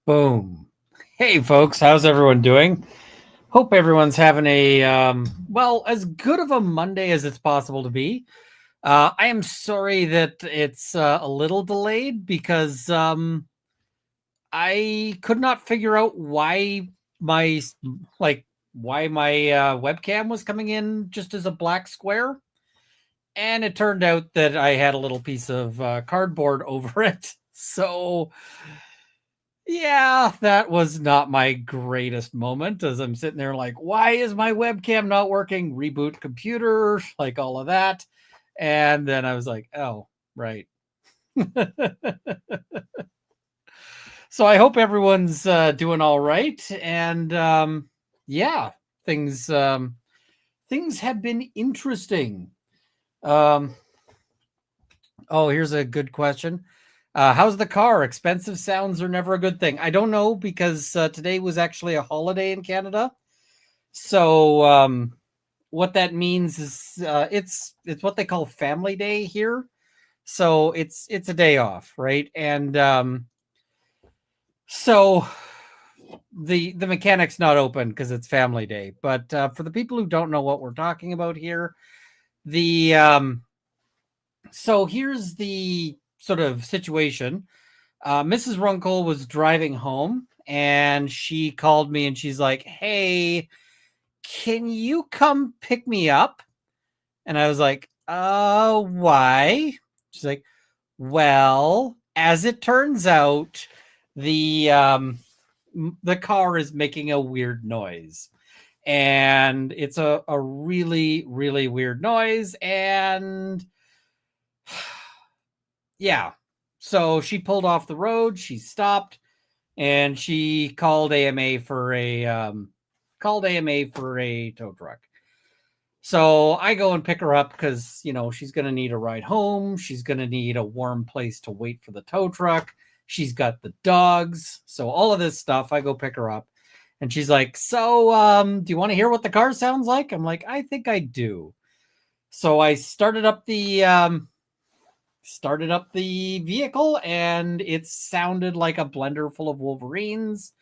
Boom. Hey, folks, how's everyone doing? Hope everyone's having a, well, as good of a Monday as it's possible to be. I am sorry that it's a little delayed because I could not figure out why my, why my webcam was coming in just as a black square. And it turned out that I had a little piece of cardboard over it. So yeah, that was not my greatest moment as I'm sitting there like, why is my webcam not working? Reboot computer, like all of that. And then I was like, oh, right. So I hope everyone's doing all right. And yeah, things things have been interesting. Um, oh, here's a good question. How's the car? Expensive sounds are never a good thing. I don't know because today was actually a holiday in Canada. So what that means is it's what they call Family Day here. So it's a day off, right? And so the mechanic's not open because it's Family Day. But for the people who don't know what we're talking about here, the so here's the sort of situation. Mrs. Runkle was driving home and she called me and she's like, hey, can you come pick me up? And I was like, why? She's like, well, as it turns out, the car is making a weird noise. And it's a really, really weird noise. And yeah. So she pulled off the road, she stopped, and she called AMA for a tow truck. So I go and pick her up because she's gonna need a ride home. She's gonna need a warm place to wait for the tow truck. She's got the dogs, so all of this stuff. I go pick her up, and she's like, "So, do you want to hear what the car sounds like?" I'm like, "I think I do." So I started up the vehicle, and it sounded like a blender full of Wolverines,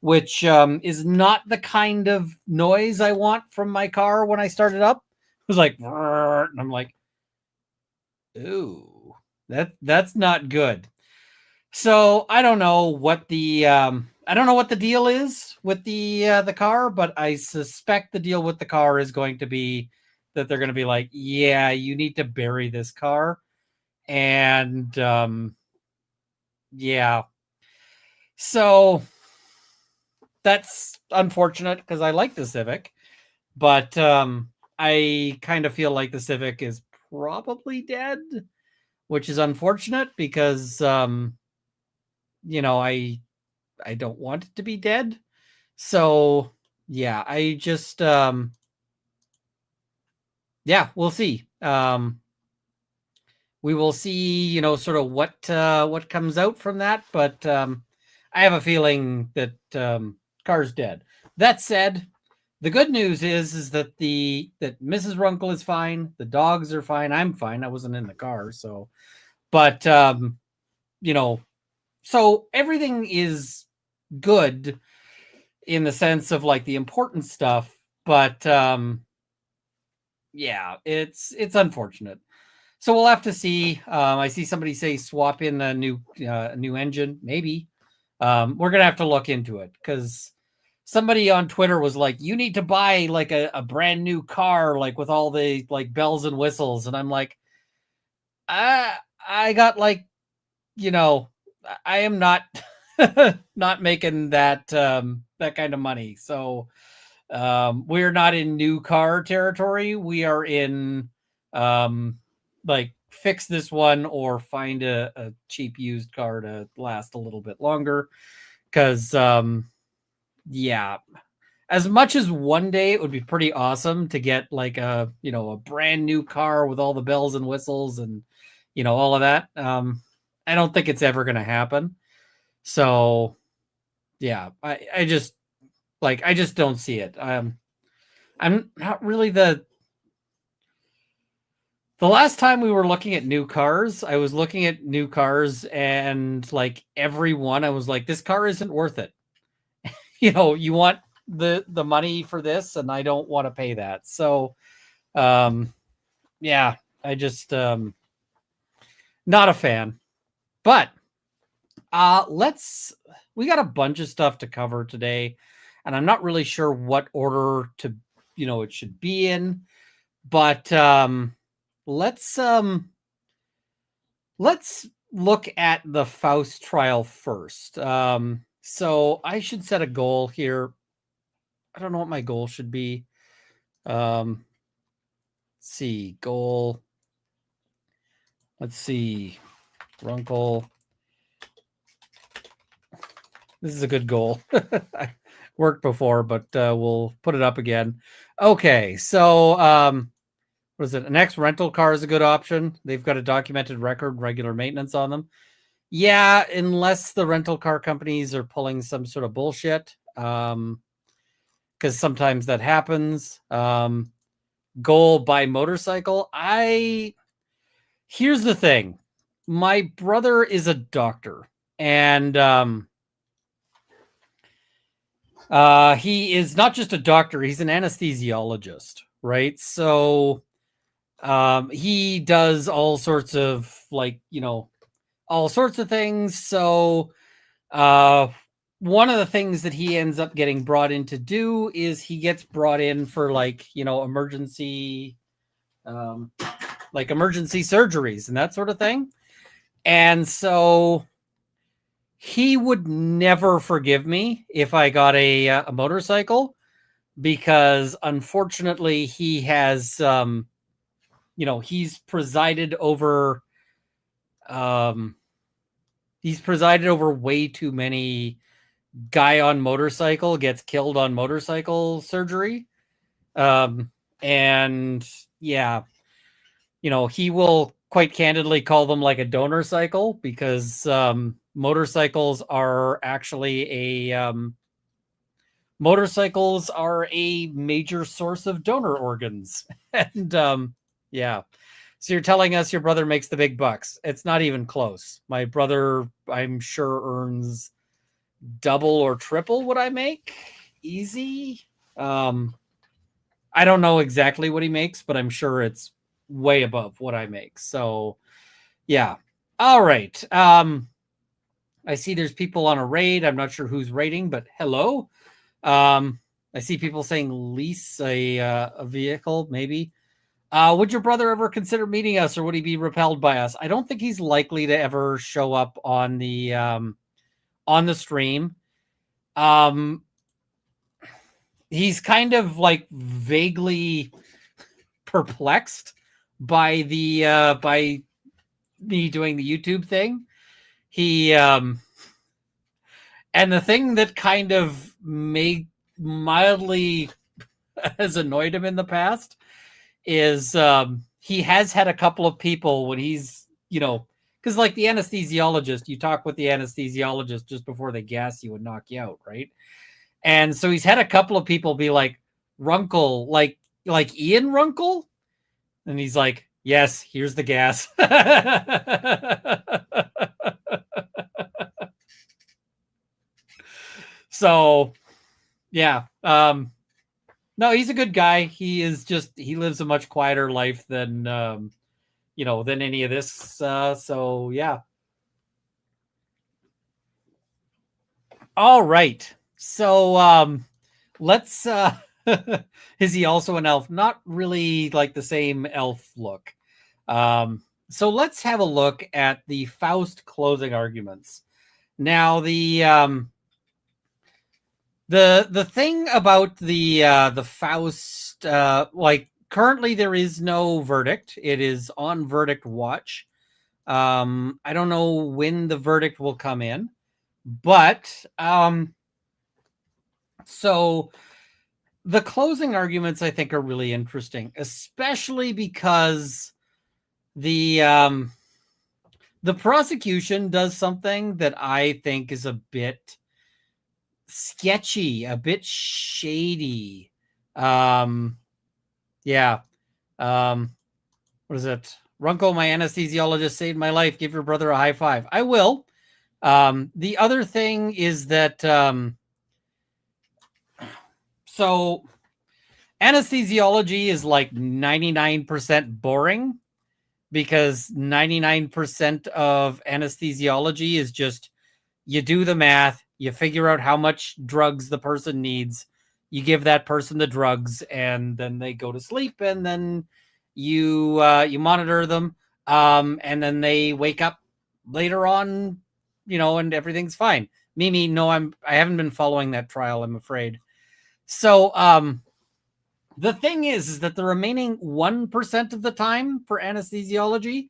which is not the kind of noise I want from my car when I start it up. It was like, and I'm like, ooh, that's not good. So I don't know what the deal is with the car, but I suspect the deal with the car is going to be that they're going to be like, yeah, you need to bury this car, and yeah. So that's unfortunate because I like the Civic, but I kind of feel like the Civic is probably dead, which is unfortunate because I don't want it to be dead. So yeah, I just yeah, we'll see. We will see, sort of what comes out from that, but I have a feeling that car's dead. That said, the good news is that that Mrs. Runkle is fine, the dogs are fine, I'm fine. I wasn't in the car, so but you know, so everything is good in the sense of like the important stuff, but yeah, it's unfortunate. So we'll have to see. I see somebody say swap in a new engine. Maybe we're gonna have to look into it because somebody on Twitter was like, "You need to buy like a brand new car, like with all the like bells and whistles." And I'm like, I got like you know, I am not not making that kind of money. So we're not in new car territory. We are in like fix this one or find a cheap used car to last a little bit longer. Cause yeah, as much as one day it would be pretty awesome to get like a brand new car with all the bells and whistles and all of that. I don't think it's ever gonna happen. So yeah, I just I just don't see it. I'm not really the The last time we were looking at new cars, I was looking at new cars, and like every one, I was like, this car isn't worth it. You want the money for this, and I don't want to pay that. So, yeah, I just not a fan. But we got a bunch of stuff to cover today, and I'm not really sure what order to it should be in, but let's look at the Faust trial first. So I should set a goal here. I don't know what my goal should be. Let's see, goal. Let's see, Runkle. This is a good goal. Worked before, but we'll put it up again. Okay, so what is it? An ex-rental car is a good option. They've got a documented record, regular maintenance on them. Yeah, unless the rental car companies are pulling some sort of bullshit, because sometimes that happens. Goal buy motorcycle. Here's the thing. My brother is a doctor, and he is not just a doctor, he's an anesthesiologist, right? So he does all sorts of all sorts of things. So one of the things that he ends up getting brought in to do is he gets brought in for emergency emergency surgeries and that sort of thing. And so he would never forgive me if I got a motorcycle, because unfortunately he has he's presided over way too many guy on motorcycle gets killed on motorcycle surgery. And yeah, he will quite candidly call them like a donor cycle, because motorcycles are actually motorcycles are a major source of donor organs. And yeah. So you're telling us your brother makes the big bucks? It's not even close. My brother, I'm sure, earns double or triple what I make. Easy. I don't know exactly what he makes, but I'm sure it's way above what I make. So yeah. All right. I see there's people on a raid. I'm not sure who's raiding, but hello. I see people saying lease a vehicle, maybe. Would your brother ever consider meeting us, or would he be repelled by us? I don't think he's likely to ever show up on the stream. He's kind of vaguely perplexed by by me doing the YouTube thing. He and the thing that kind of mildly has annoyed him in the past is he has had a couple of people when he's because the anesthesiologist, you talk with the anesthesiologist just before they gas you and knock you out, right? And so he's had a couple of people be like, Runkle, like Ian Runkle, and he's like, yes, here's the gas. So yeah, no, he's a good guy. He lives a much quieter life than than any of this. So yeah. All right. So let's is he also an elf? Not really like the same elf look. So let's have a look at the Faust closing arguments. Now the thing about the Faust, currently there is no verdict. It is on verdict watch. I don't know when the verdict will come in, but so the closing arguments I think are really interesting, especially because the prosecution does something that I think is a bit sketchy, a bit shady. Yeah. what is it? Runko, my anesthesiologist, saved my life. Give your brother a high five. I will. The other thing is that so anesthesiology is like 99% boring, because 99% of anesthesiology is just you do the math, you figure out how much drugs the person needs, you give that person the drugs, and then they go to sleep, and then you monitor them, and then they wake up later on, and everything's fine. Mimi, no, I haven't been following that trial, I'm afraid. So the thing is that the remaining 1% of the time for anesthesiology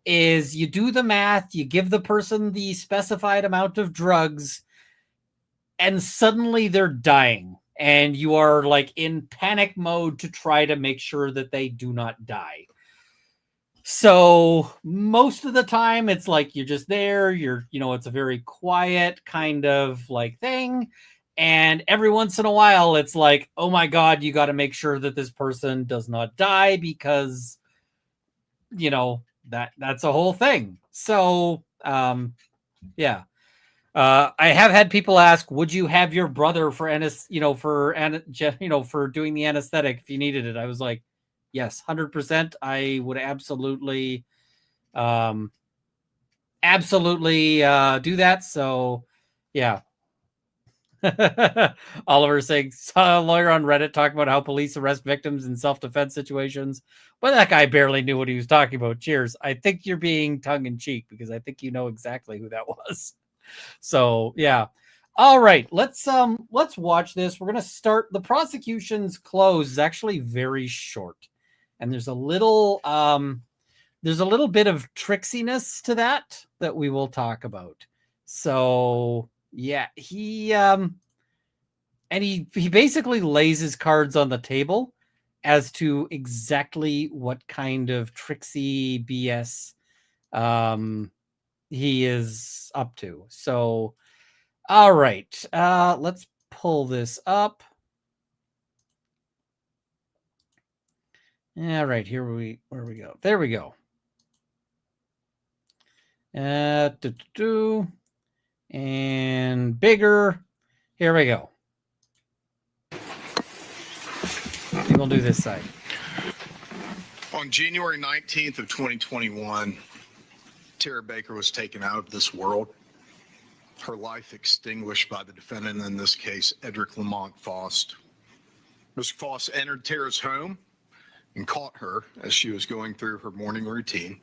is you do the math, you give the person the specified amount of drugs, and suddenly they're dying. And you are like in panic mode to try to make sure that they do not die. So most of the time it's like you're just there, it's a very quiet kind of like thing. And every once in a while it's like, oh my God, you got to make sure that this person does not die, because that's a whole thing. So yeah. I have had people ask, would you have your brother for for doing the anesthetic if you needed it? I was like, yes, 100%. I would absolutely do that. So yeah. Oliver saying, saw a lawyer on Reddit talk about how police arrest victims in self-defense situations, but that guy barely knew what he was talking about. Cheers. I think you're being tongue-in-cheek, because I think you know exactly who that was. So yeah. All right, let's watch this. We're gonna start. The prosecution's close is actually very short, and there's a little bit of tricksiness to that we will talk about. So yeah, he basically lays his cards on the table as to exactly what kind of tricksy BS he is up to. So all right, let's pull this up. All right, where we go. There we go. And bigger. Here we go. We'll do this side. On January 19th of 2021, Tara Baker was taken out of this world. Her life extinguished by the defendant in this case, Edric Lamont Faust. Mr. Faust entered Tara's home and caught her as she was going through her morning routine.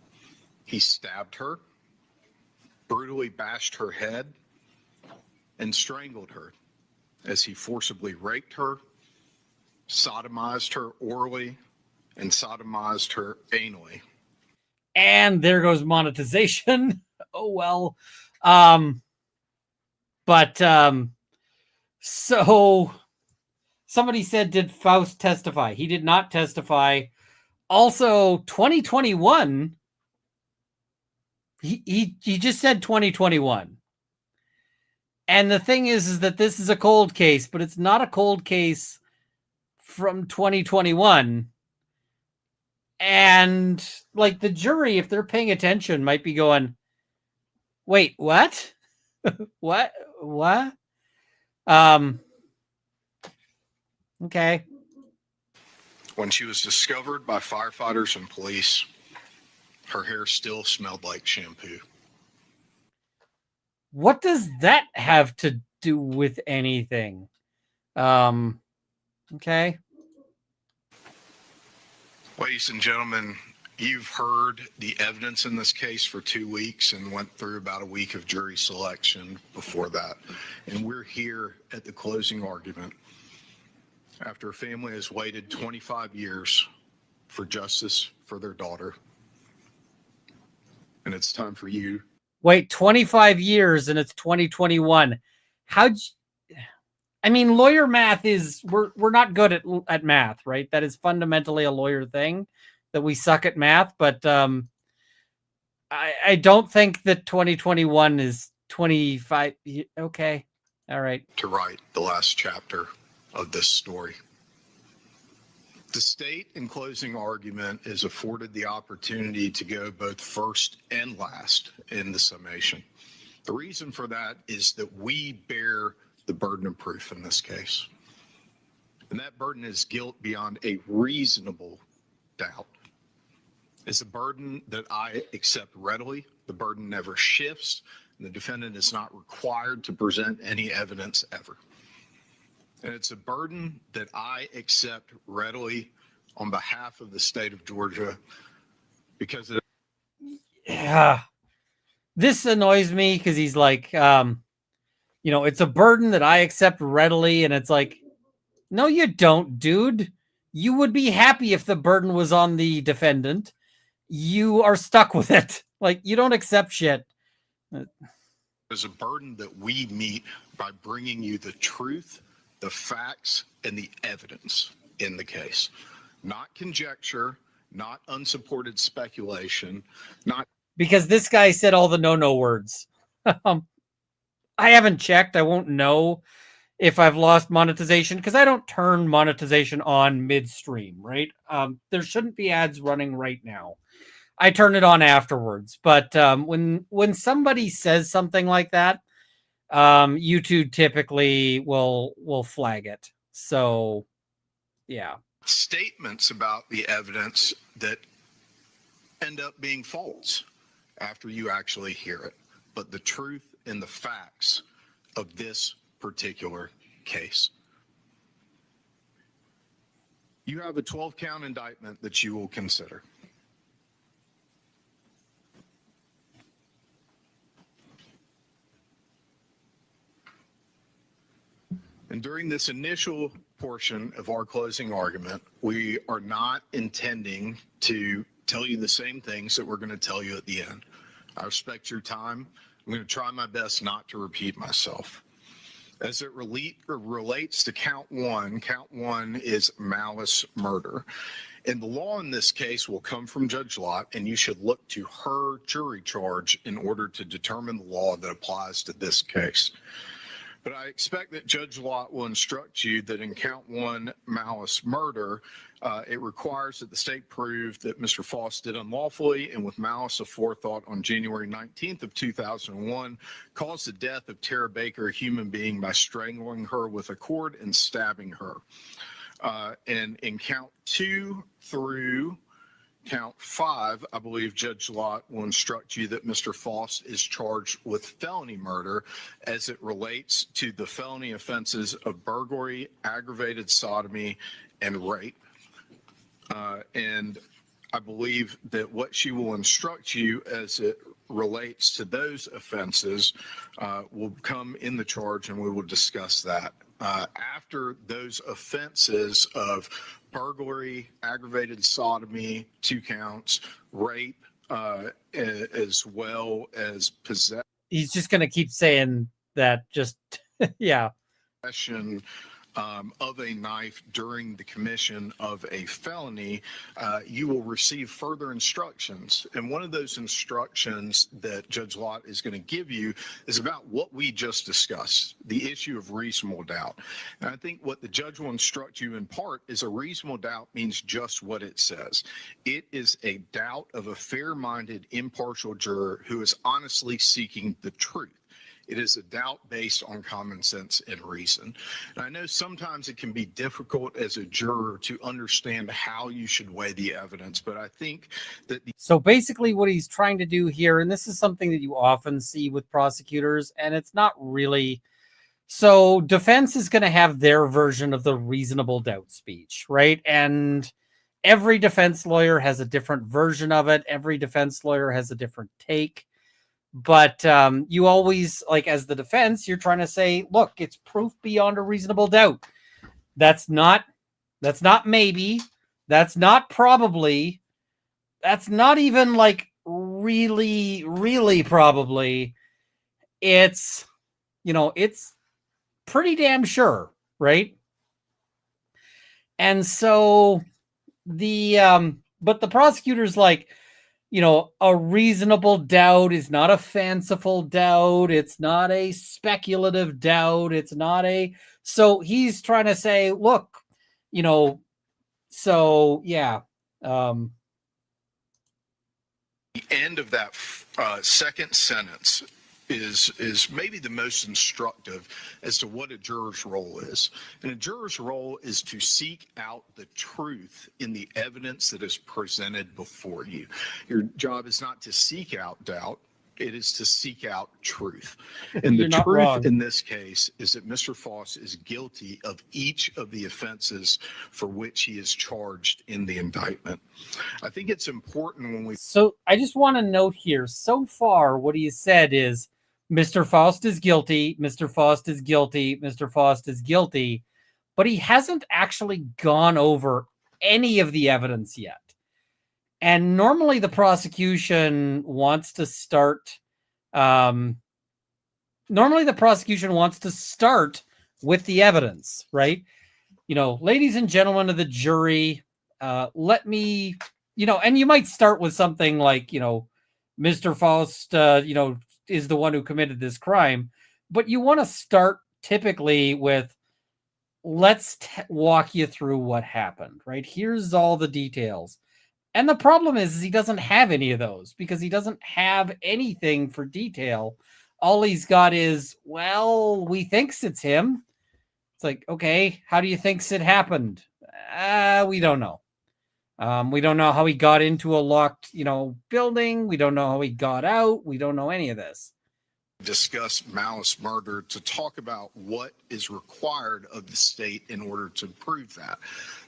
He stabbed her, brutally bashed her head, and strangled her as he forcibly raped her, sodomized her orally, and sodomized her anally. And there goes monetization. Oh well. So somebody said, did Faust testify? He did not testify. Also, 2021. He just said 2021. And the thing is that this is a cold case, but it's not a cold case from 2021. And like the jury, if they're paying attention, might be going, wait, what? What? Okay. When she was discovered by firefighters and police, her hair still smelled like shampoo. What does that have to do with anything? Okay. Ladies and gentlemen, you've heard the evidence in this case for 2 weeks and went through about a week of jury selection before that. And we're here at the closing argument after a family has waited 25 years for justice for their daughter. And it's time for you. Wait, 25 years and it's 2021. I mean, lawyer math is, we're not good at math, right? That is fundamentally a lawyer thing, that we suck at math. But I don't think that 2021 is 25. Okay. All right. To write the last chapter of this story. The state in closing argument is afforded the opportunity to go both first and last in the summation. The reason for that is that we bear the burden of proof in this case. And that burden is guilt beyond a reasonable doubt. It's a burden that I accept readily. The burden never shifts, and the defendant is not required to present any evidence ever. And it's a burden that I accept readily on behalf of the state of Georgia because it. Yeah. This annoys me because he's like, it's a burden that I accept readily. And it's like, no, you don't, dude. You would be happy if the burden was on the defendant. You are stuck with it. Like, you don't accept shit. There's a burden that we meet by bringing you the truth, the facts, and the evidence in the case. Not conjecture, not unsupported speculation, not. Because this guy said all the no words. I haven't checked. I won't know if I've lost monetization because I don't turn monetization on midstream, right? There shouldn't be ads running right now. I turn it on afterwards. But when somebody says something like that, YouTube typically will flag it. So, yeah. Statements about the evidence that end up being false after you actually hear it. But the truth and the facts of this particular case. You have a 12-count indictment that you will consider. And during this initial portion of our closing argument, we are not intending to tell you the same things that we're going to tell you at the end. I respect your time. I'm going to try my best not to repeat myself. As it relates to count one is malice murder. And the law in this case will come from Judge Lott, and you should look to her jury charge in order to determine the law that applies to this case. But I expect that Judge Lott will instruct you that in count one, malice murder, it requires that the state prove that Mr. Faust did unlawfully and with malice aforethought on January 19th of 2001 caused the death of Tara Baker, a human being, by strangling her with a cord and stabbing her. And in count 2 through count 5, I believe Judge Lott will instruct you that Mr. Faust is charged with felony murder as it relates to the felony offenses of burglary, aggravated sodomy, and rape. And I believe that what she will instruct you as it relates to those offenses will come in the charge, and we will discuss that. After those offenses of burglary, aggravated sodomy, 2 counts, rape, as well as possession. He's just going to keep saying that, just, yeah. Possession of a knife during the commission of a felony, you will receive further instructions. And one of those instructions that Judge Lott is going to give you is about what we just discussed, the issue of reasonable doubt. And I think what the judge will instruct you in part is a reasonable doubt means just what it says. It is a doubt of a fair-minded, impartial juror who is honestly seeking the truth. It is a doubt based on common sense and reason. And I know sometimes it can be difficult as a juror to understand how you should weigh the evidence, but I think that So basically what he's trying to do here, and this is something that you often see with prosecutors, and it's not really... So defense is going to have their version of the reasonable doubt speech, right? And every defense lawyer has a different version of it. Every defense lawyer has a different take. But you always, like, as the defense, you're trying to say, look, it's proof beyond a reasonable doubt. That's not maybe. That's not probably. That's not even like really, really probably. It's, it's pretty damn sure, right? And so but the prosecutor's like, a reasonable doubt is not a fanciful doubt. It's not a speculative doubt. It's not so he's trying to say, look, So yeah, The end of that second sentence is maybe the most instructive as to what a juror's role is. And a juror's role is to seek out the truth in the evidence that is presented before you. Your job is not to seek out doubt. It is to seek out truth. And you're the not truth wrong. in this case is that Mr. Faust is guilty of each of the offenses for which he is charged in the indictment. I think it's important when we. So I just want to note here, so far, what he said is Mr. Faust is guilty, Mr. Faust is guilty, Mr. Faust is guilty, but he hasn't actually gone over any of the evidence yet. And normally the prosecution wants to start with the evidence, right? Ladies and gentlemen of the jury, let me, and you might start with something like, Mr. Faust, is the one who committed this crime, but you want to start typically with, let's walk you through what happened, right? Here's all the details. And the problem is he doesn't have any of those because he doesn't have anything for detail. All he's got is, well, we thinks it's him. It's like, okay, how do you think it happened? We don't know. We don't know how he got into a locked, building. We don't know how he got out. We don't know any of this. Discuss malice murder to talk about what is required of the state in order to prove that.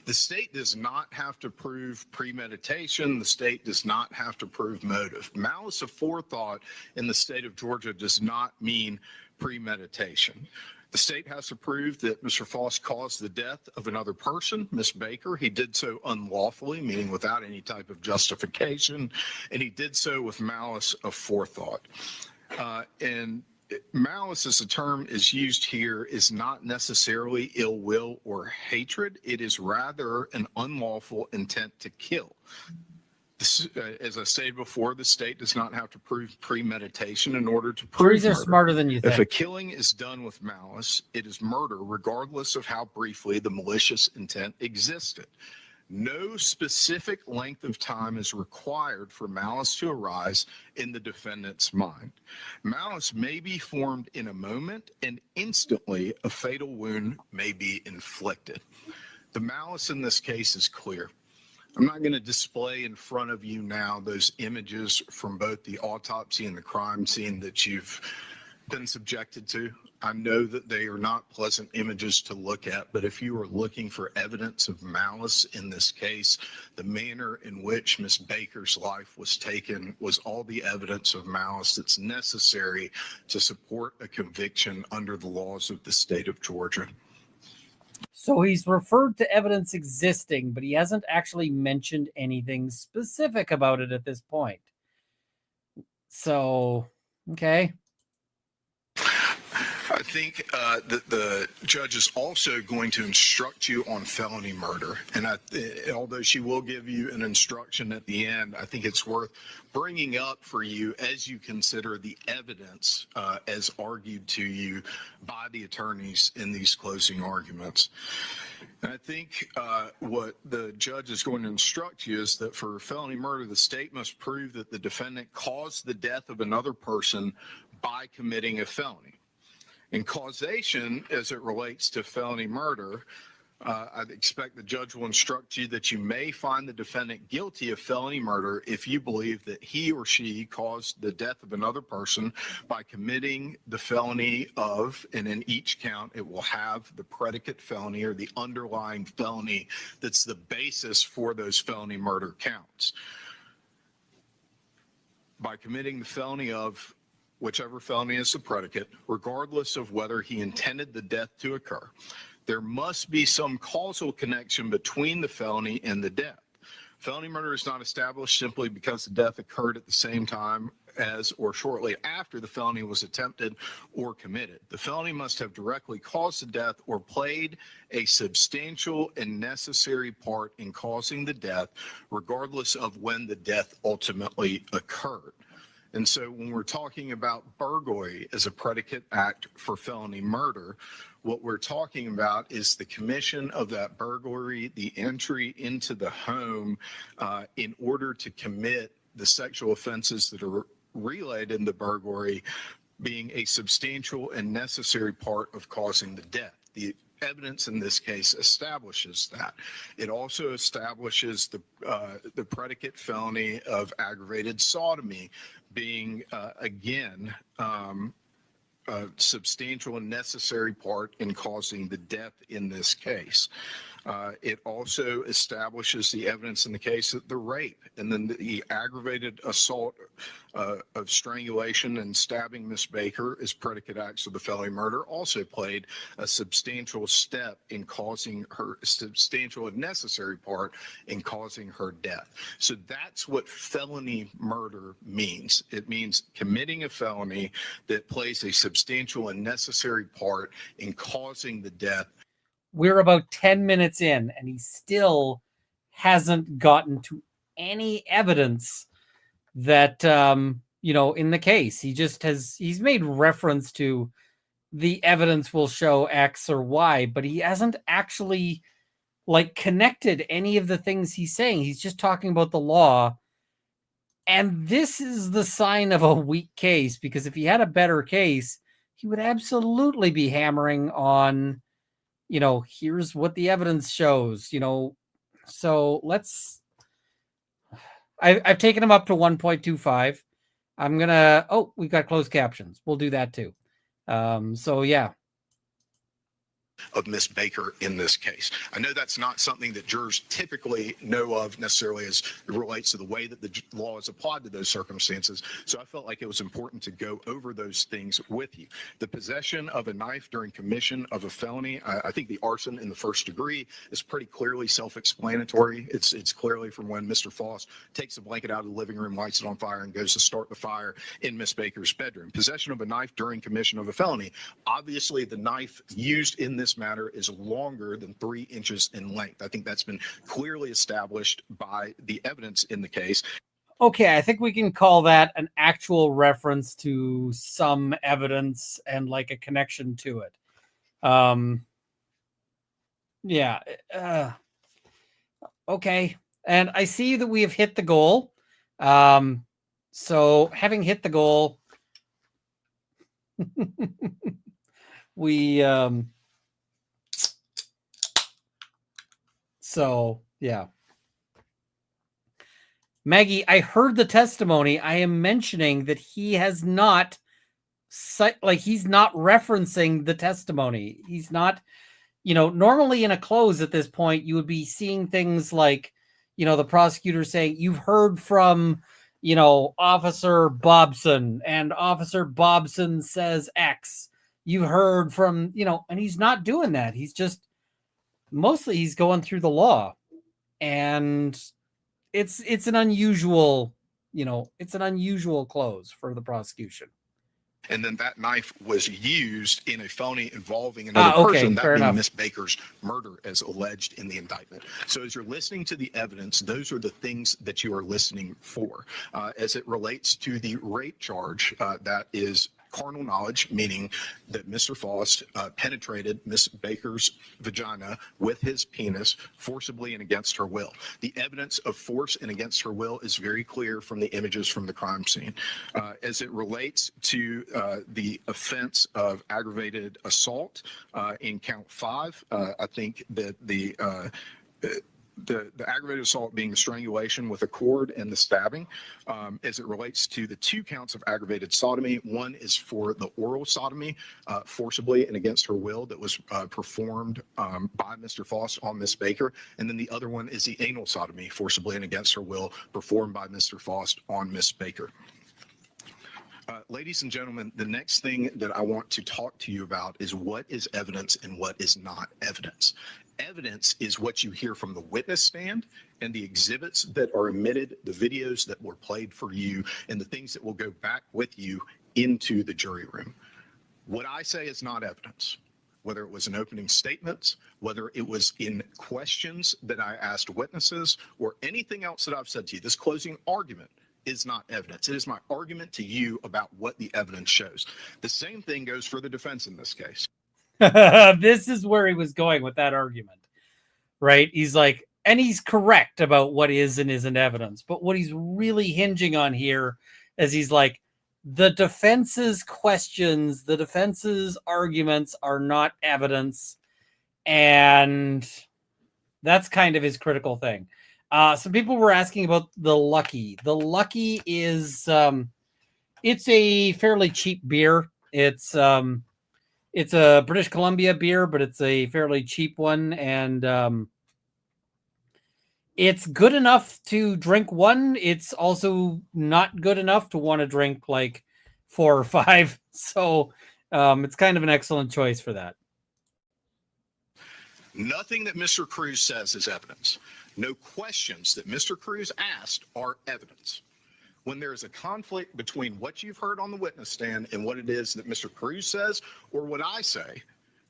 The state does not have to prove premeditation. The state does not have to prove motive. Malice aforethought in the state of Georgia does not mean premeditation. The state has to prove that Mr. Faust caused the death of another person, Miss Baker. He did so unlawfully, meaning without any type of justification, and he did so with malice aforethought. And malice as a term is used here is not necessarily ill will or hatred. It is rather an unlawful intent to kill. This, as I stated before, the state does not have to prove premeditation in order to prove Juries are murder. smarter than you think. If a killing is done with malice, it is murder, regardless of how briefly the malicious intent existed. No specific length of time is required for malice to arise in the defendant's mind. Malice may be formed in a moment, and instantly a fatal wound may be inflicted. The malice in this case is clear. I'm not going to display in front of you now those images from both the autopsy and the crime scene that you've been subjected to. I know that they are not pleasant images to look at, but if you are looking for evidence of malice in this case, the manner in which Miss Baker's life was taken was all the evidence of malice that's necessary to support a conviction under the laws of the state of Georgia. So he's referred to evidence existing, but he hasn't actually mentioned anything specific about it at this point. So, okay. I think that the judge is also going to instruct you on felony murder. And although she will give you an instruction at the end, I think it's worth bringing up for you as you consider the evidence as argued to you by the attorneys in these closing arguments. And I think what the judge is going to instruct you is that for felony murder, the state must prove that the defendant caused the death of another person by committing a felony. In causation, as it relates to felony murder, I'd expect the judge will instruct you that you may find the defendant guilty of felony murder if you believe that he or she caused the death of another person by committing the felony of, and in each count, it will have the predicate felony or the underlying felony that's the basis for those felony murder counts. By committing the felony of whichever felony is the predicate, regardless of whether he intended the death to occur, there must be some causal connection between the felony and the death. Felony murder is not established simply because the death occurred at the same time as or shortly after the felony was attempted or committed. The felony must have directly caused the death or played a substantial and necessary part in causing the death, regardless of when the death ultimately occurred. And so when we're talking about burglary as a predicate act for felony murder, what we're talking about is the commission of that burglary, the entry into the home in order to commit the sexual offenses that are relayed in the burglary, being a substantial and necessary part of causing the death. The evidence in this case establishes that. It also establishes the predicate felony of aggravated sodomy being, again, a substantial and necessary part in causing the death in this case. It also establishes the evidence in the case of the rape and then the aggravated assault of strangulation and stabbing Miss Baker as predicate acts of the felony murder also played a substantial step in causing her, substantial and necessary part in causing her death. So that's what felony murder means. It means committing a felony that plays a substantial and necessary part in causing the death. We're about 10 minutes in, and he still hasn't gotten to any evidence that, in the case. He's made reference to the evidence will show X or Y, but he hasn't actually connected any of the things he's saying. He's just talking about the law. And this is the sign of a weak case, because if he had a better case, he would absolutely be hammering on, here's what the evidence shows, So I've taken him up to 1.25. I'm going to, we've got closed captions. We'll do that too. So yeah. Of Miss Baker in this case. I know that's not something that jurors typically know of necessarily as it relates to the way that the law is applied to those circumstances. So I felt like it was important to go over those things with you. The possession of a knife during commission of a felony, I think the arson in the first degree is pretty clearly self-explanatory. It's clearly from when Mr. Faust takes the blanket out of the living room, lights it on fire, and goes to start the fire in Miss Baker's bedroom. Possession of a knife during commission of a felony. Obviously, the knife used in this matter is longer than 3 inches in length. I think that's been clearly established by the evidence in the case. Okay, I think we can call that an actual reference to some evidence and a connection to it. Yeah. Okay. And I see that we have hit the goal. So having hit the goal, we so yeah. Maggie, I heard the testimony. I am mentioning that he has not he's not referencing the testimony. He's not, normally in a close at this point, you would be seeing things like, the prosecutor saying, you've heard from, Officer Bobson, and Officer Bobson says X. You heard from, and he's not doing that. He's just, mostly he's going through the law, and it's an unusual, it's an unusual close for the prosecution. And then that knife was used in a felony involving another person, that being Miss Baker's murder as alleged in the indictment. So as you're listening to the evidence, those are the things that you are listening for. As it relates to the rape charge, that is carnal knowledge, meaning that Mr. Faust penetrated Miss Baker's vagina with his penis forcibly and against her will. The evidence of force and against her will is very clear from the images from the crime scene. As it relates to the offense of aggravated assault in count 5, I think that the aggravated assault being the strangulation with a cord and the stabbing. As it relates to the 2 counts of aggravated sodomy, one is for the oral sodomy, forcibly and against her will, that was performed by Mr. Faust on Miss Baker. And then the other one is the anal sodomy, forcibly and against her will, performed by Mr. Faust on Miss Baker. Ladies and gentlemen, the next thing that I want to talk to you about is what is evidence and what is not evidence. Evidence is what you hear from the witness stand and the exhibits that are emitted, the videos that were played for you, and the things that will go back with you into the jury room. What I say is not evidence, whether it was in opening statements, whether it was in questions that I asked witnesses, or anything else that I've said to you. This closing argument is not evidence. It is my argument to you about what the evidence shows. The same thing goes for the defense in this case. This is where he was going with that argument, right? He's like, and he's correct about what is and isn't evidence. But what he's really hinging on here is he's like, the defense's questions, the defense's arguments are not evidence. And that's kind of his critical thing. Some people were asking about the Lucky. The Lucky is, it's a fairly cheap beer. It's a British Columbia beer, but it's a fairly cheap one. And it's good enough to drink one. It's also not good enough to want to drink like 4 or 5. So it's kind of an excellent choice for that. Nothing that Mr. Cruz says is evidence. No questions that Mr. Cruz asked are evidence. When there is a conflict between what you've heard on the witness stand and what it is that Mr. Cruz says or what I say,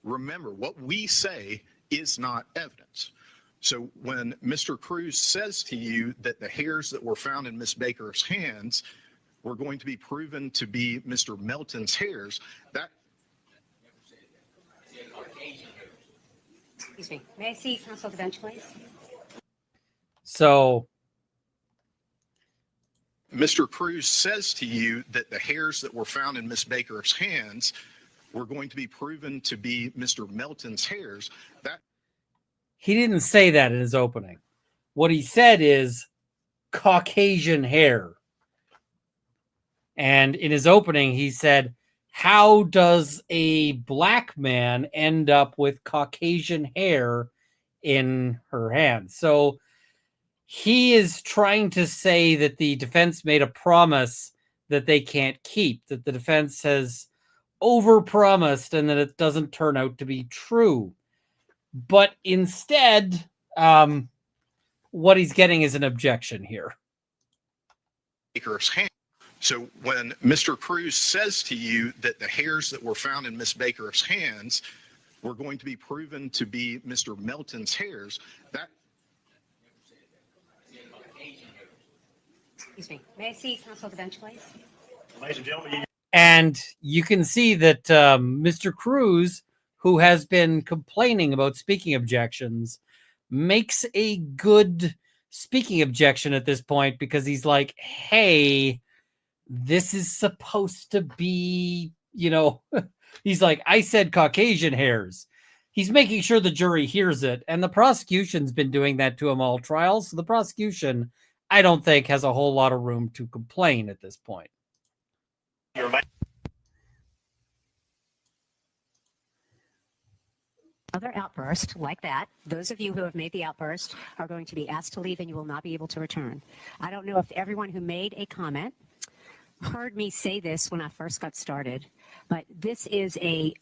remember, what we say is not evidence. So when Mr. Cruz says to you that the hairs that were found in Miss Baker's hands were going to be proven to be Mr. Melton's hairs, that... Excuse me. May I see counsel to the bench, please? So Mr. Cruz says to you that the hairs that were found in Miss Baker's hands were going to be proven to be Mr. Melton's hairs. That he didn't say that in his opening. What he said is Caucasian hair. And in his opening, he said, how does a black man end up with Caucasian hair in her hand? So he is trying to say that the defense made a promise that they can't keep, that the defense has overpromised and that it doesn't turn out to be true. But instead, what he's getting is an objection here. Baker's hand. So when Mr. Cruz says to you that the hairs that were found in Miss Baker's hands were going to be proven to be Mr. Melton's hairs, that... Excuse me. May I see counsel to the bench, please? Ladies and gentlemen, And you can see that Mr. Cruz, who has been complaining about speaking objections, makes a good speaking objection at this point because he's like, hey, this is supposed to be, he's like, I said Caucasian hairs. He's making sure the jury hears it. And the prosecution's been doing that to him all trials. So the prosecution, I don't think, has a whole lot of room to complain at this point. Other outburst like that, those of you who have made the outburst are going to be asked to leave and you will not be able to return. I don't know if everyone who made a comment heard me say this when I first got started, but this is a,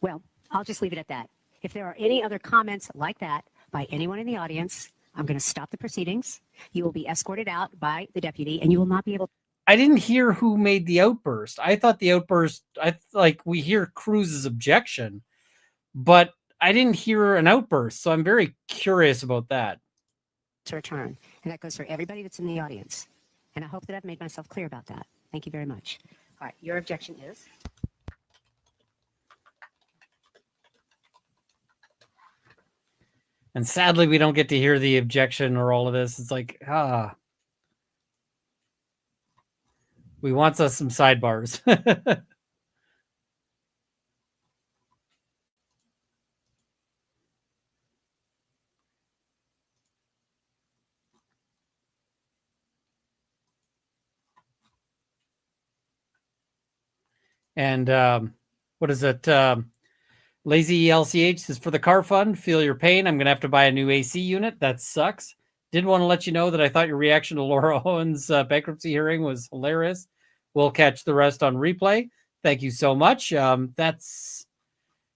well, I'll just leave it at that. If there are any other comments like that by anyone in the audience, I'm going to stop the proceedings. You will be escorted out by the deputy and you will not be able to. I didn't hear who made the outburst. I thought the outburst, we hear Cruz's objection, but I didn't hear an outburst. So I'm very curious about that. To return. And that goes for everybody that's in the audience. And I hope that I've made myself clear about that. Thank you very much. All right, your objection is? And sadly, we don't get to hear the objection or all of this. It's like, we want us some sidebars. And what is it? Lazy LCH says, for the car fund, feel your pain. I'm going to have to buy a new AC unit. That sucks. Did want to let you know that I thought your reaction to Laura Owen's bankruptcy hearing was hilarious. We'll catch the rest on replay. Thank you so much.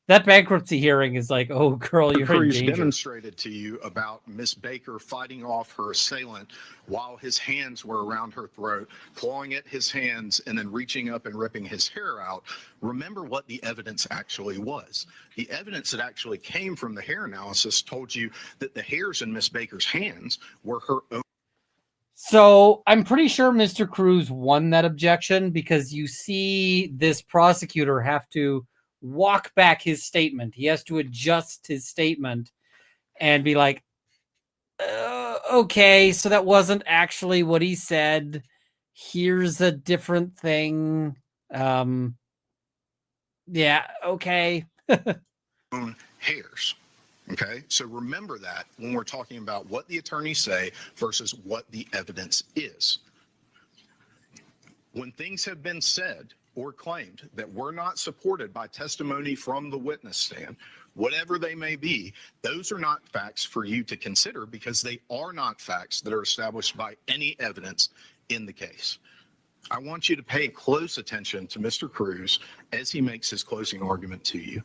That bankruptcy hearing is like, oh, girl, you're in danger. Demonstrated to you about Miss Baker fighting off her assailant while his hands were around her throat, clawing at his hands, and then reaching up and ripping his hair out. Remember what the evidence actually was. The evidence that actually came from the hair analysis told you that the hairs in Miss Baker's hands were her own. So I'm pretty sure Mr. Cruz won that objection because you see this prosecutor have to walk back his statement. He has to adjust his statement and be like, okay, so that wasn't actually what he said. Here's a different thing. Yeah, okay. Own hairs. Okay, so remember that when we're talking about what the attorneys say versus what the evidence is. When things have been said or claimed that were not supported by testimony from the witness stand, whatever they may be, those are not facts for you to consider because they are not facts that are established by any evidence in the case. I want you to pay close attention to Mr. Cruz as he makes his closing argument to you.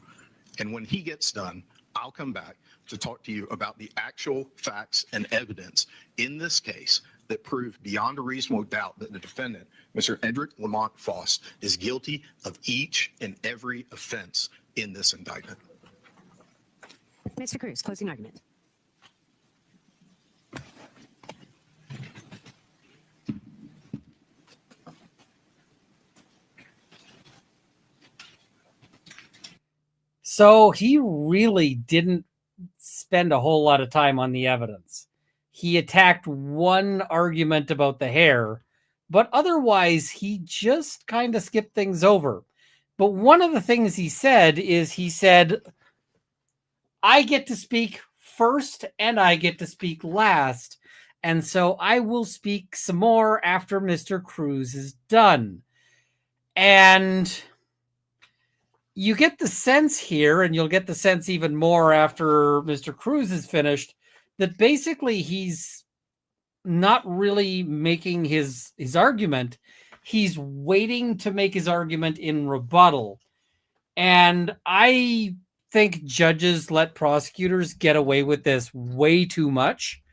And when he gets done, I'll come back to talk to you about the actual facts and evidence in this case that prove beyond a reasonable doubt that the defendant, Mr. Edric Lamont Faust, is guilty of each and every offense in this indictment. Mr. Cruz, closing argument. So he really didn't spend a whole lot of time on the evidence. He attacked one argument about the hair, but otherwise he just kind of skipped things over. But one of the things he said is he said, I get to speak first and I get to speak last. And so I will speak some more after Mr. Cruz is done. And you get the sense here, and you'll get the sense even more after Mr. Cruz is finished, that basically he's not really making his argument. He's waiting to make his argument in rebuttal. And I think judges let prosecutors get away with this way too much,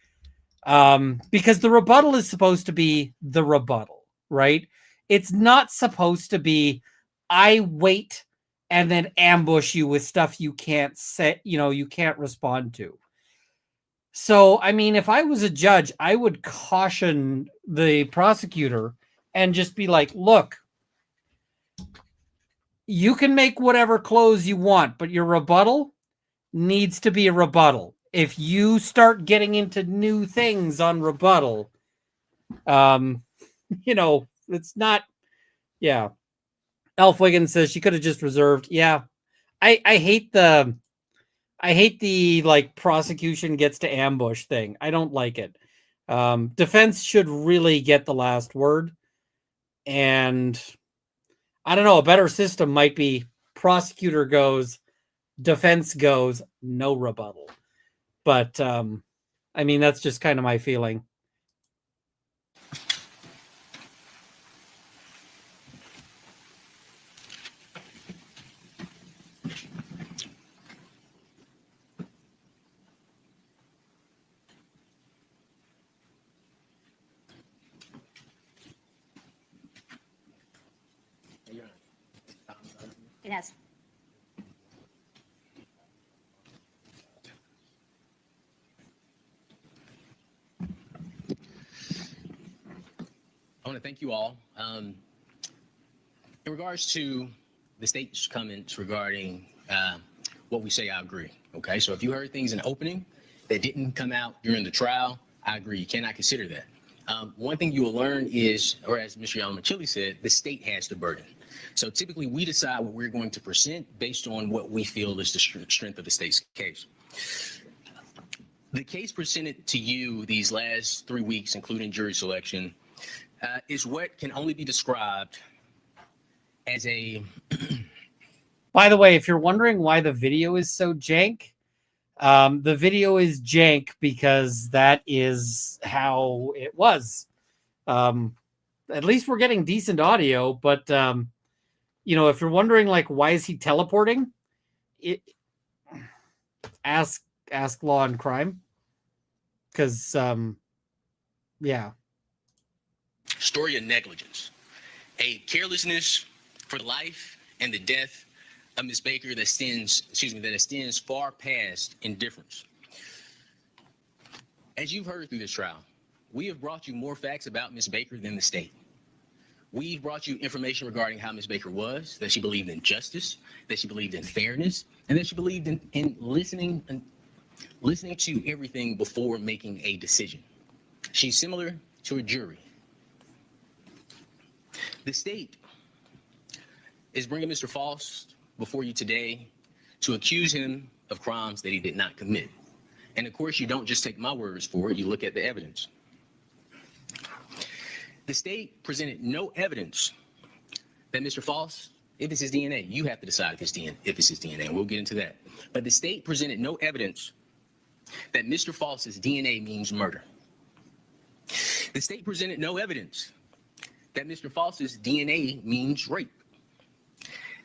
because the rebuttal is supposed to be the rebuttal, right? It's not supposed to be, I wait and then ambush you with stuff you can't say, you can't respond to. So, I mean, if I was a judge, I would caution the prosecutor and just be like, look, you can make whatever close you want, but your rebuttal needs to be a rebuttal. If you start getting into new things on rebuttal, it's not, yeah. Elf Wiggins says she could have just reserved. Yeah. I hate the like prosecution gets to ambush thing. I don't like it. Defense should really get the last word. And I don't know, a better system might be prosecutor goes, defense goes, no rebuttal. But I mean, that's just kind of my feeling. It has. I want to thank you all. In regards to the state's comments regarding what we say, I agree. Okay, so if you heard things in opening that didn't come out during the trial, I agree. You cannot consider that. One thing you will learn is, or as Mr. Yamachili said, the state has the burden. So typically we decide what we're going to present based on what we feel is the strength of the state's case. The case presented to you these last 3 weeks, including jury selection, is what can only be described as a... By the way, if you're wondering why the video is so jank, the video is jank because that is how it was. At least we're getting decent audio, but if you're wondering like why is he teleporting, ask Law and Crime, because yeah. Story of negligence, a carelessness for the life and the death of Ms. Baker that extends far past indifference. As you've heard through this trial, we have brought you more facts about Ms. Baker than the state. We've brought you information regarding how Ms. Baker was, that she believed in justice, that she believed in fairness, and that she believed in listening to everything before making a decision. She's similar to a jury. The state is bringing Mr. Faust before you today to accuse him of crimes that he did not commit. And of course, you don't just take my words for it, you look at the evidence. The state presented no evidence that Mr. Faust, if it's his DNA, you have to decide if it's his DNA, and we'll get into that. But the state presented no evidence that Mr. Faust's DNA means murder. The state presented no evidence that Mr. Faust's DNA means rape.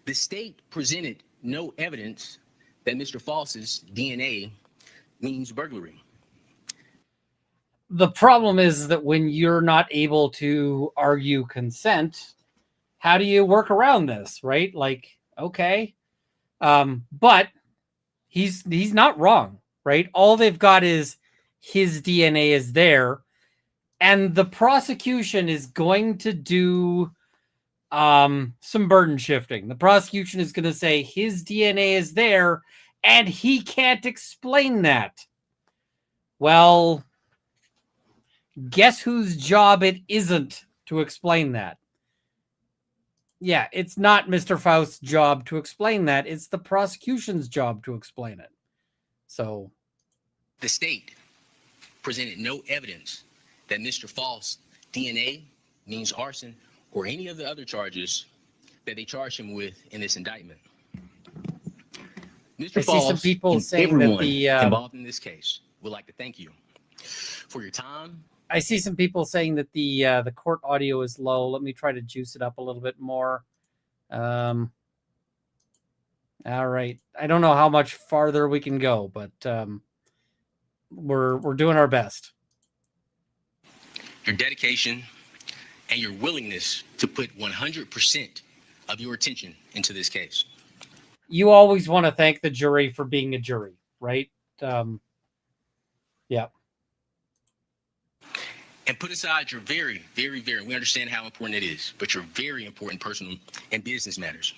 The state presented no evidence that Mr. Faust's DNA means burglary. The problem is that when you're not able to argue consent, how do you work around this, right? Like, okay. But he's not wrong, right? All they've got is his DNA is there, and the prosecution is going to do some burden shifting. The prosecution is going to say his DNA is there and he can't explain that. Well, guess whose job it isn't to explain that? Yeah, it's not Mr. Faust's job to explain that. It's the prosecution's job to explain it. So the state presented no evidence that Mr. Faust's DNA means arson or any of the other charges that they charged him with in this indictment. Mr. I see some people and saying everyone that the involved in this case would like to thank you for your time. I see some people saying that the court audio is low. Let me try to juice it up a little bit more. All right. I don't know how much farther we can go, but we're doing our best. Your dedication and your willingness to put 100% of your attention into this case. You always want to thank the jury for being a jury, right? Yeah. And put aside your very, very, we understand how important it is, but your very important personal and business matters.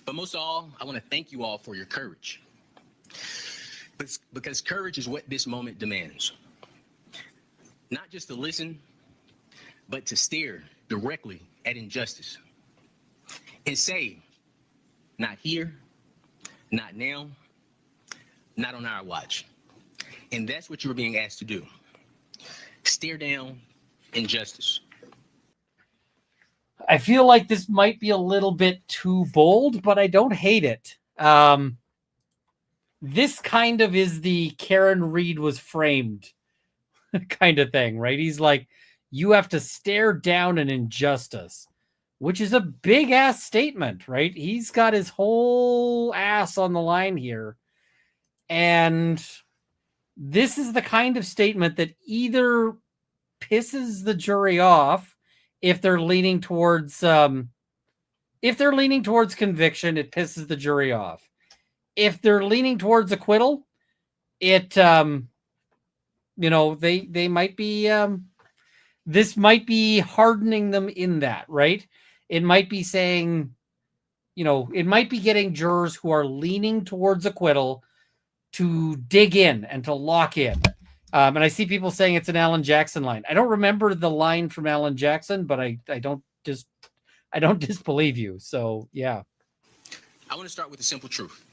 But most of all, I want to thank you all for your courage. Because courage is what this moment demands. Not just to listen, but to stare directly at injustice and say, not here, not now, not on our watch. And that's what you're being asked to do. Stare down injustice. I feel like this might be a little bit too bold, but I don't hate it. This kind of is the Karen Reed was framed kind of thing, right? He's like, you have to stare down an injustice, which is a big ass statement, right? He's got his whole ass on the line here. And this is the kind of statement that either pisses the jury off if they're leaning towards conviction, it pisses the jury off. If they're leaning towards acquittal, it they might be this might be hardening them in that, right? It might be saying, it might be getting jurors who are leaning towards acquittal to dig in and to lock in. And I see people saying it's an Alan Jackson line. I don't remember the line from Alan Jackson, but I don't disbelieve you. So yeah. I want to start with the simple truth.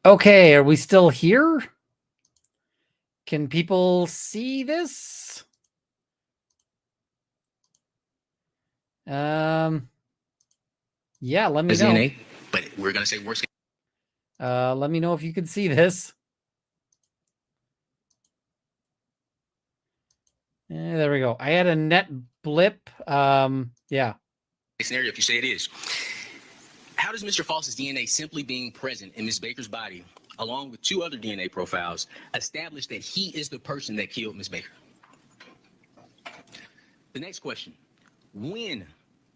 Okay, are we still here? Can people see this? Yeah, let me know. DNA, but we're going to say worst case. Let me know if you can see this. There we go. I had a net blip. Yeah. Scenario, if you say it is. How does Mr. Faust's DNA simply being present in Ms. Baker's body, along with 2 other DNA profiles, establish that he is the person that killed Ms. Baker? The next question. When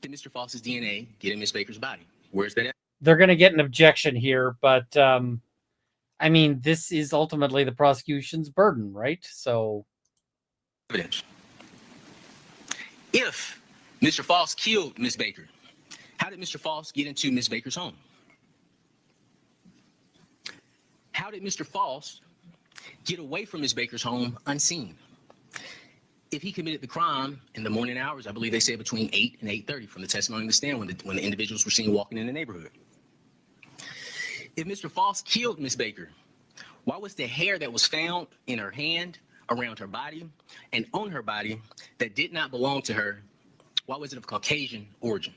did Mr. Faust's DNA get in Ms. Baker's body? Where's that at? They're going to get an objection here, but I mean, this is ultimately the prosecution's burden, right? So Evidence. If Mr. Faust killed Ms. Baker, how did Mr. Faust get into Ms. Baker's home? How did Mr. Faust get away from Ms. Baker's home unseen? If he committed the crime in the morning hours, I believe they said between 8 and 8:30 from the testimony in the stand when the individuals were seen walking in the neighborhood. If Mr. Faust killed Ms. Baker, why was the hair that was found in her hand, around her body, and on her body that did not belong to her, why was it of Caucasian origin?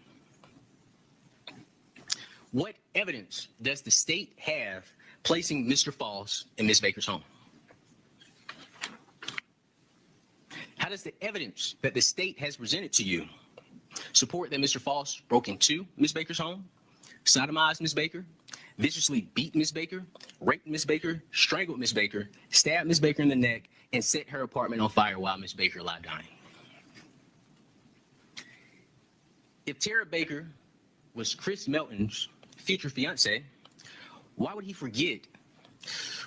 What evidence does the state have placing Mr. Faust in Ms. Baker's home? How does the evidence that the state has presented to you support that Mr. Faust broke into Ms. Baker's home, sodomized Ms. Baker, viciously beat Ms. Baker, raped Ms. Baker, strangled Ms. Baker, stabbed Ms. Baker in the neck, and set her apartment on fire while Ms. Baker lay dying? If Tara Baker was Chris Melton's future fiance, why would he forget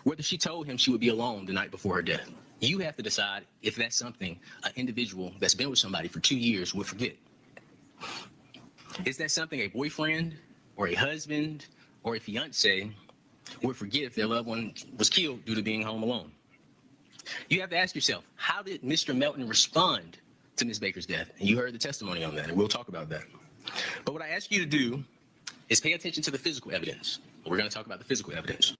whether she told him she would be alone the night before her death? You have to decide if that's something an individual that's been with somebody for 2 years would forget. Is that something a boyfriend or a husband or a fiance would forget if their loved one was killed due to being home alone? You have to ask yourself, how did Mr. Melton respond to Ms. Baker's death? And you heard the testimony on that, and we'll talk about that. But what I ask you to do is pay attention to the physical evidence. We're going to talk about the physical evidence.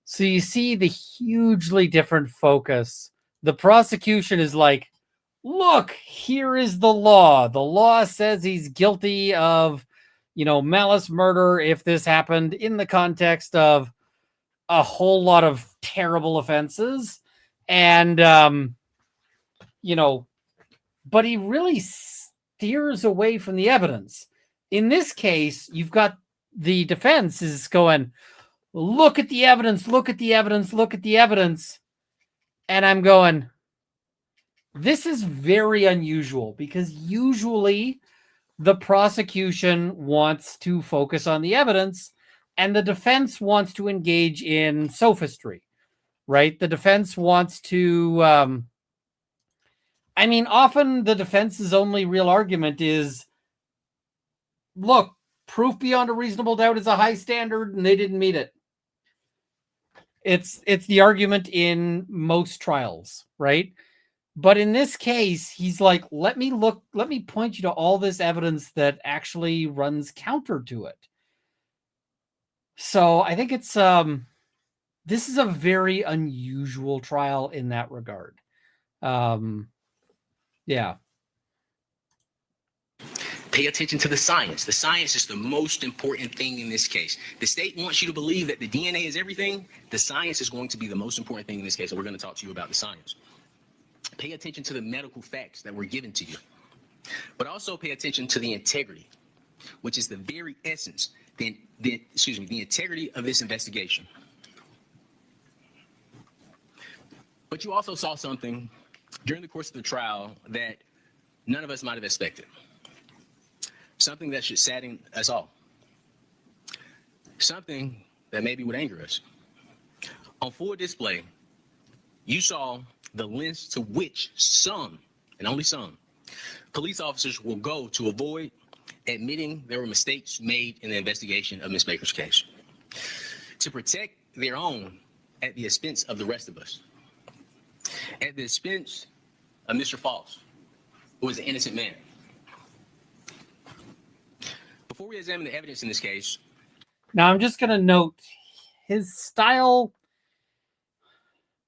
So you see the hugely different focus. The prosecution is like, look, here is the law. The law says he's guilty of, malice murder if this happened in the context of a whole lot of terrible offenses. And, but he really steers away from the evidence. In this case, you've got the defense is going, look at the evidence, look at the evidence, look at the evidence. And I'm going, this is very unusual because usually the prosecution wants to focus on the evidence and the defense wants to engage in sophistry, right? The defense wants to, often the defense's only real argument is, look, proof beyond a reasonable doubt is a high standard and they didn't meet it. It's the argument in most trials, right? But in this case, he's like, let me point you to all this evidence that actually runs counter to it. So I think it's this is a very unusual trial in that regard. Yeah. Pay attention to the science. The science is the most important thing in this case. The state wants you to believe that the DNA is everything. The science is going to be the most important thing in this case, and we're going to talk to you about the science. Pay attention to the medical facts that were given to you, but also pay attention to the integrity, which is the very essence, the integrity of this investigation. But you also saw something during the course of the trial that none of us might have expected. Something that should sadden us all. Something that maybe would anger us. On full display, you saw the lengths to which some, and only some, police officers will go to avoid admitting there were mistakes made in the investigation of Ms. Baker's case, to protect their own at the expense of the rest of us, at the expense of Mr. Faust, who was an innocent man. Before we examine the evidence in this case. Now, I'm just going to note his style,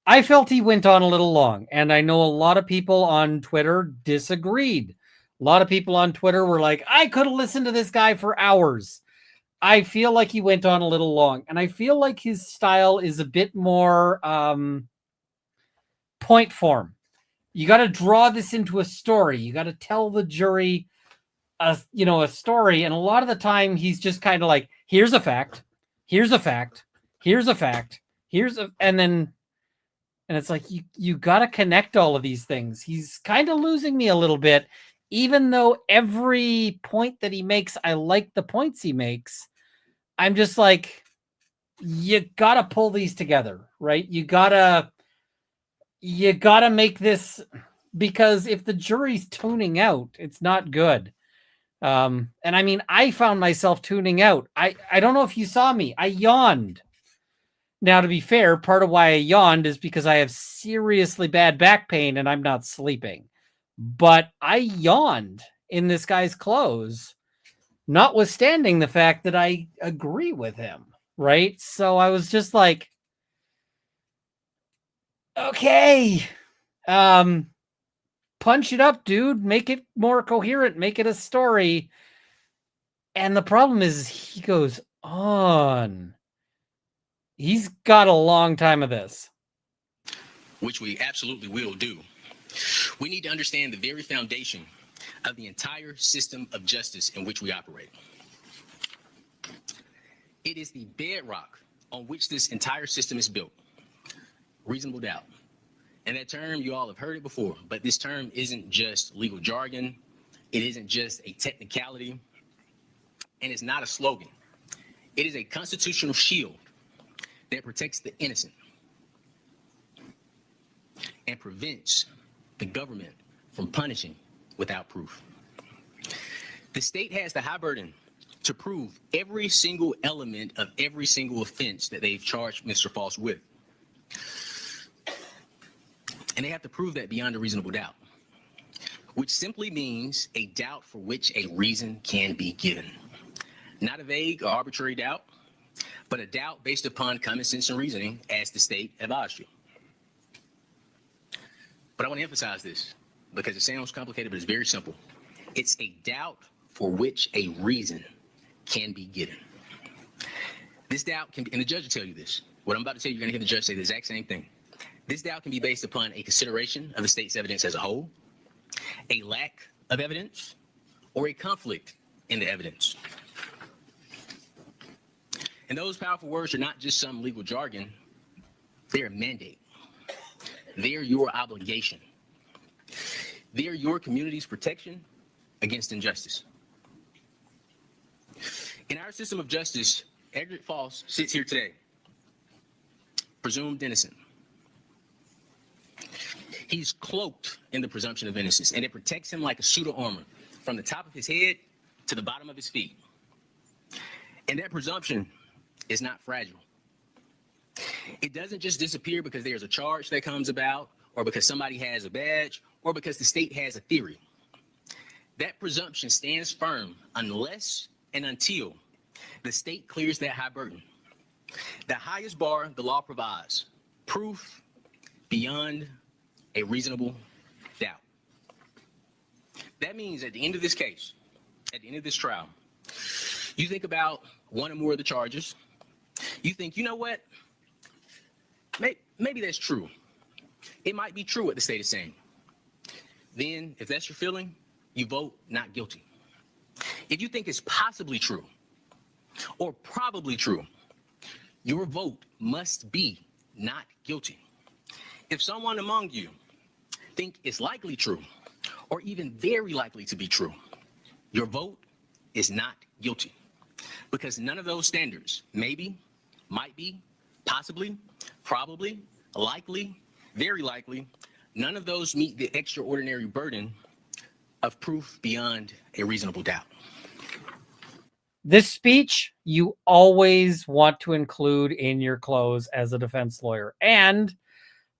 I felt he went on a little long, and I know a lot of people on Twitter disagreed. A lot of people on Twitter were like, I could have listened to this guy for hours. I feel like he went on a little long, and I feel like his style is a bit more point form. You got to draw this into a story. You got to tell the jury a story, and a lot of the time he's just kind of like, here's a fact, here's a fact, here's a fact, and it's like you got to connect all of these things. He's kind of losing me a little bit, even though every point that he makes, I like the points he makes. I'm just like, you got to pull these together, right? You got to make this, because if the jury's tuning out, it's not good. And I mean, I found myself tuning out. I don't know if you saw me. I yawned. Now, to be fair, part of why I yawned is because I have seriously bad back pain and I'm not sleeping. But I yawned in this guy's close, notwithstanding the fact that I agree with him, right? So I was just like, okay, punch it up, dude. Make it more coherent. Make it a story. And the problem is he goes on. He's got a long time of this. Which we absolutely will do. We need to understand the very foundation of the entire system of justice in which we operate. It is the bedrock on which this entire system is built. Reasonable doubt. And that term, you all have heard it before, but this term isn't just legal jargon. It isn't just a technicality. And it's not a slogan. It is a constitutional shield that protects the innocent and prevents the government from punishing without proof. The state has the high burden to prove every single element of every single offense that they've charged Mr. Faust with. And they have to prove that beyond a reasonable doubt, which simply means a doubt for which a reason can be given. Not a vague or arbitrary doubt, but a doubt based upon common sense and reasoning, as the state advised you. But I want to emphasize this because it sounds complicated, but it's very simple. It's a doubt for which a reason can be given. This doubt can be, and the judge will tell you this. What I'm about to tell you, you're going to hear the judge say the exact same thing. This doubt can be based upon a consideration of the state's evidence as a whole, a lack of evidence, or a conflict in the evidence. And those powerful words are not just some legal jargon. They're a mandate. They're your obligation. They're your community's protection against injustice. In our system of justice, Edgar Faust sits here today, presumed innocent. He's cloaked in the presumption of innocence, and it protects him like a suit of armor from the top of his head to the bottom of his feet. And that presumption is not fragile. It doesn't just disappear because there's a charge that comes about, or because somebody has a badge, or because the state has a theory. That presumption stands firm unless and until the state clears that high burden. The highest bar the law provides, proof beyond a reasonable doubt. That means at the end of this case, at the end of this trial, you think about one or more of the charges. You think, you know what? Maybe that's true. It might be true what the state is saying. Then, if that's your feeling, you vote not guilty. If you think it's possibly true or probably true, your vote must be not guilty. If someone among you think it's likely true or even very likely to be true, your vote is not guilty, because none of those standards, maybe, might be, possibly, probably, likely, very likely, none of those meet the extraordinary burden of proof beyond a reasonable doubt. This speech you always want to include in your close as a defense lawyer. And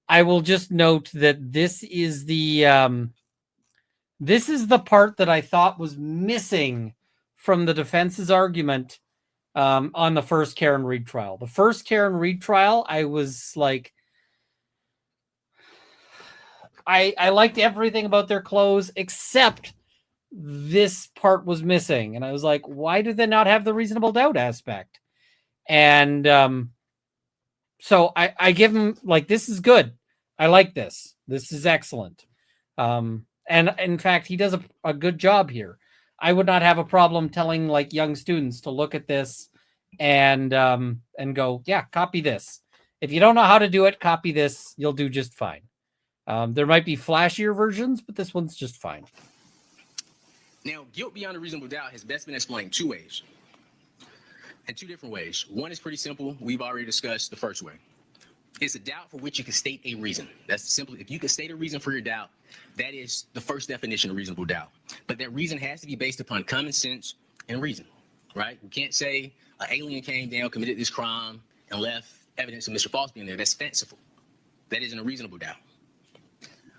I will just note that this is the part that I thought was missing from the defense's argument on the first Karen Reed trial. The first Karen Reed trial, I was like, I liked everything about their close except this part was missing. And I was like, why do they not have the reasonable doubt aspect? And so I give him, like, this is good. I like this. This is excellent. And in fact, he does a good job here. I would not have a problem telling like young students to look at this and go, yeah, copy this. If you don't know how to do it, copy this. You'll do just fine. There might be flashier versions, but this one's just fine. Now, guilt beyond a reasonable doubt has best been explained two ways. In two different ways. One is pretty simple. We've already discussed the first way. It's a doubt for which you can state a reason. That's simply, if you can state a reason for your doubt, that is the first definition of reasonable doubt. But that reason has to be based upon common sense and reason, right? We can't say an alien came down, committed this crime, and left evidence of Mr. Faust being there. That's fanciful. That isn't a reasonable doubt.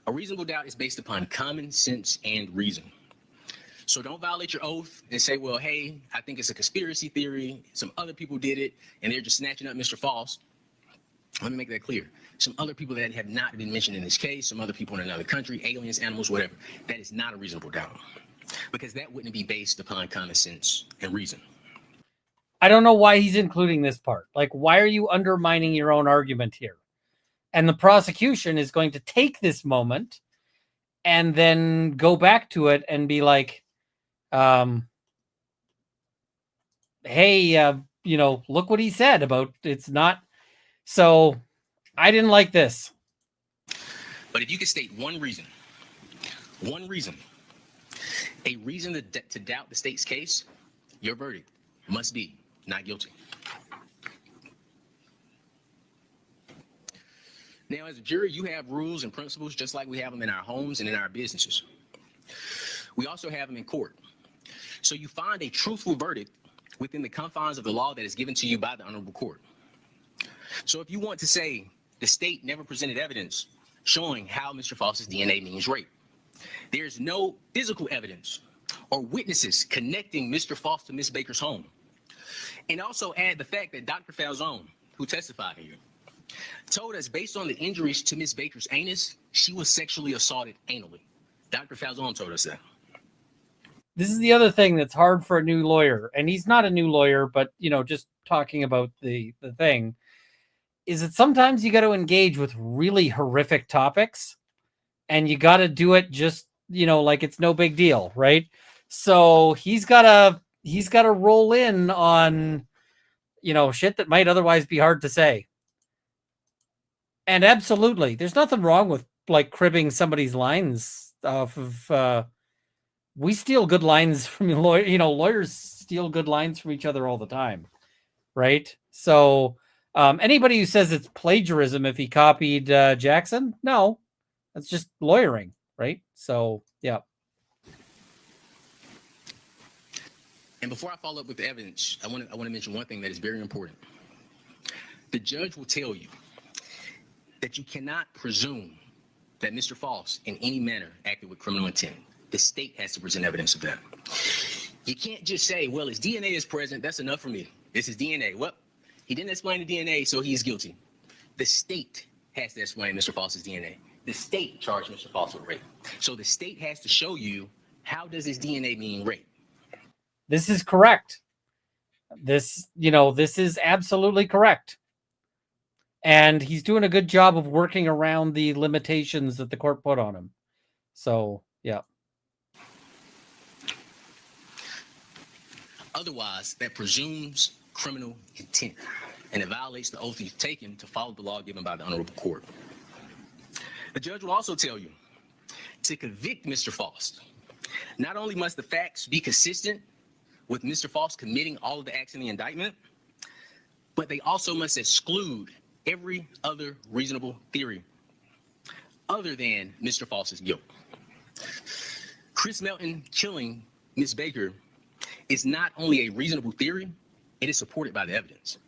A reasonable doubt is based upon common sense and reason. So don't violate your oath and say, well, hey, I think it's a conspiracy theory. Some other people did it, and they're just snatching up Mr. Faust. Let me make that clear. Some other people that have not been mentioned in this case, some other people in another country, aliens, animals, whatever. That is not a reasonable doubt because that wouldn't be based upon common sense and reason. I don't know why he's including this part. Like, why are you undermining your own argument here? And the prosecution is going to take this moment and then go back to it and be like, hey, look what he said about it's not. So I didn't like this. But if you could state one reason, a reason to doubt the state's case, your verdict must be not guilty. Now, as a jury, you have rules and principles just like we have them in our homes and in our businesses. We also have them in court. So you find a truthful verdict within the confines of the law that is given to you by the honorable court. So if you want to say the state never presented evidence showing how Mr. Faust's DNA means rape, there's no physical evidence or witnesses connecting Mr. Faust to Ms. Baker's home. And also add the fact that Dr. Falzone, who testified here, told us based on the injuries to Ms. Baker's anus, she was sexually assaulted anally. Dr. Falzone told us that. This is the other thing that's hard for a new lawyer. And he's not a new lawyer, but, just talking about the thing is that sometimes you got to engage with really horrific topics and you got to do it just, like it's no big deal. Right. So he's got to roll in on, shit that might otherwise be hard to say. And absolutely, there's nothing wrong with like cribbing somebody's lines off of, we steal good lines from lawyers steal good lines from each other all the time. Right. So anybody who says it's plagiarism if he copied Jackson, no, that's just lawyering. Right. So, yeah. And before I follow up with the evidence, I want to mention one thing that is very important. The judge will tell you that you cannot presume that Mr. Faust in any manner acted with criminal intent. The state has to present evidence of that. You can't just say, well, his DNA is present. That's enough for me. This is DNA. Well, he didn't explain the DNA, so he's guilty. The state has to explain Mr. Faust's DNA. The state charged Mr. Faust with rape. So the state has to show you, how does his DNA mean rape? This is correct. This is absolutely correct. And he's doing a good job of working around the limitations that the court put on him. So, yeah. Otherwise, that presumes criminal intent, and it violates the oath you've taken to follow the law given by the honorable court. The judge will also tell you to convict Mr. Faust. Not only must the facts be consistent with Mr. Faust committing all of the acts in the indictment, but they also must exclude every other reasonable theory other than Mr. Faust's guilt. Chris Melton killing Ms. Baker is not only a reasonable theory, it is supported by the evidence.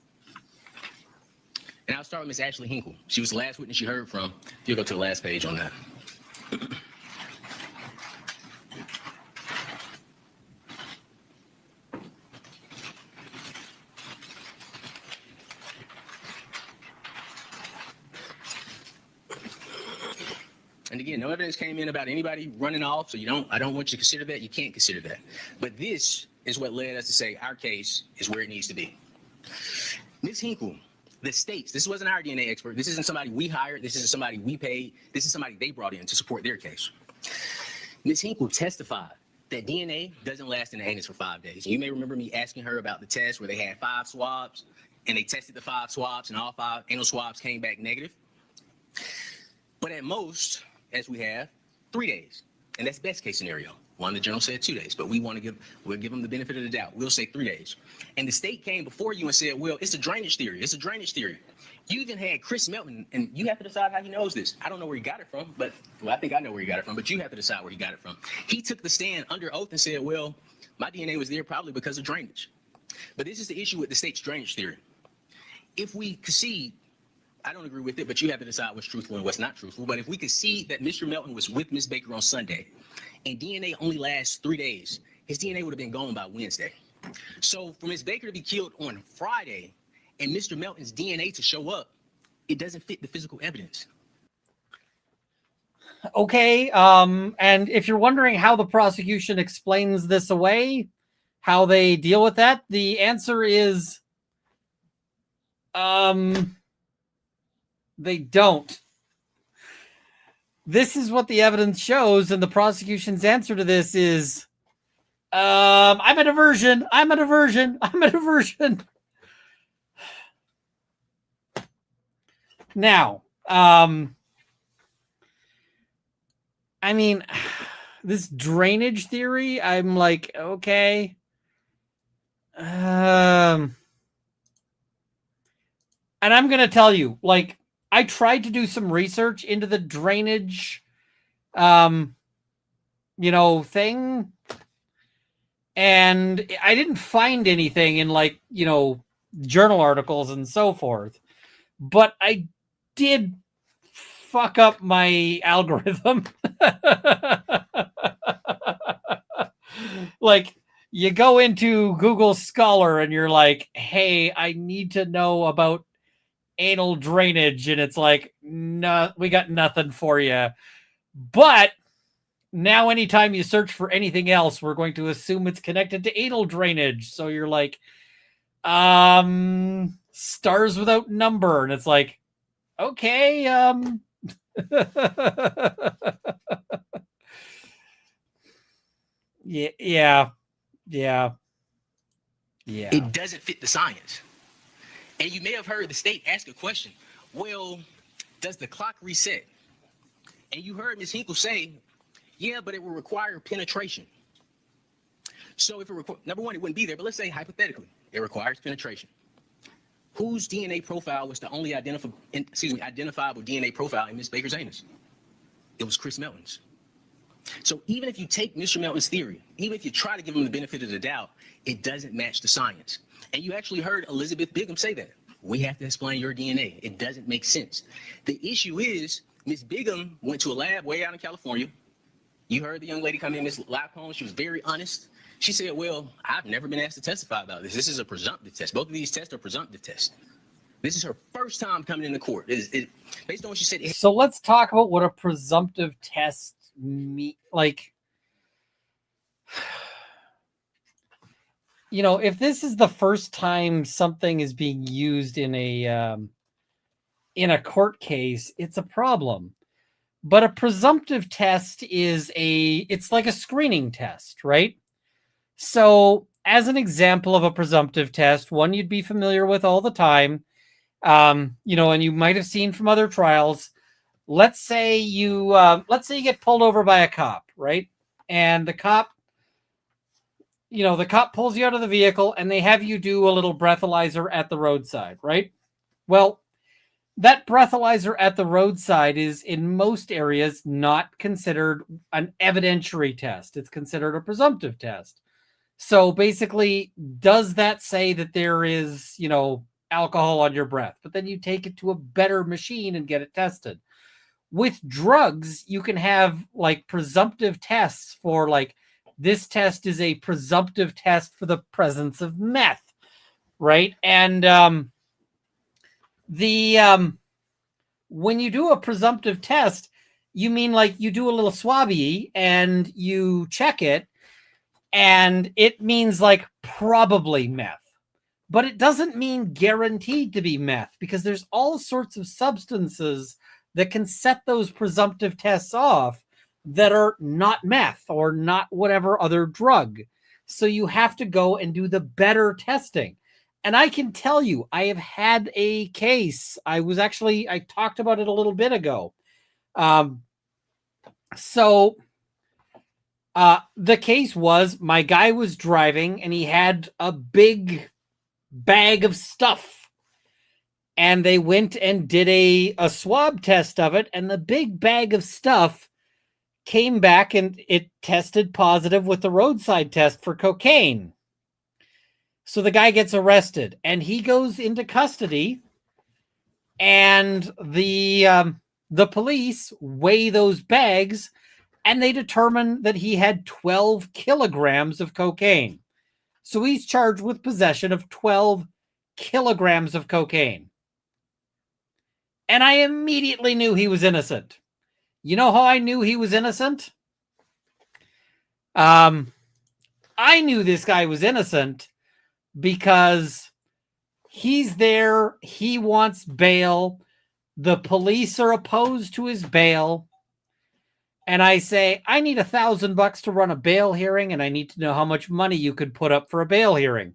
And I'll start with Ms. Ashley Hinkle. She was the last witness you heard from. You'll go to the last page on that. And again, no evidence came in about anybody running off, so I don't want you to consider that. You can't consider that. But this is what led us to say our case is where it needs to be. Ms. Hinkle, the states, this wasn't our DNA expert. This isn't somebody we hired. This isn't somebody we paid. This is somebody they brought in to support their case. Ms. Hinkle testified that DNA doesn't last in the anus for 5 days. You may remember me asking her about the test where they had 5 swabs and they tested the 5 swabs and all 5 anal swabs came back negative. But at most, as we have, 3 days. And that's best case scenario. One, the journal said 2 days, but we'll give them the benefit of the doubt. We'll say 3 days. And the state came before you and said, well, it's a drainage theory. It's a drainage theory. You even had Chris Melton, and you have to decide how he knows this. I don't know where he got it from, but well, I think I know where he got it from, but you have to decide where he got it from. He took the stand under oath and said, well, my DNA was there probably because of drainage. But this is the issue with the state's drainage theory. If we concede, I don't agree with it, but you have to decide what's truthful and what's not truthful. But if we concede that Mr. Melton was with Ms. Baker on Sunday and DNA only lasts 3 days, his DNA would have been gone by Wednesday. So for Ms. Baker to be killed on Friday and Mr. Melton's DNA to show up, it doesn't fit the physical evidence. Okay, and if you're wondering how the prosecution explains this away, how they deal with that, the answer is they don't. This is what the evidence shows, and the prosecution's answer to this is I'm a diversion. Now, I mean, this drainage theory, I'm like, okay. And I'm going to tell you, like, I tried to do some research into the drainage, thing. And I didn't find anything in, like, journal articles and so forth. But I did fuck up my algorithm. Like, you go into Google Scholar and you're like, hey, I need to know about anal drainage. And it's like, no, we got nothing for you. But now anytime you search for anything else, we're going to assume it's connected to anal drainage. So you're like, stars without number. And it's like, okay, yeah. It doesn't fit the science. And you may have heard the state ask a question. Well, does the clock reset? And you heard Ms. Hinkle say, yeah, but it will require penetration. So if number one, it wouldn't be there, but let's say hypothetically, it requires penetration. Whose DNA profile was the only identifiable DNA profile in Ms. Baker's anus? It was Chris Melton's. So even if you take Mr. Melton's theory, even if you try to give him the benefit of the doubt, it doesn't match the science. And you actually heard Elizabeth Bigham say that. We have to explain your DNA. It doesn't make sense. The issue is Ms. Bigham went to a lab way out in California. You heard the young lady come in, Ms. Lacombe. She was very honest. She said, well, I've never been asked to testify about this. This is a presumptive test. Both of these tests are presumptive tests. This is her first time coming into court. Based on what she said. So let's talk about what a presumptive test means. Like, if this is the first time something is being used in a court case, it's a problem. But a presumptive test it's like a screening test, right? So as an example of a presumptive test, one you'd be familiar with all the time, and you might have seen from other trials. Let's say you get pulled over by a cop, right? And the cop pulls you out of the vehicle and they have you do a little breathalyzer at the roadside, right? Well, that breathalyzer at the roadside is in most areas not considered an evidentiary test. It's considered a presumptive test. So basically, does that say that there is, alcohol on your breath? But then you take it to a better machine and get it tested. With drugs, you can have like presumptive tests for like, this test is a presumptive test for the presence of meth, right? And when you do a presumptive test, you mean like you do a little swabby and you check it, and it means like probably meth. But it doesn't mean guaranteed to be meth, because there's all sorts of substances that can set those presumptive tests off that are not meth or not whatever other drug. So you have to go and do the better testing. And I can tell you, I have had a case. I talked about it a little bit ago. The case was, my guy was driving and he had a big bag of stuff, and they went and did a swab test of it, and the big bag of stuff came back and it tested positive with the roadside test for cocaine. So the guy gets arrested and he goes into custody, and the police weigh those bags and they determine that he had 12 kilograms of cocaine. So he's charged with possession of 12 kilograms of cocaine. And I immediately knew he was innocent. You know how I knew he was innocent? I knew this guy was innocent because he's there. He wants bail. The police are opposed to his bail. And I say, I need $1,000 to run a bail hearing, and I need to know how much money you could put up for a bail hearing.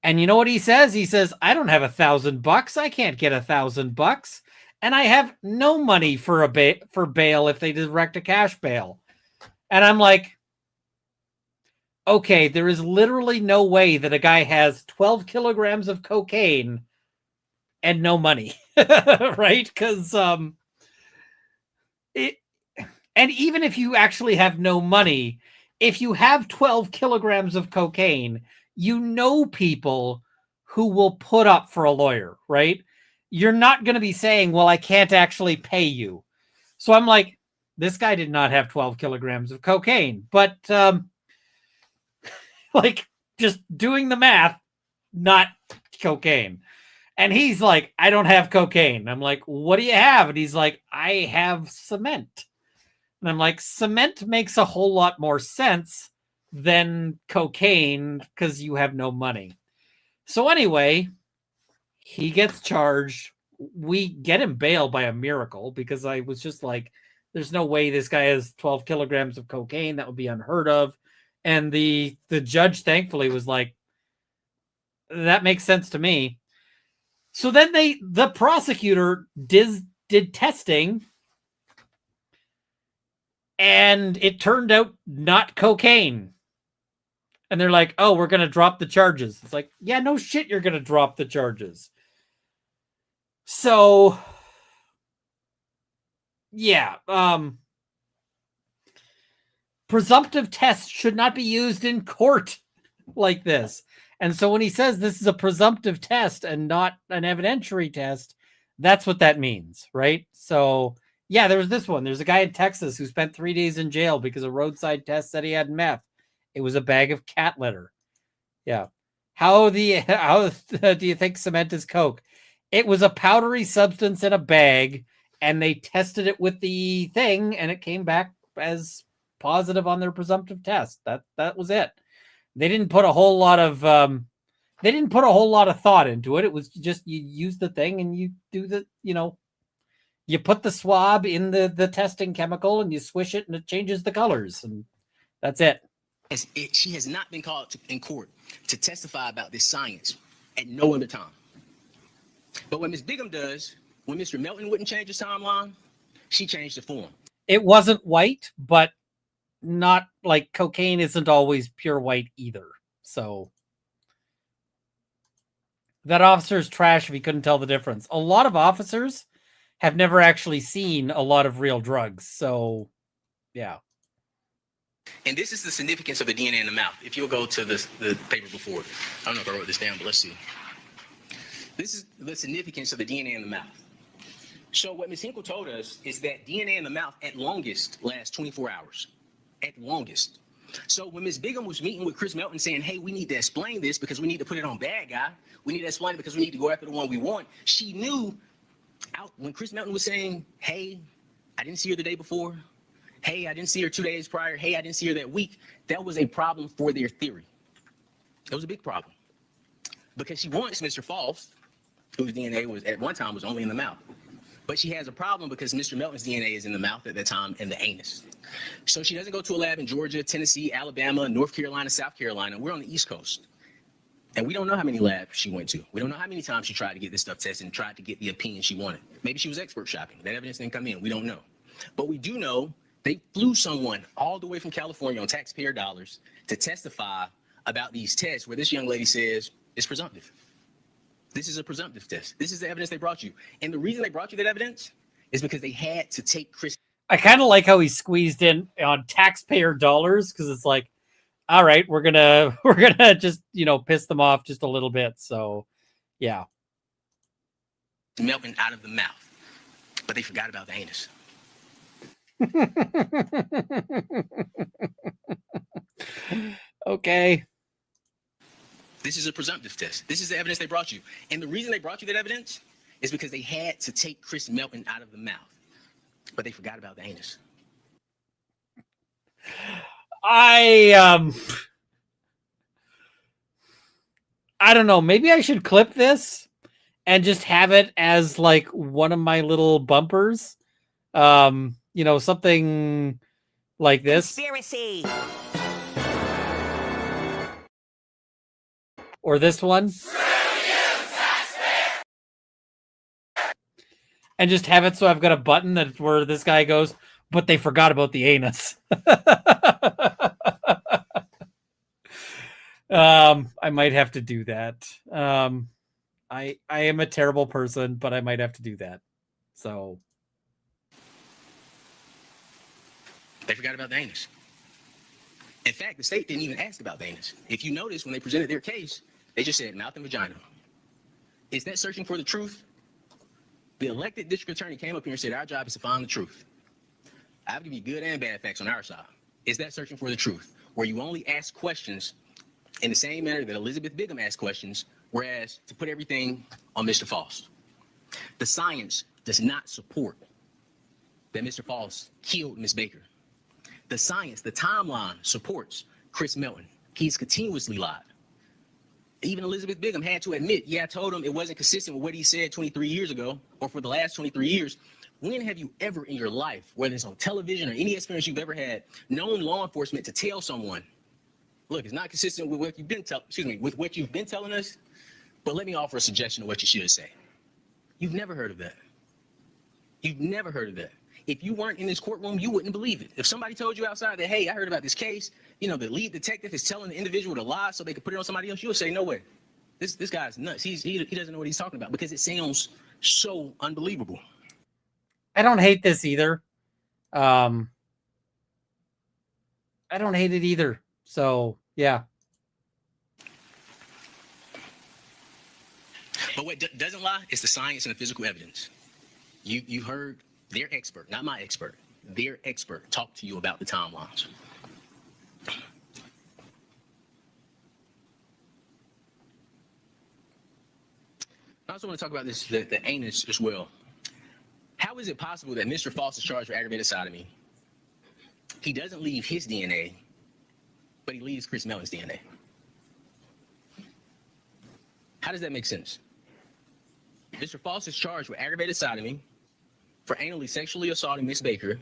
And you know what he says? He says, I don't have $1,000. I can't get $1,000. And I have no money for for bail if they direct a cash bail. And I'm like, okay, there is literally no way that a guy has 12 kilograms of cocaine and no money, right? Because and even if you actually have no money, if you have 12 kilograms of cocaine, you know people who will put up for a lawyer, right? You're not going to be saying, well, I can't actually pay you. So I'm like, this guy did not have 12 kilograms of cocaine, but like just doing the math, not cocaine. And he's like, I don't have cocaine. I'm like, what do you have? And he's like, I have cement. And I'm like, cement makes a whole lot more sense than cocaine because you have no money. So anyway, he gets charged. We get him bail by a miracle, because I was just like, there's no way this guy has 12 kilograms of cocaine. That would be unheard of. And the judge thankfully was like, that makes sense to me. So then the prosecutor did testing, and it turned out not cocaine. And they're like, oh, we're going to drop the charges. It's like, yeah, no shit, you're going to drop the charges. So, yeah. Presumptive tests should not be used in court like this. And so when he says this is a presumptive test and not an evidentiary test, that's what that means, right? So, yeah, there was this one. There's a guy in Texas who spent 3 days in jail because a roadside test said he had meth. It was a bag of cat litter. Yeah. How do you think cement is coke? It was a powdery substance in a bag, and they tested it with the thing, and it came back as positive on their presumptive test. That was it. They didn't put a whole lot of thought into it. It was just, you use the thing and you do the, you put the swab in the testing chemical and you swish it and it changes the colors, and that's it. She has not been called in court to testify about this science at no other time. But what Ms. Bigham does, when Mr. Melton wouldn't change his timeline, she changed the form. It wasn't white, but not like cocaine isn't always pure white either. So that officer's trash if he couldn't tell the difference. A lot of officers have never actually seen a lot of real drugs. So, yeah. And this is the significance of the DNA in the mouth. If you'll go to the paper before. I don't know if I wrote this down, but let's see. This is the significance of the DNA in the mouth. So what Ms. Hinkle told us is that DNA in the mouth at longest lasts 24 hours. At longest. So when Ms. Bigham was meeting with Chris Melton saying, hey, we need to explain this because we need to put it on bad guy. We need to explain it because we need to go after the one we want. She knew when Chris Melton was saying, hey, I didn't see her the day before. Hey, I didn't see her 2 days prior. Hey, I didn't see her that week. That was a problem for their theory. It was a big problem because she wants Mr. Faust, whose DNA was at one time was only in the mouth. But she has a problem because Mr. Melton's DNA is in the mouth at that time and the anus. So she doesn't go to a lab in Georgia, Tennessee, Alabama, North Carolina, South Carolina. We're on the East Coast. And we don't know how many labs she went to. We don't know how many times she tried to get this stuff tested and tried to get the opinion she wanted. Maybe she was expert shopping. That evidence didn't come in. We don't know. But we do know they flew someone all the way from California on taxpayer dollars to testify about these tests where this young lady says it's presumptive. This is a presumptive test. This is the evidence they brought you. And the reason they brought you that evidence is because they had to take Chris. I kind of like how he squeezed in on taxpayer dollars, because it's like, all right, we're gonna just, you know, piss them off just a little bit. So yeah. Melton out of the mouth. But they forgot about the anus. Okay. This is a presumptive test. This is the evidence they brought you. And the reason they brought you that evidence is because they had to take Chris Melton out of the mouth. But they forgot about the anus. I don't know. Maybe I should clip this and just have it as like one of my little bumpers. You know, something like this. Conspiracy. Or this one. And just have it so I've got a button that where this guy goes, but they forgot about the anus. I might have to do that. I am a terrible person, but I might have to do that. So they forgot about the anus. In fact, the state didn't even ask about the anus. If you notice, when they presented their case, they just said mouth and vagina. Is that searching for the truth? The elected district attorney came up here and said, our job is to find the truth. I'll give you good and bad facts on our side. Is that searching for the truth? Where you only ask questions in the same manner that Elizabeth Bigham asked questions, whereas to put everything on Mr. Faust. The science does not support that Mr. Faust killed Ms. Baker. The science, the timeline supports Chris Melton. He's continuously lied. Even Elizabeth Bigham had to admit, yeah, I told him it wasn't consistent with what he said 23 years ago, or for the last 23 years. When have you ever in your life, whether it's on television or any experience you've ever had, known law enforcement to tell someone, look, it's not consistent with what you've been telling us, but let me offer a suggestion of what you should say. You've never heard of that. You've never heard of that. If you weren't in this courtroom, you wouldn't believe it. If somebody told you outside that, hey, I heard about this case, you know, the lead detective is telling the individual to lie so they could put it on somebody else, you would say, no way. This guy's nuts. He doesn't know what he's talking about, because it sounds so unbelievable. I don't hate this either. I don't hate it either. So yeah. But what doesn't lie is the science and the physical evidence. You heard their expert, not my expert, their expert talk to you about the timelines. I also want to talk about this, the anus as well. How is it possible that Mr. Faust is charged for aggravated sodomy? He doesn't leave his DNA, but he leaves Chris Melton's DNA. How does that make sense? Mr. Faust is charged with aggravated sodomy for anally sexually assaulting Miss Baker,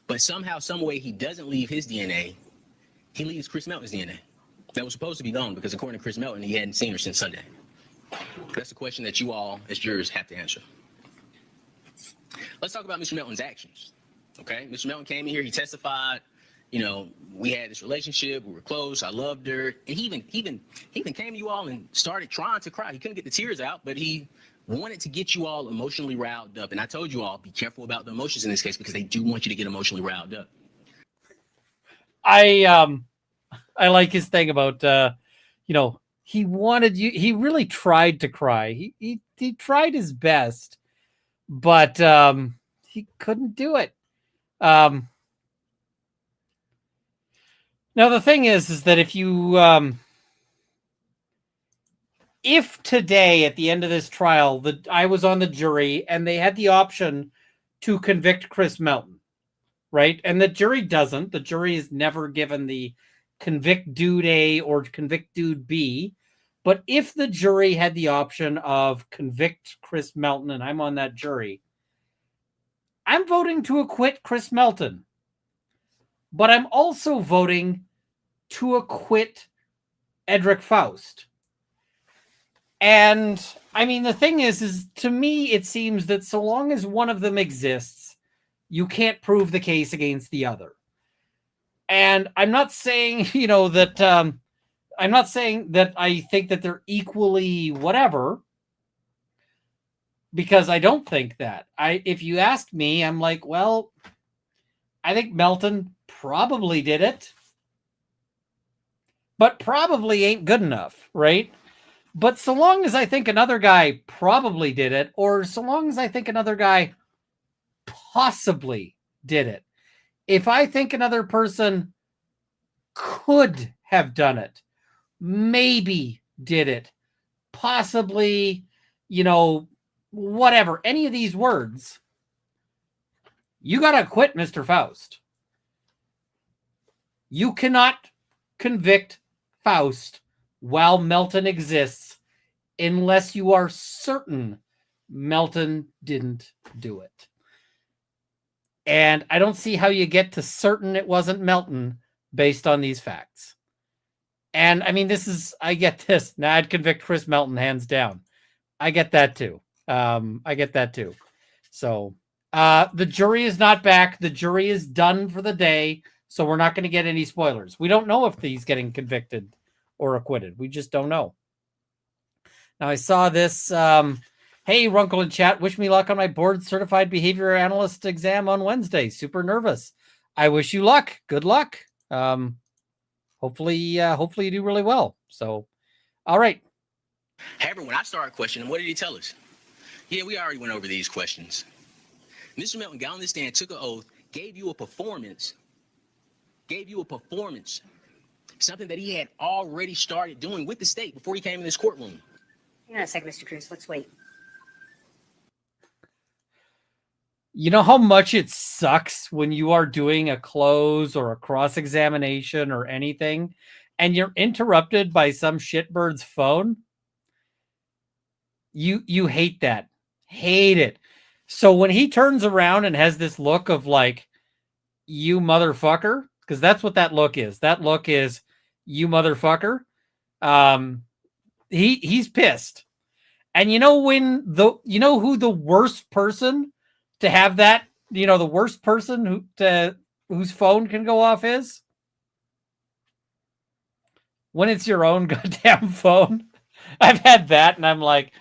but somehow, some way, he doesn't leave his DNA. He leaves Chris Melton's DNA. That was supposed to be gone because according to Chris Melton, he hadn't seen her since Sunday. That's the question that you all, as jurors, have to answer. Let's talk about Mr. Melton's actions. Okay, Mr. Melton came in here, he testified, you know, we had this relationship, we were close, I loved her, and he even came to you all and started trying to cry. He couldn't get the tears out, but he wanted to get you all emotionally riled up. And I told you all, be careful about the emotions in this case, because they do want you to get emotionally riled up. I like his thing about you know, he wanted you, he really tried to cry. He tried his best, but he couldn't do it. Now the thing is that if you if today at the end of this trial that I was on the jury and they had the option to convict Chris Melton, right? And the jury doesn't. The jury is never given the convict dude A or convict dude B. But if the jury had the option of convict Chris Melton and I'm on that jury, I'm voting to acquit Chris Melton. But I'm also voting to acquit Edric Faust. And I mean, the thing is to me, it seems that so long as one of them exists, you can't prove the case against the other. And I'm not saying, that I'm not saying that I think that they're equally whatever, because I don't think that. If you ask me, I'm like, well, I think Melton probably did it, but probably ain't good enough, right? But so long as I think another guy probably did it, or so long as I think another guy possibly did it, if I think another person could have done it, maybe did it, possibly, whatever, any of these words, you got to acquit Mr. Faust. You cannot convict Faust while Melton exists unless you are certain Melton didn't do it. And I don't see how you get to certain it wasn't Melton based on these facts. And I mean, I get this. Now I'd convict Chris Melton hands down. I get that too. So the jury is not back. The jury is done for the day. So we're not going to get any spoilers. We don't know if he's getting convicted or acquitted. We just don't know. Now I saw this. Hey, Runkle in chat. Wish me luck on my board certified behavior analyst exam on Wednesday. Super nervous. I wish you luck. Good luck. Hopefully you do really well. So, all right. However, when I started questioning, what did he tell us? Yeah, we already went over these questions. Mr. Melton got on the stand, took an oath, gave you a performance, something that he had already started doing with the state before he came in this courtroom. Hang on a second, Mr. Cruz. Let's wait. You know how much it sucks when you are doing a close or a cross-examination or anything, and you're interrupted by some shitbird's phone? You hate that. Hate it. So when he turns around and has this look of like, you motherfucker, because that's what that look is. That look is, you motherfucker. He's pissed. And you know who the worst person to have that, the worst person whose phone can go off is? When it's your own goddamn phone. I've had that and I'm like,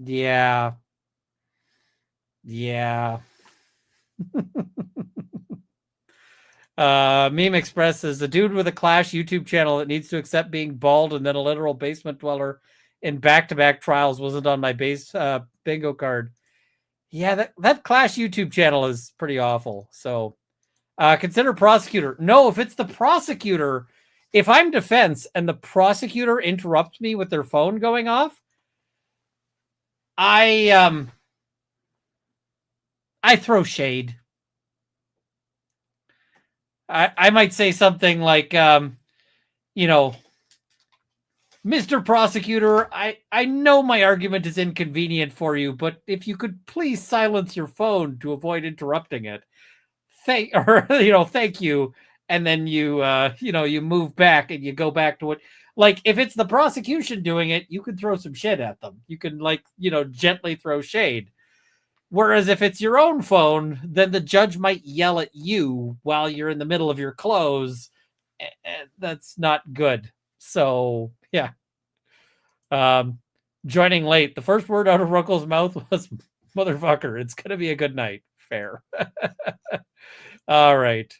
Yeah. Meme Express says the dude with a Clash YouTube channel that needs to accept being bald and then a literal basement dweller in back-to-back trials wasn't on my base bingo card. Yeah, that Clash YouTube channel is pretty awful. So consider prosecutor. No, if it's the prosecutor, if I'm defense and the prosecutor interrupts me with their phone going off, I throw shade. I might say something like, Mr. Prosecutor, I know my argument is inconvenient for you, but if you could please silence your phone to avoid interrupting it, thank you. And then you move back and you go back to what, like, if it's the prosecution doing it, you can throw some shit at them. You can gently throw shade. Whereas if it's your own phone, then the judge might yell at you while you're in the middle of your close. That's not good. So, yeah. Joining late. The first word out of Ruckle's mouth was motherfucker. It's going to be a good night. Fair. All right.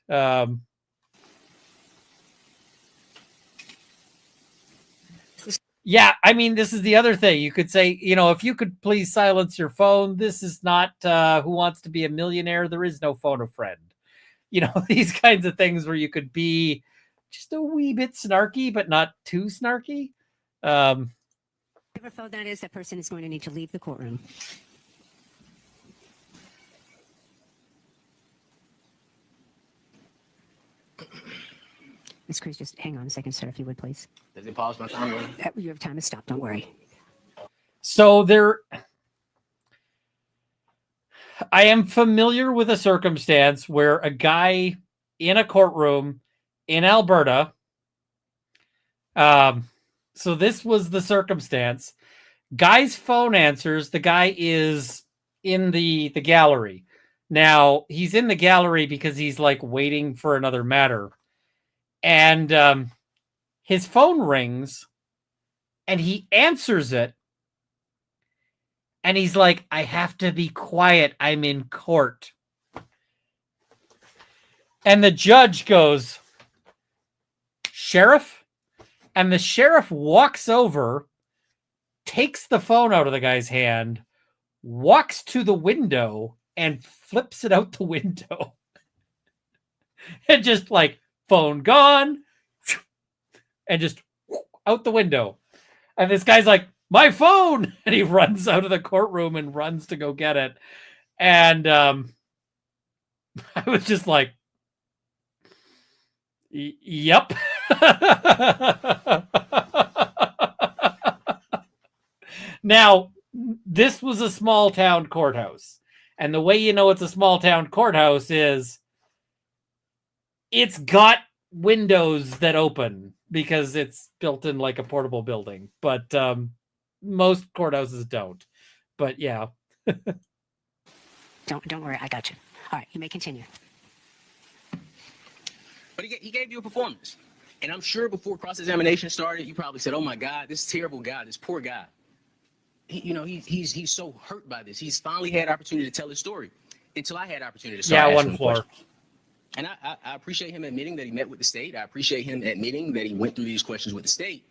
Yeah, I mean, this is the other thing. You could say, if you could please silence your phone, this is not Who Wants to Be a Millionaire. There is no phone a friend. these kinds of things where you could be just a wee bit snarky, but not too snarky. Whatever phone that is, that person is going to need to leave the courtroom. Ms. Cruz, just hang on a second, sir, if you would, please. Does it pause my time? You have time to stop. Don't worry. So I am familiar with a circumstance where a guy in a courtroom in Alberta. So this was the circumstance. Guy's phone answers. The guy is in the gallery. Now, he's in the gallery because he's like waiting for another matter. And his phone rings and he answers it. And he's like, I have to be quiet. I'm in court. And the judge goes, Sheriff? And the sheriff walks over, takes the phone out of the guy's hand, walks to the window, and flips it out the window. And just like, phone gone, and just out the window. And this guy's like, my phone! And he runs out of the courtroom and runs to go get it. And I was just like, yep. Now, this was a small town courthouse. And the way you know it's a small town courthouse is it's got windows that open because it's built in like a portable building. But most courthouses don't. But yeah. Don't worry, I got you. All right, you may continue. But he gave you a performance. And I'm sure before cross-examination started, you probably said, oh my God, this terrible guy, this poor guy. He's so hurt by this. He's finally had opportunity to tell his story until I had opportunity to start asking him questions. And I appreciate him admitting that he met with the state. I appreciate him admitting that he went through these questions with the state.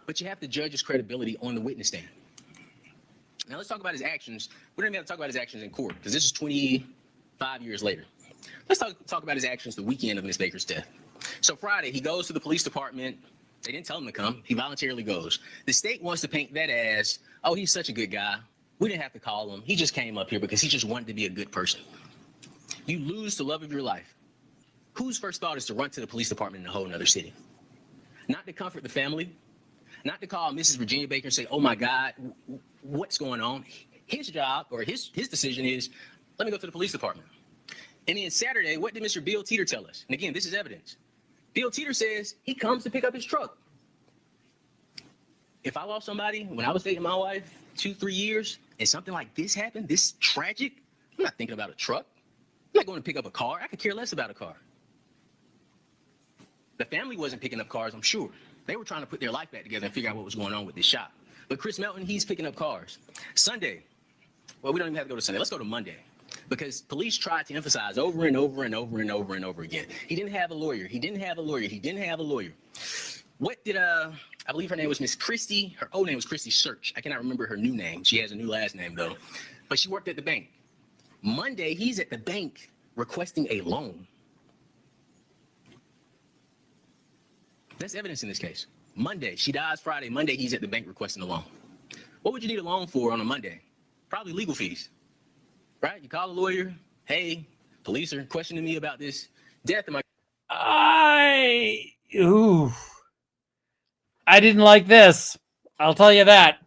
But you have to judge his credibility on the witness stand. Now let's talk about his actions. We don't even have to talk about his actions in court because this is 25 years later. Let's talk about his actions the weekend of Ms. Baker's death. So Friday, he goes to the police department. They didn't tell him to come. He voluntarily goes. The state wants to paint that as, oh, he's such a good guy. We didn't have to call him. He just came up here because he just wanted to be a good person. You lose the love of your life. Whose first thought is to run to the police department in a whole other city? Not to comfort the family, not to call Mrs. Virginia Baker and say, oh my God, what's going on? His job or his decision is, let me go to the police department. And then Saturday, what did Mr. Bill Teeter tell us? And again, this is evidence. Bill Teeter says he comes to pick up his truck. If I lost somebody when I was dating my wife 2-3 years and something like this happened, this tragic, I'm not thinking about a truck. I'm not going to pick up a car. I could care less about a car. The family wasn't picking up cars, I'm sure. They were trying to put their life back together and figure out what was going on with this shop. But Chris Melton, he's picking up cars. Sunday, well, we don't even have to go to Sunday. Let's go to Monday. Because police tried to emphasize over and over and over and over and over again. He didn't have a lawyer. He didn't have a lawyer. He didn't have a lawyer. What did, I believe her name was Miss Christie. Her old name was Christie Search. I cannot remember her new name. She has a new last name, though. But she worked at the bank. Monday, he's at the bank requesting a loan. That's evidence in this case. Monday, she dies Friday. Monday, he's at the bank requesting a loan. What would you need a loan for on a Monday? Probably legal fees, right? You call a lawyer. Hey, police are questioning me about this death. I didn't like this. I'll tell you that.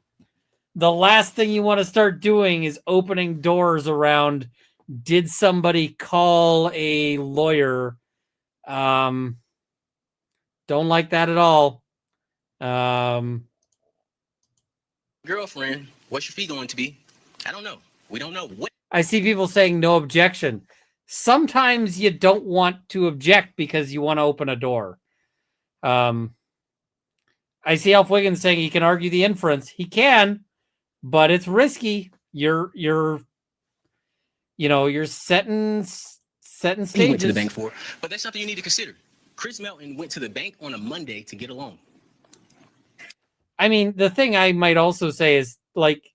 The last thing you want to start doing is opening doors around, did somebody call a lawyer? Don't like that at all. Girlfriend, what's your fee going to be? I don't know. We don't know. What? I see people saying no objection. Sometimes you don't want to object because you want to open a door. I see Alf Wiggins saying he can argue the inference. He can, but it's risky. You're setting stages. He went to the bank for, but that's something you need to consider. Chris Melton went to the bank on a Monday to get a loan. I mean, the thing I might also say is, like,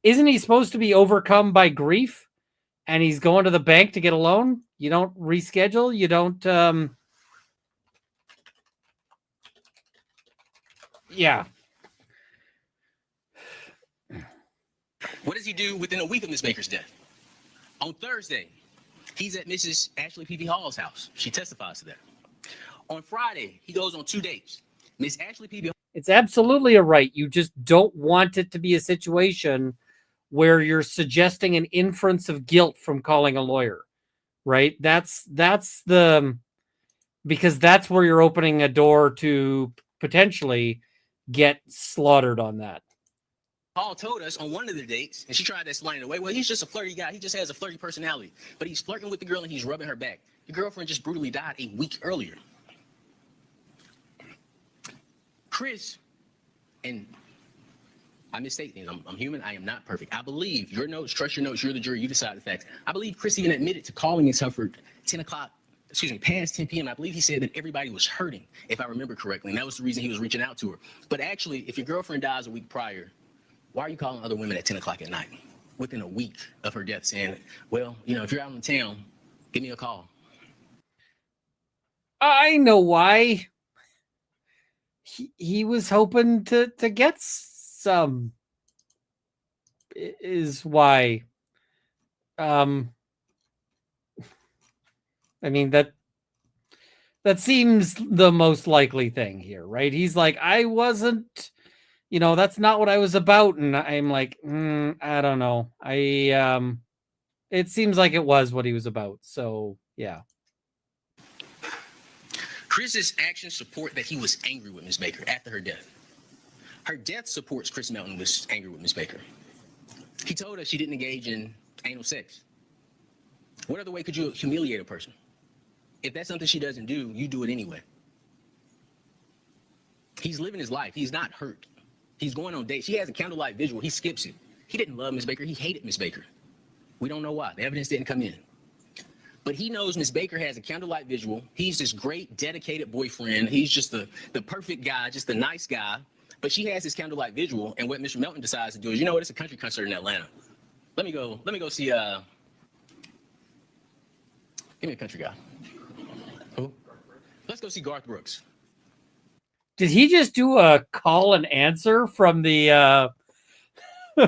isn't he supposed to be overcome by grief and he's going to the bank to get a loan? You don't reschedule. You don't. Yeah. What does he do within a week of Miss Baker's death? On Thursday, he's at Mrs. Ashley P.V. Hall's house. She testifies to that. On Friday, he goes on 2 dates. Miss Ashley P.V. It's absolutely a right. You just don't want it to be a situation where you're suggesting an inference of guilt from calling a lawyer, right? That's the, because that's where you're opening a door to potentially get slaughtered on that. Hall told us on one of the dates, and she tried to explain it away. Well, he's just a flirty guy. He just has a flirty personality. But he's flirting with the girl and he's rubbing her back. Your girlfriend just brutally died a week earlier. Chris, and I mistake things. I'm human. I am not perfect. I believe your notes, trust your notes. You're the jury. You decide the facts. I believe Chris even admitted to calling Ms. Hufford 10 o'clock, past 10 p.m. I believe he said that everybody was hurting, if I remember correctly. And that was the reason he was reaching out to her. But actually, if your girlfriend dies a week prior, why are you calling other women at 10 o'clock at night within a week of her death saying, well, if you're out in town, give me a call? I know why. He was hoping to get some, is why. I mean, that seems the most likely thing here, right? He's like, I wasn't, that's not what I was about. And I'm like, I don't know. It seems like it was what he was about. So yeah. Chris's actions support that he was angry with Ms. Baker after her death. Her death supports Chris Melton was angry with Ms. Baker. He told us she didn't engage in anal sex. What other way could you humiliate a person? If that's something she doesn't do, you do it anyway. He's living his life. He's not hurt. He's going on dates. She has a candlelight visual. He skips it. He didn't love Ms. Baker. He hated Ms. Baker. We don't know why. The evidence didn't come in. But he knows Ms. Baker has a candlelight visual. He's this great, dedicated boyfriend. He's just the perfect guy, just a nice guy. But she has this candlelight visual, and what Mr. Melton decides to do is, it's a country concert in Atlanta. Let me go see, give me a country guy. Who? Let's go see Garth Brooks. Did he just do a call and answer from the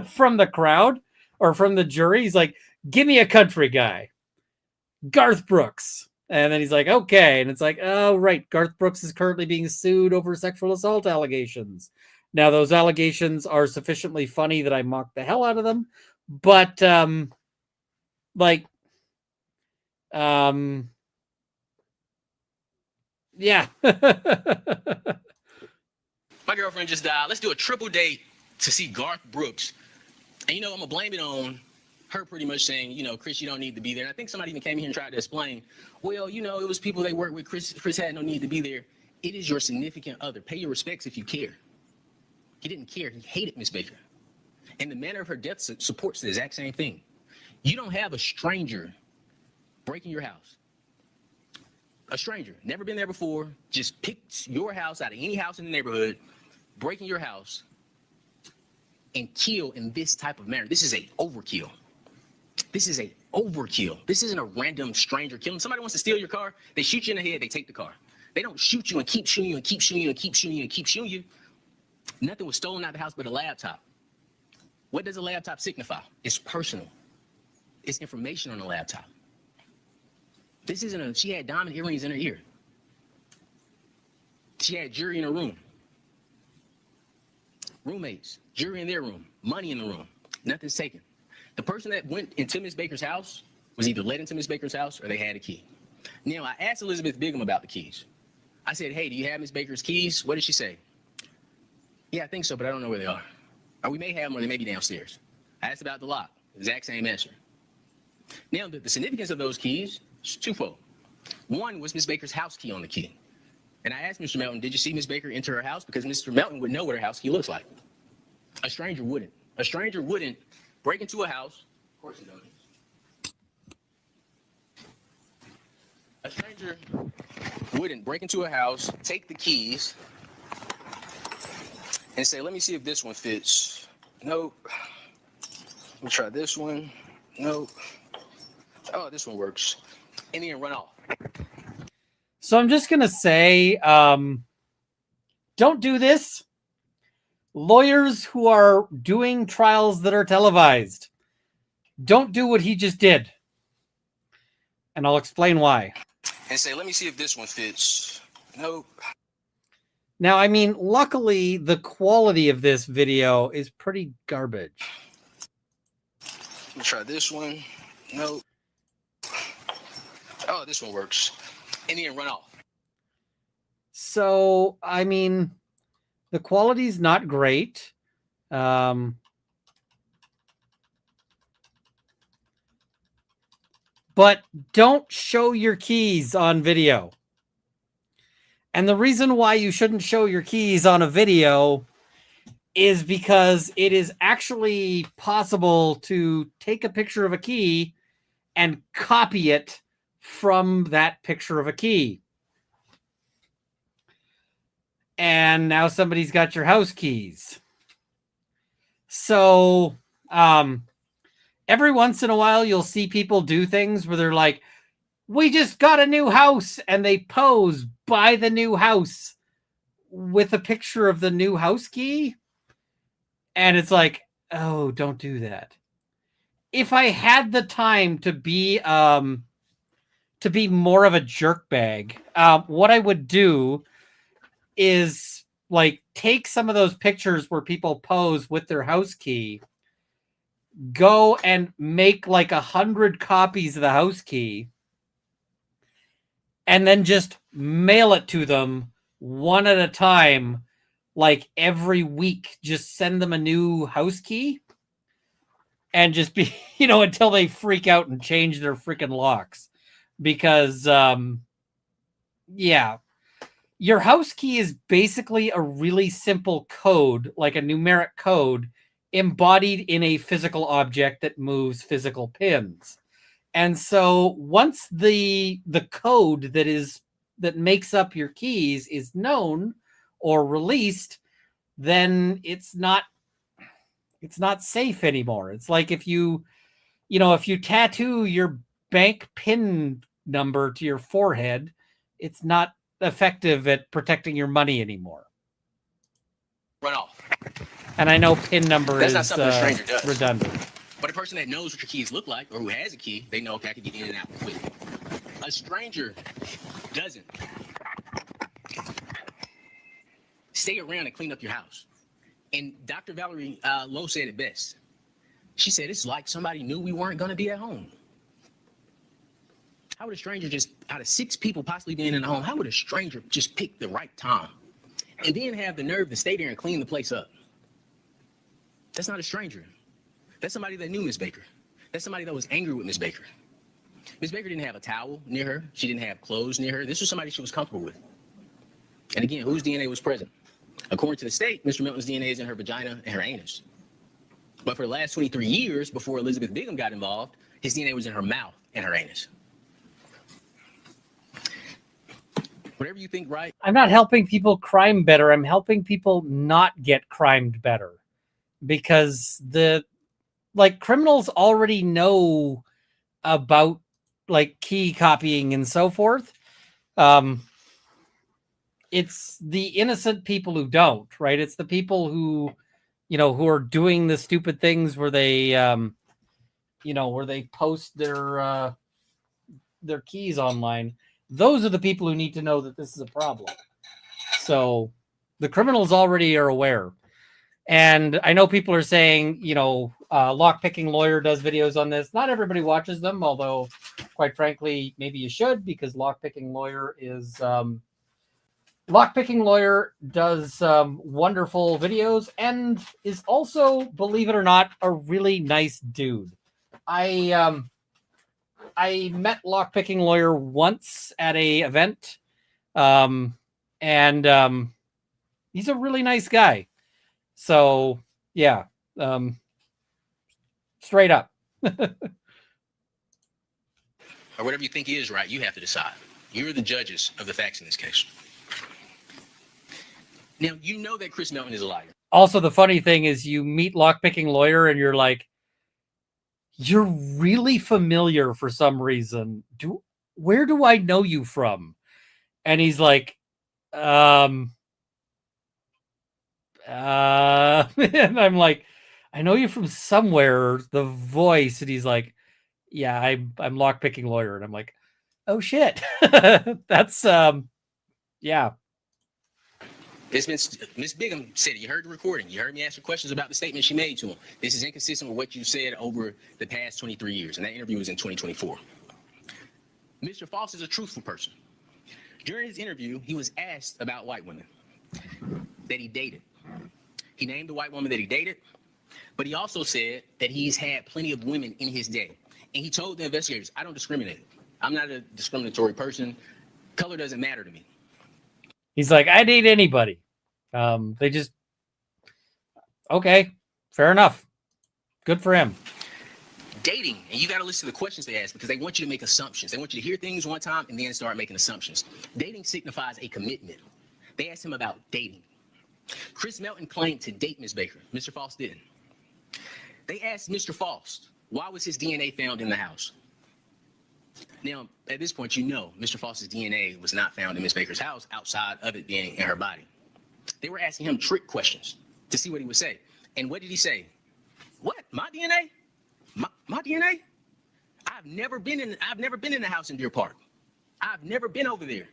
from the crowd or from the jury? He's like, give me a country guy. Garth Brooks. And then he's like, okay. And it's like, oh, right. Garth Brooks is currently being sued over sexual assault allegations. Now, those allegations are sufficiently funny that I mock the hell out of them. But, yeah. My girlfriend just died. Let's do a triple date to see Garth Brooks. And, I'm going to blame it on her pretty much saying, Chris, you don't need to be there. And I think somebody even came here and tried to explain, well, it was people they worked with. Chris had no need to be there. It is your significant other. Pay your respects if you care. He didn't care. He hated Ms. Baker. And the manner of her death supports the exact same thing. You don't have a stranger breaking your house. A stranger, never been there before, just picked your house out of any house in the neighborhood, breaking your house, and kill in this type of manner. This is a overkill. This is a overkill. This isn't a random stranger killing. Somebody wants to steal your car, they shoot you in the head, they take the car. They don't shoot you and keep shooting you and keep shooting you and keep shooting you and keep shooting you. Nothing was stolen out of the house but a laptop. What does a laptop signify? It's personal. It's information on the laptop. This isn't she had diamond earrings in her ear. She had jury in her room. Roommates, jury in their room, money in the room. Nothing's taken. The person that went into Ms. Baker's house was either led into Ms. Baker's house or they had a key. Now, I asked Elizabeth Bigham about the keys. I said, hey, do you have Ms. Baker's keys? What did she say? Yeah, I think so, but I don't know where they are. Or we may have them or they may be downstairs. I asked about the lock. Exact same answer. Now, the significance of those keys is twofold. One was Ms. Baker's house key on the key. And I asked Mr. Melton, did you see Ms. Baker enter her house? Because Mr. Melton would know what her house key looks like. A stranger wouldn't. A stranger wouldn't break into a house. Of course he doesn't. A stranger wouldn't break into a house, take the keys, and say, let me see if this one fits. Nope. Let me try this one. Nope. Oh, this one works. and then run off. So I'm just going to say, don't do this. Lawyers who are doing trials that are televised, don't do what he just did. And I'll explain why. And say, let me see if this one fits. Nope. Now, I mean, luckily, the quality of this video is pretty garbage. Let me try this one. Nope. Oh, this one works. And then run off. So, I mean, the quality's not great. But don't show your keys on video. And the reason why you shouldn't show your keys on a video is because it is actually possible to take a picture of a key and copy it from that picture of a key. And now somebody's got your house keys. So, every once in a while, you'll see people do things where they're like, we just got a new house, and they pose by the new house with a picture of the new house key. And it's like, oh, don't do that. If I had the time to be more of a jerkbag, what I would do is like take some of those pictures where people pose with their house key, go and make like 100 copies of the house key, and then just mail it to them one at a time, like every week. Just send them a new house key and just be, until they freak out and change their freaking locks. Because, yeah, your house key is basically a really simple code, like a numeric code embodied in a physical object that moves physical pins. And so once the code that makes up your keys is known or released, then it's not safe anymore. It's like if you tattoo your bank PIN number to your forehead, it's not effective at protecting your money anymore. Run off. And I know PIN number That's not is something a stranger does. redundant. But a person that knows what your keys look like or who has a key, they know, okay, I can get in and out quick. A stranger doesn't. Stay around and clean up your house. And Dr. Valerie Lowe said it best. She said, it's like somebody knew we weren't going to be at home. How would a stranger just, out of 6 people possibly being in the home, how would a stranger just pick the right time and then have the nerve to stay there and clean the place up? That's not a stranger. That's somebody that knew Miss Baker. That's somebody that was angry with Miss Baker. Miss Baker didn't have a towel near her. She didn't have clothes near her. This was somebody she was comfortable with. And again, whose DNA was present? According to the state, Mr. Milton's DNA is in her vagina and her anus. But for the last 23 years, before Elizabeth Bingham got involved, his DNA was in her mouth and her anus. Whatever you think, right? I'm not helping people crime better. I'm helping people not get crimed better. Because criminals already know about like key copying and so forth. It's the innocent people who don't, right? It's the people who are doing the stupid things where they, where they post their keys online. Those are the people who need to know that this is a problem. So the criminals already are aware. And I know people are saying, Lockpicking Lawyer does videos on this. Not everybody watches them, although, quite frankly, maybe you should, because Lockpicking Lawyer does wonderful videos and is also, believe it or not, a really nice dude. I met Lockpicking Lawyer once at a event, and he's a really nice guy. So, yeah, straight up. Or whatever you think is right, you have to decide. You're the judges of the facts in this case. Now, you know that Chris Melton is a liar. Also, the funny thing is you meet Lockpicking Lawyer and you're like, you're really familiar for some reason. where do I know you from? And he's like, and I'm like, I know you from somewhere, the voice. And he's like, yeah, I'm lockpicking lawyer. And I'm like, oh shit. That's yeah. It's been, Ms. Bigham said it. You heard the recording. You heard me ask her questions about the statement she made to him. This is inconsistent with what you said over the past 23 years. And that interview was in 2024. Mr. Faust is a truthful person. During his interview, he was asked about white women that he dated. He named the white woman that he dated, but he also said that he's had plenty of women in his day. And he told the investigators, I don't discriminate. I'm not a discriminatory person. Color doesn't matter to me. He's like, I date anybody. They just, okay, fair enough. Good for him. Dating, and you got to listen to the questions they ask because they want you to make assumptions. They want you to hear things one time and then start making assumptions. Dating signifies a commitment. They asked him about dating. Chris Melton claimed to date Ms. Baker. Mr. Faust didn't. They asked Mr. Faust, why was his DNA found in the house? Now, at this point, you know Mr. Faust's DNA was not found in Ms. Baker's house outside of it being in her body. They were asking him trick questions to see what he would say. And what did he say? What? My DNA? My DNA? I've never been in the house in Deer Park. I've never been over there.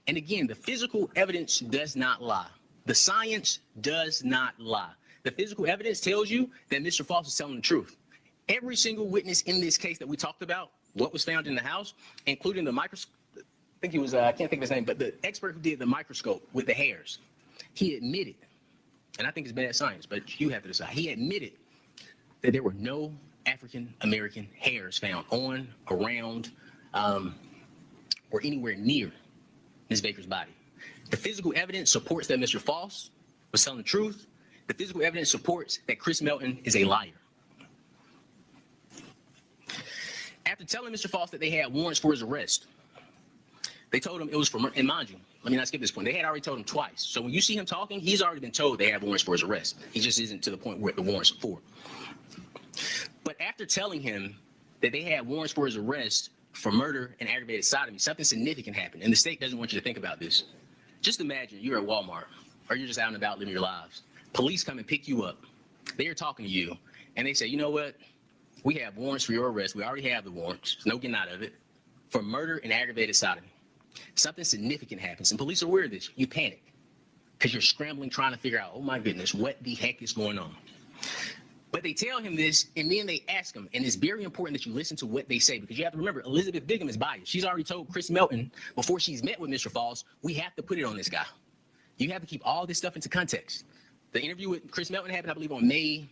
And again, the physical evidence does not lie. The science does not lie. The physical evidence tells you that Mr. Faust is telling the truth. Every single witness in this case that we talked about, what was found in the house, including the microscope, I think he was, I can't think of his name, but the expert who did the microscope with the hairs, he admitted, and I think it's bad science, but you have to decide, he admitted that there were no African-American hairs found on, around, or anywhere near Ms. Baker's body. The physical evidence supports that Mr. Faust was telling the truth. The physical evidence supports that Chris Melton is a liar. After telling Mr. Faust that they had warrants for his arrest, they told him it was for murder. And mind you, let me not skip this point. They had already told him twice. So when you see him talking, he's already been told they have warrants for his arrest. He just isn't to the point where the warrants are for. But after telling him that they had warrants for his arrest for murder and aggravated sodomy, something significant happened. And the state doesn't want you to think about this. Just imagine you're at Walmart or you're just out and about living your lives. Police come and pick you up. They are talking to you and they say, you know what? We have warrants for your arrest. We already have the warrants. There's no getting out of it. For murder and aggravated sodomy. Something significant happens and police are aware of this. You panic because you're scrambling trying to figure out, oh my goodness, what the heck is going on? But they tell him this and then they ask him, and it's very important that you listen to what they say because you have to remember Elizabeth Bigham is biased. She's already told Chris Melton before she's met with Mr. Faust, we have to put it on this guy. You have to keep all this stuff into context. The interview with Chris Melton happened, I believe, on May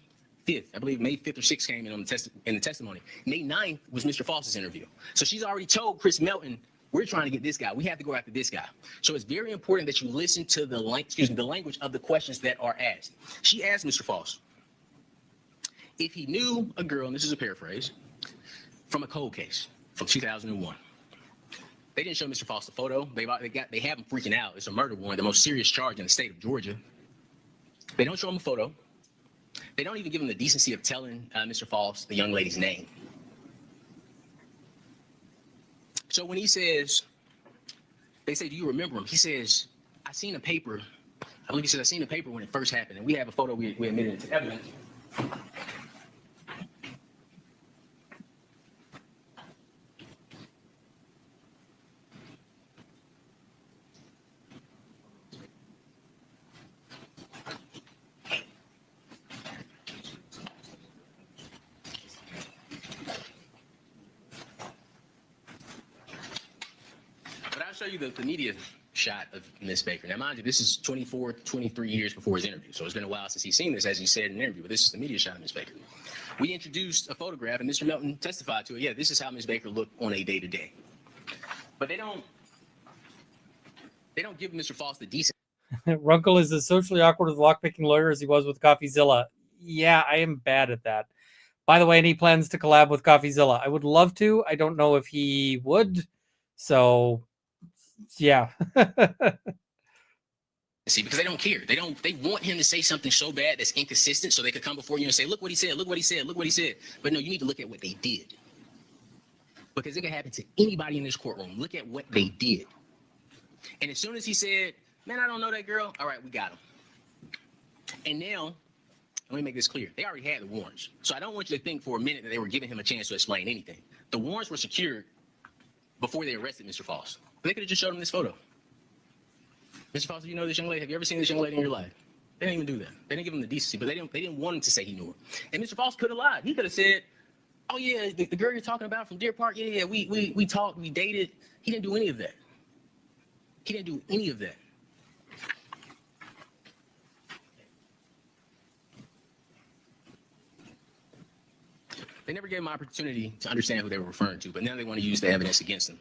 5th. I believe May 5th or 6th came in on the testimony. May 9th was Mr. Faust's interview. So she's already told Chris Melton, we're trying to get this guy. We have to go after this guy. So it's very important that you listen to the language of the questions that are asked. She asked Mr. Faust if he knew a girl, and this is a paraphrase, from a cold case from 2001. They didn't show Mr. Faust the photo. They have him freaking out. It's a murder warrant, the most serious charge in the state of Georgia. They don't show him a photo. They don't even give him the decency of telling Mr. Faust the young lady's name. So when he says, they say, do you remember him? He says, I seen a paper. I believe he said, I seen a paper when it first happened. And we have a photo we admitted into evidence. Show you the media shot of Ms. Baker. Now, mind you, this is 24, 23 years before his interview. So it's been a while since he's seen this, as he said in an interview, but this is the media shot of Ms. Baker. We introduced a photograph and Mr. Melton testified to it. Yeah, this is how Ms. Baker looked on a day-to-day. But they don't give Mr. Faust the decent. Runkle is as socially awkward with lockpicking lawyer as he was with CoffeeZilla. Yeah, I am bad at that. By the way, any plans to collab with CoffeeZilla? I would love to. I don't know if he would. So yeah. See, because they don't care. They want him to say something so bad that's inconsistent so they could come before you and say, look what he said, look what he said, look what he said. But no, you need to look at what they did. because it can happen to anybody in this courtroom. Look at what they did. And as soon as he said, man, I don't know that girl. All right, we got him. And now, let me make this clear. They already had the warrants. So I don't want you to think for a minute that they were giving him a chance to explain anything. The warrants were secured before they arrested Mr. Faust. They could have just showed him this photo. Mr. Faust, do you know this young lady? Have you ever seen this young lady in your life? They didn't even do that. They didn't give him the decency, but they didn't want him to say he knew her. And Mr. Faust could have lied. He could have said, oh yeah, the girl you're talking about from Deer Park, yeah, we talked, we dated. He didn't do any of that. He didn't do any of that. They never gave him an opportunity to understand who they were referring to, but now they want to use the evidence against him.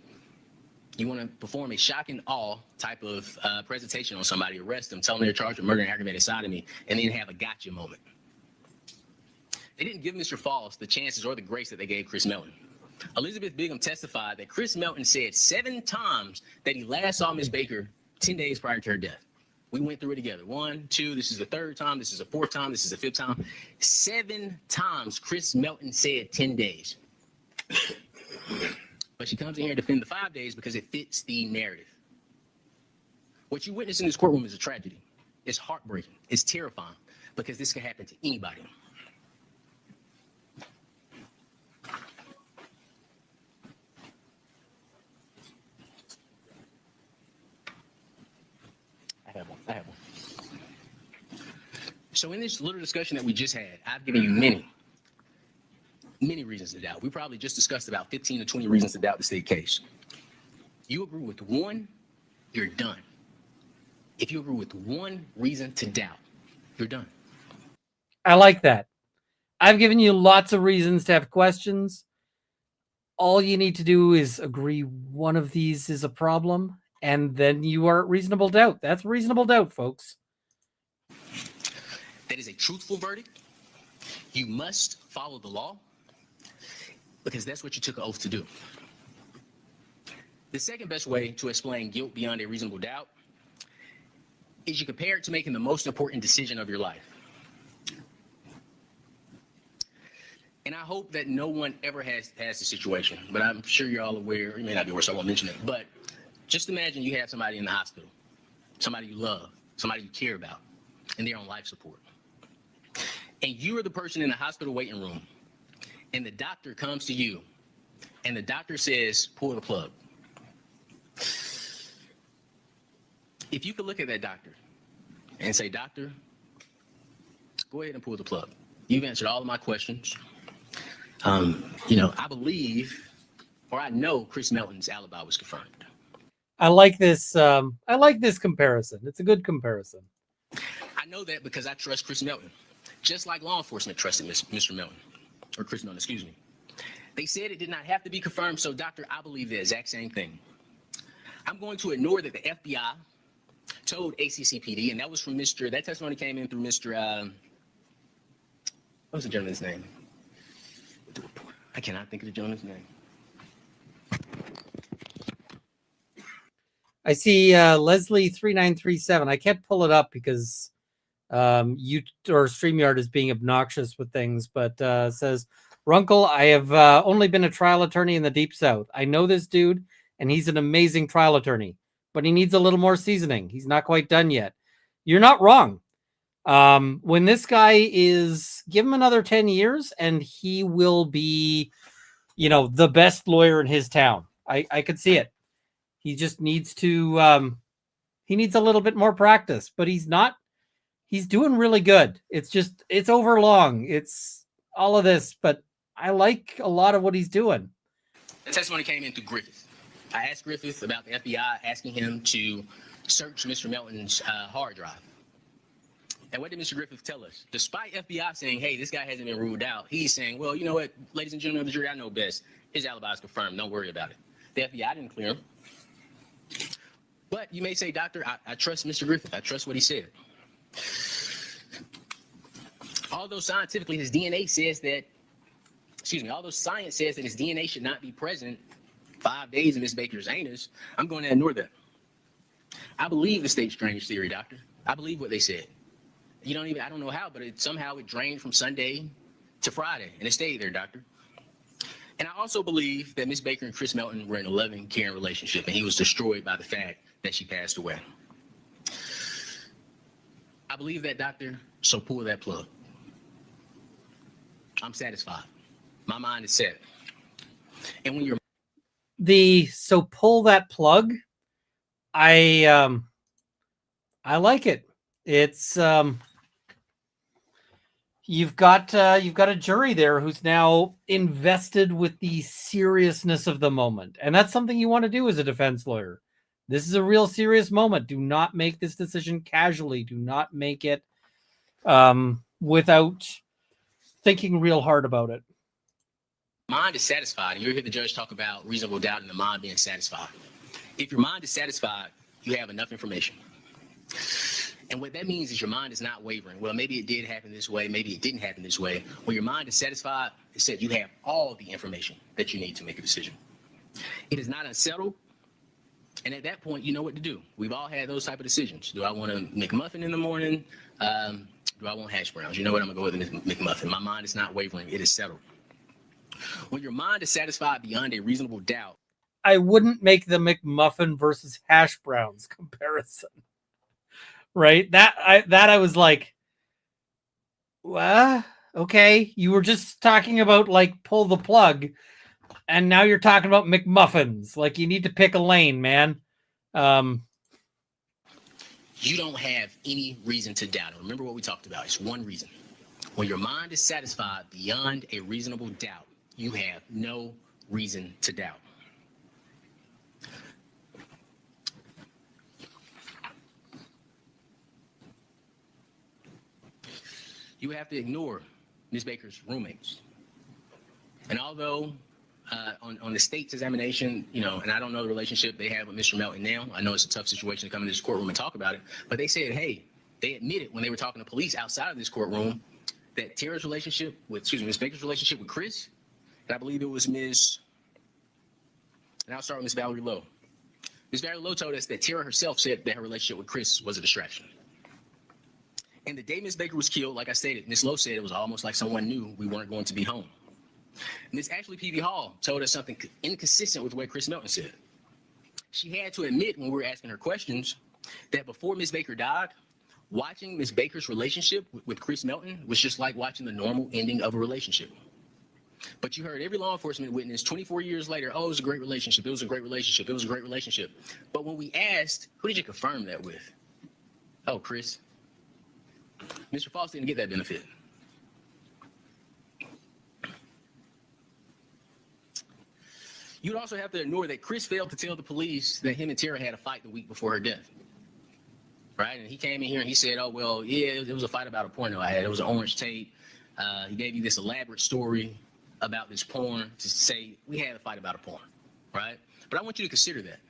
You want to perform a shock and awe type of presentation on somebody, arrest them, tell them they're charged with murder and aggravated sodomy, and then have a gotcha moment. They didn't give Mr. Faust the chances or the grace that they gave Chris Melton. Elizabeth Bigham testified that Chris Melton said 7 times that he last saw Ms. Baker 10 days prior to her death. We went through it together. 1, 2, this is the 3rd time, this is the 4th time, this is the 5th time. 7 times Chris Melton said 10 days. But she comes in here to defend the 5 days because it fits the narrative. What you witness in this courtroom is a tragedy. It's heartbreaking. It's terrifying because this can happen to anybody. I have one. So in this little discussion that we just had, I've given you many reasons to doubt. We probably just discussed about 15 to 20 reasons to doubt the state case. You agree with one, you're done. If you agree with one reason to doubt, you're done. I like that. I've given you lots of reasons to have questions. All you need to do is agree one of these is a problem, and then you are at reasonable doubt. That's reasonable doubt, folks. That is a truthful verdict. You must follow the law because that's what you took an oath to do. The second best way to explain guilt beyond a reasonable doubt is you compare it to making the most important decision of your life. And I hope that no one ever has the situation, but I'm sure you're all aware, you may not be aware, so I won't mention it, but just imagine you have somebody in the hospital, somebody you love, somebody you care about, and they're on life support. And you are the person in the hospital waiting room, and the doctor comes to you, and the doctor says, pull the plug. If you could look at that doctor and say, doctor, go ahead and pull the plug. You've answered all of my questions. I believe, or I know Chris Melton's alibi was confirmed. I like this. I like this comparison. It's a good comparison. I know that because I trust Chris Melton, just like law enforcement trusted Mr. Melton, or Chris Melton, excuse me. They said it did not have to be confirmed, so doctor, I believe the exact same thing. I'm going to ignore that the FBI told ACCPD, and that was from that testimony came in through Mr. What was the gentleman's name? I cannot think of the gentleman's name. I see Leslie 3937. I can't pull it up because StreamYard is being obnoxious with things, but says, Runkle, I have only been a trial attorney in the Deep South. I know this dude, and he's an amazing trial attorney, but he needs a little more seasoning. He's not quite done yet. You're not wrong. When this guy give him another 10 years and he will be, the best lawyer in his town. I could see it. He just needs to, he needs a little bit more practice, but he's doing really good. It's overlong. It's all of this, but I like a lot of what he's doing. The testimony came in through Griffith. I asked Griffith about the FBI asking him to search Mr. Melton's hard drive. And what did Mr. Griffith tell us? Despite FBI saying, hey, this guy hasn't been ruled out, he's saying, well, you know what, ladies and gentlemen of the jury, I know best. His alibi is confirmed. Don't worry about it. The FBI didn't clear him. But you may say, doctor, I trust Mr. Griffith. I trust what he said. Although scientifically his DNA says that, although science says that his DNA should not be present 5 days in Miss Baker's anus, I'm going to ignore that. I believe the state's drainage theory, doctor. I believe what they said. I don't know how, but somehow it drained from Sunday to Friday, and it stayed there, doctor. And I also believe that Miss Baker and Chris Melton were in a loving, caring relationship, and he was destroyed by the fact that she passed away. I believe that, doctor, so pull that plug. I'm satisfied. My mind is set. And when you're so pull that plug, I like it. It's you've got a jury there who's now invested with the seriousness of the moment, and that's something you want to do as a defense lawyer. This is a real serious moment. Do not make this decision casually. Do not make it without thinking real hard about it. mind is satisfied, and you hear the judge talk about reasonable doubt and the mind being satisfied. If your mind is satisfied, you have enough information. And what that means is your mind is not wavering. Well, maybe it did happen this way. Maybe it didn't happen this way. When your mind is satisfied, it said you have all the information that you need to make a decision. It is not unsettled. And at that point, you know what to do. We've all had those type of decisions. Do I want a McMuffin in the morning? Do I want hash browns? You know what? I'm going to go with a McMuffin. My mind is not wavering. It is settled. When your mind is satisfied beyond a reasonable doubt, I wouldn't make the McMuffin versus hash browns comparison. Right? That I was like, well, okay, you were just talking about like pull the plug, and now you're talking about McMuffins. Like, you need to pick a lane, man. you don't have any reason to doubt it. Remember what we talked about. It's one reason. When your mind is satisfied beyond a reasonable doubt, you have no reason to doubt. You have to ignore Ms. Baker's roommates. And although on the state's examination, and I don't know the relationship they have with Mr. Melton now. I know it's a tough situation to come into this courtroom and talk about it, but they said, hey, they admitted when they were talking to police outside of this courtroom that Ms. Baker's relationship with Chris, and I believe it was and I'll start with Ms. Valerie Lowe. Ms. Valerie Lowe told us that Tara herself said that her relationship with Chris was a distraction. And the day Ms. Baker was killed, like I stated, Ms. Lowe said it was almost like someone knew we weren't going to be home. Ms. Ashley P.V. Hall told us something inconsistent with what Chris Melton said. She had to admit when we were asking her questions that before Ms. Baker died, watching Ms. Baker's relationship with Chris Melton was just like watching the normal ending of a relationship. But you heard every law enforcement witness 24 years later, oh, it was a great relationship, it was a great relationship, it was a great relationship. But when we asked, who did you confirm that with? Oh, Chris. Mr. Faust didn't get that benefit. You'd also have to ignore that Chris failed to tell the police that him and Tara had a fight the week before her death. Right? And he came in here and he said, oh, well, yeah, it was a fight about a porno I had. It was an orange tape. He gave you this elaborate story about this porn to say we had a fight about a porn. Right? But I want you to consider that.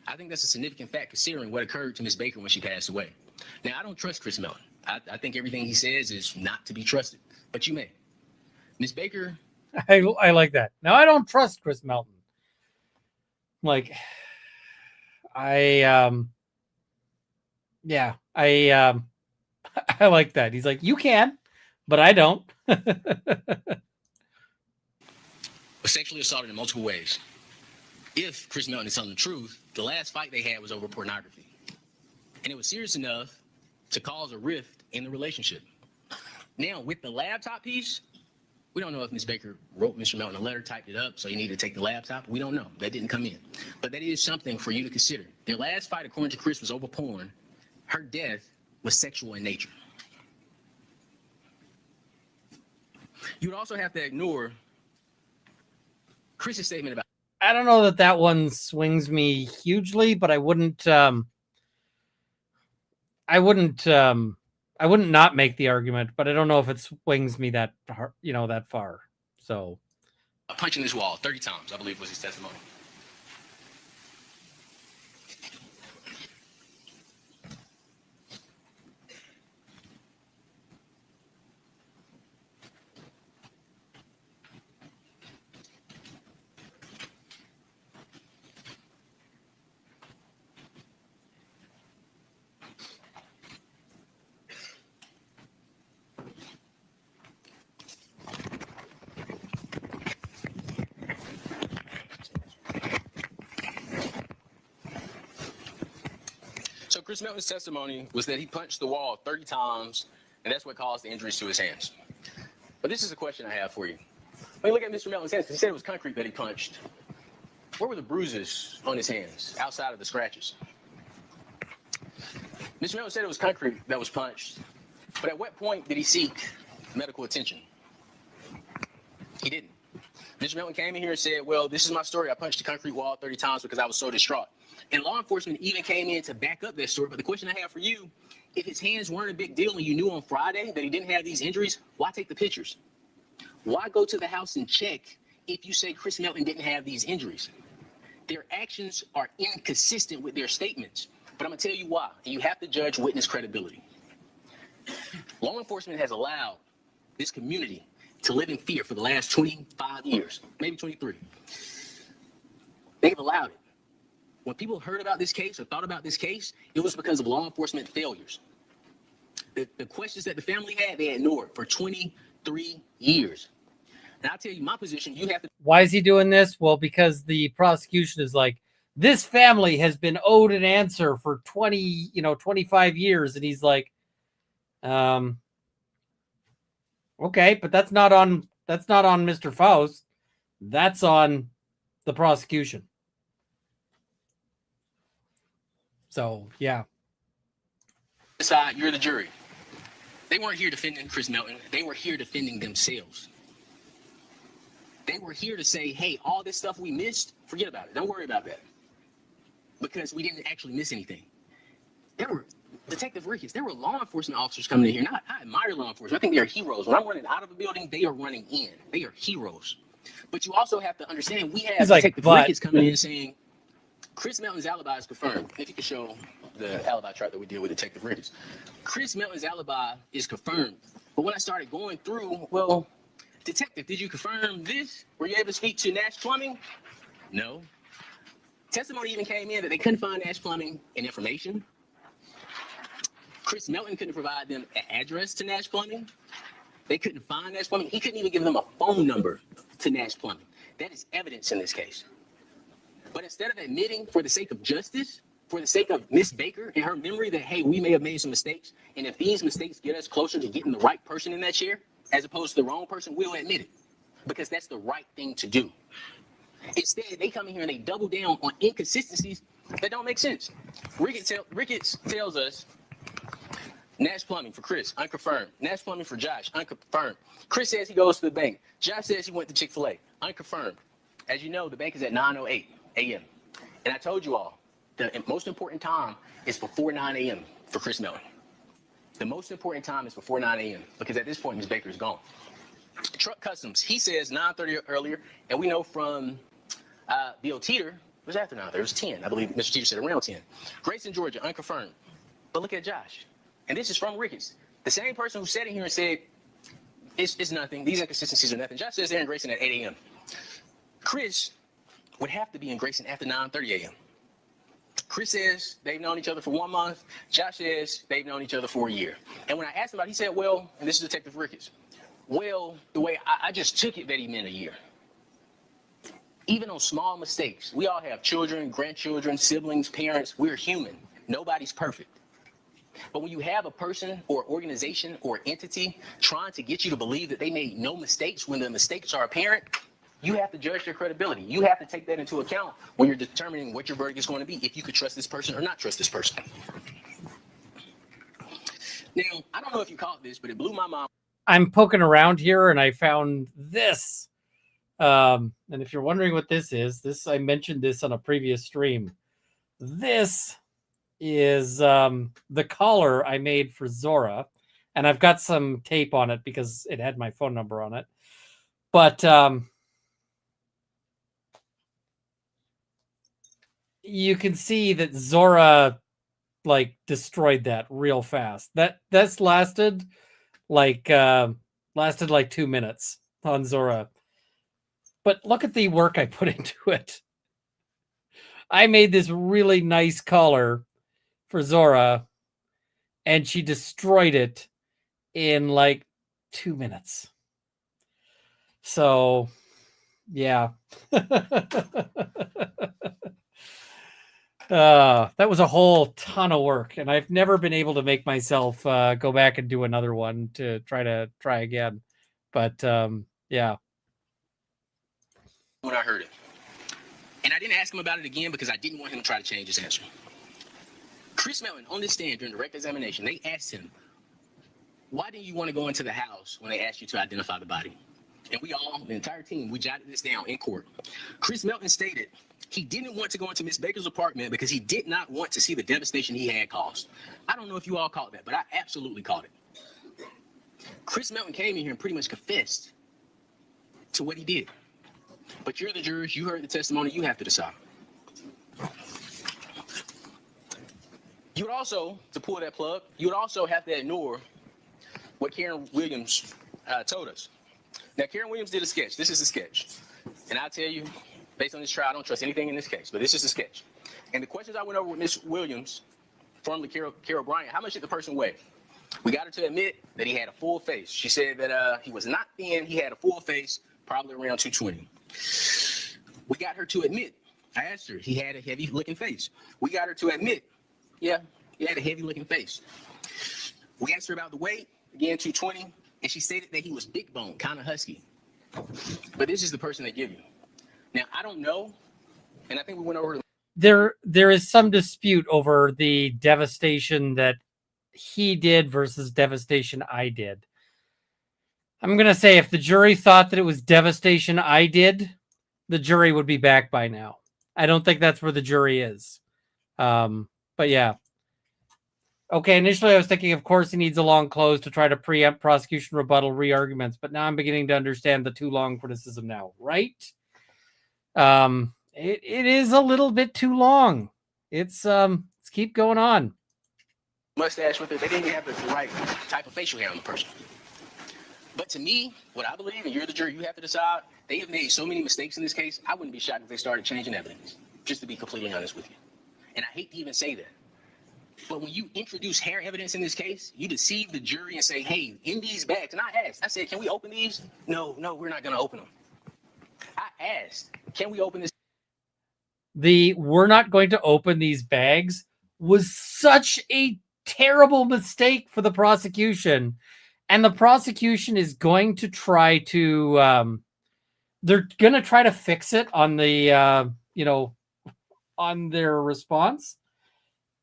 I think that's a significant fact considering what occurred to Ms. Baker when she passed away. Now, I don't trust Chris Melton. I think everything he says is not to be trusted, but you may. Ms. Baker. I like that. Now, I don't trust Chris Melton. Like, I like that. He's like, you can, but I don't. Was sexually assaulted in multiple ways. If Chris Melton is telling the truth, the last fight they had was over pornography. And it was serious enough to cause a rift in the relationship. Now, with the laptop piece, we don't know if Ms. Baker wrote Mr. Melton a letter, typed it up, so you need to take the laptop. We don't know. That didn't come in. But that is something for you to consider. Their last fight, according to Chris, was over porn. Her death was sexual in nature. You would also have to ignore Chris's statement about. I don't know that one swings me hugely, but I wouldn't not make the argument, but I don't know if it swings me that far. So, Punching this wall 30 times, I believe, was his testimony. Chris Melton's testimony was that he punched the wall 30 times, and that's what caused the injuries to his hands. But this is a question I have for you. When you look at Mr. Melton's hands, he said it was concrete that he punched. Where were the bruises on his hands outside of the scratches? Mr. Melton said it was concrete that was punched, but at what point did he seek medical attention? He didn't. Mr. Melton came in here and said, well, this is my story. I punched the concrete wall 30 times because I was so distraught. And law enforcement even came in to back up that story. But the question I have for you, if his hands weren't a big deal and you knew on Friday that he didn't have these injuries, why take the pictures? Why go to the house and check if you say Chris Melton didn't have these injuries? Their actions are inconsistent with their statements. But I'm going to tell you why. And you have to judge witness credibility. Law enforcement has allowed this community to live in fear for the last 25 years, maybe 23. They've allowed it. When people heard about this case or thought about this case, it was because of law enforcement failures. The questions that the family had, they ignored for 23 years. And I'll tell you my position, you have to. Why is he doing this? Well, because the prosecution is like, this family has been owed an answer for 25 years. And he's like, okay, but that's not on Mr. Faust. That's on the prosecution. So, yeah. Decide you're the jury. They weren't here defending Chris Melton. They were here defending themselves. They were here to say, hey, all this stuff we missed, forget about it. Don't worry about that. Because we didn't actually miss anything. There were Detective Ricketts, there were law enforcement officers coming in here. Now, I admire law enforcement. I think they are heroes. When I'm running out of a building, they are running in. They are heroes. But you also have to understand, we have Detective Ricketts coming in saying, Chris Melton's alibi is confirmed. If you could show the alibi chart that we did with Detective Ricketts. Chris Melton's alibi is confirmed. But when I started going through, well, Detective, did you confirm this? Were you able to speak to Nash Plumbing? No. Testimony even came in that they couldn't find Nash Plumbing and information. Chris Melton couldn't provide them an address to Nash Plumbing. They couldn't find Nash Plumbing. He couldn't even give them a phone number to Nash Plumbing. That is evidence in this case. But instead of admitting for the sake of justice, for the sake of Miss Baker and her memory that, hey, we may have made some mistakes, and if these mistakes get us closer to getting the right person in that chair, as opposed to the wrong person, we'll admit it. Because that's the right thing to do. Instead, they come in here and they double down on inconsistencies that don't make sense. Ricketts tells us Nash Plumbing for Chris, unconfirmed. Nash Plumbing for Josh, unconfirmed. Chris says he goes to the bank. Josh says he went to Chick-fil-A, unconfirmed. As you know, the bank is at 9:08 a.m. And I told you all, the most important time is before 9 a.m. for Chris Melton. The most important time is before 9 a.m. because at this point, Ms. Baker is gone. Truck Customs, he says 9:30 earlier, and we know from Bill Teeter, it was after 9:30, it was 10. I believe Mr. Teeter said around 10. Grayson, Georgia, unconfirmed. But look at Josh. And this is from Ricketts. The same person who sat in here and said, it's nothing. These inconsistencies are nothing. Josh says they're in Grayson at 8 a.m. Chris would have to be in Grayson after 9:30 a.m. Chris says they've known each other for 1 month. Josh says they've known each other for a year. And when I asked him about it, he said, well, and this is Detective Ricketts, well, the way I just took it that he meant a year. Even on small mistakes, we all have children, grandchildren, siblings, parents. We're human. Nobody's perfect. But when you have a person or organization or entity trying to get you to believe that they made no mistakes when the mistakes are apparent, you have to judge their credibility. You have to take that into account when you're determining what your verdict is going to be, if you could trust this person or not trust this person. Now, I don't know if you caught this, but it blew my mind. I'm poking around here and I found this. And if you're wondering what this is, I mentioned this on a previous stream. This is the collar I made for Zora, and I've got some tape on it because it had my phone number on it. But you can see that Zora like destroyed that real fast. That's lasted like 2 minutes on Zora. But look at the work I put into it. I made this really nice collar for Zora, and she destroyed it in like 2 minutes. So, yeah. That was a whole ton of work, and I've never been able to make myself go back and do another one to try again. But yeah. When I heard it. And I didn't ask him about it again because I didn't want him to try to change his answer. Chris Melton, on this stand during direct examination, they asked him, why didn't you want to go into the house when they asked you to identify the body? And we all, the entire team, we jotted this down in court. Chris Melton stated he didn't want to go into Miss Baker's apartment because he did not want to see the devastation he had caused. I don't know if you all caught that, but I absolutely caught it. Chris Melton came in here and pretty much confessed to what he did. But you're the jurors, you heard the testimony, you have to decide. You would also, to pull that plug, you would also have to ignore what Karen Williams told us. Now, Karen Williams did a sketch. This is a sketch. And I'll tell you, based on this trial, I don't trust anything in this case, but this is a sketch. And the questions I went over with Ms. Williams, formerly Carol Bryant, how much did the person weigh? We got her to admit that he had a full face. She said that he was not thin, he had a full face, probably around 220. We got her to admit, I asked her, he had a heavy looking face. We got her to admit, yeah, he had a heavy looking face. We asked her about the weight, again, 220, and she stated that he was big bone, kind of husky. But this is the person they give you. Now, I don't know, and I think we went over. There is some dispute over the devastation that he did versus devastation I did. I'm going to say if the jury thought that it was devastation I did, the jury would be back by now. I don't think that's where the jury is. But yeah. Okay, initially I was thinking, of course, he needs a long close to try to preempt prosecution rebuttal re-arguments, but now I'm beginning to understand the too long criticism now, right? It is a little bit too long. Let's keep going on. Mustache with it, they didn't have the right type of facial hair on the person. But to me, what I believe, and you're the jury, you have to decide, they have made so many mistakes in this case, I wouldn't be shocked if they started changing evidence, just to be completely honest with you. And I hate to even say that. But when you introduce hair evidence in this case, you deceive the jury and say, hey, in these bags, and I asked, I said, can we open these? No, we're not going to open them. I asked, can we open this? We're not going to open these bags was such a terrible mistake for the prosecution. And the prosecution is going to try to, they're going to try to fix it on the, on their response.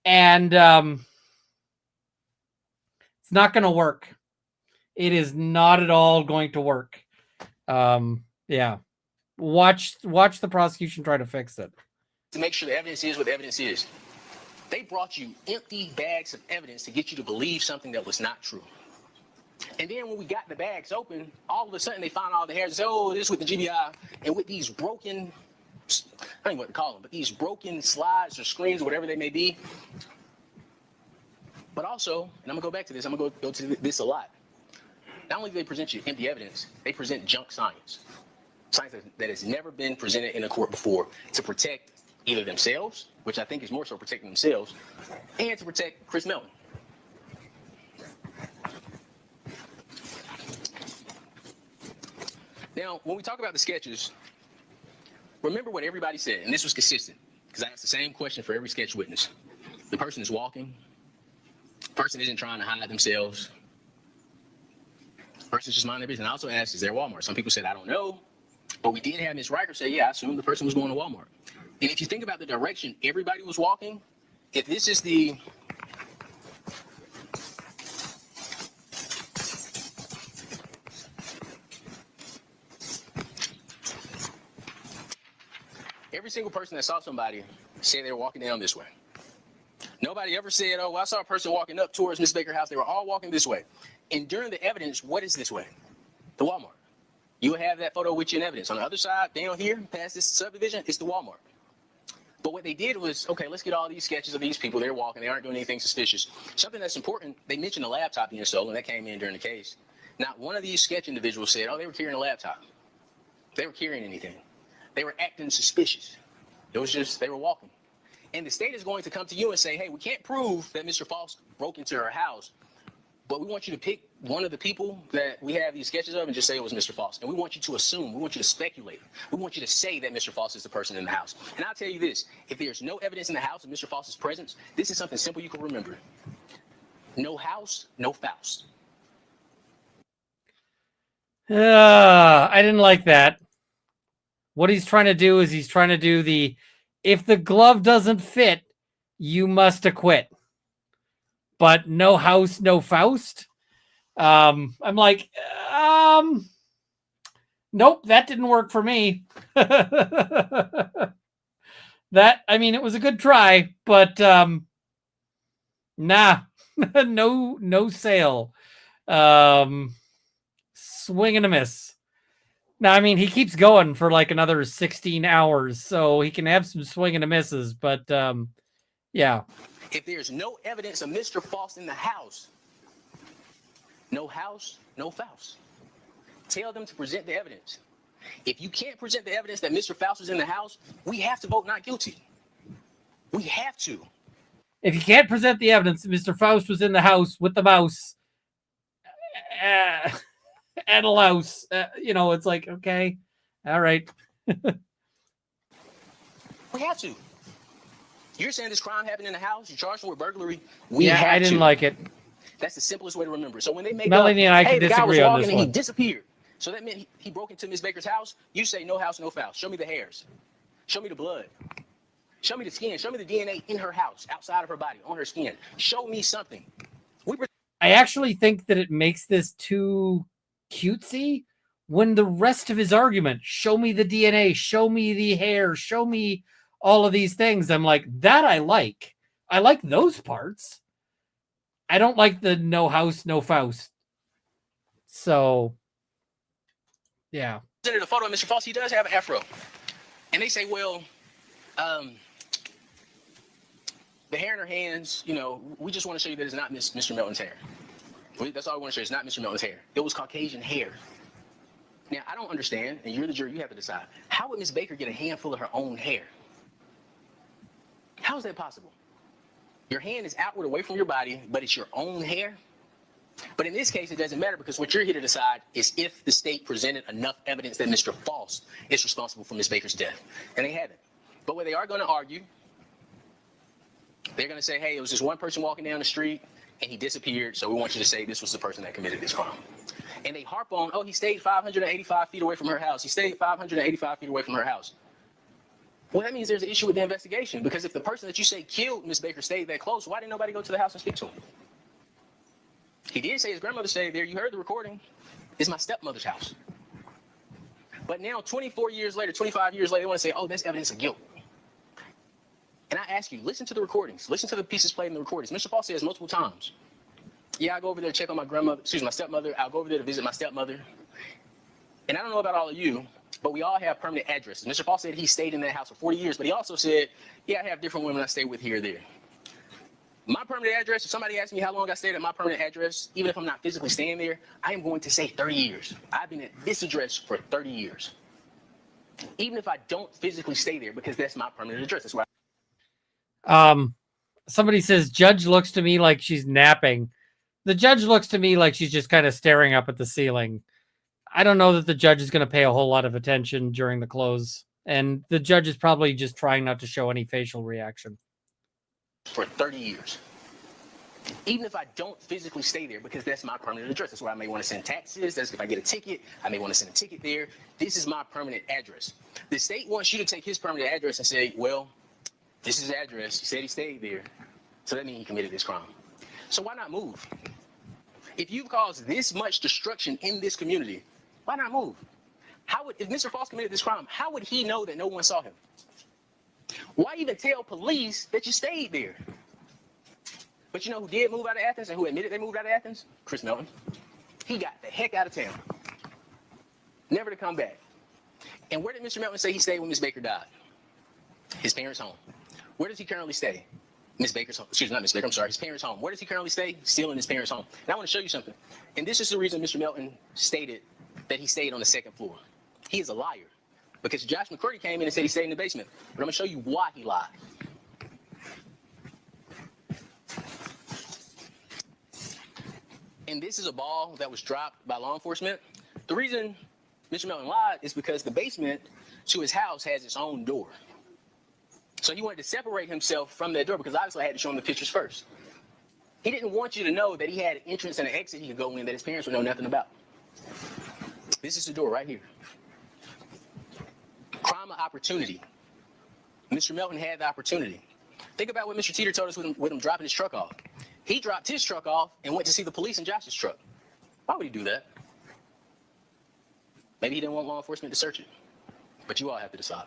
And it's not going to work. It is not at all going to work. Yeah. Watch the prosecution try to fix it. To make sure the evidence is what the evidence is. They brought you empty bags of evidence to get you to believe something that was not true. And then when we got the bags open, all of a sudden they found all the hairs and said, oh, this with the GBI. And with these broken, I don't know what to call them, but these broken slides or screens or whatever they may be. But also, and I'm going to go back to this, I'm going to go to this a lot. Not only do they present you empty evidence, they present junk science. Science that has never been presented in a court before to protect either themselves, which I think is more so protecting themselves, and to protect Chris Melton. Now, when we talk about the sketches, remember what everybody said, and this was consistent, because I asked the same question for every sketch witness. The person is walking. The person isn't trying to hide themselves. The person's just minding their business. And I also asked, is there Walmart? Some people said, I don't know. But we did have Ms. Riker say, yeah, I assume the person was going to Walmart. And if you think about the direction everybody was walking, if this is the every single person that saw somebody said they were walking down this way. Nobody ever said, oh, well, I saw a person walking up towards Miss Baker's house. They were all walking this way. And during the evidence, what is this way? The Walmart. You have that photo with you in evidence. On the other side, down here, past this subdivision, it's the Walmart. But what they did was, okay, let's get all these sketches of these people. They're walking. They aren't doing anything suspicious. Something that's important, they mentioned a laptop being stolen. That came in during the case. Not one of these sketch individuals said, oh, they were carrying a laptop. They were carrying anything. They were acting suspicious. It was just, they were walking. And the state is going to come to you and say, hey, we can't prove that Mr. Faust broke into her house, But we want you to pick one of the people that we have these sketches of and just say it was Mr. Faust. And we want you to assume, we want you to speculate. We want you to say that Mr. Faust is the person in the house. And I'll tell you this, if there's no evidence in the house of Mr. Faust's presence, this is something simple you can remember. No house, no Faust. I didn't like that. What he's trying to do is he's trying to do the, if the glove doesn't fit, you must acquit. But no house, no Faust. I'm like, nope, that didn't work for me. That, I mean, it was a good try, but nah, no sale. Swing and a miss. Now, I mean, he keeps going for like another 16 hours, so he can have some swing and a misses, but yeah. If there's no evidence of Mr. Faust in the house, no house, no Faust. Tell them to present the evidence. If you can't present the evidence that Mr. Faust was in the house, we have to vote not guilty. We have to. If you can't present the evidence that Mr. Faust was in the house with the mouse and a louse, you know, it's like, okay, all right. We have to. You're saying this crime happened in the house, you're charged with burglary. I didn't like it. That's the simplest way to remember. So when they make Melanie and I can the guy was disagree on walking this and one. he disappeared. So that meant he broke into Miss Baker's house. You say no house, no Faust. Show me the hairs. Show me the blood. Show me the skin. Show me the DNA in her house, outside of her body, on her skin. Show me something. I actually think that it makes this too cutesy when the rest of his argument, show me the DNA, show me the hair, show me all of these things. I'm like, that I like. I like those parts. I don't like the no house, no Faust. So, yeah. Presented a photo of Mr. Faust. He does have an afro. And they say, well, the hair in her hands, you know, we just want to show you that it's not Mr. Melton's hair. That's all we want to show you. It's not Mr. Melton's hair. It was Caucasian hair. Now, I don't understand, and you're the jury, you have to decide. How would Miss Baker get a handful of her own hair? How is that possible? Your hand is outward away from your body, but it's your own hair. But in this case, it doesn't matter because what you're here to decide is if the state presented enough evidence that Mr. Faust is responsible for Miss Baker's death. And they haven't. But what they are going to argue, they're going to say, hey, it was just one person walking down the street and he disappeared, so we want you to say this was the person that committed this crime. And they harp on, oh, he stayed 585 feet away from her house. He stayed 585 feet away from her house. Well, that means there's an issue with the investigation, because if the person that you say killed Miss Baker stayed that close, why didn't nobody go to the house and speak to him? He did say his grandmother stayed there. You heard the recording. It's my stepmother's house. But now, 24 years later, 25 years later, they want to say, oh, that's evidence of guilt. And I ask you, listen to the recordings. Listen to the pieces played in the recordings. Mr. Faust says multiple times, yeah, I go over there to check on my my stepmother. I'll go over there to visit my stepmother. And I don't know about all of you, but we all have permanent addresses. Mr. Faust said he stayed in that house for 40 years, but he also said, yeah, I have different women I stay with here or there. My permanent address, if somebody asks me how long I stayed at my permanent address, even if I'm not physically staying there, I am going to say 30 years. I've been at this address for 30 years. Even if I don't physically stay there, because that's my permanent address. That's why. Somebody says, judge looks to me like she's napping. The judge looks to me like she's just kind of staring up at the ceiling. I don't know that the judge is going to pay a whole lot of attention during the close. And the judge is probably just trying not to show any facial reaction. For 30 years. Even if I don't physically stay there, because that's my permanent address. That's where I may want to send taxes. That's if I get a ticket, I may want to send a ticket there. This is my permanent address. The state wants you to take his permanent address and say, well, this is his address. He said he stayed there. So that means he committed this crime. So why not move? If you've caused this much destruction in this community, why not move? How would, if Mr. Faust committed this crime, how would he know that no one saw him? Why even tell police that you stayed there? But you know who did move out of Athens and who admitted they moved out of Athens? Chris Melton. He got the heck out of town. Never to come back. And where did Mr. Melton say he stayed when Miss Baker died? His parents' home. Where does he currently stay? Miss Baker's home. Excuse me, not Miss Baker. I'm sorry. His parents' home. Where does he currently stay? Still in his parents' home. And I want to show you something. And this is the reason Mr. Melton stated that he stayed on the second floor. He is a liar. Because Josh McCurdy came in and said he stayed in the basement. But I'm going to show you why he lied. and this is a ball that was dropped by law enforcement. The reason Mr. Melton lied is because the basement to his house has its own door. So he wanted to separate himself from that door because obviously I had to show him the pictures first. He didn't want you to know that he had an entrance and an exit he could go in that his parents would know nothing about. This is the door right here. Crime of opportunity. Mr. Melton had the opportunity. Think about what Mr. Teeter told us with him dropping his truck off. He dropped his truck off and went to see the police in Josh's truck. Why would he do that? Maybe he didn't want law enforcement to search it. But you all have to decide.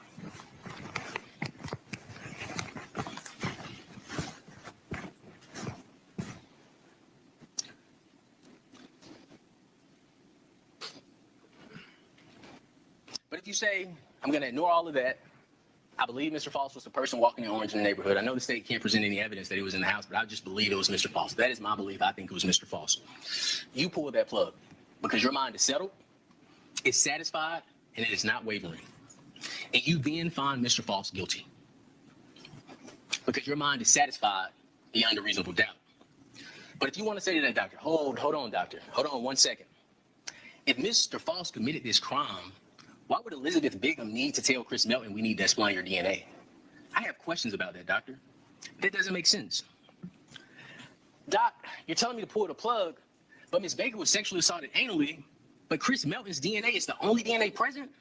But if you say, I'm going to ignore all of that, I believe Mr. Faust was the person walking in orange in the neighborhood. I know the state can't present any evidence that he was in the house, but I just believe it was Mr. Faust. That is my belief. I think it was Mr. Faust. You pull that plug because your mind is settled, it's satisfied, and it is not wavering. And you then find Mr. Faust guilty because your mind is satisfied beyond a reasonable doubt. But if you want to say to that doctor, hold on, doctor, hold on 1 second. If Mr. Faust committed this crime, why would Elizabeth Bigham need to tell Chris Melton we need to explain your DNA? I have questions about that, doctor. That doesn't make sense. Doc, you're telling me to pull the plug, but Ms. Baker was sexually assaulted anally, but Chris Melton's DNA is the only DNA present?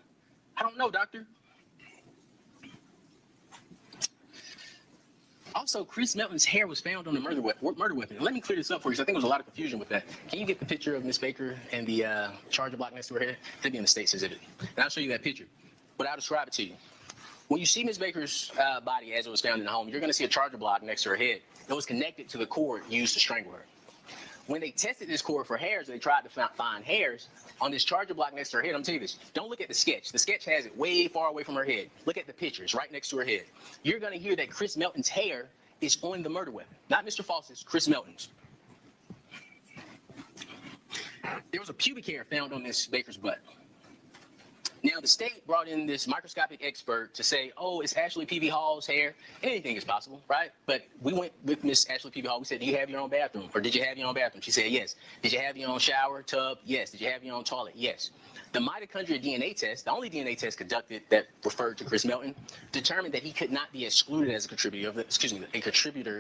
I don't know, doctor. Also, Chris Melton's hair was found on the murder weapon. And let me clear this up for you, because I think there was a lot of confusion with that. Can you get the picture of Ms. Baker and the charger block next to her head? It'll be in the state's exhibit. And I'll show you that picture. But I'll describe it to you. When you see Ms. Baker's body as it was found in the home, you're going to see a charger block next to her head. It was connected to the cord used to strangle her. When they tested this cord for hairs, they tried to find hairs on this charger block next to her head. I'm telling you this. Don't look at the sketch. The sketch has it way far away from her head. Look at the picture. It's right next to her head. You're going to hear that Chris Melton's hair is on the murder weapon. Not Mr. Faust's, Chris Melton's. There was a pubic hair found on Miss Baker's butt. Now, the state brought in this microscopic expert to say, oh, it's Ashley P.V. Hall's hair. Anything is possible, right? But we went with Miss Ashley P.V. Hall. We said, do you have your own bathroom? Or did you have your own bathroom? She said, yes. Did you have your own shower, tub? Yes. Did you have your own toilet? Yes. The mitochondria DNA test, the only DNA test conducted that referred to Chris Melton, determined that he could not be excluded as a contributor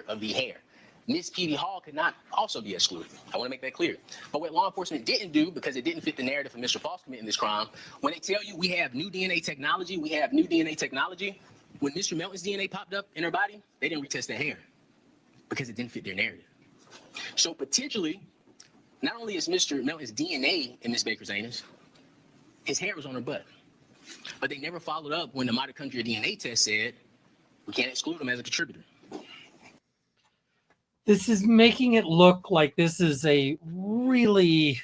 of the hair. Miss P.V. Hall could not also be excluded. I want to make that clear. But what law enforcement didn't do, because it didn't fit the narrative of Mr. Faust committing this crime, when they tell you we have new DNA technology, when Mr. Melton's DNA popped up in her body, they didn't retest that hair because it didn't fit their narrative. So potentially, not only is Mr. Melton's DNA in Miss Baker's anus, his hair was on her butt. But they never followed up when the mitochondria DNA test said we can't exclude him as a contributor. This is making it look like this is a really,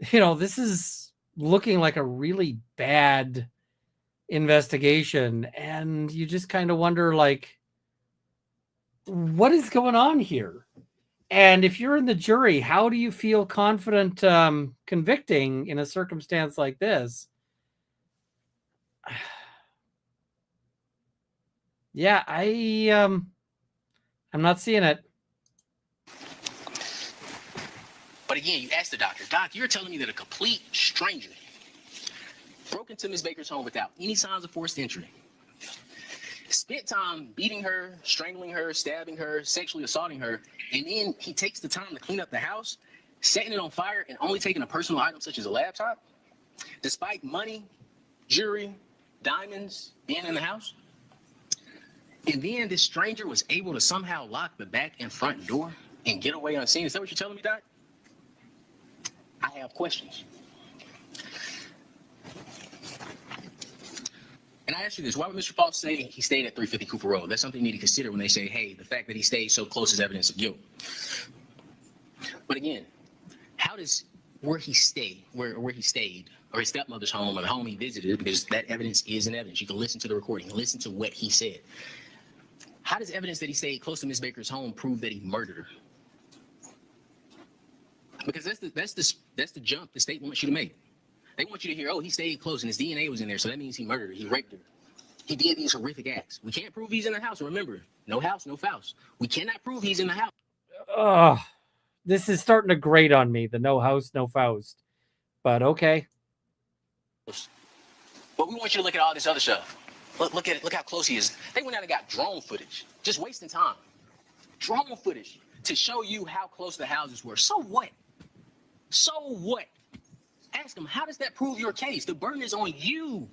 this is looking like a really bad investigation. And you just kind of wonder, like, what is going on here? And if you're in the jury, how do you feel confident convicting in a circumstance like this? Yeah, I'm not seeing it. But again, you ask the doctor, Doc, you're telling me that a complete stranger broke into Miss Baker's home without any signs of forced entry, spent time beating her, strangling her, stabbing her, sexually assaulting her, and then he takes the time to clean up the house, setting it on fire, and only taking a personal item such as a laptop, despite money, jewelry, diamonds being in the house? And then this stranger was able to somehow lock the back and front door and get away unseen. Is that what you're telling me, Doc? I have questions. And I ask you this, why would Mr. Faust say he stayed at 350 Cooper Road? That's something you need to consider when they say, hey, the fact that he stayed so close is evidence of guilt. But again, how does where he stayed, or his stepmother's home, or the home he visited, because that evidence is an evidence. You can listen to the recording, listen to what he said. How does evidence that he stayed close to Miss Baker's home prove that he murdered her? Because that's the jump the state wants you to make. They want you to hear, oh, he stayed close and his DNA was in there, so that means he murdered her, he raped her. He did these horrific acts. We can't prove he's in the house. And remember, no house, no Faust. We cannot prove he's in the house. this is starting to grate on me. The no house, no Faust. But okay. But we want you to look at all this other stuff. Look at it. Look how close he is. They went out and got drone footage, just wasting time. Drone footage to show you how close the houses were. So what? So what? Ask them, how does that prove your case? The burden is on you.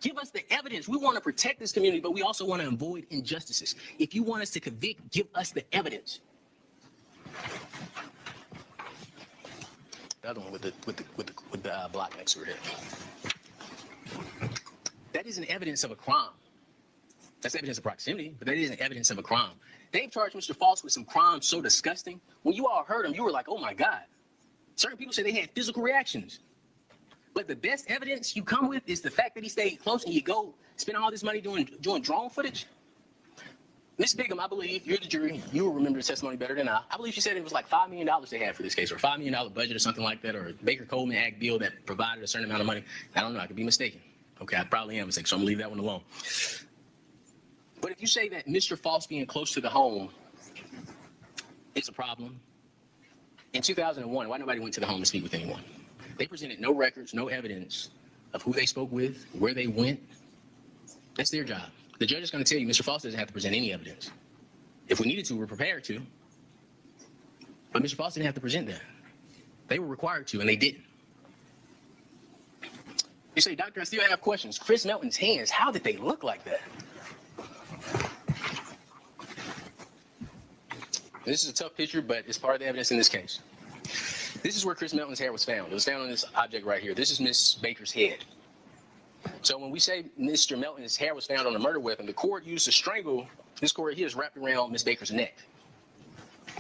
Give us the evidence. We want to protect this community, but we also want to avoid injustices. If you want us to convict, give us the evidence. The other one with the block next to her head. That isn't evidence of a crime. That's evidence of proximity, but that isn't evidence of a crime. They've charged Mr. Faust with some crime so disgusting. When you all heard him, you were like, oh my God. Certain people say they had physical reactions. But the best evidence you come with is the fact that he stayed close and you go spend all this money doing drone footage. Ms. Bigham, I believe, you're the jury. You will remember the testimony better than I believe she said it was like $5 million they had for this case, or a $5 million budget or something like that, or a Baker-Coleman Act bill that provided a certain amount of money. I don't know. I could be mistaken. Okay, I probably am mistaken, so I'm going to leave that one alone. But if you say that Mr. Faust being close to the home is a problem, in 2001, why nobody went to the home to speak with anyone? They presented no records, no evidence of who they spoke with, where they went. That's their job. The judge is going to tell you Mr. Faust doesn't have to present any evidence. If we needed to, we're prepared to. But Mr. Faust didn't have to present that. They were required to, and they didn't. You say, Doctor, I still have questions. Chris Melton's hands, how did they look like that? This is a tough picture, but it's part of the evidence in this case. This is where Chris Melton's hair was found. It was found on this object right here. This is Miss Baker's head. So when we say Mr. Melton's hair was found on a murder weapon, the cord used to strangle, this cord here is wrapped around Miss Baker's neck.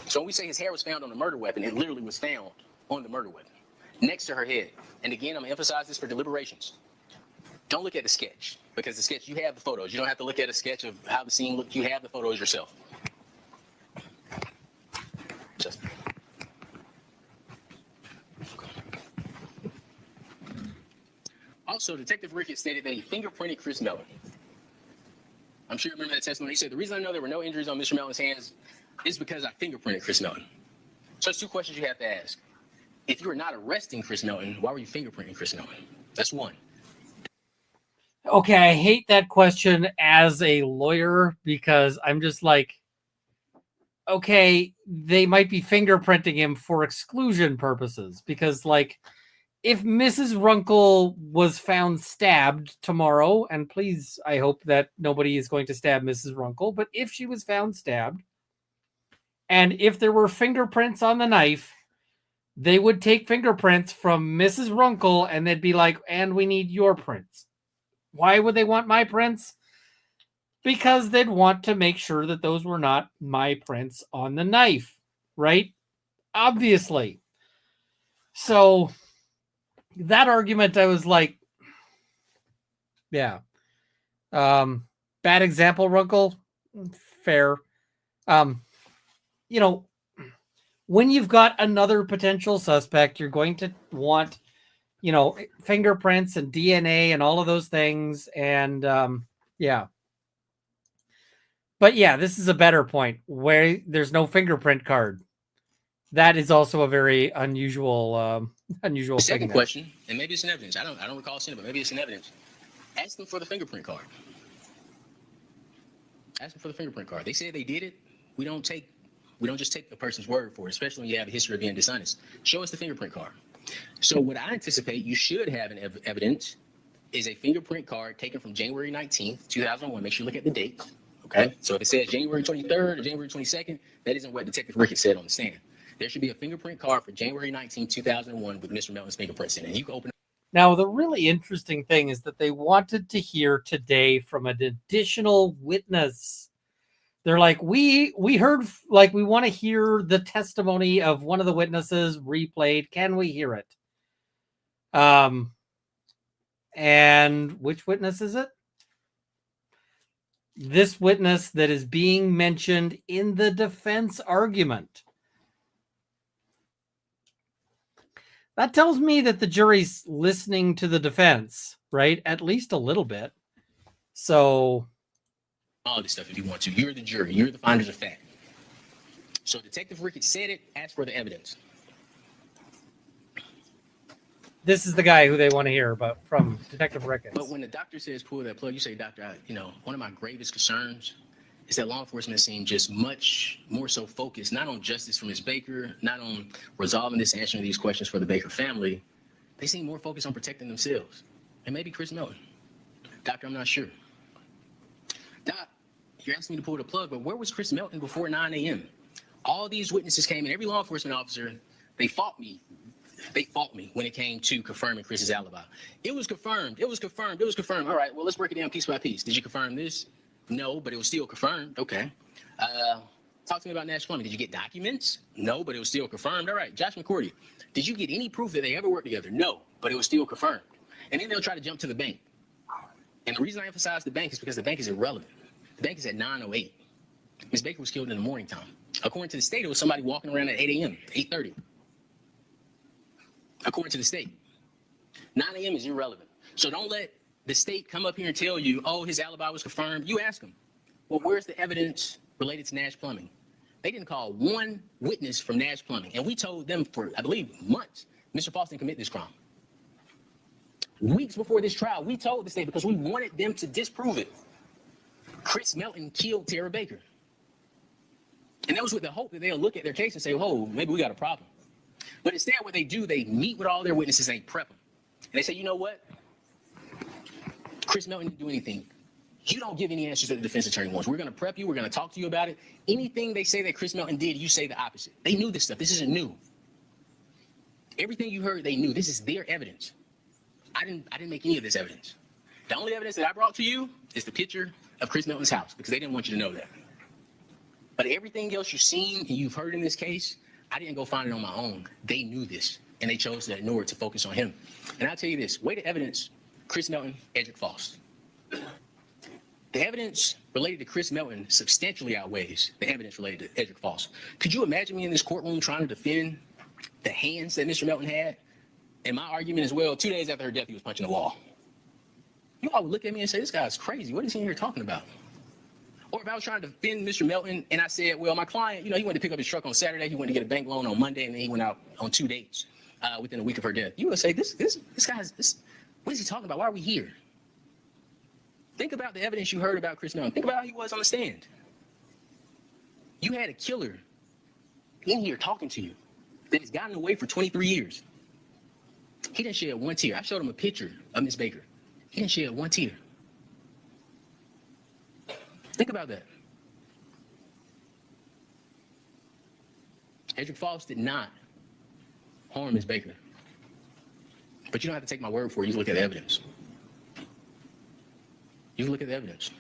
So when we say his hair was found on a murder weapon, it literally was found on the murder weapon, next to her head. And again, I'm going to emphasize this for deliberations. Don't look at the sketch, because the sketch, you have the photos. You don't have to look at a sketch of how the scene looked. You have the photos yourself. Just. Also, Detective Ricketts stated that he fingerprinted Chris Melton. I'm sure you remember that testimony. He said, the reason I know there were no injuries on Mr. Melton's hands is because I fingerprinted Chris Melton. So there's two questions you have to ask. If you were not arresting Chris Melton, why were you fingerprinting Chris Melton? That's one. Okay, I hate that question as a lawyer because I'm just like, okay, they might be fingerprinting him for exclusion purposes because, like, if Mrs. Runkle was found stabbed tomorrow, and please, I hope that nobody is going to stab Mrs. Runkle, but if she was found stabbed, and if there were fingerprints on the knife, they would take fingerprints from Mrs. Runkle, and they'd be like, and we need your prints. Why would they want my prints? Because they'd want to make sure that those were not my prints on the knife, right? Obviously. So that argument, I was like, yeah. Bad example, Runkle. Fair. You know, when you've got another potential suspect, you're going to want, you know, fingerprints and DNA and all of those things. And yeah. But yeah, this is a better point where there's no fingerprint card. That is also a very unusual unusual The thing. second question, and maybe it's an evidence. I don't recall seeing it, but maybe it's an evidence. Ask them for the fingerprint card. Ask them for the fingerprint card. They said they did it. We don't just take a person's word for it, especially when you have a history of being dishonest. Show us the fingerprint card. So what I anticipate you should have in evidence is a fingerprint card taken from January 19th, 2001. Make sure you look at the date. Okay. So if it says January 23rd or January 22nd, that isn't what Detective Ricketts said on the stand. There should be a fingerprint card for January 19, 2001 with Mr. Melton's fingerprints in it. You can open it. Now, the really interesting thing is that they wanted to hear today from an additional witness. They're like, we heard, like, we want to hear the testimony of one of the witnesses replayed. Can we hear it? And which witness is it? This witness that is being mentioned in the defense argument. That tells me that the jury's listening to the defense, right? At least a little bit. So all this stuff if you want to. You're the jury. You're the finders of fact. So Detective Ricketts said it, asked for the evidence. This is the guy who they want to hear about from Detective Ricketts. But when the doctor says pull that plug, you say, doctor, one of my gravest concerns is that law enforcement seems just much more so focused, not on justice for Ms. Baker, not on resolving this, answering these questions for the Baker family. They seem more focused on protecting themselves. And maybe Chris Melton. Doctor, I'm not sure. Doc, you're asking me to pull the plug, but where was Chris Melton before 9 a.m.? All these witnesses came in, every law enforcement officer, they fought me. They fought me when it came to confirming Chris's alibi. It was confirmed. It was confirmed. It was confirmed. All right, well, let's break it down piece by piece. Did you confirm this? No, but it was still confirmed. Okay. Talk to me about Nash Plumbing. Did you get documents? No, but it was still confirmed. All right, Josh McCourty, did you get any proof that they ever worked together? No, but it was still confirmed. And then they'll try to jump to the bank. And the reason I emphasize the bank is because the bank is irrelevant. The bank is at 9:08. Ms. Baker was killed in the morning time. According to the state, it was somebody walking around at 8 a.m., 8:30. According to the state, 9 a.m. is irrelevant. So don't let the state come up here and tell you, oh, his alibi was confirmed. You ask them, well, where's the evidence related to Nash Plumbing? They didn't call one witness from Nash Plumbing. And we told them for, I believe, months, Mr. Faust didn't commit this crime. Weeks before this trial, we told the state because we wanted them to disprove it. Chris Melton killed Tara Baker. And that was with the hope that they'll look at their case and say, oh, maybe we got a problem. But instead, what they do, they meet with all their witnesses and they prep them. And they say, you know what? Chris Melton didn't do anything. You don't give any answers that the defense attorney wants. We're going to prep you. We're going to talk to you about it. Anything they say that Chris Melton did, you say the opposite. They knew this stuff. This isn't new. Everything you heard, they knew. This is their evidence. I didn't make any of this evidence. The only evidence that I brought to you is the picture of Chris Melton's house because they didn't want you to know that. But everything else you've seen and you've heard in this case, I didn't go find it on my own. They knew this, and they chose to ignore it to focus on him. And I'll tell you this, weighted evidence, Chris Melton, Edric Faust. The evidence related to Chris Melton substantially outweighs the evidence related to Edric Faust. Could you imagine me in this courtroom trying to defend the hands that Mr. Melton had? And my argument as well, 2 days after her death, he was punching the wall. You all would look at me and say, this guy's crazy. What is he in here talking about? Or if I was trying to defend Mr. Melton and I said, well, my client, he went to pick up his truck on Saturday, he went to get a bank loan on Monday, and then he went out on 2 dates within a week of her death. You would say, this guy's, what is he talking about? Why are we here? Think about the evidence you heard about Chris Melton. Think about how he was on the stand. You had a killer in here talking to you that has gotten away for 23 years. He didn't shed one tear. I showed him a picture of Miss Baker. He didn't shed one tear. Think about that. Edric Faust did not harm Ms. Baker. But you don't have to take my word for it. You can look at the evidence. You can look at the evidence.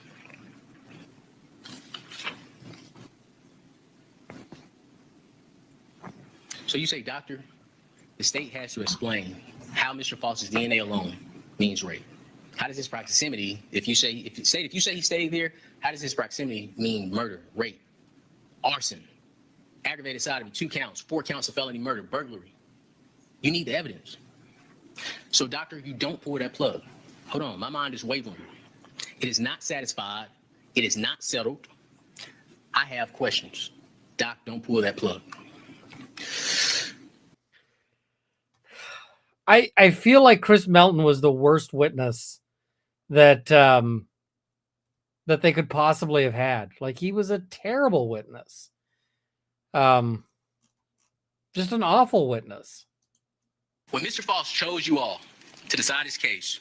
So you say, doctor, the state has to explain how Mr. Faust's DNA alone means rape. How does his proximity, if you say he stayed there, how does his proximity mean murder, rape, arson, aggravated sodomy, 2 counts, 4 counts of felony murder, burglary? You need the evidence. So, doctor, you don't pull that plug. Hold on, my mind is wavering. It is not satisfied. It is not settled. I have questions. Doc, don't pull that plug. I feel like Chris Melton was the worst witness that that they could possibly have had. Like, he was a terrible witness. Just an awful witness. When Mr. Faust chose you all to decide his case,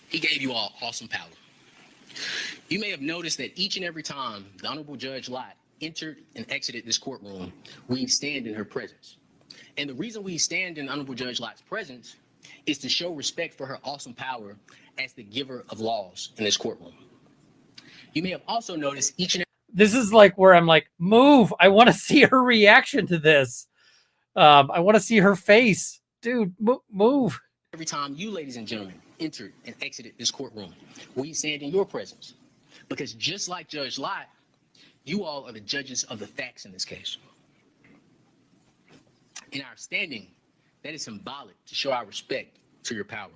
he gave you all awesome power. You may have noticed that each and every time the Honorable Judge Lott entered and exited this courtroom, we stand in her presence. And the reason we stand in Honorable Judge Lott's presence is to show respect for her awesome power as the giver of laws in this courtroom. You may have also noticed each and This is like where I'm like, move. I want to see her reaction to this. I want to see her face. Dude, move. every time you, ladies and gentlemen, entered and exited this courtroom, we stand in your presence. Because just like Judge Lott, you all are the judges of the facts in this case. In our standing, that is symbolic to show our respect to your power.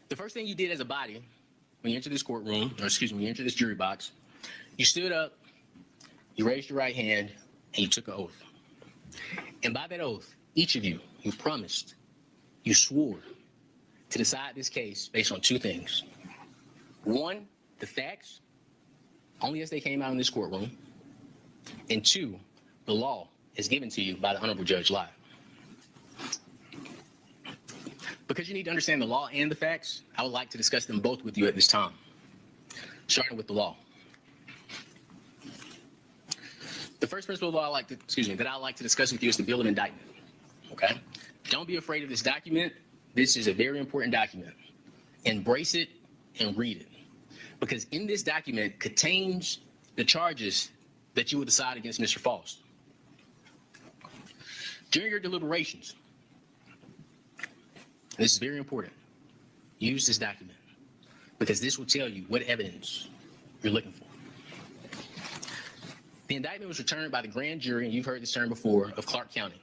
The first thing you did as a body when you entered this courtroom, or excuse me, when you entered this jury box, you stood up you raised your right hand, and you took an oath. And by that oath, each of you promised, you swore to decide this case based on two things. One, the facts, only as they came out in this courtroom. And two, the law is given to you by the Honorable Judge Live. Because you need to understand the law and the facts, I would like to discuss them both with you at this time, starting with the law. The first principle of law that I like to discuss with you is the bill of indictment. Okay? Don't be afraid of this document. This is a very important document. Embrace it and read it. Because in this document contains the charges that you will decide against Mr. Faust. During your deliberations, this is very important, use this document because this will tell you what evidence you're looking for. The indictment was returned by the grand jury, and you've heard this term before, of Clark County.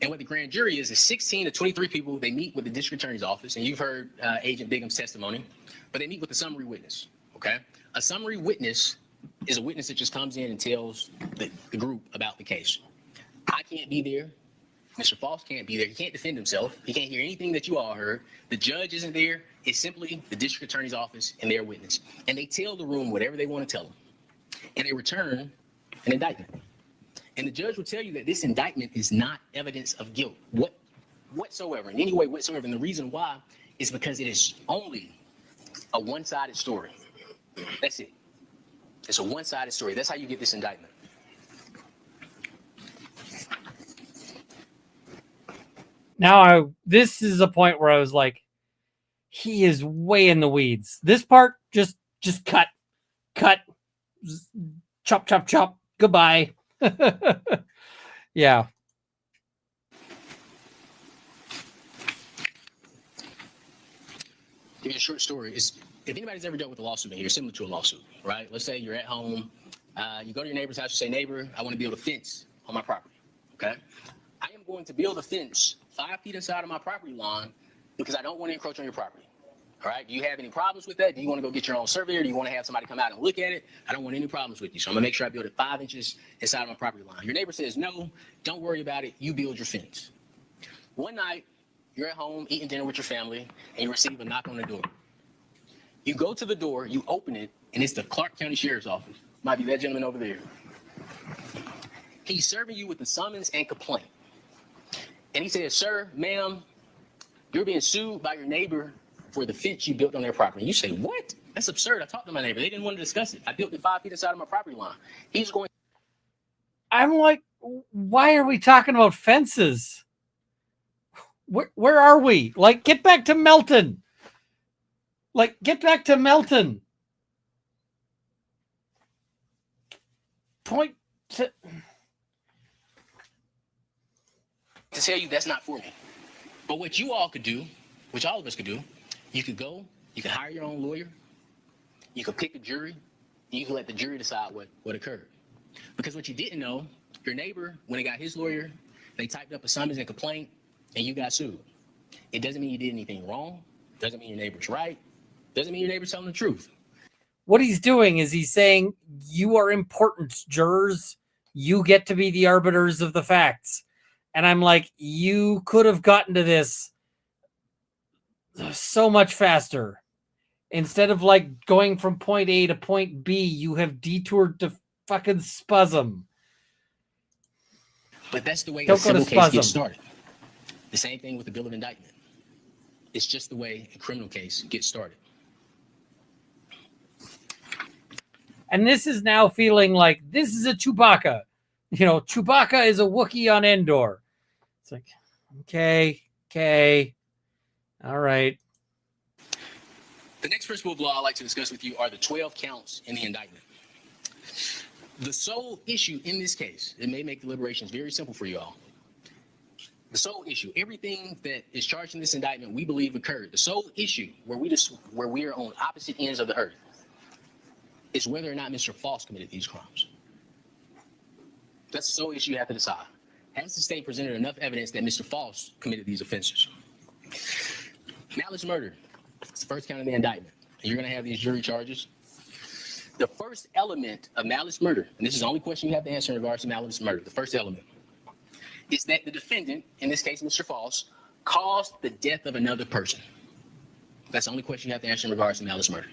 And what the grand jury is 16 to 23 people. They meet with the district attorney's office, and you've heard Agent Bigham's testimony, but they meet with a summary witness, okay? A summary witness is a witness that just comes in and tells the group about the case. I can't be there. Mr. Faust can't be there. He can't defend himself. He can't hear anything that you all heard. The judge isn't there. It's simply the district attorney's office and their witness. And they tell the room whatever they want to tell them. And they return an indictment. And the judge will tell you that this indictment is not evidence of guilt whatsoever, in any way whatsoever. And the reason why is because it is only a one-sided story. That's it. It's a one-sided story. That's how you get this indictment. Now, this is a point where I was like, he is way in the weeds. This part, just cut, chop, goodbye. Yeah. Give you a short story. If anybody's ever dealt with a lawsuit in here, similar to a lawsuit, right? Let's say you're at home, you go to your neighbor's house, you say, neighbor, I want to build a fence on my property, okay? I am going to build a fence 5 feet inside of my property line because I don't want to encroach on your property. All right. Do you have any problems with that? Do you want to go get your own surveyor? Do you want to have somebody come out and look at it? I don't want any problems with you. So I'm going to make sure I build it 5 inches inside of my property line. Your neighbor says, no, don't worry about it. You build your fence. One night, you're at home eating dinner with your family, and you receive a knock on the door. You go to the door, you open it, and it's the Clark County Sheriff's Office. Might be that gentleman over there. He's serving you with a summons and complaint. And he says, sir, ma'am, you're being sued by your neighbor for the fence you built on their property. You say, what? That's absurd. I talked to my neighbor. They didn't want to discuss it. I built it 5 feet inside of my property line. He's going. I'm like, why are we talking about fences? Where are we? Like, get back to Melton. Point to tell you that's not for me. But what you all could do, which all of us could do, you could go, you could hire your own lawyer, you could pick a jury, and you could let the jury decide what occurred. Because what you didn't know, your neighbor, when he got his lawyer, they typed up a summons and complaint, and you got sued. It doesn't mean you did anything wrong. Doesn't mean your neighbor's right. Doesn't mean your neighbor's telling the truth. What he's doing is he's saying, you are important, jurors. You get to be the arbiters of the facts. And I'm like, you could have gotten to this so much faster. Instead of like going from point A to point B, you have detoured to fucking spasm. But that's the way Don't a civil go to case spasm. gets started. The same thing with the bill of indictment. It's just the way a criminal case gets started. And this is now feeling like this is a Chewbacca. You know, Chewbacca is a Wookiee on Endor. It's like, okay. All right. The next principle of law I'd like to discuss with you are the 12 counts in the indictment. The sole issue in this case, it may make deliberations very simple for you all. The sole issue, everything that is charged in this indictment, we believe occurred. The sole issue where we are on opposite ends of the earth is whether or not Mr. Faust committed these crimes. That's the sole issue you have to decide. Has the state presented enough evidence that Mr. Faust committed these offenses? Malice murder. It's the first count of the indictment. And you're going to have these jury charges. The first element of malice murder, and this is the only question you have to answer in regards to malice murder, the first element is that the defendant, in this case, Mr. Faust, caused the death of another person. That's the only question you have to answer in regards to malice murder.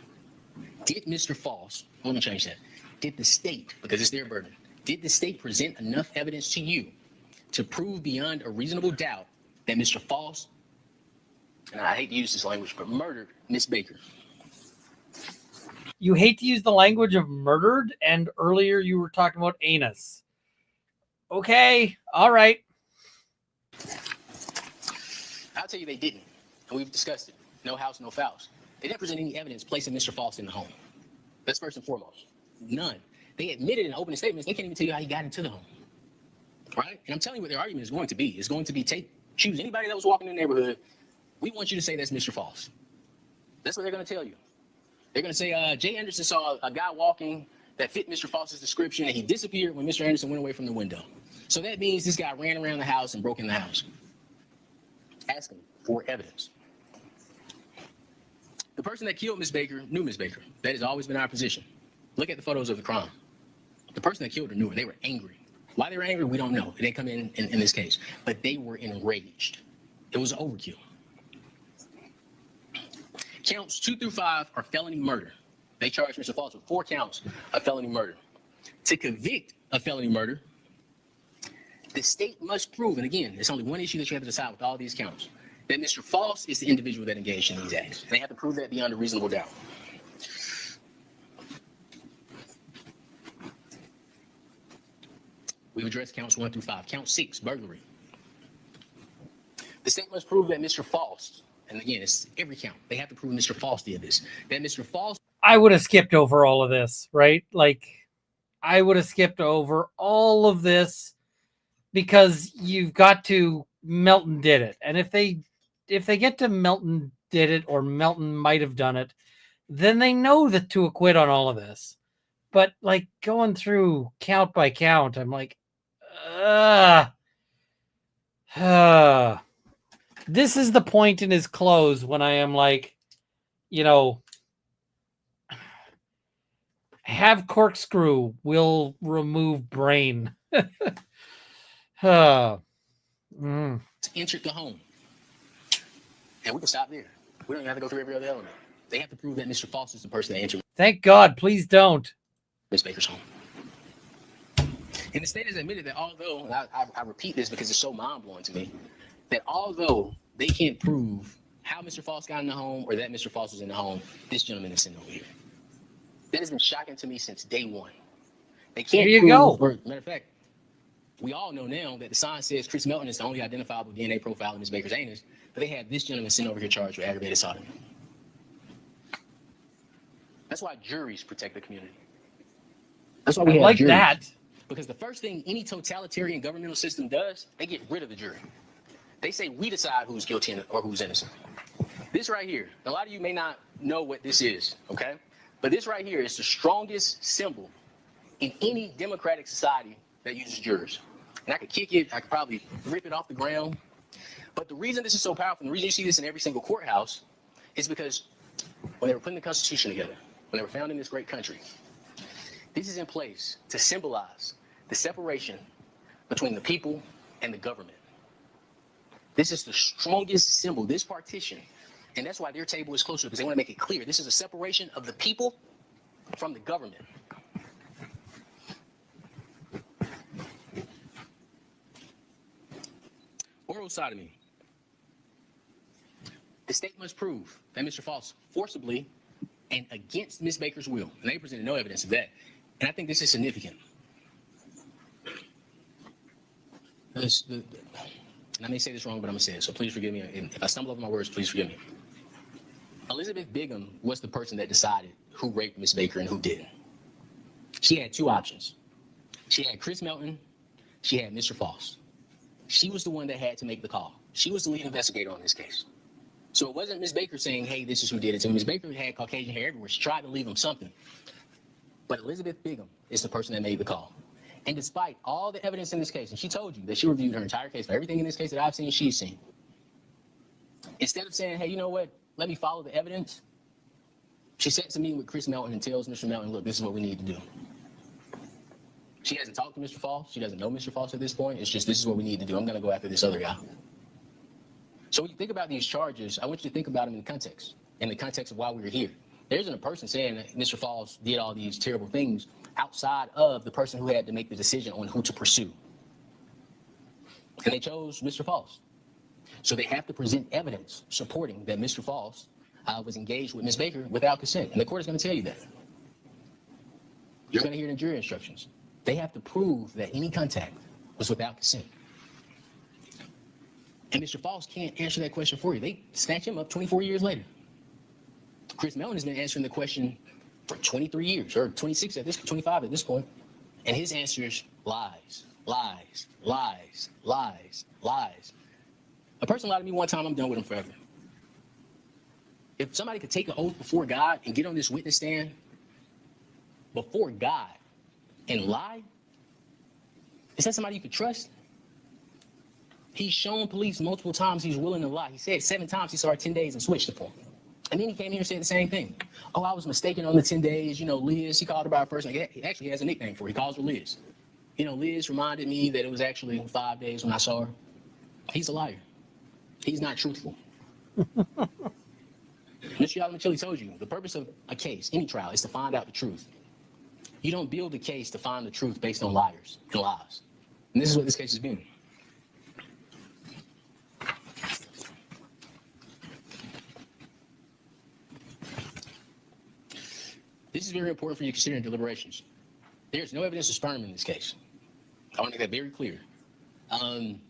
Did Mr. Faust, let me change that, did the state, because it's their burden, did the state present enough evidence to you to prove beyond a reasonable doubt that Mr. Faust, and I hate to use this language, but murdered Miss Baker? You hate to use the language of murdered, and earlier you were talking about anus. Okay, all right. I'll tell you they didn't, and we've discussed it. No house, no Faust. They didn't present any evidence placing Mr. Faust in the home. That's first and foremost. None. They admitted in opening statements, they can't even tell you how he got into the home. Right? And I'm telling you what their argument is going to be. It's going to be choose anybody that was walking in the neighborhood. We want you to say that's Mr. Faust. That's what they're going to tell you. They're going to say, Jay Anderson saw a guy walking that fit Mr. Faust's description, and he disappeared when Mr. Anderson went away from the window. So that means this guy ran around the house and broke in the house. Ask him for evidence. The person that killed Miss Baker knew Miss Baker. That has always been our position. Look at the photos of the crime. The person that killed her knew her. They were angry. Why they were angry, we don't know. It didn't come in this case. But they were enraged. It was overkill. Counts 2 through 5 are felony murder. They charged Mr. Faust with 4 counts of felony murder. To convict of felony murder, the state must prove, and again, there's only one issue that you have to decide with all these counts, that Mr. Faust is the individual that engaged in these acts. They have to prove that beyond a reasonable doubt. We've addressed counts 1 through 5. Count 6, burglary. The state must prove that Mr. Faust, and again, it's every count, they have to prove Mr. Faust did this. That Mr. Faust. I would have skipped over all of this, right? Like, I would have skipped over all of this because you've got to Melton did it. And if they get to Melton did it or Melton might have done it, then they know that to acquit on all of this. But like going through count by count, I'm like, this is the point in his close when I am like, have corkscrew, will remove brain. Entered the home. And we can stop there. We don't even have to go through every other element. They have to prove that Mr. Faust is the person that entered. Thank God, please don't. Miss Baker's home. And the state has admitted that although, and I repeat this because it's so mind-blowing to me, that although they can't prove how Mr. Faust got in the home or that Mr. Faust was in the home, this gentleman is sitting over here. That has been shocking to me since day one. They can't There you prove, go. Or, matter of fact, we all know now that the sign says Chris Melton is the only identifiable DNA profile in Ms. Baker's anus, but they have this gentleman sitting over here charged with aggravated sodomy. That's why juries protect the community. That's why we have like juries. that. Because the first thing any totalitarian governmental system does, they get rid of the jury. They say we decide who's guilty or who's innocent. This right here, a lot of you may not know what this is, okay? But this right here is the strongest symbol in any democratic society that uses jurors. And I could kick it, I could probably rip it off the ground. But the reason this is so powerful, and the reason you see this in every single courthouse, is because when they were putting the Constitution together, when they were founding this great country, this is in place to symbolize the separation between the people and the government. This is the strongest symbol, this partition. And that's why their table is closer, because they want to make it clear. This is a separation of the people from the government. Oral sodomy. The state must prove that Mr. Faust forcibly and against Ms. Baker's will, and they presented no evidence of that. And I think this is significant. And I may say this wrong, but I'm going to say it, so please forgive me. And if I stumble over my words, please forgive me. Elizabeth Bigham was the person that decided who raped Ms. Baker and who didn't. She had 2 options. She had Chris Melton. She had Mr. Faust. She was the one that had to make the call. She was the lead investigator on this case. So it wasn't Ms. Baker saying, hey, this is who did it. So Ms. Baker had Caucasian hair everywhere. She tried to leave him something. But Elizabeth Bigham is the person that made the call. And despite all the evidence in this case, and she told you that she reviewed her entire case, for everything in this case that I've seen, she's seen. Instead of saying, hey, you know what, let me follow the evidence, She sets a meeting with Chris Melton and tells Mr. Melton, look, this is what we need to do. She hasn't talked to Mr. Faust. She doesn't know Mr. Faust at this point. It's just, this is what we need to do. I'm going to go after this other guy. So when you think about these charges, I want you to think about them in the context of why we were here. There isn't a person saying that Mr. Faust did all these terrible things outside of the person who had to make the decision on who to pursue. And they chose Mr. Faust. So they have to present evidence supporting that Mr. Faust was engaged with Ms. Baker without consent. And the court is going to tell you that. You're going to hear it in jury instructions. They have to prove that any contact was without consent. And Mr. Faust can't answer that question for you. They snatch him up 24 years later. Chris Melton has been answering the question for 23 years, or 26 at this, 25 at this point. And his answer is lies, lies, lies, lies, lies. A person lied to me one time, I'm done with him forever. If somebody could take an oath before God and get on this witness stand before God and lie, is that somebody you could trust? He's shown police multiple times he's willing to lie. He said 7 times he saw her 10 days and switched it for him. And then he came here and said the same thing. Oh, I was mistaken on the 10 days. You know, Liz, he called her by her first name. He actually has a nickname for her. He calls her Liz. You know, Liz reminded me that it was actually 5 days when I saw her. He's a liar. He's not truthful. Mr. Yalamachili told you, the purpose of a case, any trial, is to find out the truth. You don't build a case to find the truth based on liars and lies. And this is what this case has been. This is very important for you to consider in deliberations. There's no evidence of sperm in this case. I want to make that very clear.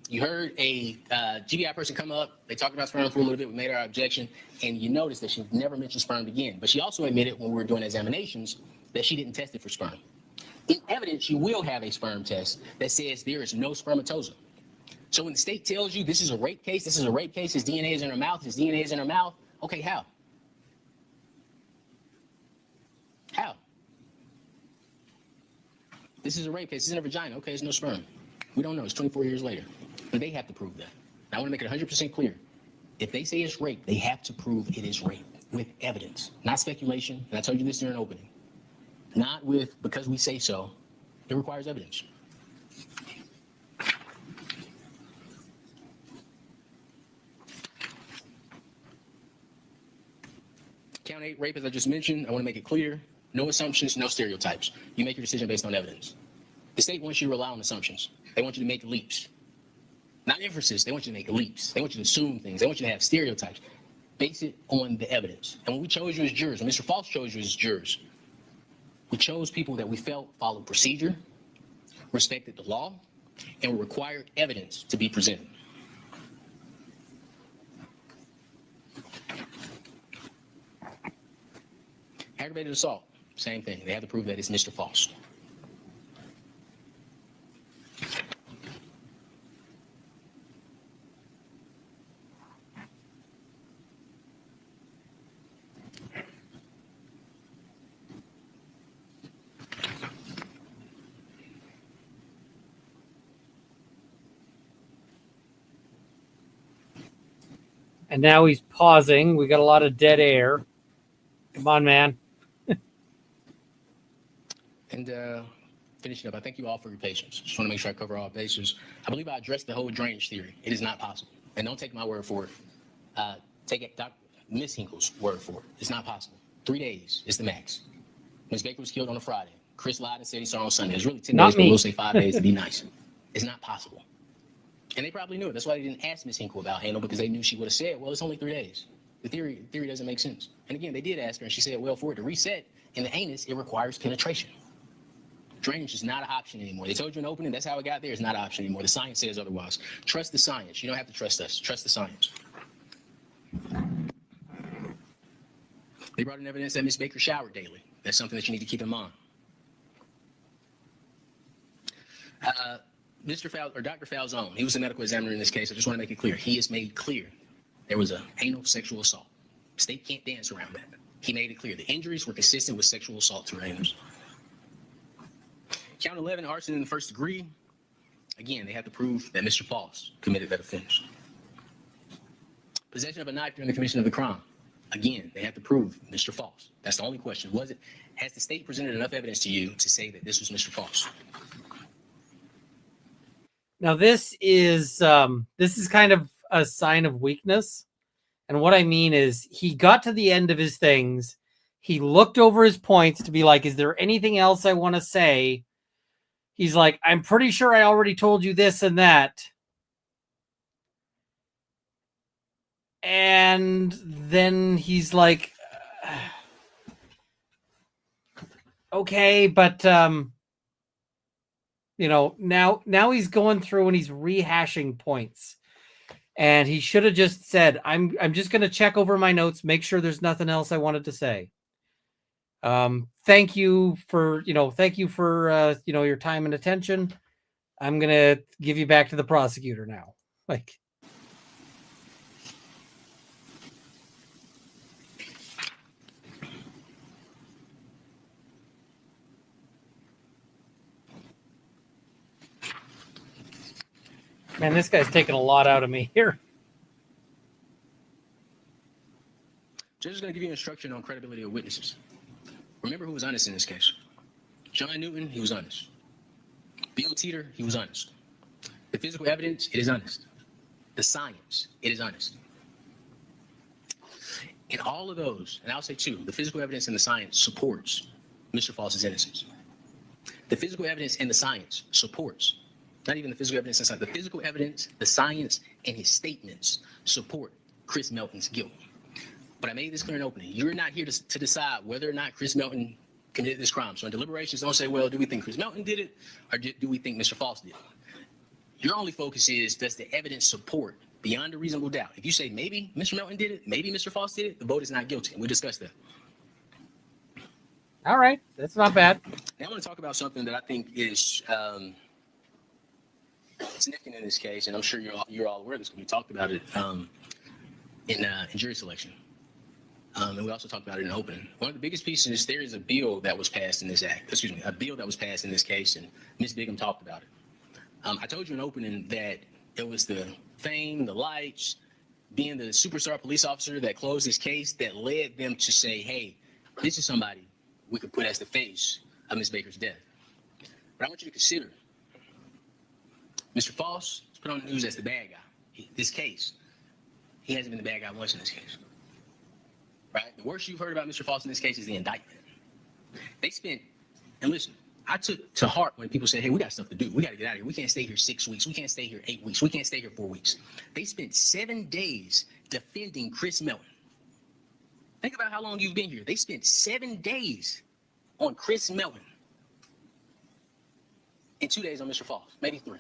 You heard a GBI person come up. They talked about sperm for a little bit. We made our objection. And you noticed that she never mentioned sperm again. But she also admitted when we were doing examinations that she didn't test it for sperm. In evidence, you will have a sperm test that says there is no spermatozoa. So when the state tells you this is a rape case, his DNA is in her mouth, his DNA is in her mouth, okay, how? How? This is a rape case, it's in her vagina, okay, there's no sperm. We don't know, it's 24 years later. But they have to prove that. I want to make it 100% clear. If they say it's rape, they have to prove it is rape with evidence, not speculation. And I told you this during opening. Not with because we say so. It requires evidence. Count 8, rape, as I just mentioned, I want to make it clear. No assumptions, no stereotypes. You make your decision based on evidence. The state wants you to rely on assumptions. They want you to make leaps. Not inferences, they want you to make leaps. They want you to assume things. They want you to have stereotypes. Base it on the evidence. And when we chose you as jurors, when Mr. Faust chose you as jurors, we chose people that we felt followed procedure, respected the law, and required evidence to be presented. Aggravated assault, same thing. They have to prove that it's Mr. Faust. And now he's pausing. We got a lot of dead air. Come on, man. And finishing up, I thank you all for your patience. Just want to make sure I cover all bases. I believe I addressed the whole drainage theory. It is not possible. And don't take my word for it. Take Miss Hinkle's word for it. It's not possible. 3 days is the max. Ms. Baker was killed on a Friday. Chris lied and said he saw her on Sunday. It's really 10 days, but we'll say 5 days to be nice. It's not possible. And they probably knew it. That's why they didn't ask Ms. Hinkle about Handle, because they knew she would have said, well, it's only 3 days. The theory doesn't make sense. And again, they did ask her, and she said, well, for it to reset in the anus, it requires penetration. Drainage is not an option anymore. They told you in opening, that's how it got there. It's not an option anymore. The science says otherwise. Trust the science. You don't have to trust us. Trust the science. They brought in evidence that Ms. Baker showered daily. That's something that you need to keep in mind. Dr. Falzone, he was the medical examiner in this case. I just want to make it clear. He has made clear there was an anal sexual assault. State can't dance around that. He made it clear the injuries were consistent with sexual assault to her anus. Count 11, arson in the first degree. Again, they have to prove that Mr. Faust committed that offense. Possession of a knife during the commission of the crime. Again, they have to prove Mr. Faust. That's the only question. Has the state presented enough evidence to you to say that this was Mr. Faust? Now this is kind of a sign of weakness. And what I mean is he got to the end of his things. He looked over his points to be like, is there anything else I want to say? He's like, I'm pretty sure I already told you this and that. And then he's like, okay, but now he's going through and he's rehashing points. And he should have just said, I'm just going to check over my notes, make sure there's nothing else I wanted to say. Thank you for your time and attention. I'm going to give you back to the prosecutor now. Like, man, this guy's taking a lot out of me here. Judge is going to give you instruction on credibility of witnesses. Remember who was honest in this case. John Newton, he was honest. Bill Teeter, he was honest. The physical evidence, it is honest. The science, it is honest. In all of those, and I'll say two, the physical evidence and the science supports Mr. Faust's innocence. The physical evidence and the science supports, not even the physical evidence and science, the physical evidence, the science, and his statements support Chris Melton's guilt. But I made this clear and opening. You're not here to decide whether or not Chris Melton committed this crime. So in deliberations, don't say, well, do we think Chris Melton did it, or do we think Mr. Faust did it? Your only focus is, does the evidence support beyond a reasonable doubt? If you say maybe Mr. Melton did it, maybe Mr. Faust did it, the vote is not guilty. And we discussed that. All right, that's not bad. Now I want to talk about something that I think is significant in this case, and I'm sure you're all aware of this because we talked about it in jury selection. And we also talked about it in opening. One of the biggest pieces is there is a bill that was passed in this a bill that was passed in this case, and Ms. Bigham talked about it. I told you in opening that it was the fame, the lights, being the superstar police officer that closed this case that led them to say, hey, this is somebody we could put as the face of Ms. Baker's death. But I want you to consider Mr. Faust is put on the news as the bad guy. This case, he hasn't been the bad guy once in this case. Right? The worst you've heard about Mr. Faust in this case is the indictment. They spent, and listen, I took to heart when people say, hey, we got stuff to do. We got to get out of here. We can't stay here 6 weeks. We can't stay here 8 weeks. We can't stay here 4 weeks. They spent 7 days defending Chris Melton. Think about how long you've been here. They spent 7 days on Chris Melton and 2 days on Mr. Faust, maybe 3.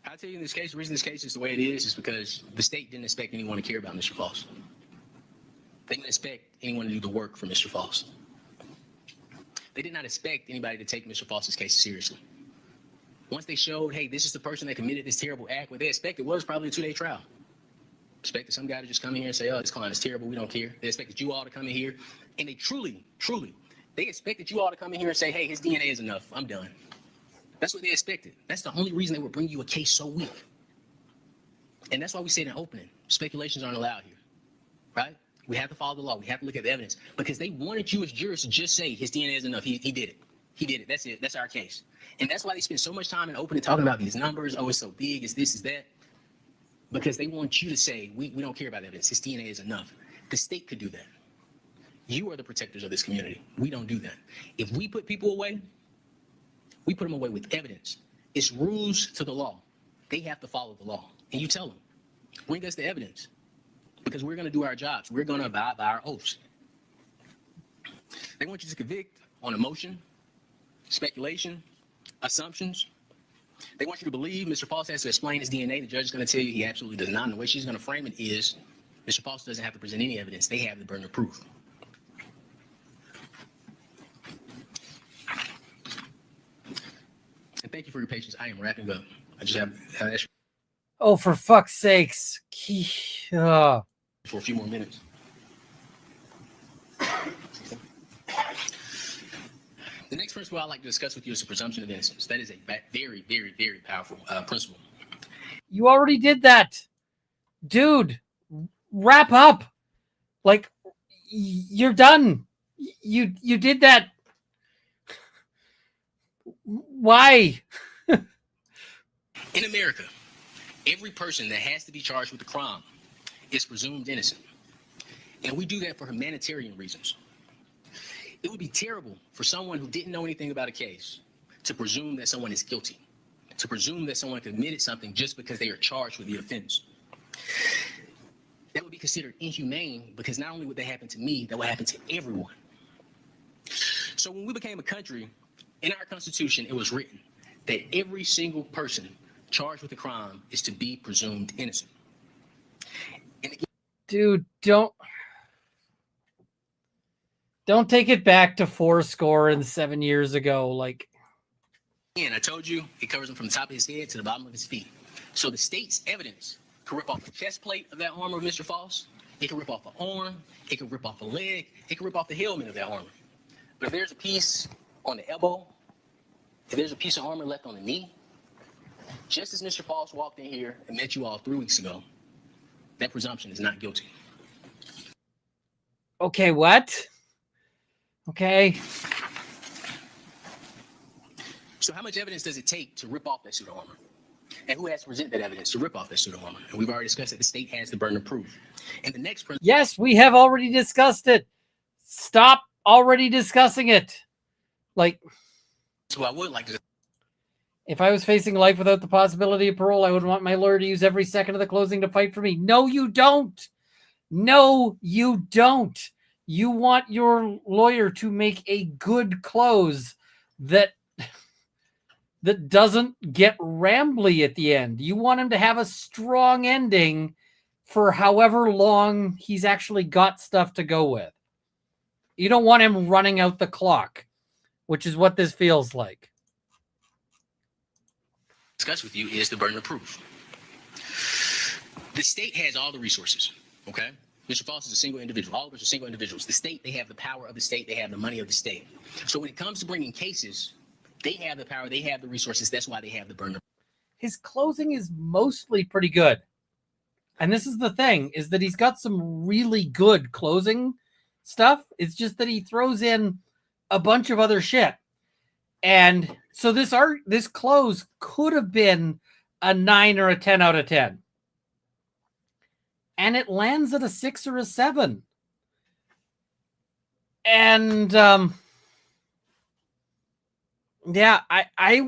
I'll tell you in this case, the reason this case is the way it is because the state didn't expect anyone to care about Mr. Faust. They didn't expect anyone to do the work for Mr. Faust. They did not expect anybody to take Mr. Faust's case seriously. Once they showed, hey, this is the person that committed this terrible act, what they expected was probably a 2-day trial. Expected some guy to just come in here and say, oh, this client is terrible, we don't care. They expected you all to come in here, and they truly, they expected you all to come in here and say, hey, his DNA is enough, I'm done. That's what they expected. That's the only reason they would bring you a case so weak. And that's why we said in opening, speculations aren't allowed here, right? We have to follow the law. We have to look at the evidence because they wanted you as jurors to just say his DNA is enough. He did it. He did it. That's it. That's our case. And that's why they spend so much time in opening talking about these numbers. Oh, it's so big. It's this, it's that. Because they want you to say, we don't care about evidence. His DNA is enough. The state could do that. You are the protectors of this community. We don't do that. If we put people away, we put them away with evidence. It's rules to the law. They have to follow the law. And you tell them, bring us the evidence because we're going to do our jobs. We're going to abide by our oaths. They want you to convict on emotion, speculation, assumptions. They want you to believe Mr. Faust has to explain his DNA. The judge is going to tell you he absolutely does not. And the way she's going to frame it is Mr. Faust doesn't have to present any evidence. They have the burden of proof. And thank you for your patience. I am wrapping up. I just have extra Oh, for fuck's sakes. for a few more minutes. The next principle I'd like to discuss with you is the presumption of innocence. That is a very, very, very powerful principle. You already did that. Dude, wrap up. Like, you're done. You did that. Why? In America, every person that has to be charged with a crime is presumed innocent. And we do that for humanitarian reasons. It would be terrible for someone who didn't know anything about a case to presume that someone is guilty, to presume that someone committed something just because they are charged with the offense. That would be considered inhumane, because not only would that happen to me, that would happen to everyone. So when we became a country, in our Constitution, it was written that every single person charged with a crime is to be presumed innocent. And again, dude, don't take it back to 7 years ago. Like, I told you, it covers him from the top of his head to the bottom of his feet. So the state's evidence can rip off the chest plate of that armor of Mr. Faust. It can rip off an arm. It can rip off a leg. It can rip off the helmet of that armor. But if there's a piece on the elbow, if there's a piece of armor left on the knee, just as Mr. Faust walked in here and met you all 3 weeks ago, that presumption is not guilty. Okay, what? Okay. So how much evidence does it take to rip off that suit of armor? And who has to present that evidence to rip off that suit of armor? And we've already discussed that the state has the burden of proof. And the next principle. Yes, we have already discussed it. Stop already discussing it. Like, So I would like to. if I was facing life without the possibility of parole, I would want my lawyer to use every second of the closing to fight for me. No, you don't. No, you don't. You want your lawyer to make a good close that doesn't get rambly at the end. You want him to have a strong ending for however long he's actually got stuff to go with. You don't want him running out the clock, which is what this feels like. Discuss with you is the burden of proof. The state has all the resources, okay? Mr. Faust is a single individual. All of us are single individuals. The state, they have the power of the state. They have the money of the state. So when it comes to bringing cases, they have the power. They have the resources. That's why they have the burden of proof. His closing is mostly pretty good. And this is the thing, is that he's got some really good closing stuff. It's just that he throws in a bunch of other shit. And so this close could have been a 9 or a 10 out of 10. And it lands at a 6 or a 7. And yeah, I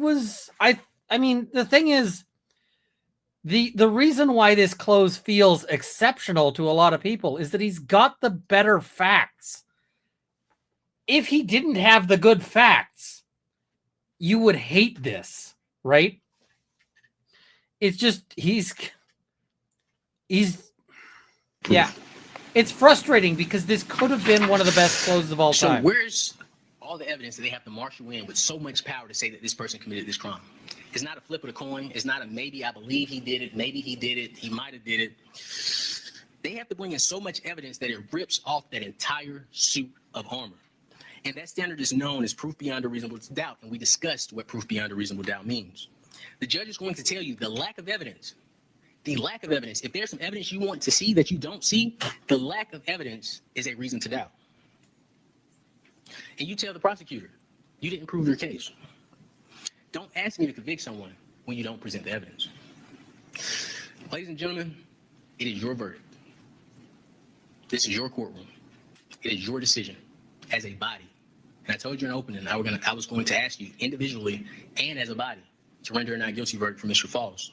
mean, the thing is, the reason why this close feels exceptional to a lot of people is that he's got the better facts. If he didn't have the good facts, you would hate this, right? It's just, he's yeah, it's frustrating because this could have been one of the best closes of all time. So where's all the evidence that they have to marshal in with so much power to say that this person committed this crime? It's not a flip of the coin. It's not a maybe I believe he did it. Maybe he did it. He might have did it. They have to bring in so much evidence that it rips off that entire suit of armor. And that standard is known as proof beyond a reasonable doubt. And we discussed what proof beyond a reasonable doubt means. The judge is going to tell you the lack of evidence. If there's some evidence you want to see that you don't see, the lack of evidence is a reason to doubt. And you tell the prosecutor, you didn't prove your case. Don't ask me to convict someone when you don't present the evidence. Ladies and gentlemen, it is your verdict. This is your courtroom. It is your decision as a body. And I told you in opening, I was going to ask you individually and as a body to render a not guilty verdict for Mr. Faust.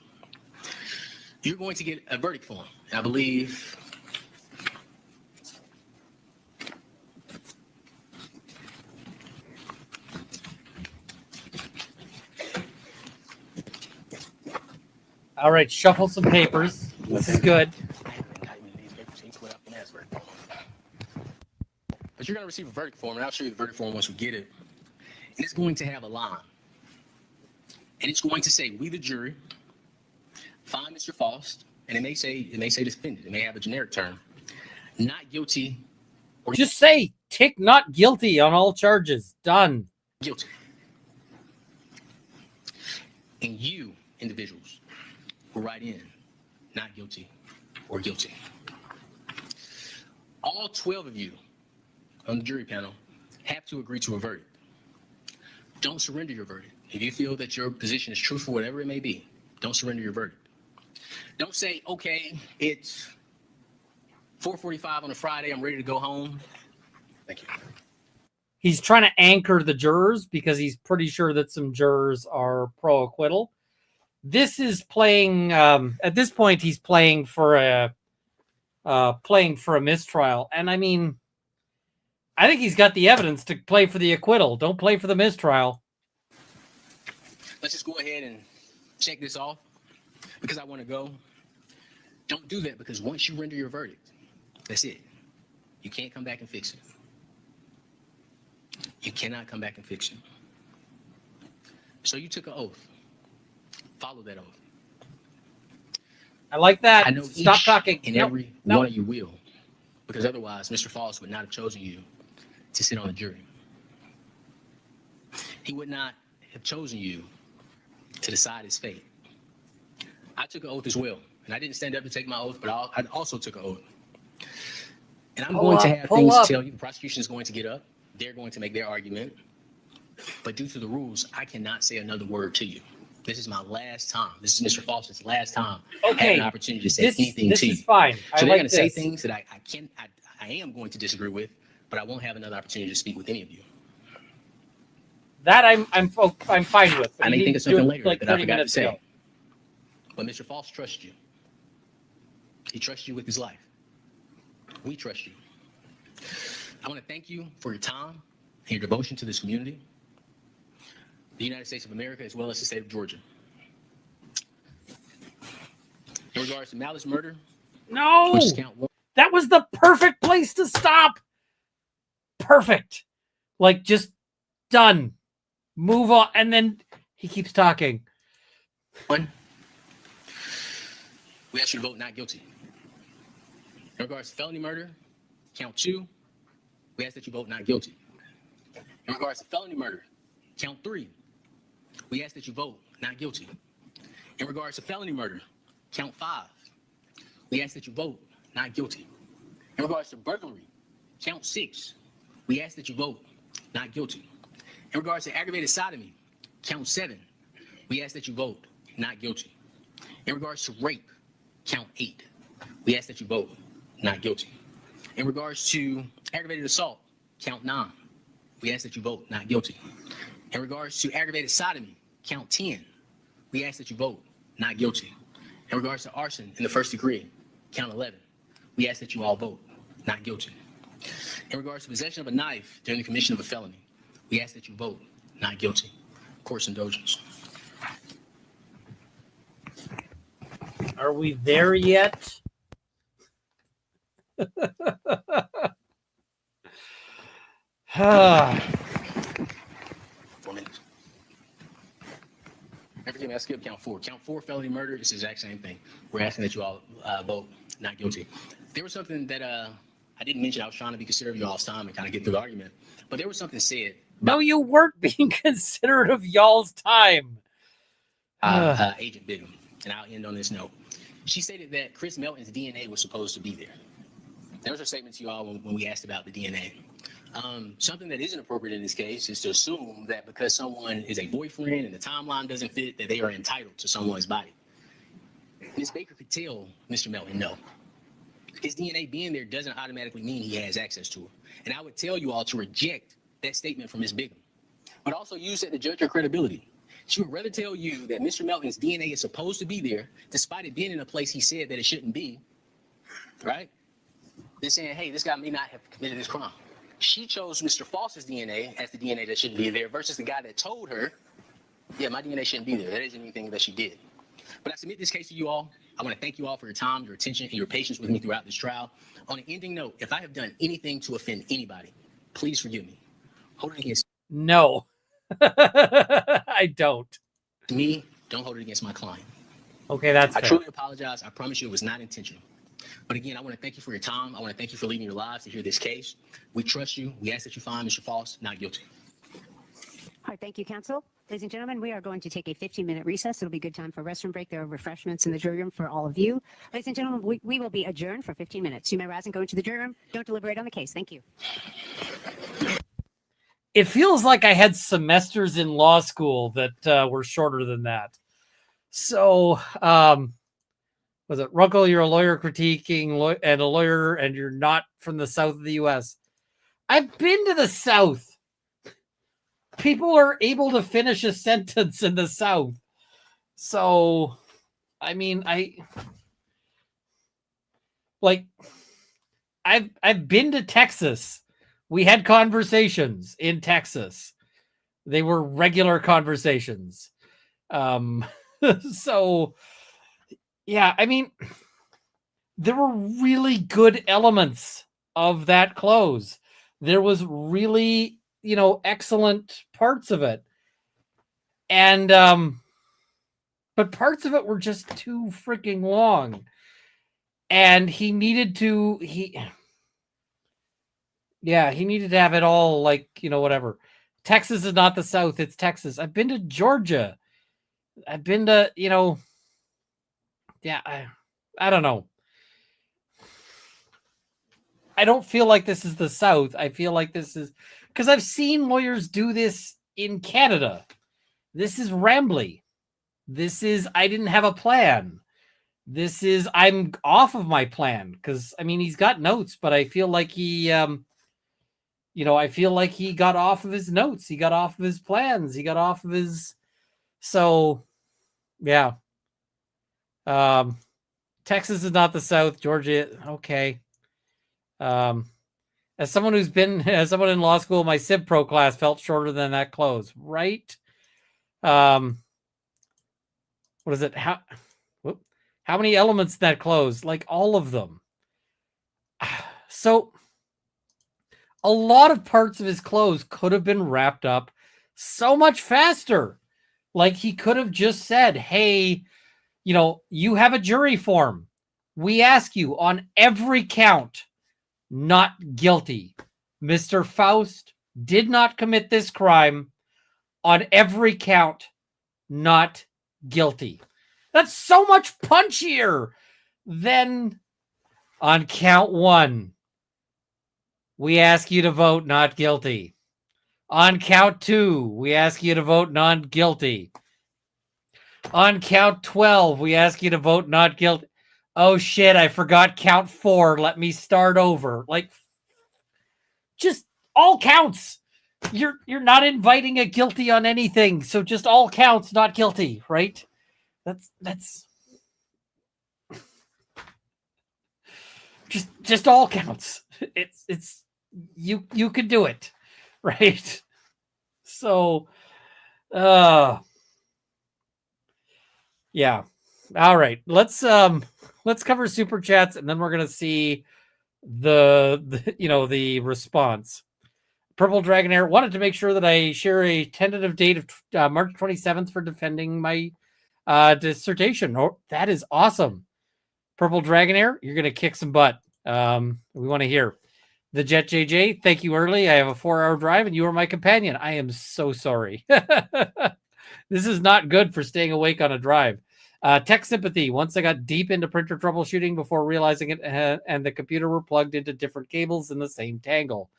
You're going to get a verdict form. And I believe All right, shuffle some papers. This is good. But you're going to receive a verdict form, and I'll show you the verdict form once we get it. And it's going to have a line. And it's going to say, we the jury find Mr. Faust, and it may say defendant. It may have a generic term. Not guilty. Or just say tick not guilty on all charges. Done. guilty. And you, individuals, will write in not guilty or guilty. All 12 of you on the jury panel have to agree to a verdict. Don't surrender your verdict. If you feel that your position is truthful, whatever it may be, don't surrender your verdict. Don't say, okay, it's 4:45 on a Friday, I'm ready to go home. Thank you. He's trying to anchor the jurors because he's pretty sure that some jurors are pro-acquittal. This is playing, at this point, he's playing for a mistrial. And I mean, I think he's got the evidence to play for the acquittal. Don't play for the mistrial. Let's just go ahead and check this off because I want to go. Don't do that, because once you render your verdict, that's it. You can't come back and fix it. You cannot come back and fix it. So you took an oath. Follow that oath. I like that. I know Stop each talking. and Nope. every Nope. one of you will, because otherwise Mr. Faust would not have chosen you to sit on the jury. He would not have chosen you to decide his fate. I took an oath as well, and I didn't stand up to take my oath, but I also took an oath. And I'm going to have things to tell you. The prosecution is going to get up. They're going to make their argument. But due to the rules, I cannot say another word to you. This is my last time. This is Mr. Faust's last time. I have an opportunity to say anything to you. This is fine. So they're going to say things that I am going to disagree with, but I won't have another opportunity to speak with any of you. That I'm fine with. I may think of something later like that I 30 forgot to minutes say. ago. But Mr. Faust trusts you. He trusts you with his life. We trust you. I want to thank you for your time and your devotion to this community, the United States of America, as well as the state of Georgia. In regards to malice murder, No, which is count one. that was the perfect place to stop. Perfect. Like, just done. Move on. And then he keeps talking. One, we ask you to vote not guilty. In regards to felony murder, count two, we ask that you vote not guilty. In regards to felony murder, count three, we ask that you vote not guilty. In regards to felony murder, count five, we ask that you vote not guilty. In regards to burglary, count six, we ask that you vote not guilty. In regards to aggravated sodomy, count seven, we ask that you vote not guilty. In regards to rape, count eight, we ask that you vote not guilty. In regards to aggravated assault, count nine, we ask that you vote not guilty. In regards to aggravated sodomy, count 10, we ask that you vote not guilty. In regards to arson in the first degree, count 11, we ask that you all vote not guilty. In regards to possession of a knife during the commission of a felony, we ask that you vote not guilty. Court's indulgence. Are we there yet? 4 minutes. Everything I skipped, count four. Count four, felony murder, it's the exact same thing. We're asking that you all vote not guilty. There was something that I didn't mention. I was trying to be considerate of y'all's time and kind of get through the argument. But there was something said. No, you weren't being considerate of y'all's time. Agent Bigham, and I'll end on this note. She stated that Chris Melton's DNA was supposed to be there. That was her statement to you all when we asked about the DNA. Something that isn't appropriate in this case is to assume that because someone is a boyfriend and the timeline doesn't fit, that they are entitled to someone's body. Ms. Baker could tell Mr. Melton no. His DNA being there doesn't automatically mean he has access to it. And I would tell you all to reject that statement from Ms. Bigham, but also use that to judge her credibility. She would rather tell you that Mr. Melton's DNA is supposed to be there, despite it being in a place he said that it shouldn't be, right? They're saying, hey, this guy may not have committed this crime. She chose Mr. Faust's DNA as the DNA that shouldn't be there versus the guy that told her, yeah, my DNA shouldn't be there. That isn't anything that she did. But I submit this case to you all. I want to thank you all for your time, your attention, and your patience with me throughout this trial. On an ending note, if I have done anything to offend anybody, please forgive me. Hold it against No, I don't. me. Don't hold it against my client. Okay, that's I fair. truly apologize. I promise you it was not intentional. But again, I want to thank you for your time. I want to thank you for leaving your lives to hear this case. We trust you. We ask that you find Mr. Faust not guilty. All right, thank you, counsel. Ladies and gentlemen, we are going to take a 15-minute recess. It'll be a good time for a restroom break. There are refreshments in the jury room for all of you. Ladies and gentlemen, we will be adjourned for 15 minutes. You may rise and go into the jury room. Don't deliberate on the case. Thank you. It feels like I had semesters in law school that were shorter than that. So, was it Runkle? You're a lawyer critiquing and a lawyer, and you're not from the south of the U.S. I've been to the South. People are able to finish a sentence in the South. So, I mean, I've been to Texas. We had conversations in Texas. They were regular conversations. So, yeah, I mean, there were really good elements of that close. There was really, excellent parts of it. And, but parts of it were just too freaking long. And he needed to have it all whatever. Texas is not the South, it's Texas. I've been to Georgia. I've been to, I don't know. I don't feel like this is the South. I feel like this is because I've seen lawyers do this in Canada. This is rambly. This is I didn't have a plan. This is I'm off of my plan because I mean he's got notes, but I feel like he got off of his notes. He got off of his plans. He got off of his yeah. Texas is not the South. Georgia, okay. As someone in law school, my Civ Pro class felt shorter than that close, right? What is it? How many elements in that close? Like all of them. So a lot of parts of his close could have been wrapped up so much faster. Like he could have just said, hey, you have a jury form. We ask you on every count, not guilty. Mr. Faust did not commit this crime. On every count, not guilty. That's so much punchier than on count 1. We ask you to vote not guilty. On count 2, we ask you to vote not guilty. On count 12, we ask you to vote not guilty. Oh shit, I forgot count 4. Let me start over. Like, just all counts. You're not inviting a guilty on anything, so just all counts, not guilty, right? That's just all counts. It's you could do it, right? So, yeah. All right, let's cover super chats, and then we're gonna see the response. Purple Dragonair wanted to make sure that I share a tentative date of March 27th for defending my dissertation. Oh, that is awesome. Purple Dragonair, you're gonna kick some butt. We want to hear. The Jet JJ, thank you early. I have a 4-hour drive, and you are my companion. I am so sorry. This is not good for staying awake on a drive. Tech sympathy. Once I got deep into printer troubleshooting before realizing it and the computer were plugged into different cables in the same tangle.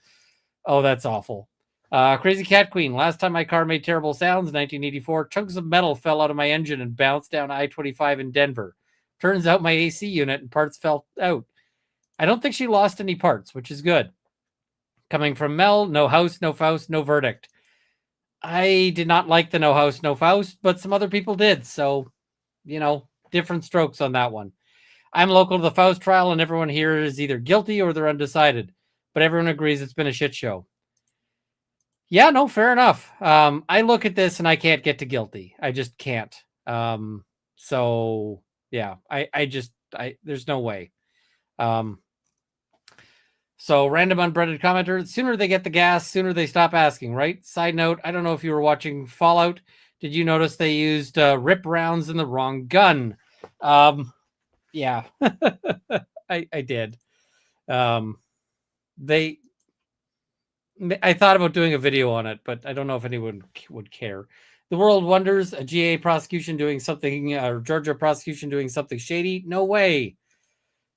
Oh, that's awful. Crazy Cat Queen. Last time my car made terrible sounds, 1984, chunks of metal fell out of my engine and bounced down I-25 in Denver. Turns out my AC unit and parts fell out. I don't think she lost any parts, which is good. Coming from Mel, no house, no Faust, no verdict. I did not like the no house, no Faust, but some other people did. So, different strokes on that one. I'm local to the Faust trial, and everyone here is either guilty or they're undecided. But everyone agrees it's been a shit show. Yeah, no, fair enough. I look at this and I can't get to guilty. I just can't. So, yeah, there's no way. So random unbreaded commenter, the sooner they get the gas, sooner they stop asking, right? Side note, I don't know if you were watching Fallout. Did you notice they used rip rounds in the wrong gun? Yeah, I did. I thought about doing a video on it, but I don't know if anyone would care. The world wonders, a GA prosecution doing something, or Georgia prosecution doing something shady? No way.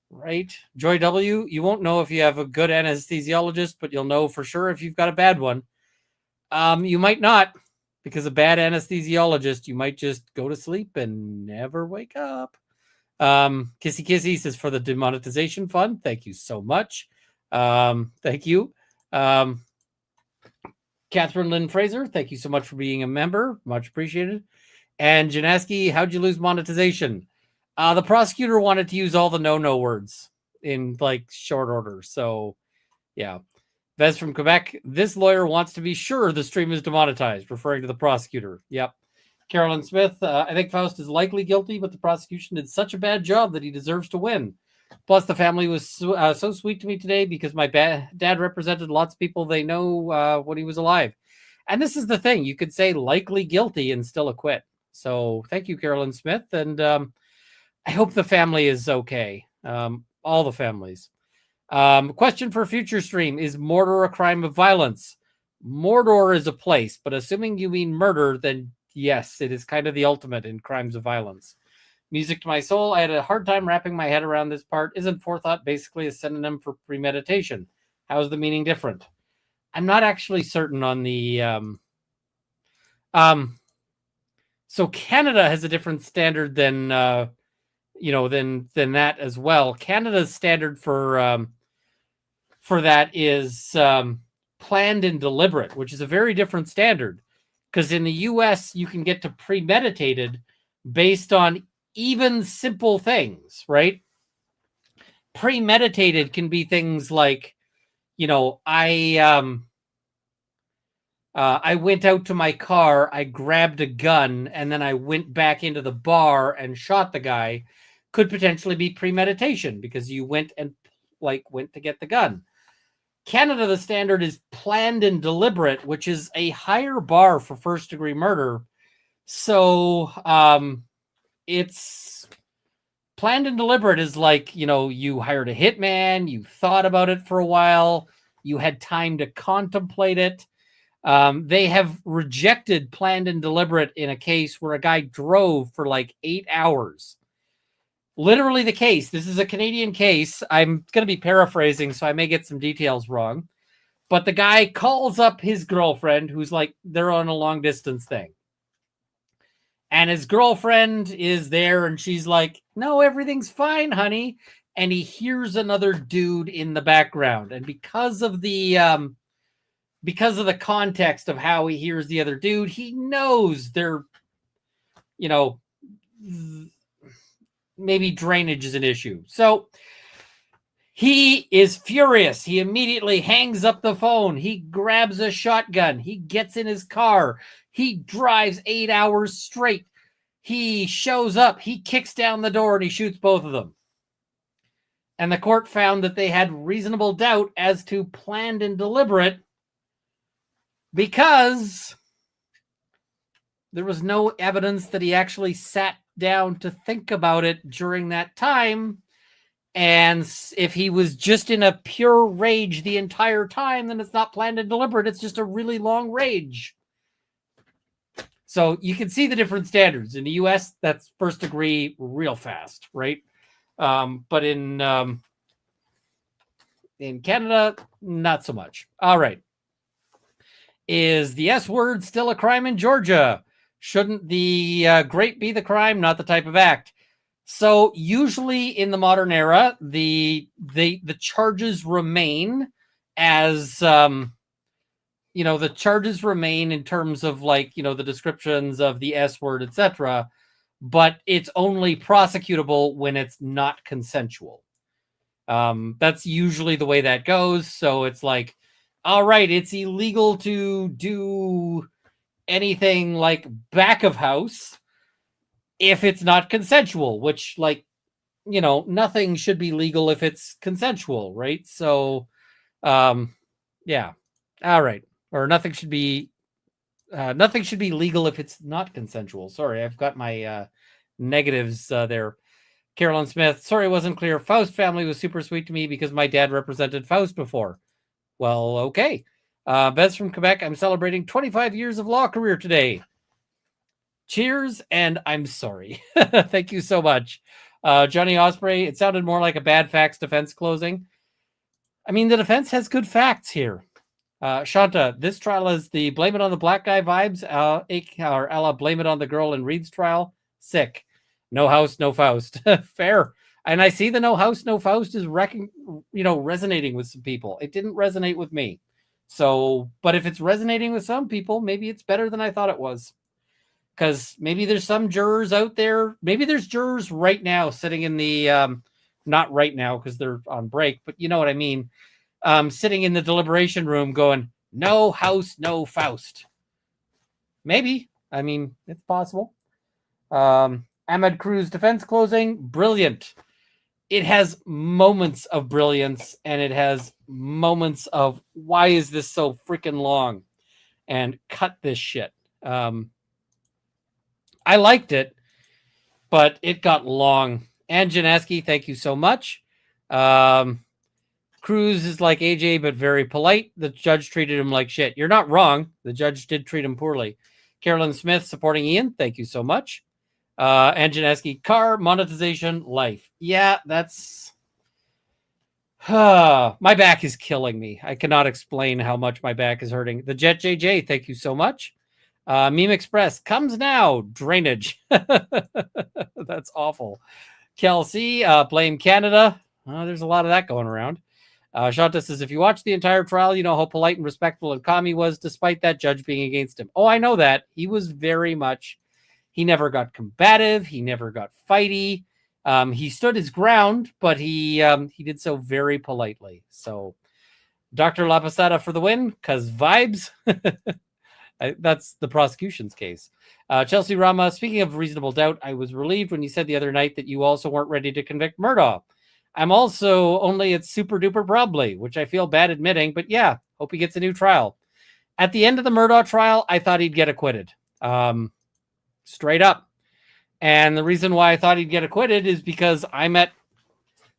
Right? Joy W, you won't know if you have a good anesthesiologist, but you'll know for sure if you've got a bad one. You might not, because a bad anesthesiologist, you might just go to sleep and never wake up. Kissy Kissy says, for the demonetization fund. Thank you so much. Thank you. Catherine Lynn Fraser, thank you so much for being a member. Much appreciated. And Janaski, how'd you lose monetization? The prosecutor wanted to use all the no words in like short order. So yeah. Vez from Quebec, this lawyer wants to be sure the stream is demonetized, referring to the prosecutor. Yep. Carolyn Smith, I think Faust is likely guilty, but the prosecution did such a bad job that he deserves to win. Plus, the family was so sweet to me today because my dad represented lots of people they know when he was alive. And this is the thing. You could say likely guilty and still acquit. So thank you, Carolyn Smith. And I hope the family is okay. All the families. Question for future stream. Is Mordor a crime of violence? Mordor is a place, but assuming you mean murder, then yes, it is kind of the ultimate in crimes of violence. Music to my soul. I had a hard time wrapping my head around this part. Isn't forethought basically a synonym for premeditation? How is the meaning different? I'm not actually certain on the... So Canada has a different standard than... than that as well. Canada's standard for that is planned and deliberate, which is a very different standard. Because in the U.S., you can get to premeditated based on even simple things, right? Premeditated can be things like, I went out to my car, I grabbed a gun, and then I went back into the bar and shot the guy. Could potentially be premeditation because you went to get the gun. Canada, the standard is planned and deliberate, which is a higher bar for first degree murder. So it's planned and deliberate is like, you hired a hitman, you thought about it for a while, you had time to contemplate it. They have rejected planned and deliberate in a case where a guy drove for like 8 hours. Literally the case. This is a Canadian case. I'm going to be paraphrasing, so I may get some details wrong. But the guy calls up his girlfriend, who's like, they're on a long distance thing. And his girlfriend is there, and she's like, no, everything's fine, honey. And he hears another dude in the background. And because of the context of how he hears the other dude, he knows they're, maybe drainage is an issue. So he is furious. He immediately hangs up the phone. He grabs a shotgun. He gets in his car. He drives 8 hours straight. He shows up. He kicks down the door and he shoots both of them. And the court found that they had reasonable doubt as to planned and deliberate because there was no evidence that he actually sat down to think about it during that time. And if he was just in a pure rage the entire time, then it's not planned and deliberate. It's just a really long rage. So you can see the different standards. In the US, that's first degree real fast, right? But in Canada, not so much. All right. Is the S word still a crime in Georgia? Shouldn't the grape be the crime, not the type of act? So usually in the modern era, the charges remain as, the charges remain in terms of the descriptions of the S word, etc. But it's only prosecutable when it's not consensual. That's usually the way that goes. So it's like, all right, it's illegal to do anything like back of house if it's not consensual, which nothing should be legal if it's consensual, right? So yeah, all right. Or nothing should be legal if it's not consensual. Sorry, I've got my negatives there. Carolyn Smith, sorry it wasn't clear. Faust family was super sweet to me because my dad represented Faust before. Well, okay. Bez from Quebec, I'm celebrating 25 years of law career today. Cheers, and I'm sorry. Thank you so much. Johnny Osprey, it sounded more like a bad facts defense closing. I mean, the defense has good facts here. Shanta, this trial is the blame it on the black guy vibes, or a la blame it on the girl in Reed's trial. Sick. No house, no Faust. Fair. And I see the no house, no Faust is resonating with some people. It didn't resonate with me. So, but if it's resonating with some people, maybe it's better than I thought it was. Because maybe there's some jurors out there. Maybe there's jurors right now sitting in the, not right now because they're on break, but you know what I mean. Sitting in the deliberation room going, no house, no Faust. Maybe. I mean, it's possible. Ahmed Cruz defense closing, brilliant. It has moments of brilliance, and it has moments of why is this so freaking long? And cut this shit. I liked it, but it got long. And Janeski, thank you so much. Cruz is like AJ, but very polite. The judge treated him like shit. You're not wrong. The judge did treat him poorly. Carolyn Smith supporting Ian. Thank you so much. And Janeski, car, monetization, life. Yeah, that's... my back is killing me. I cannot explain how much my back is hurting. The Jet JJ, thank you so much. Meme Express comes now. Drainage. That's awful. Kelsey, blame Canada. There's a lot of that going around. Shanta says, if you watch the entire trial, you know how polite and respectful and calm he was, despite that judge being against him. Oh, I know that. He was very much, he never got combative. He never got fighty. He stood his ground, but he did so very politely. So Dr. Laposada for the win, because vibes. That's the prosecution's case. Chelsea Rama, speaking of reasonable doubt, I was relieved when you said the other night that you also weren't ready to convict Murdaugh. I'm also only at super duper probably, which I feel bad admitting, but yeah, hope he gets a new trial. At the end of the Murdaugh trial, I thought he'd get acquitted. Straight up. And the reason why I thought he'd get acquitted is because I'm at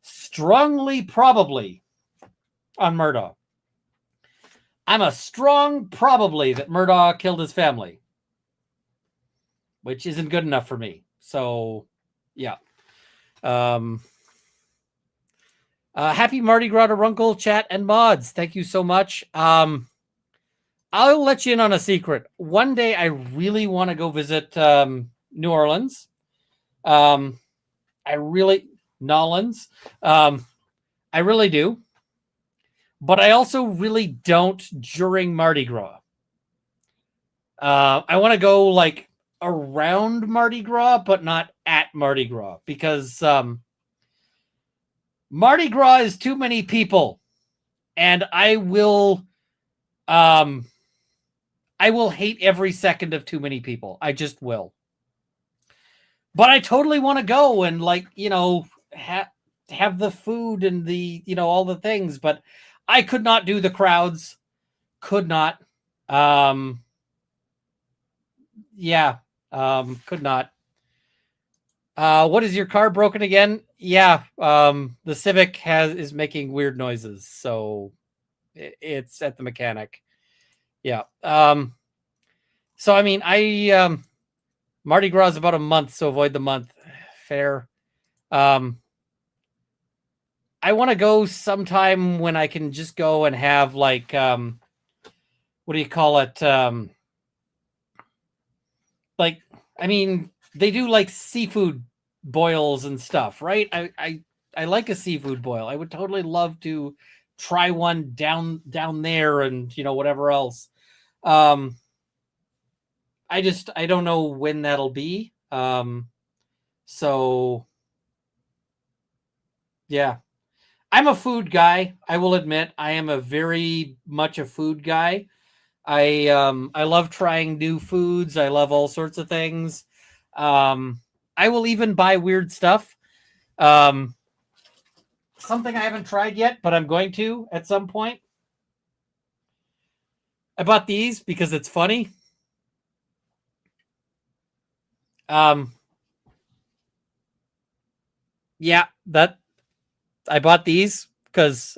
strongly probably on Murdaugh. I'm a strong probably that Murdaugh killed his family, which isn't good enough for me. So, yeah. Happy Mardi Gras to Runkle, chat, and mods. Thank you so much. I'll let you in on a secret. One day I really want to go visit New Orleans. Nolans. I really do. But I also really don't during Mardi Gras. I want to go like around Mardi Gras, but not at Mardi Gras, because Mardi Gras is too many people, and I will hate every second of too many people. I just will. But I totally want to go and have the food and the all the things, but I could not do the crowds. Could not. Could not. What is your car broken again? Yeah. The Civic is making weird noises, so it's at the mechanic. Yeah. So I mean, Mardi Gras is about a month, so avoid the month. Fair. I want to go sometime when I can just go and have like, what do you call it? Like, I mean, they do like seafood boils and stuff, right? I like a seafood boil. I would totally love to try one down there and, whatever else. I don't know when that'll be. So yeah. I'm a food guy. I will admit I am a very much a food guy. I love trying new foods. I love all sorts of things. I will even buy weird stuff. Something I haven't tried yet, but I'm going to at some point. I bought these because it's funny. Yeah, I bought these because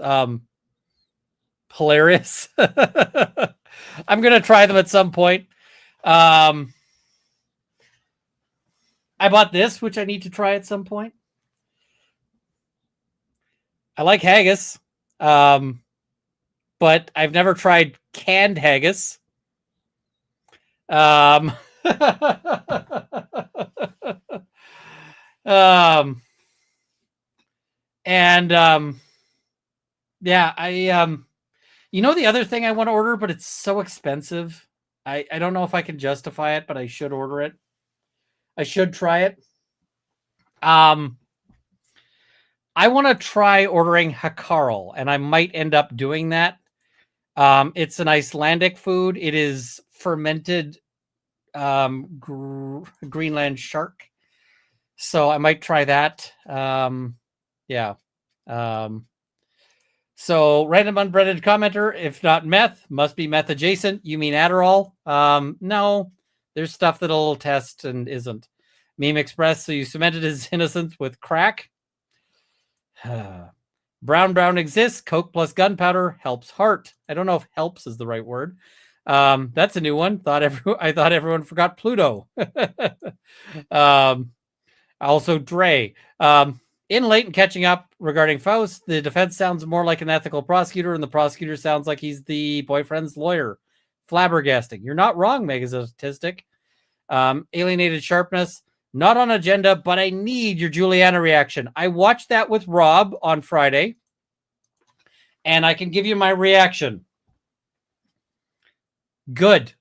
hilarious. I'm going to try them at some point. I bought this, which I need to try at some point. I like haggis, but I've never tried canned haggis. Um, yeah, you know, the other thing I want to order, but it's so expensive. I don't know if I can justify it, but I should order it. I should try it. I want to try ordering Hakarl, and I might end up doing that. It's an Icelandic food. It is fermented Greenland shark. So I might try that. Yeah. So random unbreaded commenter, if not meth, must be meth adjacent. You mean Adderall? No, there's stuff that'll test and isn't. Meme Express, so you cemented his innocence with crack. Brown exists. Coke plus gunpowder helps heart. I don't know if helps is the right word. That's a new one. I thought everyone forgot Pluto. Also Dre. In late and catching up regarding Faust, the defense sounds more like an ethical prosecutor, and the prosecutor sounds like he's the boyfriend's lawyer. Flabbergasting. You're not wrong, Megastatistic. Alienated sharpness. Not on agenda, but I need your Juliana reaction. I watched that with Rob on Friday, and I can give you my reaction. Good.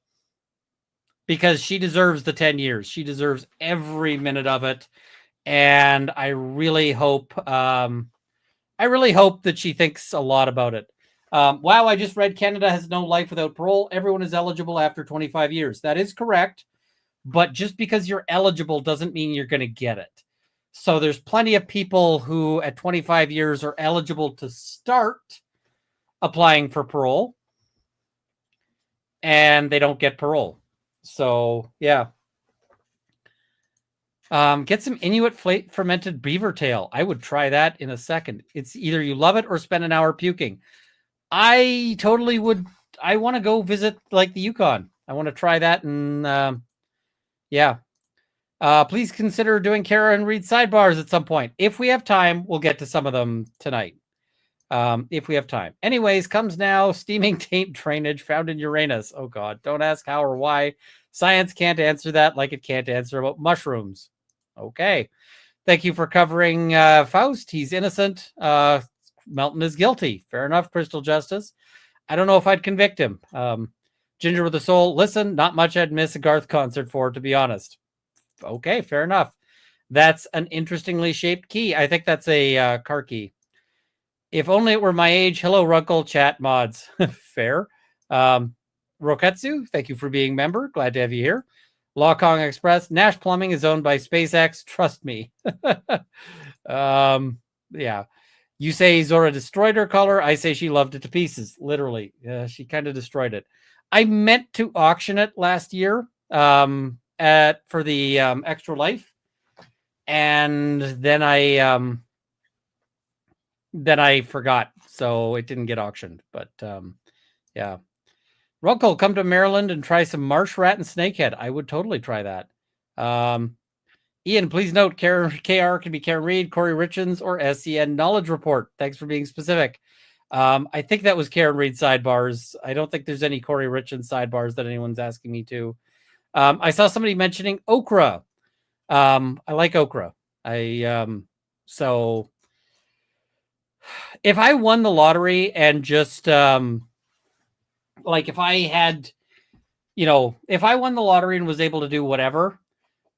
Because she deserves the 10 years. She deserves every minute of it. And I really hope that she thinks a lot about it. Wow, I just read Canada has no life without parole. Everyone is eligible after 25 years. That is correct. But just because you're eligible doesn't mean you're going to get it. So there's plenty of people who at 25 years are eligible to start applying for parole, and they don't get parole. So, yeah. Get some Inuit fermented beaver tail. I would try that in a second. It's either you love it or spend an hour puking. I totally would. I want to go visit like the Yukon. I want to try that. And yeah. Please consider doing Kara and Reed sidebars at some point. If we have time, we'll get to some of them tonight. If we have time. Anyways, comes now. Steaming taint drainage found in Uranus. Oh, God. Don't ask how or why. Science can't answer that like it can't answer about mushrooms. Okay. Thank you for covering Faust. He's innocent. Melton is guilty. Fair enough, Crystal Justice. I don't know if I'd convict him. Ginger with a soul. Listen, not much I'd miss a Garth concert for, to be honest. Okay, fair enough. That's an interestingly shaped key. I think that's a car key. If only it were my age. Hello, Runkle chat mods. Fair. Roketsu, thank you for being member. Glad to have you here. Law Kong Express. Nash Plumbing is owned by SpaceX. Trust me. Yeah. You say Zora destroyed her collar. I say she loved it to pieces. Literally. She kind of destroyed it. I meant to auction it last year for the Extra Life. And then I forgot. So it didn't get auctioned. But yeah. Runkle, come to Maryland and try some marsh rat and snakehead. I would totally try that. Ian, please note, KR can be Karen Reed, Corey Richens, or SCN Knowledge Report. Thanks for being specific. I think that was Karen Reed sidebars. I don't think there's any Corey Richens sidebars that anyone's asking me to. I saw somebody mentioning okra. I like okra. So if I won the lottery and just like if I had, if I won the lottery and was able to do whatever,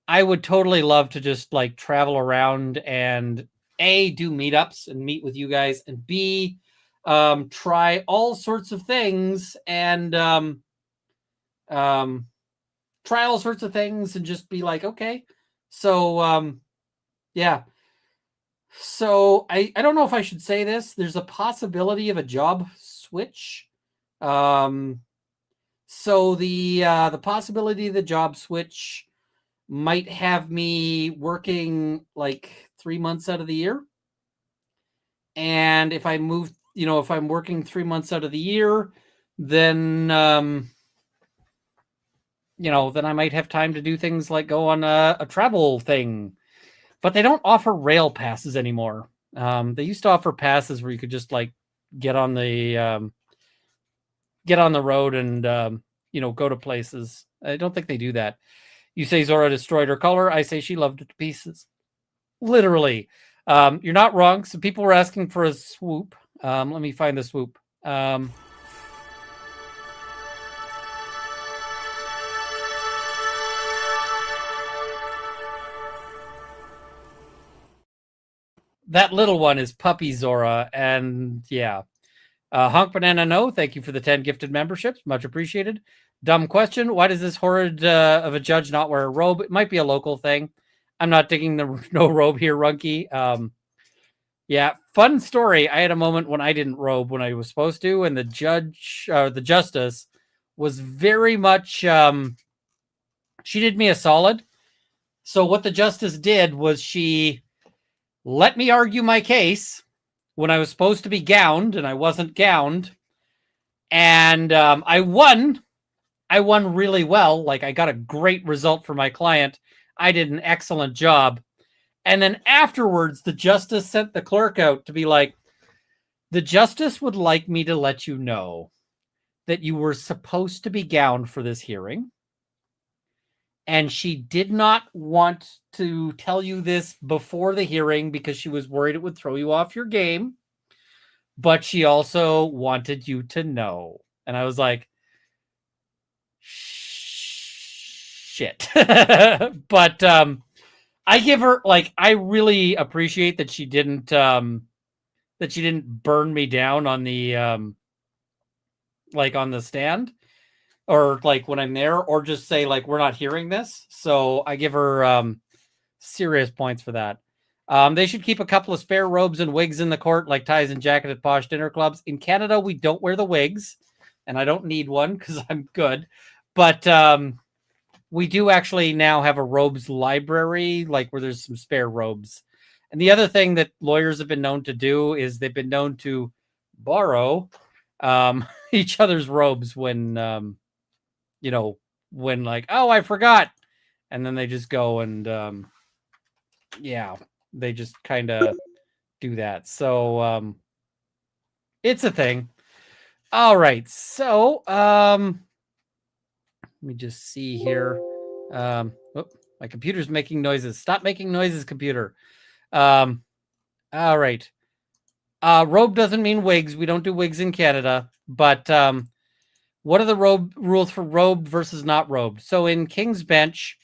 I would totally love to just like travel around and A, do meetups and meet with you guys, and B, try all sorts of things and just be like, okay. So yeah. So I don't know if I should say this. There's a possibility of a job switch. So the possibility of the job switch might have me working like 3 months out of the year. And if I move if I'm working 3 months out of the year, then then I might have time to do things like go on a travel thing. But they don't offer rail passes anymore. They used to offer passes where you could just like get on the road and go to places. I don't think they do that. You say Zora destroyed her color. I say she loved it to pieces. Literally. You're not wrong. Some people were asking for a swoop. Let me find the swoop. That little one is Puppy Zora, and yeah. Honk Banana No, thank you for the 10 gifted memberships. Much appreciated. Dumb question. Why does this horrid of a judge not wear a robe? It might be a local thing. I'm not digging the no robe here, Runky. Yeah, fun story. I had a moment when I didn't robe when I was supposed to, and the justice was very much, she did me a solid. So what the justice did was she let me argue my case when I was supposed to be gowned, and I wasn't gowned. And I won. I won really well. Like, I got a great result for my client. I did an excellent job. And then afterwards, the justice sent the clerk out to be like, the justice would like me to let you know that you were supposed to be gowned for this hearing. And she did not want to tell you this before the hearing because she was worried it would throw you off your game. But she also wanted you to know. And I was like, shit. But I give her, like, I really appreciate that she didn't burn me down on the like on the stand, or like when I'm there, or just say like we're not hearing this. So I give her serious points for that. They should keep a couple of spare robes and wigs in the court, like ties and jacket at posh dinner clubs. In Canada, we don't wear the wigs, and I don't need one because I'm good. But we do actually now have a robes library, like where there's some spare robes. And the other thing that lawyers have been known to do is they've been known to borrow each other's robes when, when like, oh, I forgot. And then they just go and, yeah, they just kind of do that. So it's a thing. All right. So let me just see here. My computer's making noises. Stop making noises, computer. All right. Robe doesn't mean wigs. We don't do wigs in Canada. But what are the rules for robed versus not robed? So in King's Bench,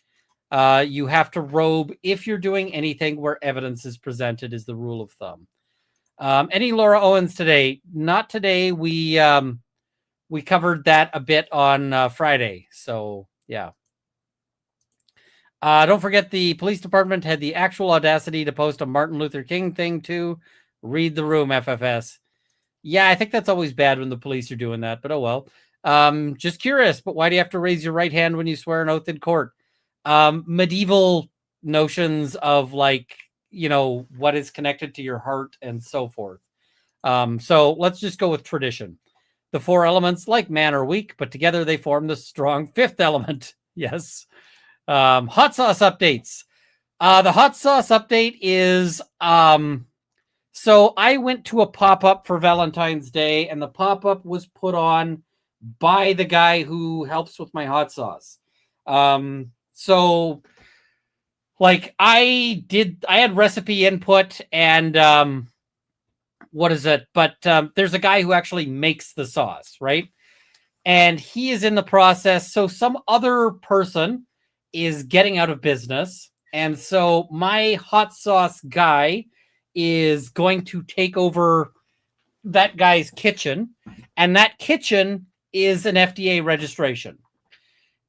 you have to robe if you're doing anything where evidence is presented, is the rule of thumb. Any Laura Owens today? Not today. We covered that a bit on Friday. So yeah. Don't forget the police department had the actual audacity to post a Martin Luther King thing too. Read the room, FFS. Yeah, I think that's always bad when the police are doing that, but oh well. Just curious, but why do you have to raise your right hand when you swear an oath in court? Medieval notions of like, what is connected to your heart and so forth. So let's just go with tradition. The four elements, like man, are weak, but together they form the strong fifth element. Yes. Hot sauce updates. The hot sauce update is, so I went to a pop-up for Valentine's Day, and the pop-up was put on by the guy who helps with my hot sauce. So like I had recipe input and, what is it? But, there's a guy who actually makes the sauce, right? And he is in the process. So some other person is getting out of business. And so my hot sauce guy is going to take over that guy's kitchen. And that kitchen is an FDA registration.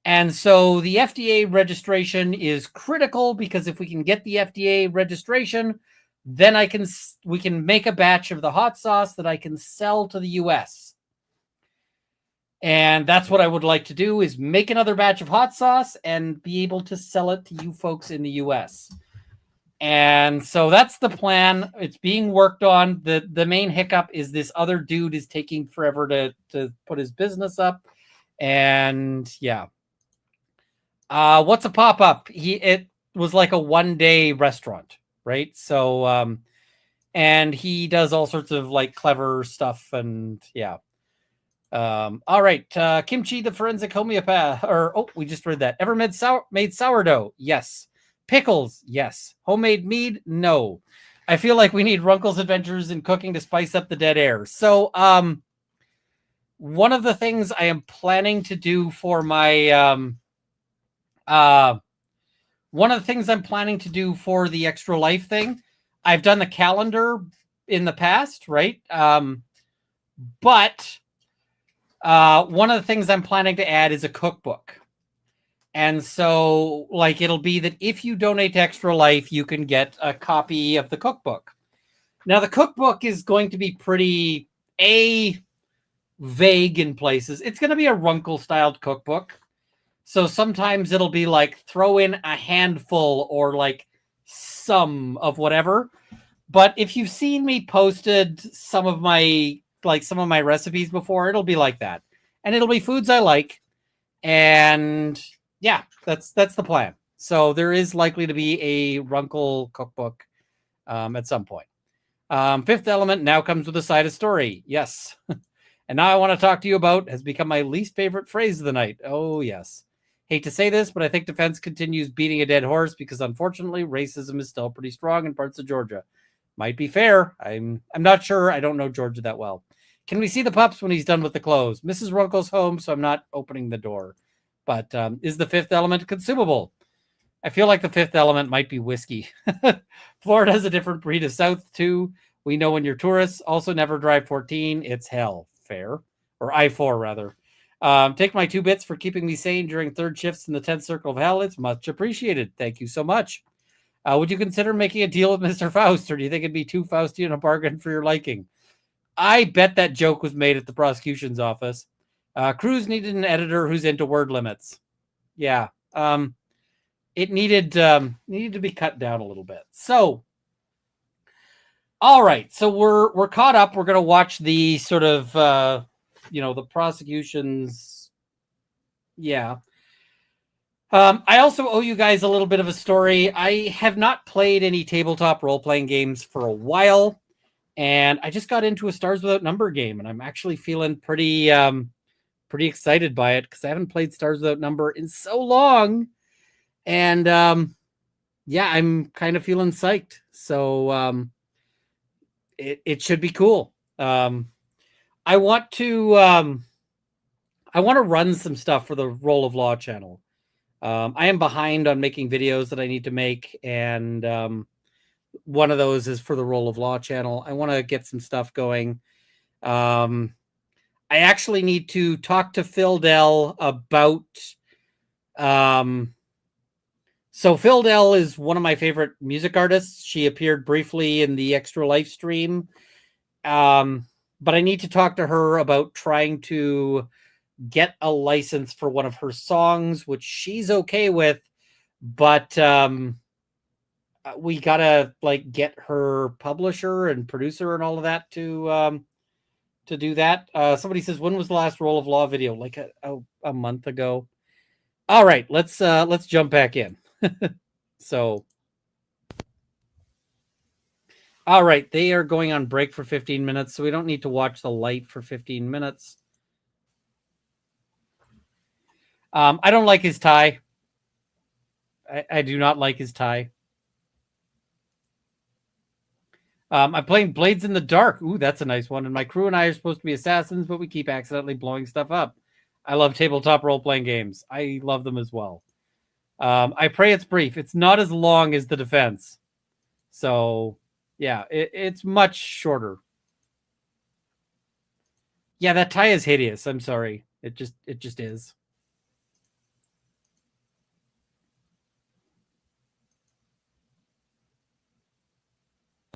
And so the FDA registration is critical because if we can get the FDA registration, then we can make a batch of the hot sauce that I can sell to the US. And that's what I would like to do, is make another batch of hot sauce and be able to sell it to you folks in the US. And so that's the plan. It's being worked on. The main hiccup is this other dude is taking forever to put his business up. And yeah. What's a pop-up? It was like a one-day restaurant, right? So and he does all sorts of like clever stuff, and yeah. All right. Kimchi the forensic homeopath, we just read that. Ever made sourdough? Yes. Pickles? Yes. Homemade mead? No. I feel like we need Runkle's Adventures in cooking to spice up the dead air. So one of the things I am planning to do for my one of the things I'm planning to do for the Extra Life thing, I've done the calendar in the past, right? But one of the things I'm planning to add is a cookbook. And so, like, it'll be that if you donate to Extra Life, you can get a copy of the cookbook. Now, the cookbook is going to be pretty, vague in places. It's going to be a Runkle-styled cookbook. So sometimes it'll be like throw in a handful or like some of whatever. But if you've seen me posted some of my recipes before, it'll be like that. And it'll be foods I like. And yeah, that's the plan. So there is likely to be a Runkle cookbook at some point. Fifth Element now comes with a side of story. Yes. And now I want to talk to you about has become my least favorite phrase of the night. Oh, yes. Hate to say this, but I think defense continues beating a dead horse because unfortunately racism is still pretty strong in parts of Georgia. Might be fair. I'm not sure. I don't know Georgia that well. Can we see the pups when he's done with the clothes? Mrs. Runkle's home, so I'm not opening the door. But is the Fifth Element consumable? I feel like the Fifth Element might be whiskey. Florida has a different breed of South, too. We know when you're tourists. Also, never drive 14. It's hell. Fair. Or I-4, rather. Take my 2 bits for keeping me sane during third shifts in the 10th circle of hell. It's much appreciated. Thank you so much. Would you consider making a deal with Mr. Faust, or do you think it'd be too Faustian a bargain for your liking? I bet that joke was made at the prosecution's office. Cruz needed an editor who's into word limits. Yeah. It needed to be cut down a little bit. So, all right. So we're caught up. We're going to watch the sort of, the prosecution's. Yeah. I also owe you guys a little bit of a story. I have not played any tabletop role-playing games for a while, and I just got into a Stars Without Number game, and I'm actually feeling pretty excited by it because I haven't played Stars Without Number in so long, and I'm kind of feeling psyched. So it should be cool. I want to run some stuff for the Role of Law channel. I am behind on making videos that I need to make, and one of those is for the Role of Law channel. I want to get some stuff going. I actually need to talk to Phil Dell about. So Phil Dell is one of my favorite music artists. She appeared briefly in the Extra Life stream, but I need to talk to her about trying to get a license for one of her songs, which she's okay with, but we gotta get her publisher and producer and all of that to do that. Somebody says, when was the last Role of Law video? Like a month ago. All right, let's jump back in. So all right, they are going on break for 15 minutes, so we don't need to watch the light for 15 minutes. I don't like his tie. I do not like his tie. I'm playing Blades in the Dark. Ooh, that's a nice one. And my crew and I are supposed to be assassins, but we keep accidentally blowing stuff up. I love tabletop role-playing games. I love them as well. I pray it's brief. It's not as long as the defense. So, yeah, it's much shorter. Yeah, that tie is hideous. I'm sorry. It just is.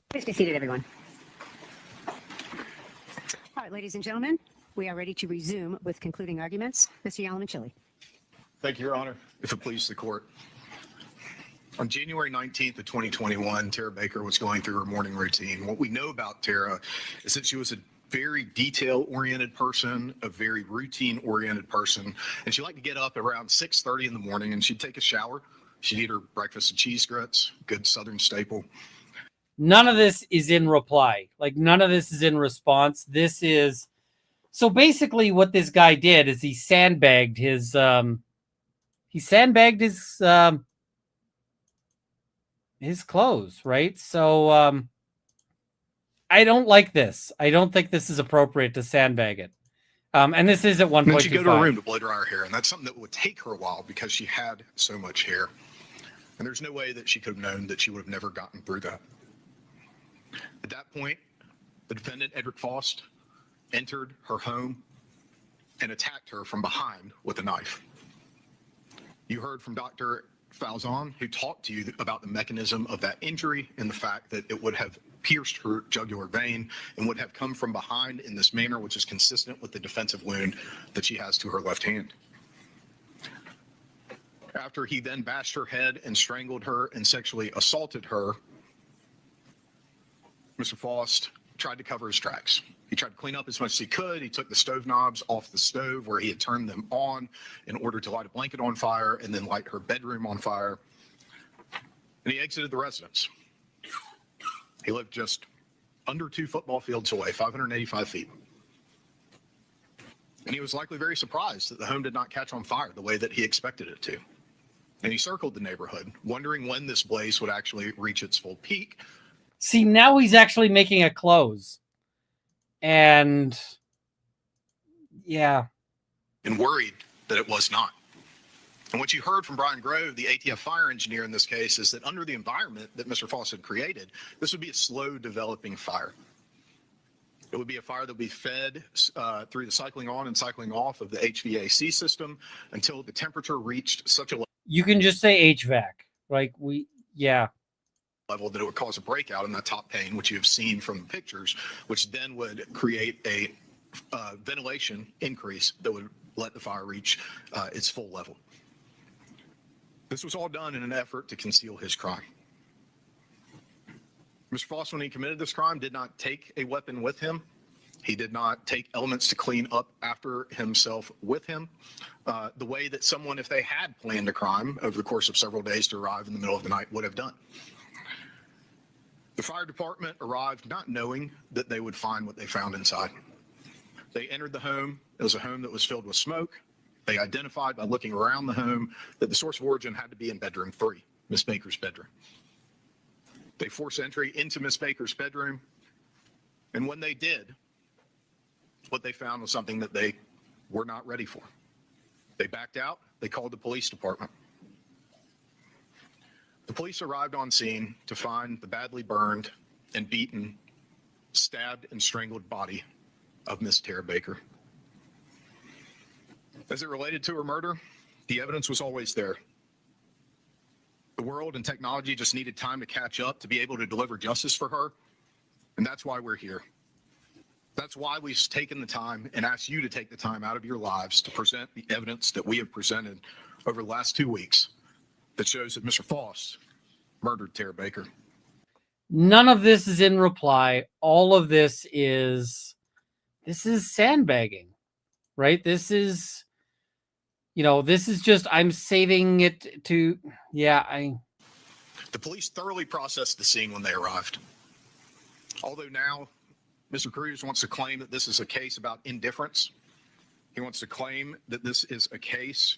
Please be seated, everyone. All right, ladies and gentlemen, we are ready to resume with concluding arguments. Mr. Yalamanchili. Thank you, Your Honor. If it pleases the court. On January 19th of 2021, Tara Baker was going through her morning routine. What we know about Tara is that she was a very detail-oriented person, a very routine-oriented person, and she liked to get up around 6:30 in the morning, and she'd take a shower. She'd eat her breakfast of cheese grits, good Southern staple. None of this is in reply. Like, none of this is in response. This is... So basically what this guy did is he sandbagged his... his clothes, right? So I don't like this. I don't think this is appropriate to sandbag it. And this is at 1.25. And then she'd go to her room to blow dry her hair, and that's something that would take her a while because she had so much hair. And there's no way that she could have known that she would have never gotten through that. At that point, the defendant, Edric Faust, entered her home and attacked her from behind with a knife. You heard from Dr. Faust, who talked to you about the mechanism of that injury and the fact that it would have pierced her jugular vein and would have come from behind in this manner, which is consistent with the defensive wound that she has to her left hand. After he then bashed her head and strangled her and sexually assaulted her, Mr. Faust tried to cover his tracks. He tried to clean up as much as he could. He took the stove knobs off the stove where he had turned them on in order to light a blanket on fire and then light her bedroom on fire. And he exited the residence. He lived just under 2 football fields away, 585 feet. And he was likely very surprised that the home did not catch on fire the way that he expected it to. And he circled the neighborhood, wondering when this blaze would actually reach its full peak. See, now he's actually making a close. And yeah. And worried that it was not. And what you heard from Brian Grove, the ATF fire engineer in this case, is that under the environment that Mr. Faust had created, this would be a slow developing fire. It would be a fire that would be fed through the cycling on and cycling off of the HVAC system until the temperature reached such a level. You can just say HVAC. Like Level that it would cause a breakout in that top pane, which you have seen from the pictures, which then would create a ventilation increase that would let the fire reach its full level. This was all done in an effort to conceal his crime. Mr. Faust, when he committed this crime, did not take a weapon with him. He did not take elements to clean up after himself with him. The way that someone, if they had planned a crime over the course of several days to arrive in the middle of the night, would have done. The fire department arrived not knowing that they would find what they found inside. They entered the home. It was a home that was filled with smoke. They identified by looking around the home that the source of origin had to be in bedroom 3, Miss Baker's bedroom. They forced entry into Miss Baker's bedroom. And when they did, what they found was something that they were not ready for. They backed out. They called the police department. The police arrived on scene to find the badly burned and beaten, stabbed and strangled body of Miss Tara Baker. As it related to her murder, the evidence was always there. The world and technology just needed time to catch up to be able to deliver justice for her, and that's why we're here. That's why we've taken the time and asked you to take the time out of your lives to present the evidence that we have presented over the last 2 weeks that shows that Mr. Faust murdered Tara Baker. None of this is in reply. All of this is sandbagging, right? This is, this is just, I'm saving it to, The police thoroughly processed the scene when they arrived. Although now Mr. Cruz wants to claim that this is a case about indifference. He wants to claim that this is a case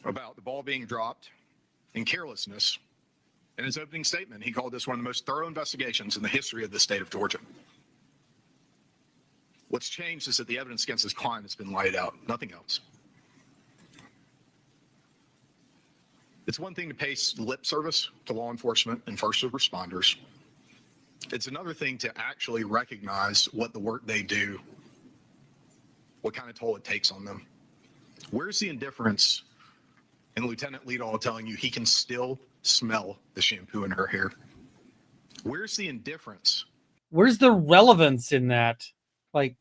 about the ball being dropped and carelessness. In his opening statement, he called this one of the most thorough investigations in the history of the state of Georgia. What's changed is that the evidence against his client has been laid out, nothing else. It's one thing to pay lip service to law enforcement and first responders. It's another thing to actually recognize what the work they do, what kind of toll it takes on them. Where's the indifference in Lieutenant Liedall telling you he can still smell the shampoo in her hair? Where's the indifference? Where's the relevance in that? Like,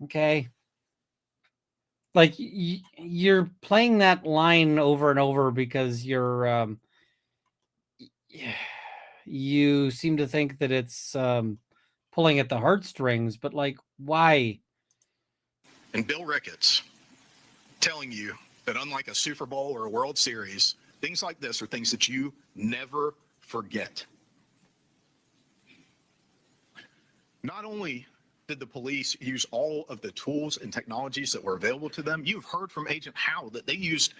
okay. Like you're playing that line over and over because you seem to think that it's pulling at the heartstrings, but like, why? And Bill Ricketts telling you that unlike a Super Bowl or a World Series, things like this are things that you never forget. Not only did the police use all of the tools and technologies that were available to them, you've heard from Agent Howe that they used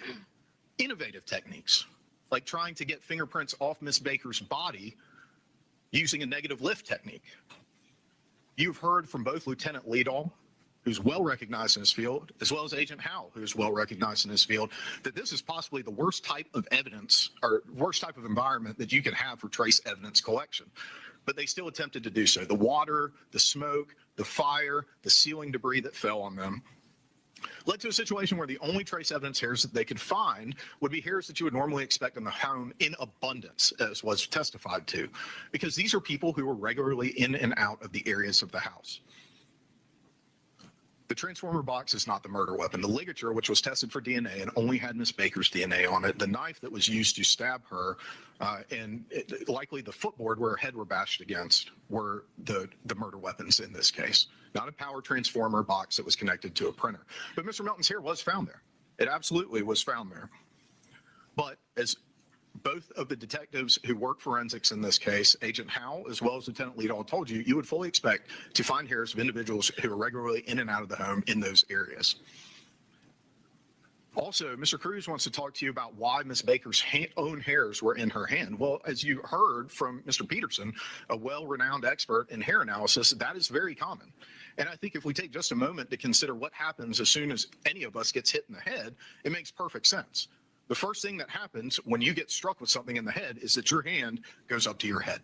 innovative techniques, like trying to get fingerprints off Miss Baker's body using a negative lift technique. You've heard from both Lieutenant Liedall, who's well recognized in his field, as well as Agent Howe, who's well recognized in his field, that this is possibly the worst type of evidence or worst type of environment that you could have for trace evidence collection. But they still attempted to do so. The water, the smoke, the fire, the ceiling debris that fell on them led to a situation where the only trace evidence hairs that they could find would be hairs that you would normally expect in the home in abundance, as was testified to, because these are people who were regularly in and out of the areas of the house. The transformer box is not the murder weapon. The ligature, which was tested for DNA and only had Miss Baker's DNA on it, the knife that was used to stab her, and likely the footboard where her head were bashed against were the murder weapons in this case, not a power transformer box that was connected to a printer. But Mr. Melton's hair was found there. It absolutely was found there. But as both of the detectives who work forensics in this case, Agent Howe, as well as Lieutenant Liedall, told you, you would fully expect to find hairs of individuals who are regularly in and out of the home in those areas. Also, Mr. Cruz wants to talk to you about why Miss Baker's own hairs were in her hand. Well, as you heard from Mr. Peterson, a well-renowned expert in hair analysis, that is very common. And I think if we take just a moment to consider what happens as soon as any of us gets hit in the head, it makes perfect sense. The first thing that happens when you get struck with something in the head is that your hand goes up to your head.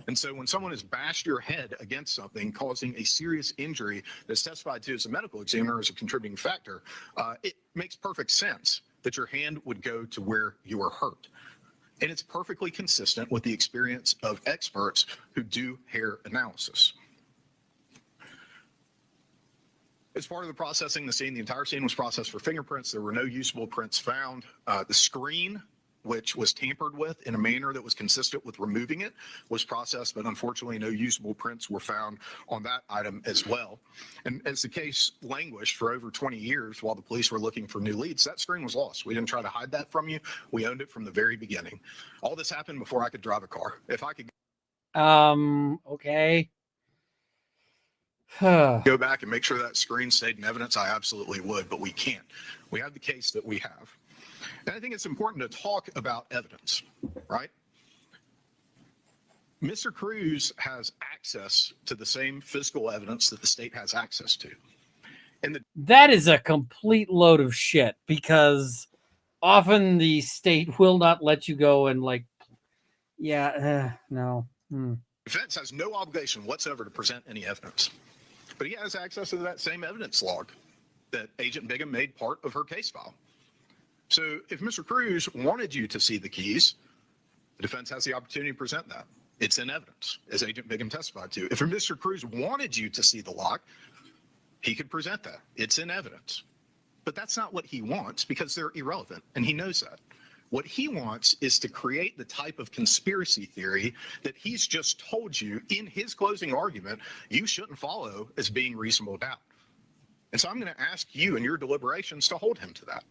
And so when someone has bashed your head against something, causing a serious injury that's testified to as a medical examiner as a contributing factor, it makes perfect sense that your hand would go to where you were hurt. And it's perfectly consistent with the experience of experts who do hair analysis. As part of the processing the scene, the entire scene was processed for fingerprints. There were no usable prints found. The screen, which was tampered with in a manner that was consistent with removing it, was processed, but unfortunately no usable prints were found on that item as well. And as the case languished for over 20 years while the police were looking for new leads, that screen was lost. We didn't try to hide that from you. We owned it from the very beginning. All this happened before I could drive a car. If I could Okay. go back and make sure that screen stayed in evidence, I absolutely would, but we can't. We have the case that we have. And I think it's important to talk about evidence, right? Mr. Cruz has access to the same physical evidence that the state has access to. And that is a complete load of shit, because often the state will not let you go and like, no. Defense has no obligation whatsoever to present any evidence. But he has access to that same evidence log that Agent Bigham made part of her case file. So if Mr. Cruz wanted you to see the keys, the defense has the opportunity to present that. It's in evidence, as Agent Bigham testified to. If Mr. Cruz wanted you to see the lock, he could present that. It's in evidence. But that's not what he wants, because they're irrelevant, and he knows that. What he wants is to create the type of conspiracy theory that he's just told you in his closing argument you shouldn't follow as being reasonable doubt. And so I'm going to ask you in your deliberations to hold him to that.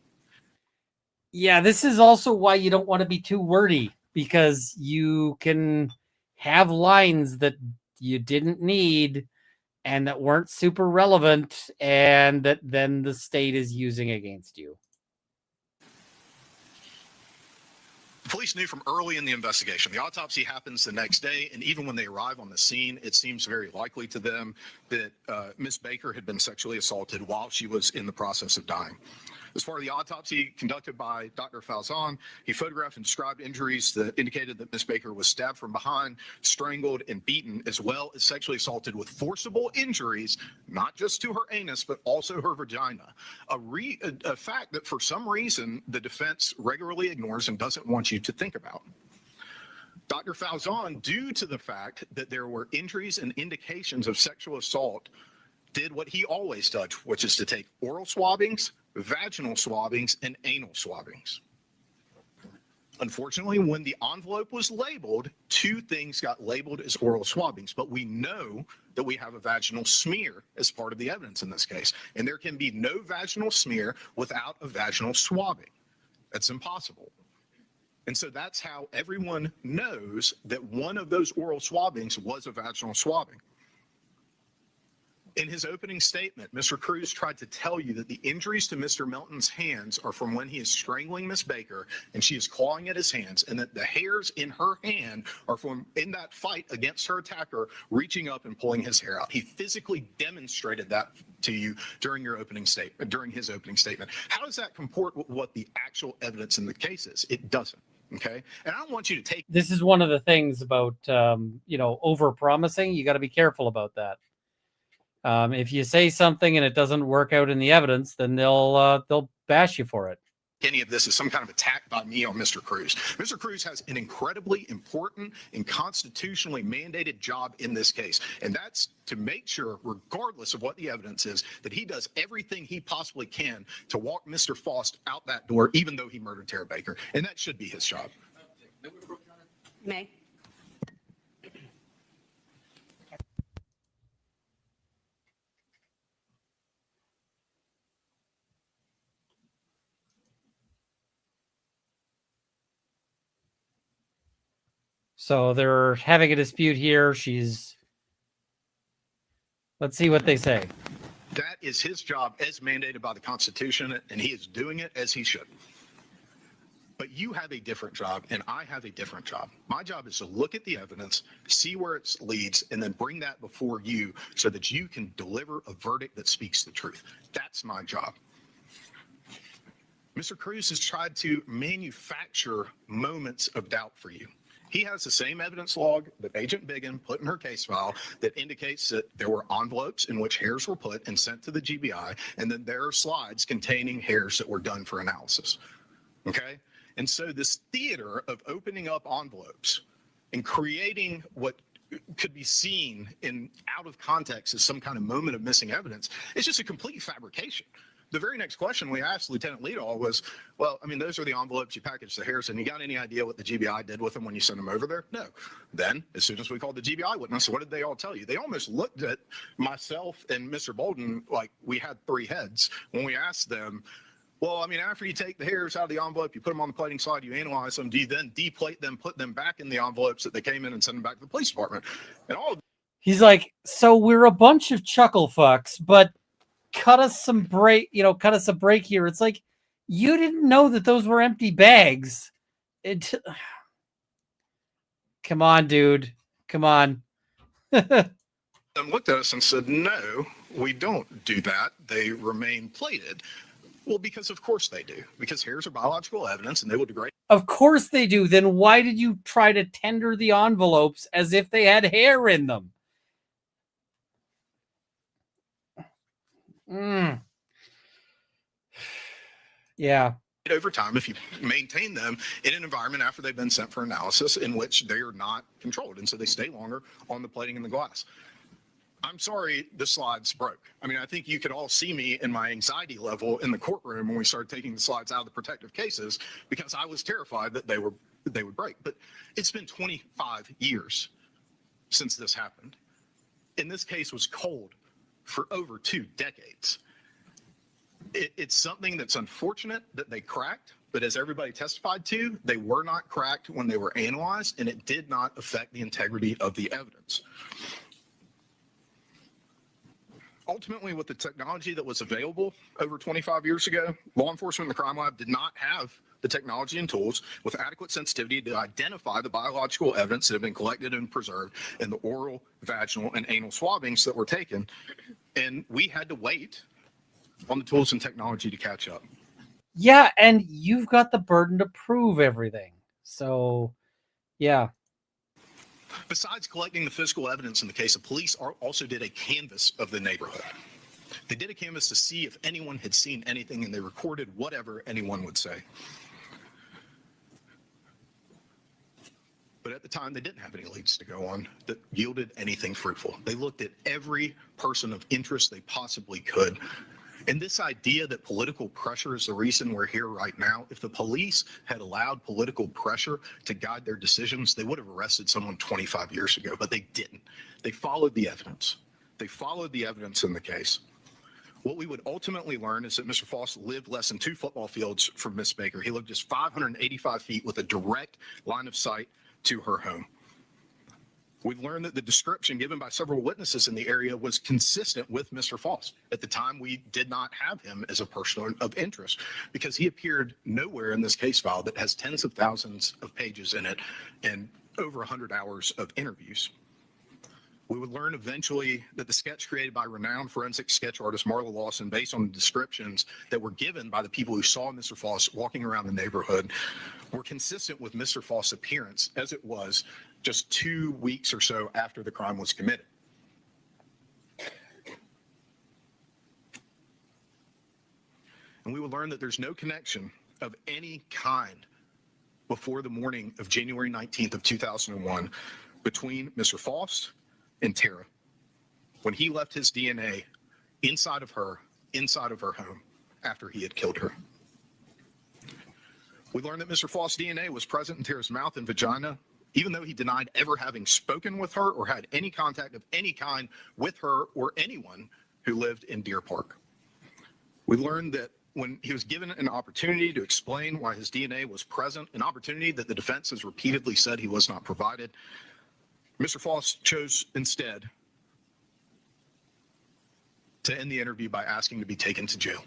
Yeah, this is also why you don't want to be too wordy, because you can have lines that you didn't need and that weren't super relevant and that then the state is using against you. The police knew from early in the investigation. The autopsy happens the next day, and even when they arrive on the scene, it seems very likely to them that Miss Baker had been sexually assaulted while she was in the process of dying. As part of the autopsy conducted by Dr. Faust, he photographed and described injuries that indicated that Miss Baker was stabbed from behind, strangled, and beaten, as well as sexually assaulted with forcible injuries, not just to her anus, but also her vagina. A fact that for some reason the defense regularly ignores and doesn't want you to think about. Dr. Faust, due to the fact that there were injuries and indications of sexual assault did what he always does, which is to take oral swabbings, vaginal swabbings, and anal swabbings. Unfortunately, when the envelope was labeled, two things got labeled as oral swabbings, but we know that we have a vaginal smear as part of the evidence in this case, and there can be no vaginal smear without a vaginal swabbing. That's impossible. And so that's how everyone knows that one of those oral swabbings was a vaginal swabbing. In his opening statement, Mr. Cruz tried to tell you that the injuries to Mr. Melton's hands are from when he is strangling Miss Baker and she is clawing at his hands, and that the hairs in her hand are from in that fight against her attacker reaching up and pulling his hair out. He physically demonstrated that to you during your opening statement, during his opening statement. How does that comport with what the actual evidence in the case is? It doesn't. Okay. And I don't want you to take. This is one of the things about, over promising. You got to be careful about that. If you say something and it doesn't work out in the evidence, then they'll bash you for it. Any of this is some kind of attack by me on Mr. Cruz. Mr. Cruz has an incredibly important and constitutionally mandated job in this case, and that's to make sure, regardless of what the evidence is, that he does everything he possibly can to walk Mr. Faust out that door, even though he murdered Tara Baker, and that should be his job. May. So they're having a dispute here. Let's see what they say. That is his job as mandated by the Constitution, and he is doing it as he should. But you have a different job, and I have a different job. My job is to look at the evidence, see where it leads, and then bring that before you so that you can deliver a verdict that speaks the truth. That's my job. Mr. Cruz has tried to manufacture moments of doubt for you. He has the same evidence log that Agent Biggin put in her case file that indicates that there were envelopes in which hairs were put and sent to the GBI, and then there are slides containing hairs that were done for analysis. Okay? And so this theater of opening up envelopes and creating what could be seen in out of context as some kind of moment of missing evidence is just a complete fabrication. The very next question we asked Lieutenant Leadall was, well, I mean, those are the envelopes you packaged the hairs in. You got any idea what the GBI did with them when you sent them over there? No. Then, as soon as we called the GBI witness, what did they all tell you? They almost looked at myself and Mr. Bolden like we had three heads when we asked them, well, I mean, after you take the hairs out of the envelope, you put them on the plating slide, you analyze them, do you then deplate them, put them back in the envelopes that they came in and send them back to the police department? And all. He's like, so we're a bunch of chuckle fucks, but cut us a break here. It's like, you didn't know that those were empty bags. Come on, dude. Come on. Them looked at us and said, no, we don't do that. They remain plated. Well, because of course they do. Because hairs are biological evidence and they will degrade. Of course they do. Then why did you try to tender the envelopes as if they had hair in them? Yeah. Over time, if you maintain them in an environment after they've been sent for analysis in which they are not controlled, and so they stay longer on the plating and the glass. I'm sorry the slides broke. I mean, I think you could all see me in my anxiety level in the courtroom when we started taking the slides out of the protective cases because I was terrified that they would break. But it's been 25 years since this happened. And this case was cold for over 2 decades. It's something that's unfortunate that they cracked, but as everybody testified to, they were not cracked when they were analyzed, and it did not affect the integrity of the evidence. Ultimately, with the technology that was available over 25 years ago, law enforcement and the crime lab did not have the technology and tools with adequate sensitivity to identify the biological evidence that had been collected and preserved in the oral, vaginal, and anal swabbings that were taken. And we had to wait on the tools and technology to catch up. Yeah, and you've got the burden to prove everything. So, yeah. Besides collecting the physical evidence in the case, the police also did a canvass of the neighborhood. They did a canvass to see if anyone had seen anything, and they recorded whatever anyone would say. But at the time, they didn't have any leads to go on that yielded anything fruitful. They looked at every person of interest they possibly could. And this idea that political pressure is the reason we're here right now, if the police had allowed political pressure to guide their decisions, they would have arrested someone 25 years ago, but they didn't. They followed the evidence. They followed the evidence in the case. What we would ultimately learn is that Mr. Faust lived less than 2 football fields from Miss Baker. He lived just 585 feet with a direct line of sight to her home. We've learned that the description given by several witnesses in the area was consistent with Mr. Faust. At the time, we did not have him as a person of interest because he appeared nowhere in this case file that has tens of thousands of pages in it and over 100 hours of interviews. We would learn eventually that the sketch created by renowned forensic sketch artist Marla Lawson, based on the descriptions that were given by the people who saw Mr. Faust walking around the neighborhood, were consistent with Mr. Faust's appearance as it was just 2 weeks or so after the crime was committed. And we will learn that there's no connection of any kind before the morning of January 19th of 2001 between Mr. Faust and Tara when he left his DNA inside of her home after he had killed her. We learned that Mr. Faust's DNA was present in Tara's mouth and vagina, even though he denied ever having spoken with her or had any contact of any kind with her or anyone who lived in Deer Park. We learned that when he was given an opportunity to explain why his DNA was present, an opportunity that the defense has repeatedly said he was not provided, Mr. Faust chose instead to end the interview by asking to be taken to jail.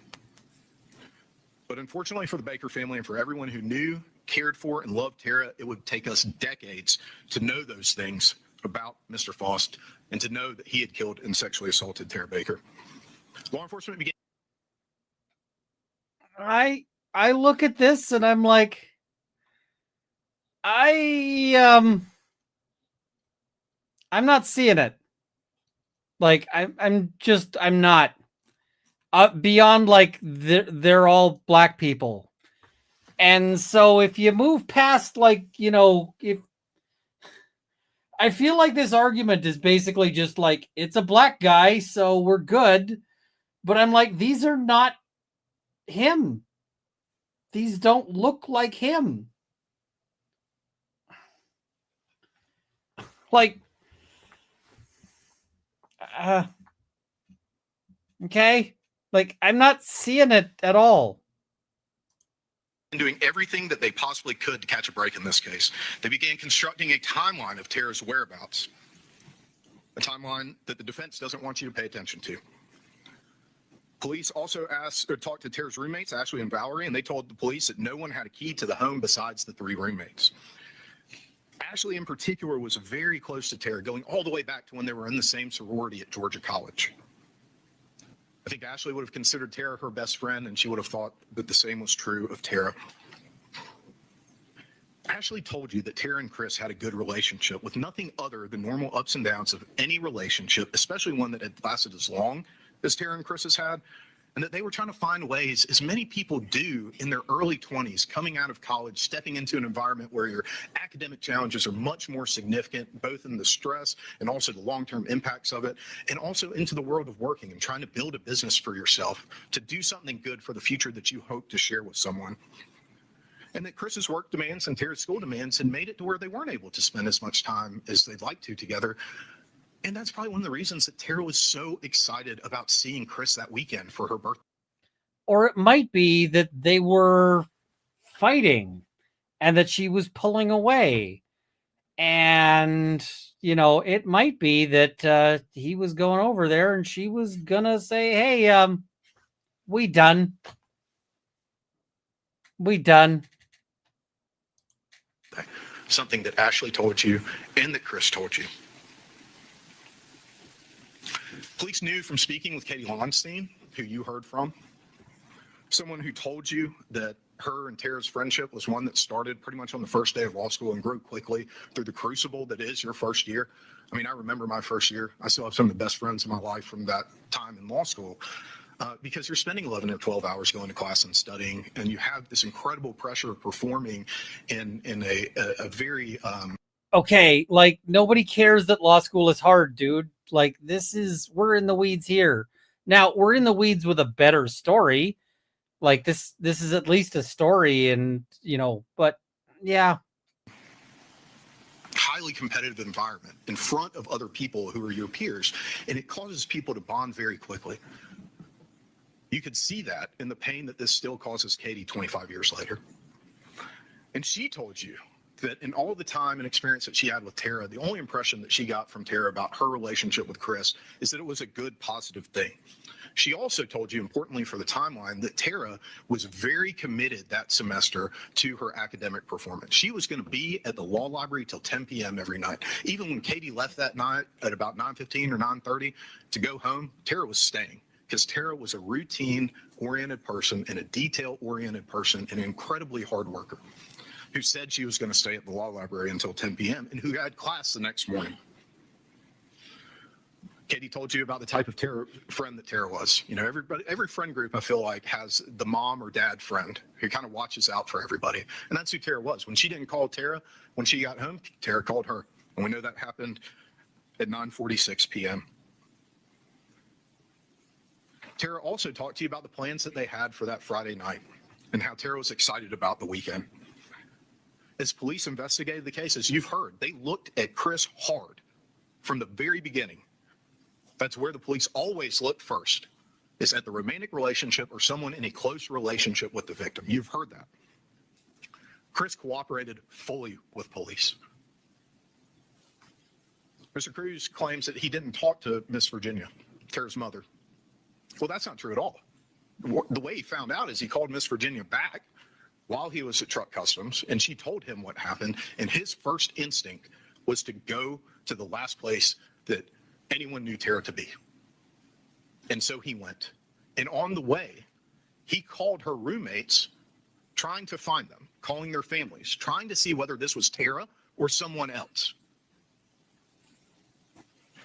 But unfortunately for the Baker family and for everyone who knew, cared for, and loved Tara, it would take us decades to know those things about Mr. Faust and to know that he had killed and sexually assaulted Tara Baker. Law enforcement began. I look at this and I'm like, I'm not seeing it. Like I'm not. Beyond like they're all black people. And so if you move past like, if I feel like this argument is basically just like, it's a black guy, so we're good. But I'm like, these are not him. These don't look like him. Like, okay. Like, I'm not seeing it at all. Doing everything that they possibly could to catch a break in this case. They began constructing a timeline of Tara's whereabouts, a timeline that the defense doesn't want you to pay attention to. Police also talked to Tara's roommates, Ashley and Valerie, and they told the police that no one had a key to the home besides the 3 roommates. Ashley in particular was very close to Tara, going all the way back to when they were in the same sorority at Georgia College. I think Ashley would have considered Tara her best friend, and she would have thought that the same was true of Tara. Ashley told you that Tara and Chris had a good relationship with nothing other than normal ups and downs of any relationship, especially one that had lasted as long as Tara and Chris has had, and that they were trying to find ways, as many people do in their early 20s, coming out of college, stepping into an environment where your academic challenges are much more significant, both in the stress and also the long-term impacts of it, and also into the world of working and trying to build a business for yourself, to do something good for the future that you hope to share with someone. And that Chris's work demands and Tara's school demands had made it to where they weren't able to spend as much time as they'd like to together. And that's probably one of the reasons that Tara was so excited about seeing Chris that weekend for her birthday. Or it might be that they were fighting and that she was pulling away. And, it might be that he was going over there and she was going to say, hey, we done. Something that Ashley told you and that Chris told you. Police knew from speaking with Katie Lonstein, who you heard from, someone who told you that her and Tara's friendship was one that started pretty much on the first day of law school and grew quickly through the crucible that is your first year. I mean, I remember my first year. I still have some of the best friends in my life from that time in law school because you're spending 11 or 12 hours going to class and studying, and you have this incredible pressure of performing in a very okay, like nobody cares that law school is hard, dude. Like we're in the weeds here. Now we're in the weeds with a better story. Like this is at least a story, and but yeah. Highly competitive environment in front of other people who are your peers, and it causes people to bond very quickly. You could see that in the pain that this still causes Katie 25 years later. And she told you that in all the time and experience that she had with Tara, the only impression that she got from Tara about her relationship with Chris is that it was a good, positive thing. She also told you, importantly for the timeline, that Tara was very committed that semester to her academic performance. She was going to be at the law library till 10 p.m. every night. Even when Katie left that night at about 9:15 or 9:30 to go home, Tara was staying, because Tara was a routine-oriented person and a detail-oriented person and an incredibly hard worker who said she was going to stay at the law library until 10 p.m. and who had class the next morning. Katie told you about the type of friend that Tara was. Every friend group, I feel like, has the mom or dad friend who kind of watches out for everybody. And that's who Tara was. When she didn't call Tara, when she got home, Tara called her. And we know that happened at 9:46 p.m. Tara also talked to you about the plans that they had for that Friday night and how Tara was excited about the weekend. As police investigated the case, as you've heard, they looked at Chris hard from the very beginning. That's where the police always look first, is at the romantic relationship or someone in a close relationship with the victim. You've heard that. Chris cooperated fully with police. Mr. Cruz claims that he didn't talk to Miss Virginia, Tara's mother. Well, that's not true at all. The way he found out is he called Miss Virginia back while he was at Truck Customs, and she told him what happened, and his first instinct was to go to the last place that anyone knew Tara to be. And so he went. And on the way, he called her roommates, trying to find them, calling their families, trying to see whether this was Tara or someone else.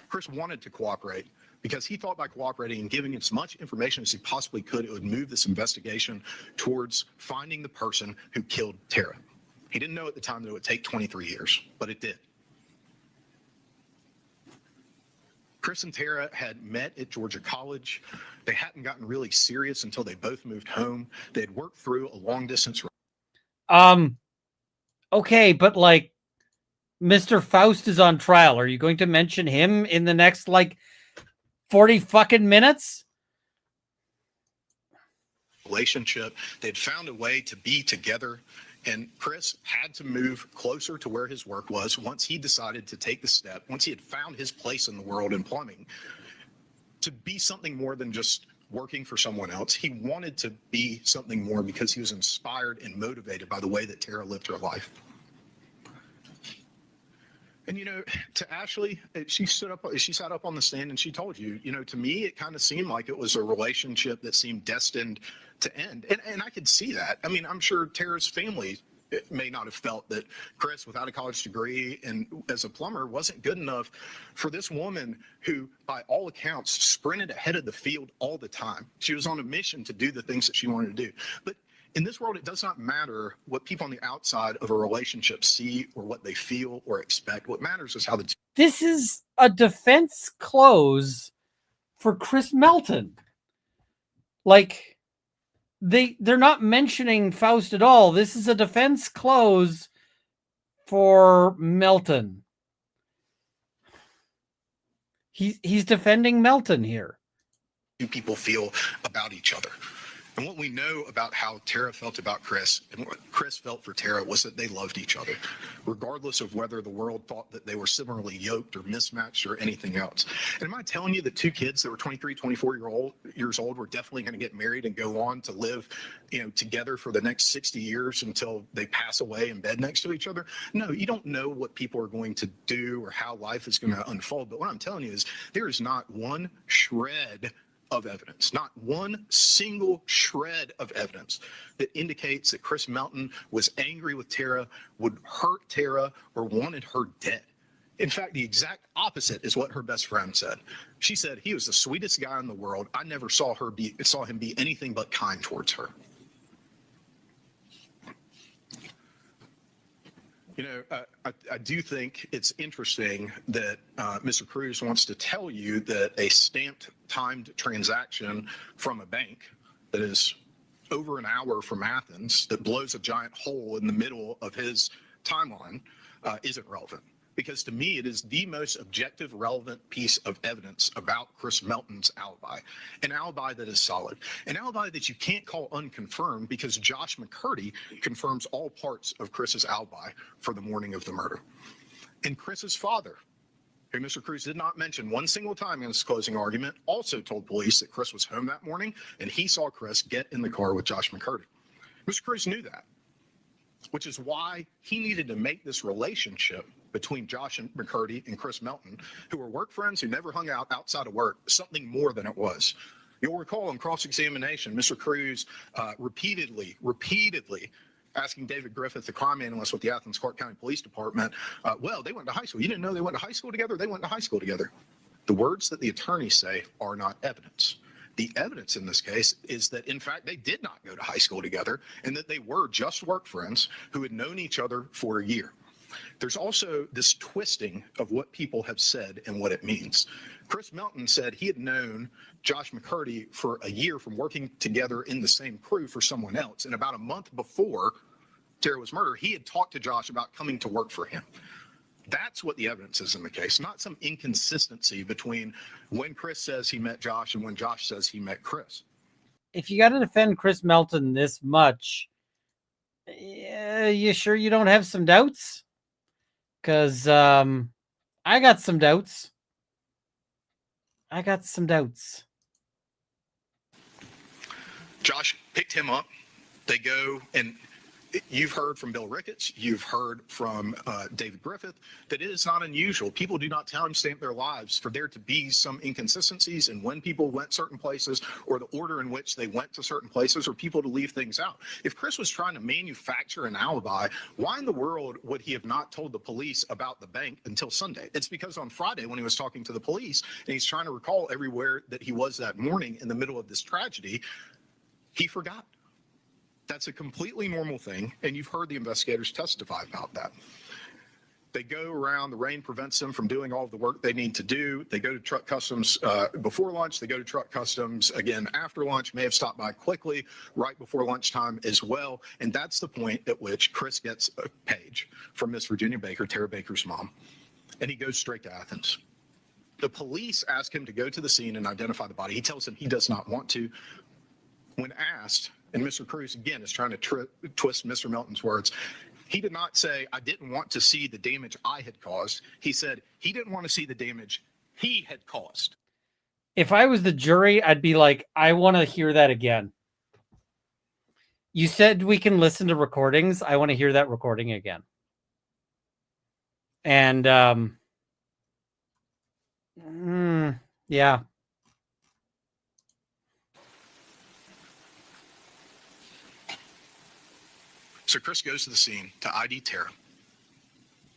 Chris wanted to cooperate because he thought by cooperating and giving as much information as he possibly could, it would move this investigation towards finding the person who killed Tara. He didn't know at the time that it would take 23 years, but it did. Chris and Tara had met at Georgia College. They hadn't gotten really serious until they both moved home. They had worked through a long distance. Okay, but like Mr. Faust is on trial. Are you going to mention him in the next 40 fucking minutes? Relationship. They'd found a way to be together, and Chris had to move closer to where his work was once he decided to take the step, once he had found his place in the world in plumbing, to be something more than just working for someone else. He wanted to be something more because he was inspired and motivated by the way that Tara lived her life. And, to Ashley, she sat up on the stand and she told you, to me, it kind of seemed like it was a relationship that seemed destined to end. And I could see that. I mean, I'm sure Tara's family may not have felt that Chris, without a college degree and as a plumber, wasn't good enough for this woman who, by all accounts, sprinted ahead of the field all the time. She was on a mission to do the things that she wanted to do. But in this world, it does not matter what people on the outside of a relationship see or what they feel or expect. What matters is how the... This is a defense close for Chris Melton. They're not mentioning Faust at all. This is a defense close for Melton. He's defending Melton here. Do people feel about each other? And what we know about how Tara felt about Chris and what Chris felt for Tara was that they loved each other, regardless of whether the world thought that they were similarly yoked or mismatched or anything else. And am I telling you that two kids that were 23, 24 years old were definitely going to get married and go on to live, together for the next 60 years until they pass away in bed next to each other? No, you don't know what people are going to do or how life is going to unfold. But what I'm telling you is there is not one shred of evidence, not one single shred of evidence that indicates that Chris Melton was angry with Tara, would hurt Tara, or wanted her dead. In fact, the exact opposite is what her best friend said. She said he was the sweetest guy in the world. I never saw him be anything but kind towards her. You know, I do think it's interesting that Mr. Cruz wants to tell you that a stamped timed transaction from a bank that is over an hour from Athens that blows a giant hole in the middle of his timeline isn't relevant. Because to me, it is the most objective, relevant piece of evidence about Chris Melton's alibi. An alibi that is solid. An alibi that you can't call unconfirmed because Josh McCurdy confirms all parts of Chris's alibi for the morning of the murder. And Chris's father, who Mr. Cruz did not mention one single time in his closing argument, also told police that Chris was home that morning and he saw Chris get in the car with Josh McCurdy. Mr. Cruz knew that, which is why he needed to make this relationship between Josh and McCurdy and Chris Melton, who were work friends who never hung out outside of work, something more than it was. You'll recall in cross-examination, Mr. Cruz repeatedly asking David Griffith, the crime analyst with the Athens Clark County Police Department, well, they went to high school. You didn't know they went to high school together? They went to high school together. The words that the attorneys say are not evidence. The evidence in this case is that, in fact, they did not go to high school together and that they were just work friends who had known each other for a year. There's also this twisting of what people have said and what it means. Chris Melton said he had known Josh McCurdy for a year from working together in the same crew for someone else. And about a month before Tara was murdered, he had talked to Josh about coming to work for him. That's what the evidence is in the case, not some inconsistency between when Chris says he met Josh and when Josh says he met Chris. If you got to defend Chris Melton this much, you sure you don't have some doubts? Because I got some doubts. Josh picked him up. They go, and you've heard from Bill Ricketts, you've heard from David Griffith, that it is not unusual. People do not timestamp their lives for there to be some inconsistencies in when people went certain places or the order in which they went to certain places or people to leave things out. If Chris was trying to manufacture an alibi, why in the world would he have not told the police about the bank until Sunday? It's because on Friday when he was talking to the police and he's trying to recall everywhere that he was that morning in the middle of this tragedy, he forgot. That's a completely normal thing, and you've heard the investigators testify about that. They go around, the rain prevents them from doing all of the work they need to do. They go to truck customs before lunch. They go to truck customs again after lunch, may have stopped by quickly right before lunchtime as well. And that's the point at which Chris gets a page from Miss Virginia Baker, Tara Baker's mom, and he goes straight to Athens. The police ask him to go to the scene and identify the body. He tells them he does not want to. When asked, and Mr. Cruz, again, is trying to twist Mr. Melton's words, he did not say, I didn't want to see the damage I had caused. He said he didn't want to see the damage he had caused. If I was the jury, I'd be like, I want to hear that again. You said we can listen to recordings. I want to hear that recording again. And, yeah. So Chris goes to the scene to ID Tara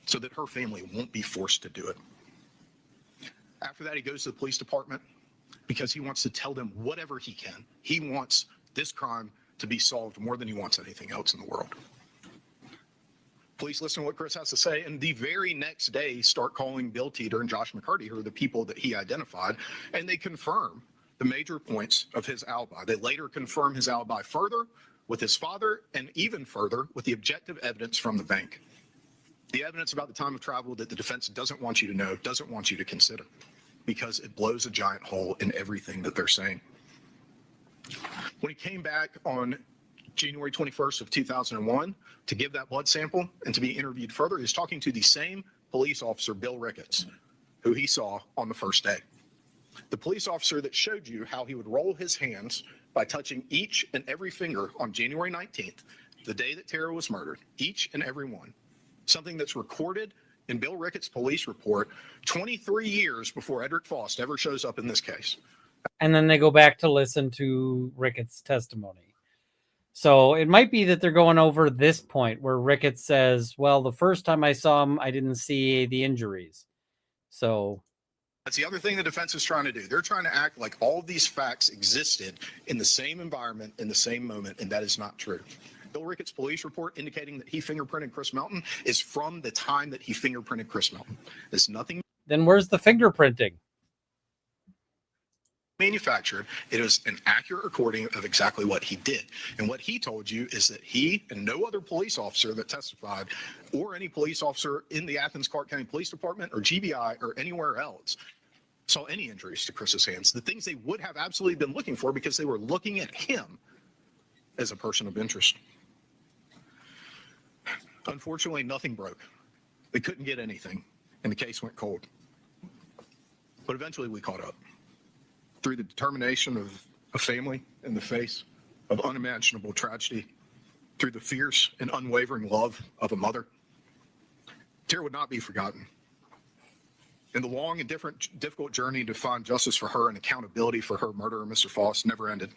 so that her family won't be forced to do it. After that, he goes to the police department because he wants to tell them whatever he can. He wants this crime to be solved more than he wants anything else in the world. Police listen to what Chris has to say, and the very next day start calling Bill Teeter and Josh McCurdy, who are the people that he identified, and they confirm the major points of his alibi. They later confirm his alibi further with his father, and even further with the objective evidence from the bank. The evidence about the time of travel that the defense doesn't want you to know, doesn't want you to consider, because it blows a giant hole in everything that they're saying. When he came back on January 21st of 2001 to give that blood sample and to be interviewed further, he was talking to the same police officer, Bill Ricketts, who he saw on the first day. The police officer that showed you how he would roll his hands by touching each and every finger on January 19th, the day that Tara was murdered, each and every one, something that's recorded in Bill Ricketts' police report 23 years before Edric Faust ever shows up in this case. And then they go back to listen to Ricketts' testimony. So it might be that they're going over this point where Ricketts says, well, the first time I saw him, I didn't see the injuries. So that's the other thing the defense is trying to do. They're trying to act like all of these facts existed in the same environment, in the same moment, and that is not true. Bill Ricketts' police report indicating that he fingerprinted Chris Melton is from the time that he fingerprinted Chris Melton. There's nothing Then where's the fingerprinting? manufactured. It is an accurate recording of exactly what he did. And what he told you is that he and no other police officer that testified, or any police officer in the Athens-Clarke County Police Department or GBI or anywhere else, saw any injuries to Chris's hands. The things they would have absolutely been looking for, because they were looking at him as a person of interest. Unfortunately, nothing broke. They couldn't get anything, and the case went cold. But eventually we caught up. Through the determination of a family in the face of unimaginable tragedy, through the fierce and unwavering love of a mother, Tara would not be forgotten. And the long and difficult journey to find justice for her and accountability for her murderer, Mr. Faust, never ended.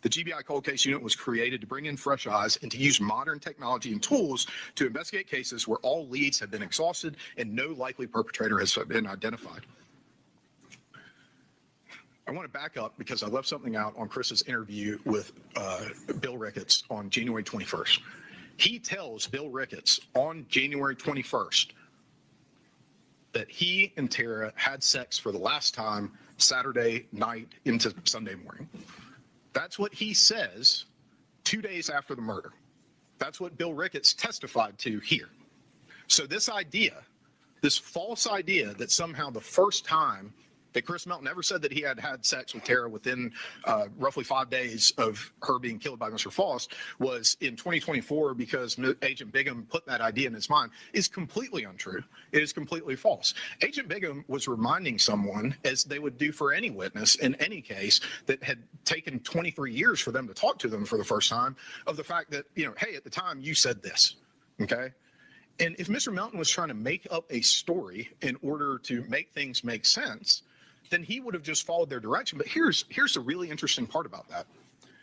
The GBI Cold Case Unit was created to bring in fresh eyes and to use modern technology and tools to investigate cases where all leads have been exhausted and no likely perpetrator has been identified. I want to back up because I left something out on Chris's interview with Bill Ricketts on January 21st. He tells Bill Ricketts on January 21st that he and Tara had sex for the last time Saturday night into Sunday morning. That's what he says 2 days after the murder. That's what Bill Ricketts testified to here. So this idea, this false idea that somehow the first time that Chris Melton ever said that he had had sex with Tara within roughly 5 days of her being killed by Mr. Faust was in 2024 because Agent Bigham put that idea in his mind is completely untrue. It is completely false. Agent Bigham was reminding someone, as they would do for any witness in any case that had taken 23 years for them to talk to them for the first time, of the fact that, you know, hey, at the time you said this, okay? And if Mr. Melton was trying to make up a story in order to make things make sense, then he would have just followed their direction. But here's the really interesting part about that.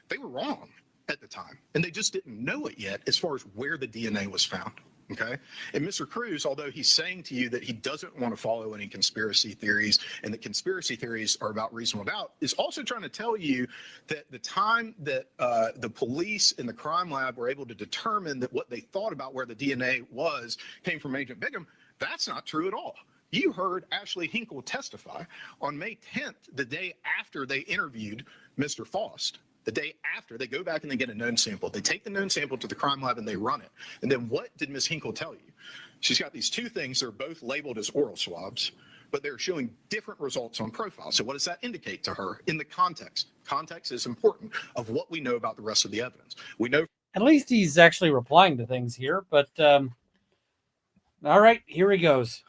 They were wrong at the time, and they just didn't know it yet as far as where the DNA was found, okay? And Mr. Cruz, although he's saying to you that he doesn't want to follow any conspiracy theories and that conspiracy theories are about reasonable doubt, is also trying to tell you that the time that the police and the crime lab were able to determine that what they thought about where the DNA was came from Agent Bigham, that's not true at all. You heard Ashley Hinkle testify on May 10th, the day after they interviewed Mr. Faust. The day after, they go back and they get a known sample. They take the known sample to the crime lab and they run it. And then what did Ms. Hinkle tell you? She's got these two things. They're both labeled as oral swabs, but they're showing different results on profile. So what does that indicate to her in the context? Context is important of what we know about the rest of the evidence. We know. At least he's actually replying to things here, but all right, here he goes.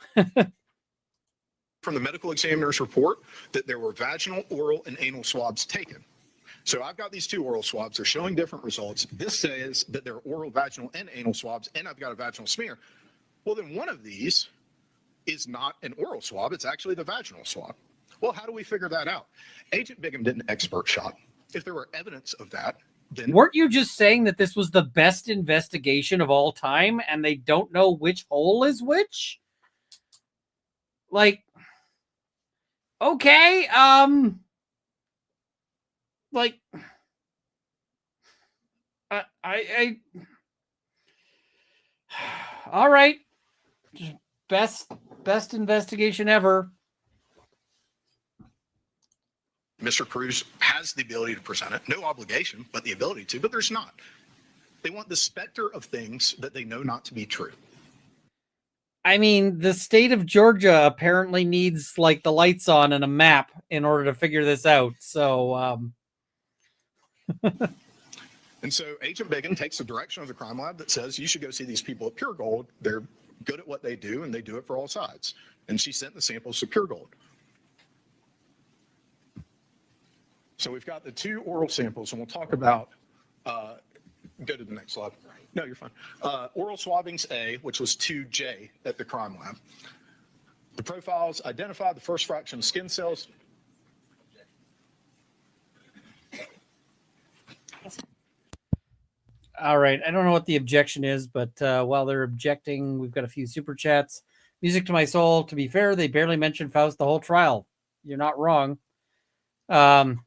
From the medical examiner's report that there were vaginal, oral, and anal swabs taken. So I've got these two oral swabs. They're showing different results. This says that they're oral, vaginal, and anal swabs, and I've got a vaginal smear. Well, then one of these is not an oral swab. It's actually the vaginal swab. Well, how do we figure that out? Agent Bigham did an expert shot. If there were evidence of that, then... Weren't you just saying that this was the best investigation of all time and they don't know which hole is which? Like... Okay, like, all right, best investigation ever. Mr. Cruz has the ability to present it, no obligation, but the ability to, but there's not. They want the specter of things that they know not to be true. I mean, the state of Georgia apparently needs like the lights on and a map in order to figure this out. So, And so Agent Bigham takes the direction of the crime lab that says you should go see these people at Pure Gold. They're good at what they do and they do it for all sides. And she sent the samples to Pure Gold. So we've got the two oral samples, and we'll talk about, go to the next slide. No, you're fine. Oral swabbings A, which was 2J at the crime lab. The profiles identified the first fraction of skin cells. all right. I don't know what the objection is, but while they're objecting, we've got a few super chats. Music to my soul. To be fair, they barely mentioned Faust the whole trial. You're not wrong.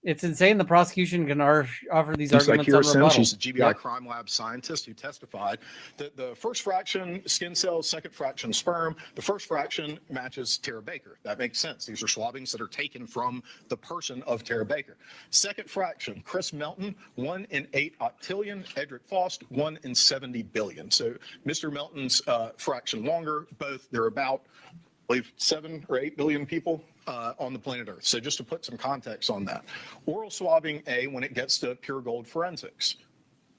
It's insane the prosecution can offer these Looks like arguments here, on Sim, rebuttal. she's a GBI Yep. crime lab scientist who testified that the first fraction skin cells, second fraction sperm, the first fraction matches Tara Baker. That makes sense. These are swabbings that are taken from the person of Tara Baker. Second fraction, Chris Melton, 1 in 8 octillion, Edric Faust, 1 in 70 billion. So Mr. Melton's fraction longer, both they're about, I believe, 7 or 8 billion people on the planet Earth. So just to put some context on that. Oral swabbing A when it gets to pure gold forensics.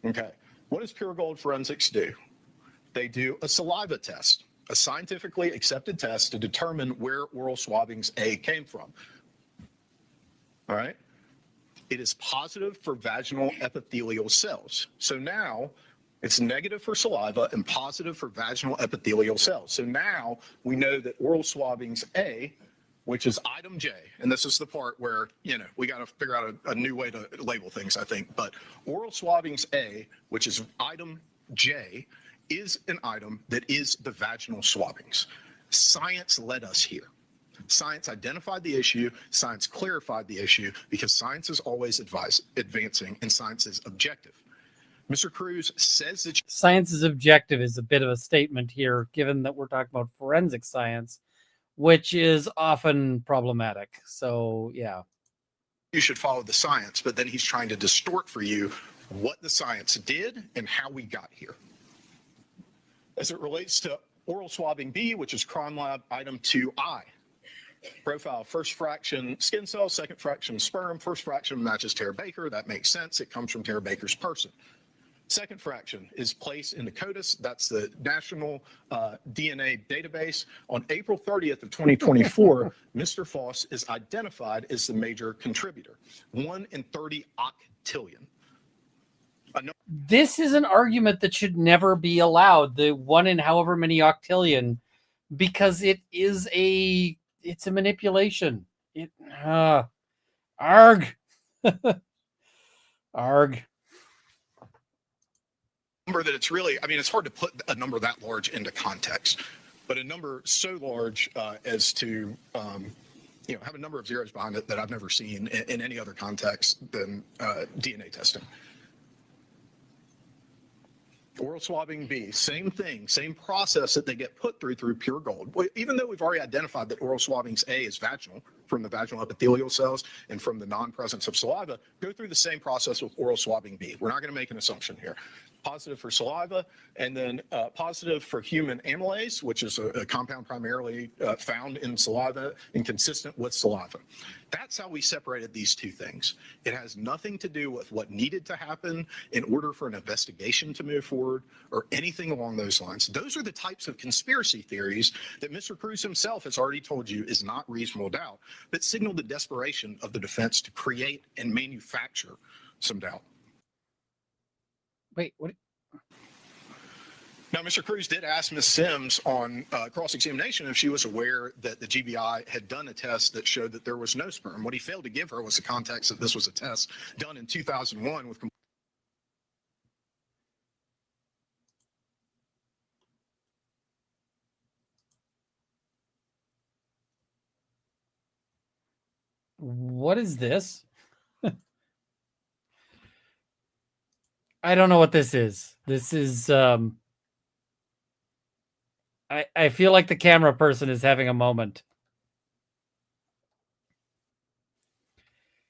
Okay. What does pure gold forensics do? They do a saliva test, a scientifically accepted test to determine where oral swabbings A came from. All right. It is positive for vaginal epithelial cells. So now it's negative for saliva and positive for vaginal epithelial cells. So now we know that oral swabbings A, which is item J, and this is the part where, you know, we got to figure out a new way to label things, I think. But oral swabbings A, which is item J, is an item that is the vaginal swabbings. Science led us here. Science identified the issue, science clarified the issue, because science is always advancing and science is objective. Mr. Cruz says that Science is objective is a bit of a statement here, given that we're talking about forensic science, which is often problematic. So, yeah. you should follow the science, but then he's trying to distort for you what the science did and how we got here. As it relates to oral swabbing B, which is crime lab item 2I. Profile, first fraction skin cells, second fraction sperm, first fraction matches Tara Baker. That makes sense. It comes from Tara Baker's person. Second fraction is place in the CODIS. That's the National DNA Database. On April 30th of 2024, Mr. Faust is identified as the major contributor. 1 in 30 octillion. This is an argument that should never be allowed, the 1 in however many octillion, because it's a manipulation. Arg. Arg. Number that it's really, I mean, it's hard to put a number that large into context, but a number so large as to, have a number of zeros behind it that I've never seen in any other context than DNA testing. Oral swabbing B, same thing, same process that they get put through pure gold. Even though we've already identified that oral swabbings A is vaginal, from the vaginal epithelial cells and from the non-presence of saliva, go through the same process with oral swabbing B. We're not going to make an assumption here. Positive for saliva, and then positive for human amylase, which is a compound primarily found in saliva and consistent with saliva. That's how we separated these two things. It has nothing to do with what needed to happen in order for an investigation to move forward or anything along those lines. Those are the types of conspiracy theories that Mr. Cruz himself has already told you is not reasonable doubt, but signal the desperation of the defense to create and manufacture some doubt. Wait, what? Now, Mr. Cruz did ask Ms. Sims on cross-examination if she was aware that the GBI had done a test that showed that there was no sperm. What he failed to give her was the context that this was a test done in 2001 with What is this? I don't know what this is. This is I feel like the camera person is having a moment.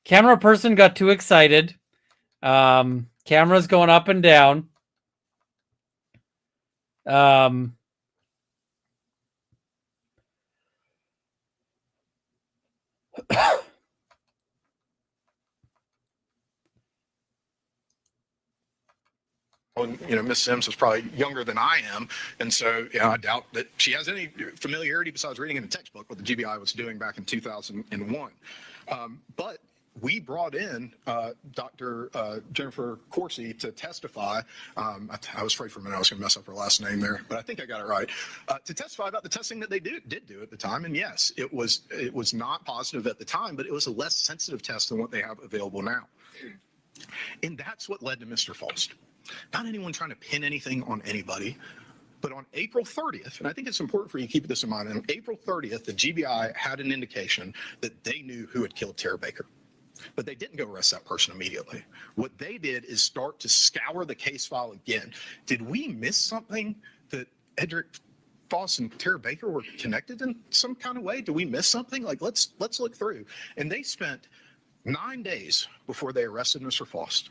Camera person got too excited. Camera's going up and down. Miss Sims is probably younger than I am, and so I doubt that she has any familiarity besides reading in a textbook what the GBI was doing back in 2001. But we brought in Dr. Jennifer Corsi to testify. I was afraid for a minute I was going to mess up her last name there, but I think I got it right. To testify about the testing that they did do at the time, and yes, it was not positive at the time, but it was a less sensitive test than what they have available now. And that's what led to Mr. Faust. Not anyone trying to pin anything on anybody, but on April 30th, and I think it's important for you to keep this in mind, on April 30th, the GBI had an indication that they knew who had killed Tara Baker. But they didn't go arrest that person immediately. What they did is start to scour the case file again. Did we miss something that Edric Faust and Tara Baker were connected in some kind of way? Do we miss something? Like, let's look through. And they spent 9 days before they arrested Mr. Faust,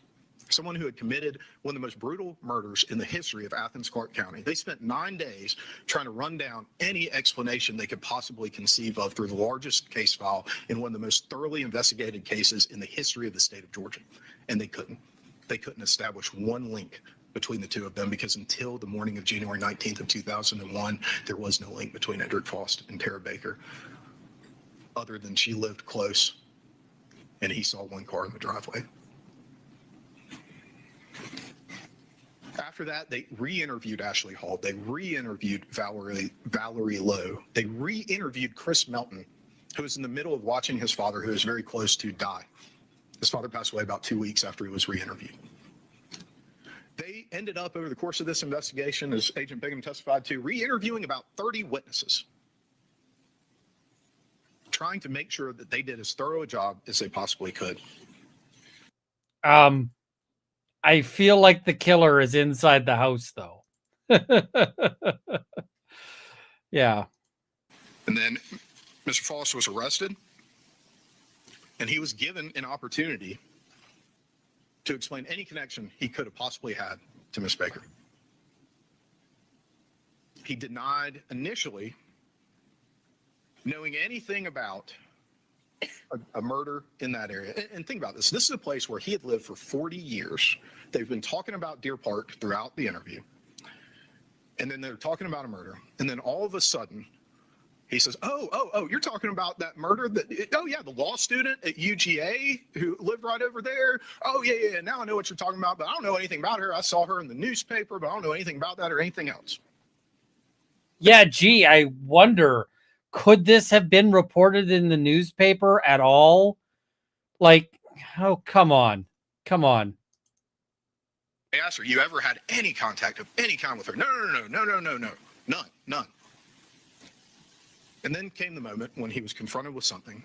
someone who had committed one of the most brutal murders in the history of Athens, Clarke County. They spent 9 days trying to run down any explanation they could possibly conceive of through the largest case file in one of the most thoroughly investigated cases in the history of the state of Georgia. And they couldn't. They couldn't establish one link between the two of them, because until the morning of January 19th of 2001, there was no link between Edric Faust and Tara Baker, other than she lived close and he saw one car in the driveway. After that, they re-interviewed Ashley Hall. They re-interviewed Valerie Lowe. They re-interviewed Chris Melton, who was in the middle of watching his father, who was very close to die. His father passed away about 2 weeks after he was re-interviewed. They ended up, over the course of this investigation, as Agent Bingham testified to, re-interviewing about 30 witnesses, trying to make sure that they did as thorough a job as they possibly could. I feel like the killer is inside the house, though. Yeah. And then Mr. Faust was arrested, and he was given an opportunity to explain any connection he could have possibly had to Miss Baker. He denied initially knowing anything about a murder in that area. And think about this. This is a place where he had lived for 40 years. They've been talking about Deer Park throughout the interview. And then they're talking about a murder. And then all of a sudden, he says, oh, you're talking about that murder the law student at UGA who lived right over there. Oh, yeah. Now I know what you're talking about, but I don't know anything about her. I saw her in the newspaper, but I don't know anything about that or anything else. Yeah, gee, I wonder, could this have been reported in the newspaper at all? Like, oh, come on. I asked her, you ever had any contact of any kind with her? No. None. And then came the moment when he was confronted with something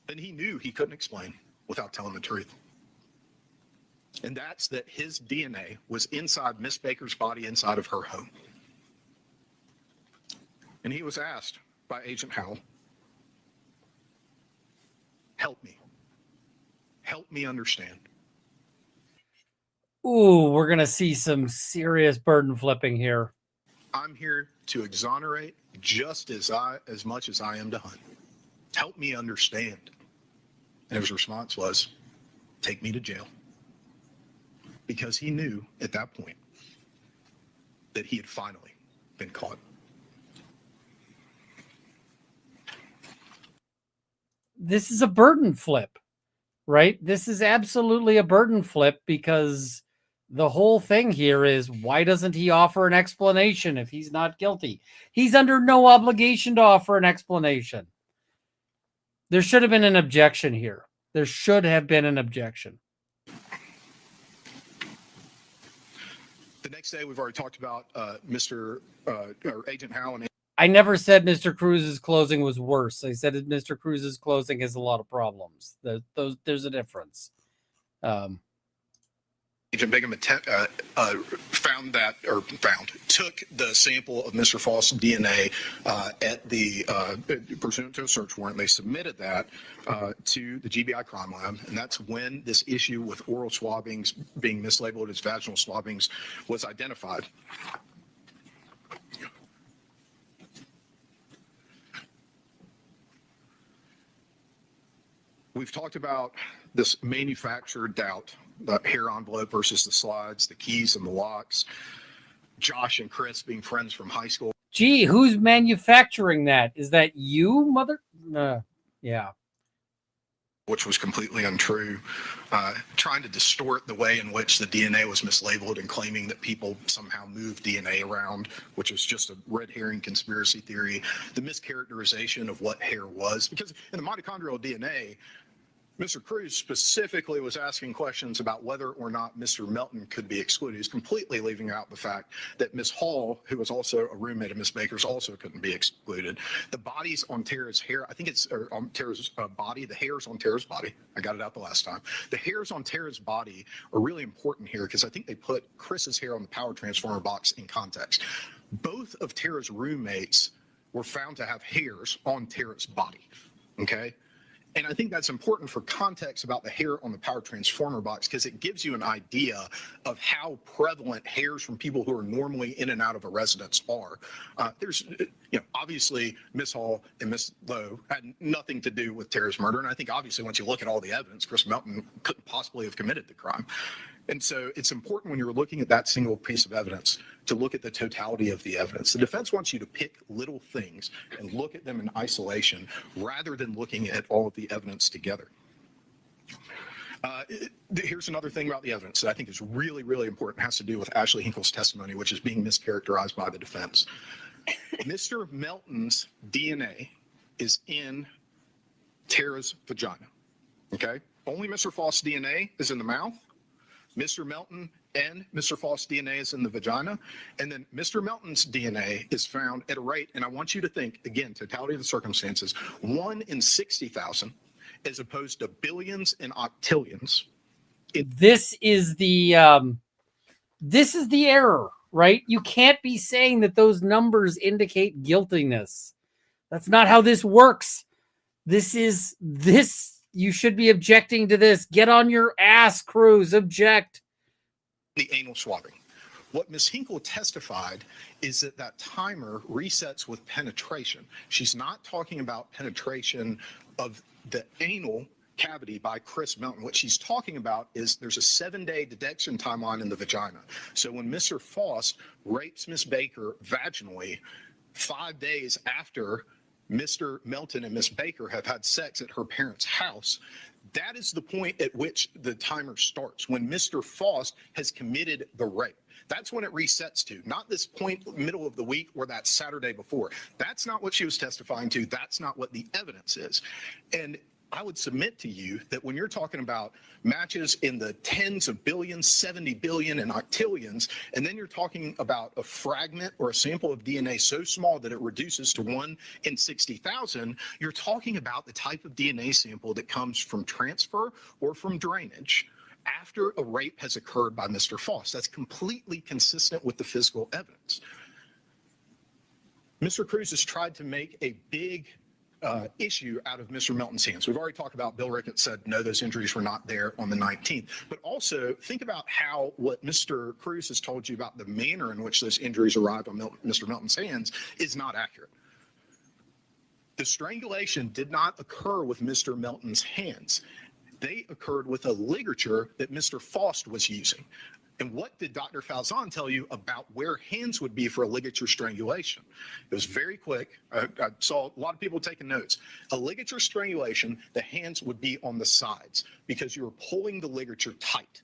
that he knew he couldn't explain without telling the truth. And that's that his DNA was inside Miss Baker's body, inside of her home. And he was asked by Agent Howell, help me understand. Ooh, we're going to see some serious burden flipping here. I'm here to exonerate just as much as I am to hunt. Help me understand. And his response was, take me to jail. Because he knew at that point that he had finally been caught. This is a burden flip, right? This is absolutely a burden flip, because the whole thing here is, why doesn't he offer an explanation if he's not guilty? He's under no obligation to offer an explanation. There should have been an objection here. There should have been an objection. The next day, we've already talked about Agent Howell. And I never said Mr. Cruz's closing was worse. I said that Mr. Cruz's closing has a lot of problems. There's a difference. Agent Bingham took the sample of Mr. Faust's DNA at the pursuant to a search warrant. They submitted that to the GBI crime lab, and that's when this issue with oral swabbings being mislabeled as vaginal swabbings was identified. We've talked about this manufactured doubt, the hair envelope versus the slides, the keys and the locks, Josh and Chris being friends from high school. Gee, who's manufacturing that? Is that you, mother? Yeah. Which was completely untrue, trying to distort the way in which the DNA was mislabeled and claiming that people somehow moved DNA around, which was just a red herring conspiracy theory. The mischaracterization of what hair was, because in the mitochondrial DNA, Mr. Cruz specifically was asking questions about whether or not Mr. Melton could be excluded. He's completely leaving out the fact that Ms. Hall, who was also a roommate of Ms. Baker's, also couldn't be excluded. The bodies on Tara's hair, I think it's on Tara's body, the hairs on Tara's body. I got it out the last time. The hairs on Tara's body are really important here because I think they put Chris's hair on the power transformer box in context. Both of Tara's roommates were found to have hairs on Tara's body, okay? And I think that's important for context about the hair on the power transformer box because it gives you an idea of how prevalent hairs from people who are normally in and out of a residence are. There's, obviously Miss Hall and Miss Lowe had nothing to do with Tara's murder. And I think obviously once you look at all the evidence, Chris Melton couldn't possibly have committed the crime. And so it's important when you're looking at that single piece of evidence to look at the totality of the evidence. The defense wants you to pick little things and look at them in isolation rather than looking at all of the evidence together. Here's another thing about the evidence that I think is really, really important. It has to do with Ashley Hinkle's testimony, which is being mischaracterized by the defense. Mr. Melton's DNA is in Tara's vagina, okay? Only Mr. Faust's DNA is in the mouth. Mr. Melton and Mr. Faust's DNA is in the vagina. And then Mr. Melton's DNA is found at a rate, and I want you to think, again, totality of the circumstances, 1 in 60,000 as opposed to billions and octillions. This is the error, right? You can't be saying that those numbers indicate guiltiness. That's not how this works. You should be objecting to this. Get on your ass, Cruz. Object. The anal swabbing. What Ms. Hinkle testified is that that timer resets with penetration. She's not talking about penetration of the anal cavity by Chris Melton. What she's talking about is there's a 7-day detection timeline in the vagina. So when Mr. Faust rapes Ms. Baker vaginally, 5 days after Mr. Melton and Ms. Baker have had sex at her parents' house, that is the point at which the timer starts, when Mr. Faust has committed the rape. That's when it resets to, not this point middle of the week or that Saturday before. That's not what she was testifying to. That's not what the evidence is. And I would submit to you that when you're talking about matches in the tens of billions, 70 billion and octillions, and then you're talking about a fragment or a sample of DNA so small that it reduces to 1 in 60,000, you're talking about the type of DNA sample that comes from transfer or from drainage after a rape has occurred by Mr. Faust. That's completely consistent with the physical evidence. Mr. Cruz has tried to make a big issue out of Mr. Melton's hands. We've already talked about Bill Ricketts said, no, those injuries were not there on the 19th. But also think about how what Mr. Cruz has told you about the manner in which those injuries arrived on Mr. Melton's hands is not accurate. The strangulation did not occur with Mr. Melton's hands. They occurred with a ligature that Mr. Faust was using. And what did Dr. Falzon tell you about where hands would be for a ligature strangulation? It was very quick. I saw a lot of people taking notes. A ligature strangulation, the hands would be on the sides because you were pulling the ligature tight.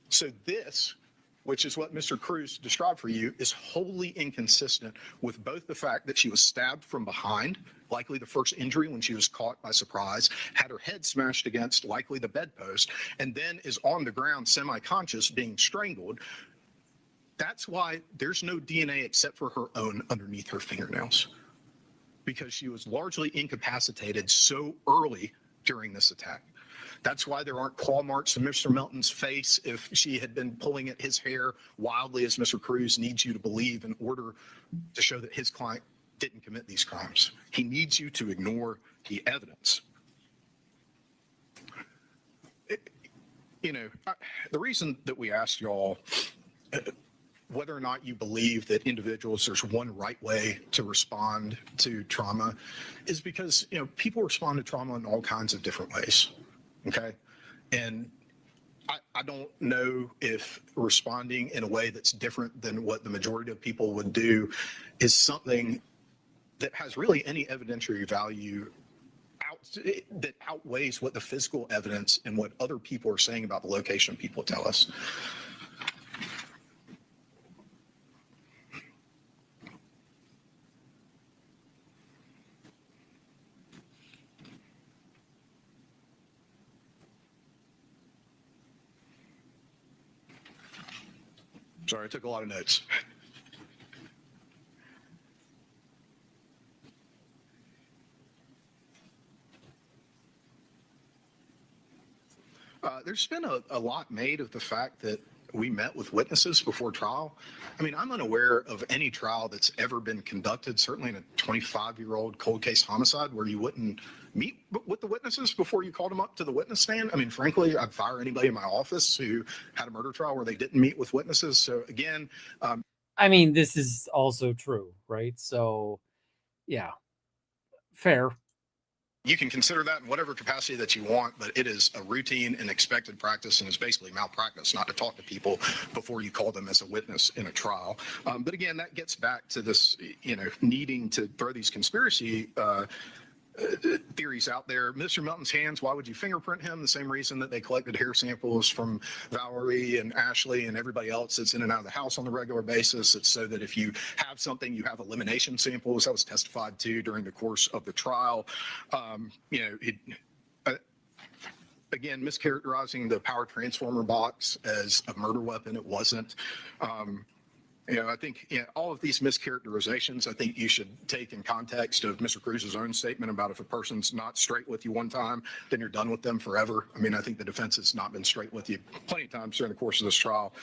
So this, which is what Mr. Cruz described for you, is wholly inconsistent with both the fact that she was stabbed from behind, likely the first injury when she was caught by surprise, had her head smashed against likely the bedpost, and then is on the ground semi-conscious being strangled. That's why there's no DNA except for her own underneath her fingernails, because she was largely incapacitated so early during this attack. That's why there aren't claw marks on Mr. Melton's face if she had been pulling at his hair wildly, as Mr. Cruz needs you to believe in order to show that his client didn't commit these crimes. He needs you to ignore the evidence. The reason that we asked y'all whether or not you believe that individuals, there's one right way to respond to trauma is because, people respond to trauma in all kinds of different ways. Okay. And I don't know if responding in a way that's different than what the majority of people would do is something that has really any evidentiary value that outweighs what the physical evidence and what other people are saying about the location people tell us. Sorry, I took a lot of notes. There's been a lot made of the fact that we met with witnesses before trial. I mean, I'm unaware of any trial that's ever been conducted, certainly in a 25-year-old cold case homicide, where you wouldn't meet with the witnesses before you called them up to the witness stand. I mean, frankly, I'd fire anybody in my office who had a murder trial where they didn't meet with witnesses. So again, I mean, this is also true, right? So, yeah, fair. you can consider that in whatever capacity that you want, but it is a routine and expected practice, and it's basically malpractice not to talk to people before you call them as a witness in a trial. But again, that gets back to this, needing to throw these conspiracy theories out there. Mr. Melton's hands, why would you fingerprint him? The same reason that they collected hair samples from Valerie and Ashley and everybody else that's in and out of the house on a regular basis. It's so that if you have something, you have elimination samples. That was testified to during the course of the trial. Again, mischaracterizing the power transformer box as a murder weapon, it wasn't. I think all of these mischaracterizations, I think you should take in context of Mr. Cruz's own statement about if a person's not straight with you one time, then you're done with them forever. I mean, I think the defense has not been straight with you plenty of times during the course of this trial.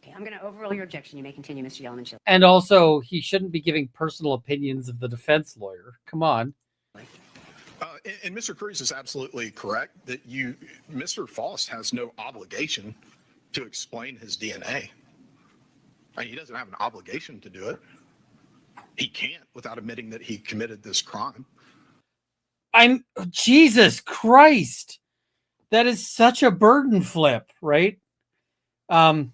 Okay, I'm going to overrule your objection. You may continue, Mr. Yellman. And also, he shouldn't be giving personal opinions of the defense lawyer. Come on. And Mr. Cruz is absolutely correct that Mr. Faust has no obligation to explain his DNA. I mean, he doesn't have an obligation to do it. He can't without admitting that he committed this crime. Jesus Christ. That is such a burden flip, right? And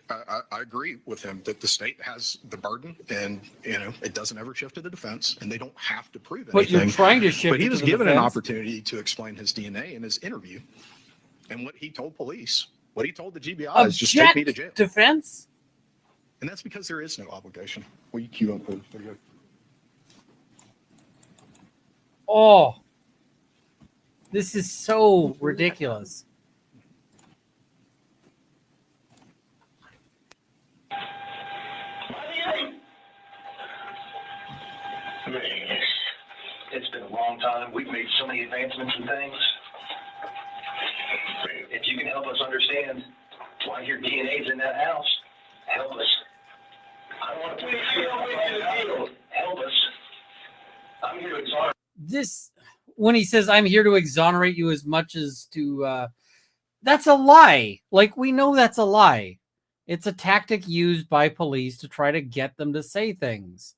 I agree with him that the state has the burden, and it doesn't ever shift to the defense, and they don't have to prove anything. But you're trying to shift. But he was to the given an defense. opportunity to explain his DNA in his interview, and what he told police, what he told the GBI is just take me to jail. Defense, and that's because there is no obligation. Will you queue up, please? There you go. Oh, this is so ridiculous. It's been a long time. We've made so many advancements and things. If you can help us understand why your DNA's in that house, help us. I don't want to help us. I'm here to exonerate. This, when he says, I'm here to exonerate you as much as to, that's a lie. Like, we know that's a lie. It's a tactic used by police to try to get them to say things.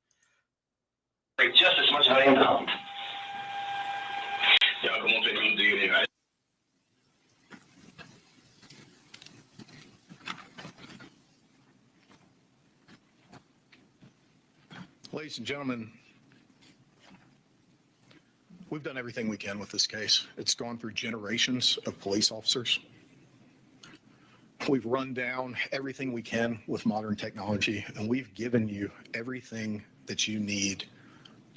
Just as much as I am dumb. Ladies and gentlemen, we've done everything we can with this case. It's gone through generations of police officers. We've run down everything we can with modern technology, and we've given you everything that you need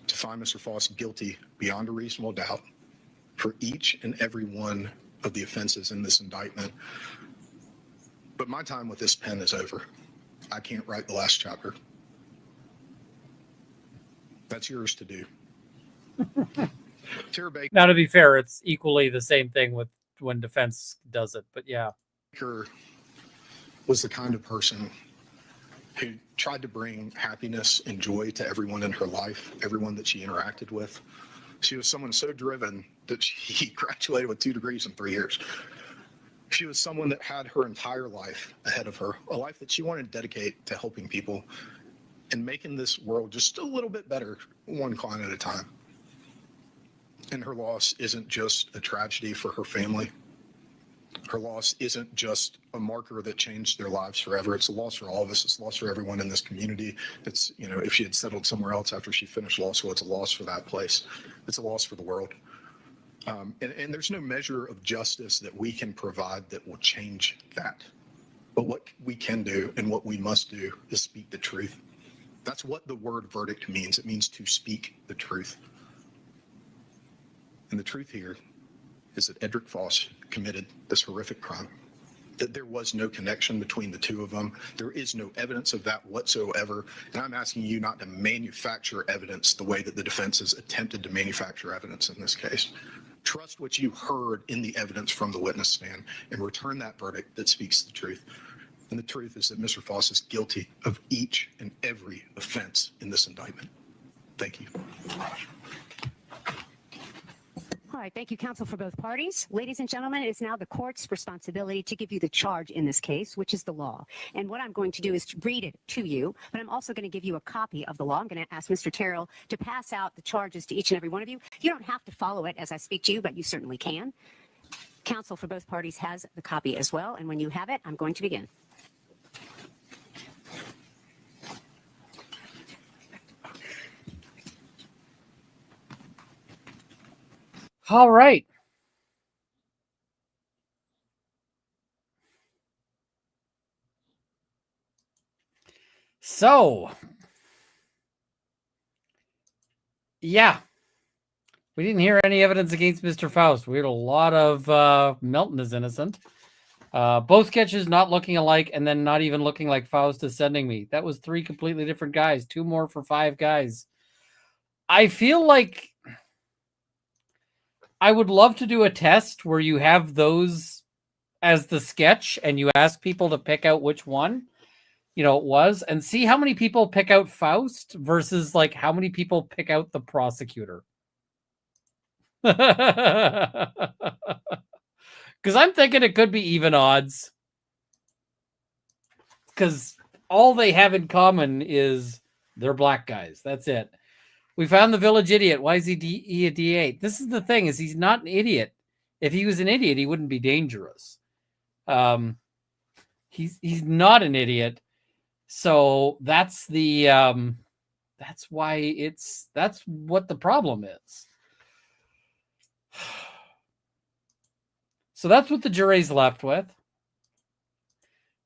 to find Mr. Faust guilty beyond a reasonable doubt for each and every one of the offenses in this indictment. But my time with this pen is over. I can't write the last chapter. That's yours to do. Tara Now, to be fair, it's equally the same thing with when defense does it, but yeah. Baker was the kind of person who tried to bring happiness and joy to everyone in her life, everyone that she interacted with. She was someone so driven that she graduated with 2 degrees in 3 years. She was someone that had her entire life ahead of her, a life that she wanted to dedicate to helping people and making this world just a little bit better, one client at a time. And her loss isn't just a tragedy for her family. Her loss isn't just a marker that changed their lives forever. It's a loss for all of us. It's a loss for everyone in this community. It's, if she had settled somewhere else after she finished law school, it's a loss for that place. It's a loss for the world. And there's no measure of justice that we can provide that will change that. But what we can do and what we must do is speak the truth. That's what the word verdict means. It means to speak the truth. And the truth here is that Edric Faust committed this horrific crime, that there was no connection between the two of them. There is no evidence of that whatsoever. And I'm asking you not to manufacture evidence the way that the defense has attempted to manufacture evidence in this case. Trust what you heard in the evidence from the witness stand and return that verdict that speaks the truth. And the truth is that Mr. Faust is guilty of each and every offense in this indictment. Thank you. All right, thank you, counsel, for both parties. Ladies and gentlemen, it is now the court's responsibility to give you the charge in this case, which is the law. And what I'm going to do is to read it to you, but I'm also going to give you a copy of the law. I'm going to ask Mr. Terrell to pass out the charges to each and every one of you. You don't have to follow it as I speak to you, but you certainly can. Counsel for both parties has the copy as well, and when you have it, I'm going to begin. All right. So, yeah, we didn't hear any evidence against Mr. Faust. We heard a lot of Melton is innocent. Both sketches not looking alike, and then not even looking like Faust is sending me. That was 3 completely different guys. 2 more for 5 guys. I feel like I would love to do a test where you have those as the sketch and you ask people to pick out which one, it was, and see how many people pick out Faust versus like how many people pick out the prosecutor. Because I'm thinking it could be even odds. Because all they have in common is they're black guys. That's it. We found the village idiot. Why is he a D8? This is the thing, is he's not an idiot. If he was an idiot, he wouldn't be dangerous. He's not an idiot. So that's the that's what the problem is. So that's what the jury's left with.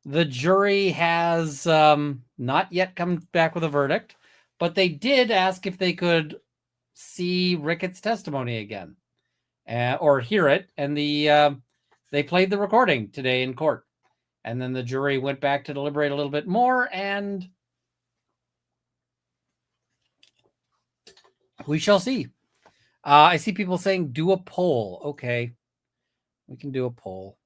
The jury has not yet come back with a verdict. But they did ask if they could see Ricketts' testimony again, or hear it, and they played the recording today in court. And then the jury went back to deliberate a little bit more, and we shall see. I see people saying, do a poll. Okay, we can do a poll.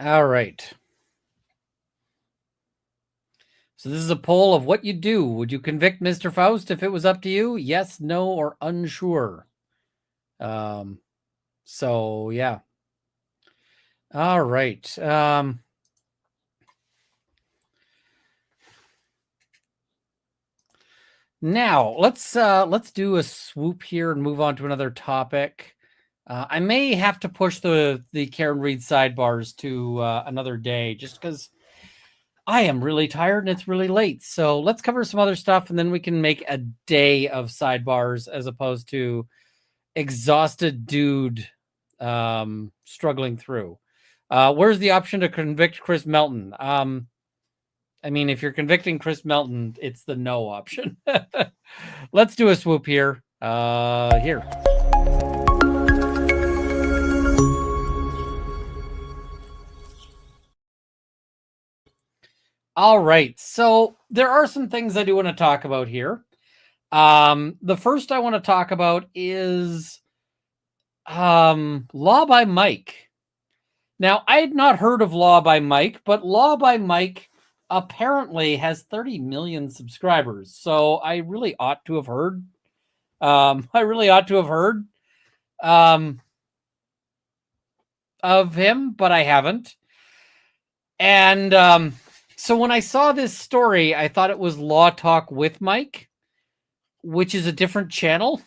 All right. So this is a poll of what you do. Would you convict Mr. Faust if it was up to you? Yes, no, or unsure. So yeah. All right. Now let's do a swoop here and move on to another topic. I may have to push the Karen Reed sidebars to another day, just because I am really tired and it's really late. So let's cover some other stuff, and then we can make a day of sidebars as opposed to exhausted dude struggling through. Where's the option to convict Chris Melton? I mean, if you're convicting Chris Melton, it's the no option. Let's do a swoop here. Here. All right. So there are some things I do want to talk about here. The first I want to talk about is Law by Mike. Now, I had not heard of Law by Mike, but Law by Mike apparently has 30 million subscribers. So I really ought to have heard. Of him, but I haven't. And so when I saw this story, I thought it was Law Talk with Mike, which is a different channel.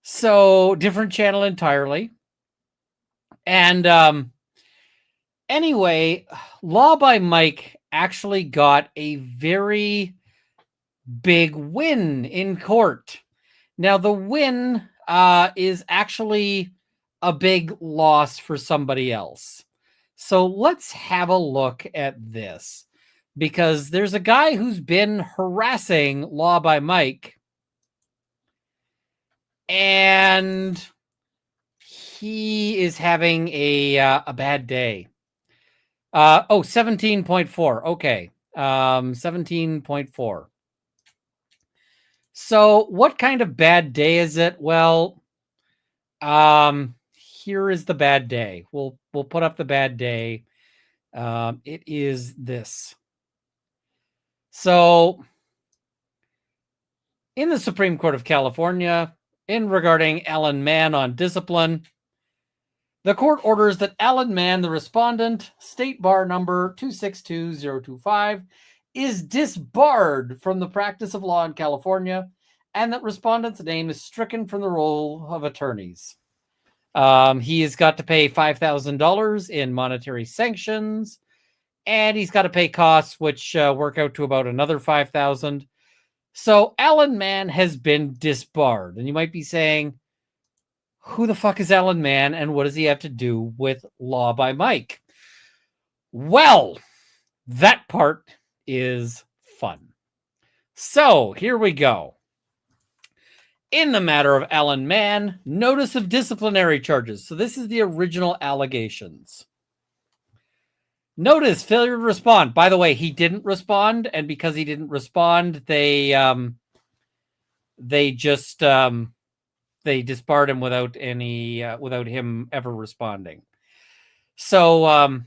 So different channel entirely. And anyway, Law by Mike actually got a very big win in court. Now, the win is actually a big loss for somebody else. So let's have a look at this, because there's a guy who's been harassing Law by Mike, and he is having a bad day. 17.4. Okay. 17.4. So what kind of bad day is it? Well, here is the bad day. We'll put up the bad day. It is this. So in the Supreme Court of California, in regarding Alan Mann on discipline, the court orders that Alan Mann, the respondent, state bar number 262025, is disbarred from the practice of law in California, and that respondent's name is stricken from the roll of attorneys. He has got to pay $5,000 in monetary sanctions, and he's got to pay costs, which work out to about another $5,000. So Alan Mann has been disbarred, and you might be saying, who the fuck is Alan Mann, and what does he have to do with Law by Mike? Well, that part is fun. So here we go. In the matter of Alan Mann, notice of disciplinary charges. So this is the original allegations. Notice failure to respond. By the way, he didn't respond, and because he didn't respond, they just they disbarred him without him ever responding. So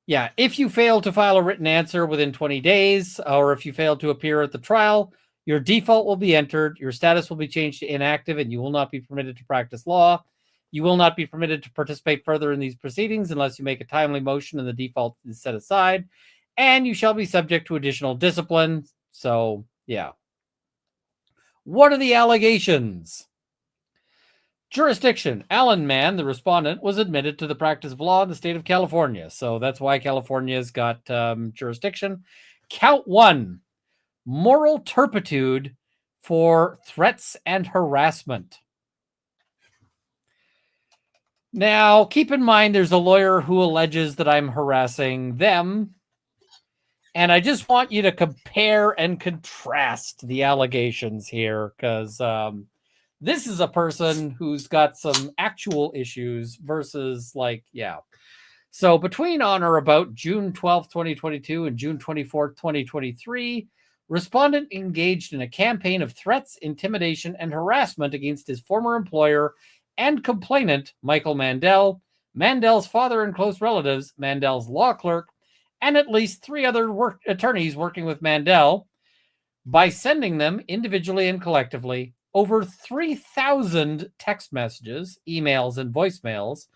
yeah, if you fail to file a written answer within 20 days, or if you fail to appear at the trial, your default will be entered, your status will be changed to inactive, and you will not be permitted to practice law. You will not be permitted to participate further in these proceedings unless you make a timely motion and the default is set aside, and you shall be subject to additional discipline. So, yeah. What are the allegations? Jurisdiction. Alan Mann, the respondent, was admitted to the practice of law in the state of California. So that's why California's got jurisdiction. Count 1. Moral turpitude for threats and harassment. Now, keep in mind there's a lawyer who alleges that I'm harassing them. And I just want you to compare and contrast the allegations here, because this is a person who's got some actual issues versus, like, yeah. So between on or about June 12th, 2022 and June 24th, 2023, respondent engaged in a campaign of threats, intimidation, and harassment against his former employer and complainant, Michael Mandel, Mandel's father and close relatives, Mandel's law clerk, and at least 3 other attorneys working with Mandel, by sending them individually and collectively over 3,000 text messages, emails, and voicemails,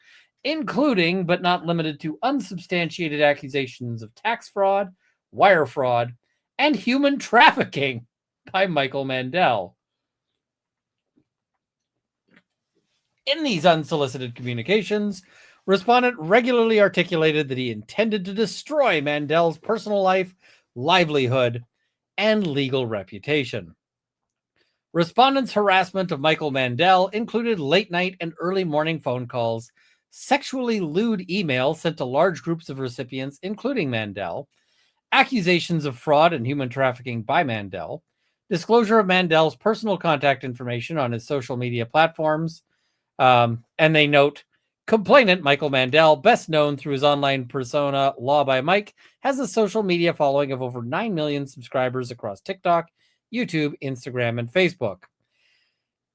including but not limited to unsubstantiated accusations of tax fraud, wire fraud, and human trafficking by Michael Mandel. In these unsolicited communications, respondent regularly articulated that he intended to destroy Mandel's personal life, livelihood, and legal reputation. Respondent's harassment of Michael Mandel included late night and early morning phone calls, sexually lewd emails sent to large groups of recipients, including Mandel, accusations of fraud and human trafficking by Mandel, disclosure of Mandel's personal contact information on his social media platforms, and they note, complainant Michael Mandel, best known through his online persona Law by Mike, has a social media following of over 9 million subscribers across TikTok, YouTube, Instagram, and Facebook.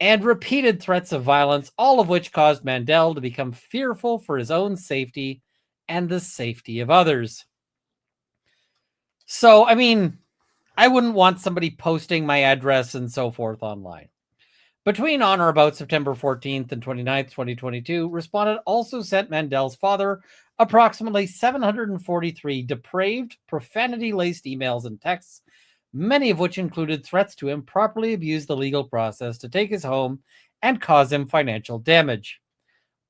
And repeated threats of violence, all of which caused Mandel to become fearful for his own safety and the safety of others. So, I mean, I wouldn't want somebody posting my address and so forth online. Between on or about September 14th and 29th, 2022, respondent also sent Mandel's father approximately 743 depraved, profanity-laced emails and texts, many of which included threats to improperly abuse the legal process to take his home and cause him financial damage.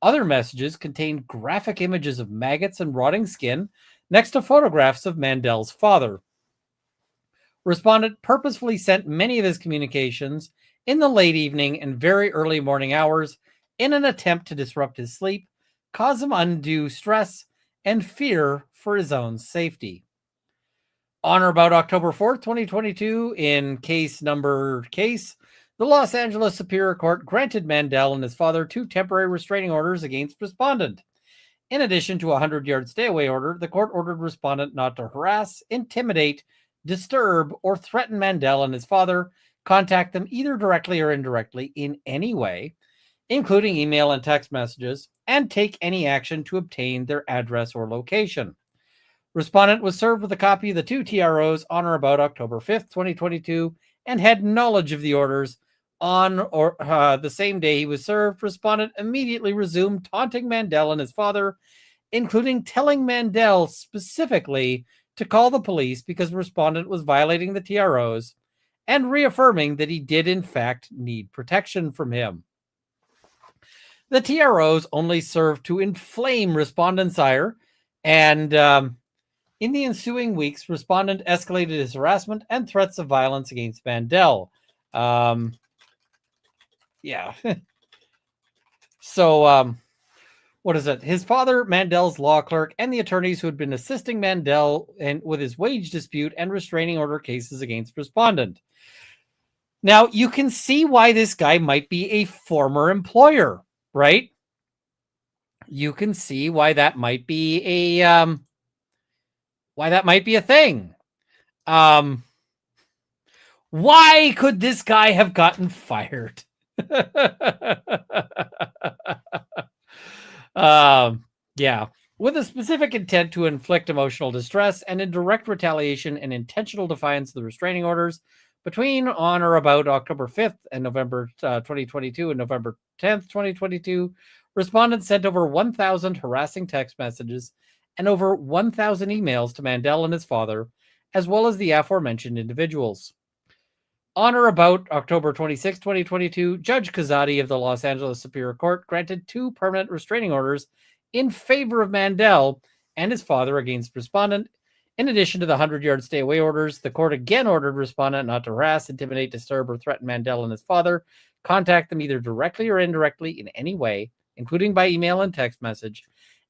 Other messages contained graphic images of maggots and rotting skin next to photographs of Mandel's father. Respondent purposefully sent many of his communications in the late evening and very early morning hours in an attempt to disrupt his sleep, cause him undue stress, and fear for his own safety. On or about October 4th, 2022, in case, the Los Angeles Superior Court granted Mandel and his father 2 temporary restraining orders against respondent. In addition to a 100-yard stay-away order, the court ordered respondent not to harass, intimidate, disturb, or threaten Mandel and his father, contact them either directly or indirectly in any way, including email and text messages, and take any action to obtain their address or location. Respondent was served with a copy of the 2 TROs on or about October 5th, 2022, and had knowledge of the orders. On or the same day he was served, respondent immediately resumed taunting Mandel and his father, including telling Mandel specifically to call the police because respondent was violating the TROs, and reaffirming that he did in fact need protection from him. The TROs only served to inflame respondent's ire, and in the ensuing weeks, respondent escalated his harassment and threats of violence against Mandel. So, what is it? His father, Mandel's law clerk, and the attorneys who had been assisting Mandel with his wage dispute and restraining order cases against respondent. Now, you can see why this guy might be a former employer, right? You can see why that might be a thing. Why could this guy have gotten fired? With a specific intent to inflict emotional distress and in direct retaliation and intentional defiance of the restraining orders between on or about October 5th and November 2022 and November 10th, 2022, respondents sent over 1,000 harassing text messages and over 1,000 emails to Mandel and his father, as well as the aforementioned individuals. On or about October 26, 2022, Judge Kazadi of the Los Angeles Superior Court granted 2 permanent restraining orders in favor of Mandel and his father against respondent. In addition to the 100-yard stay-away orders, the court again ordered respondent not to harass, intimidate, disturb, or threaten Mandel and his father, contact them either directly or indirectly in any way, including by email and text message,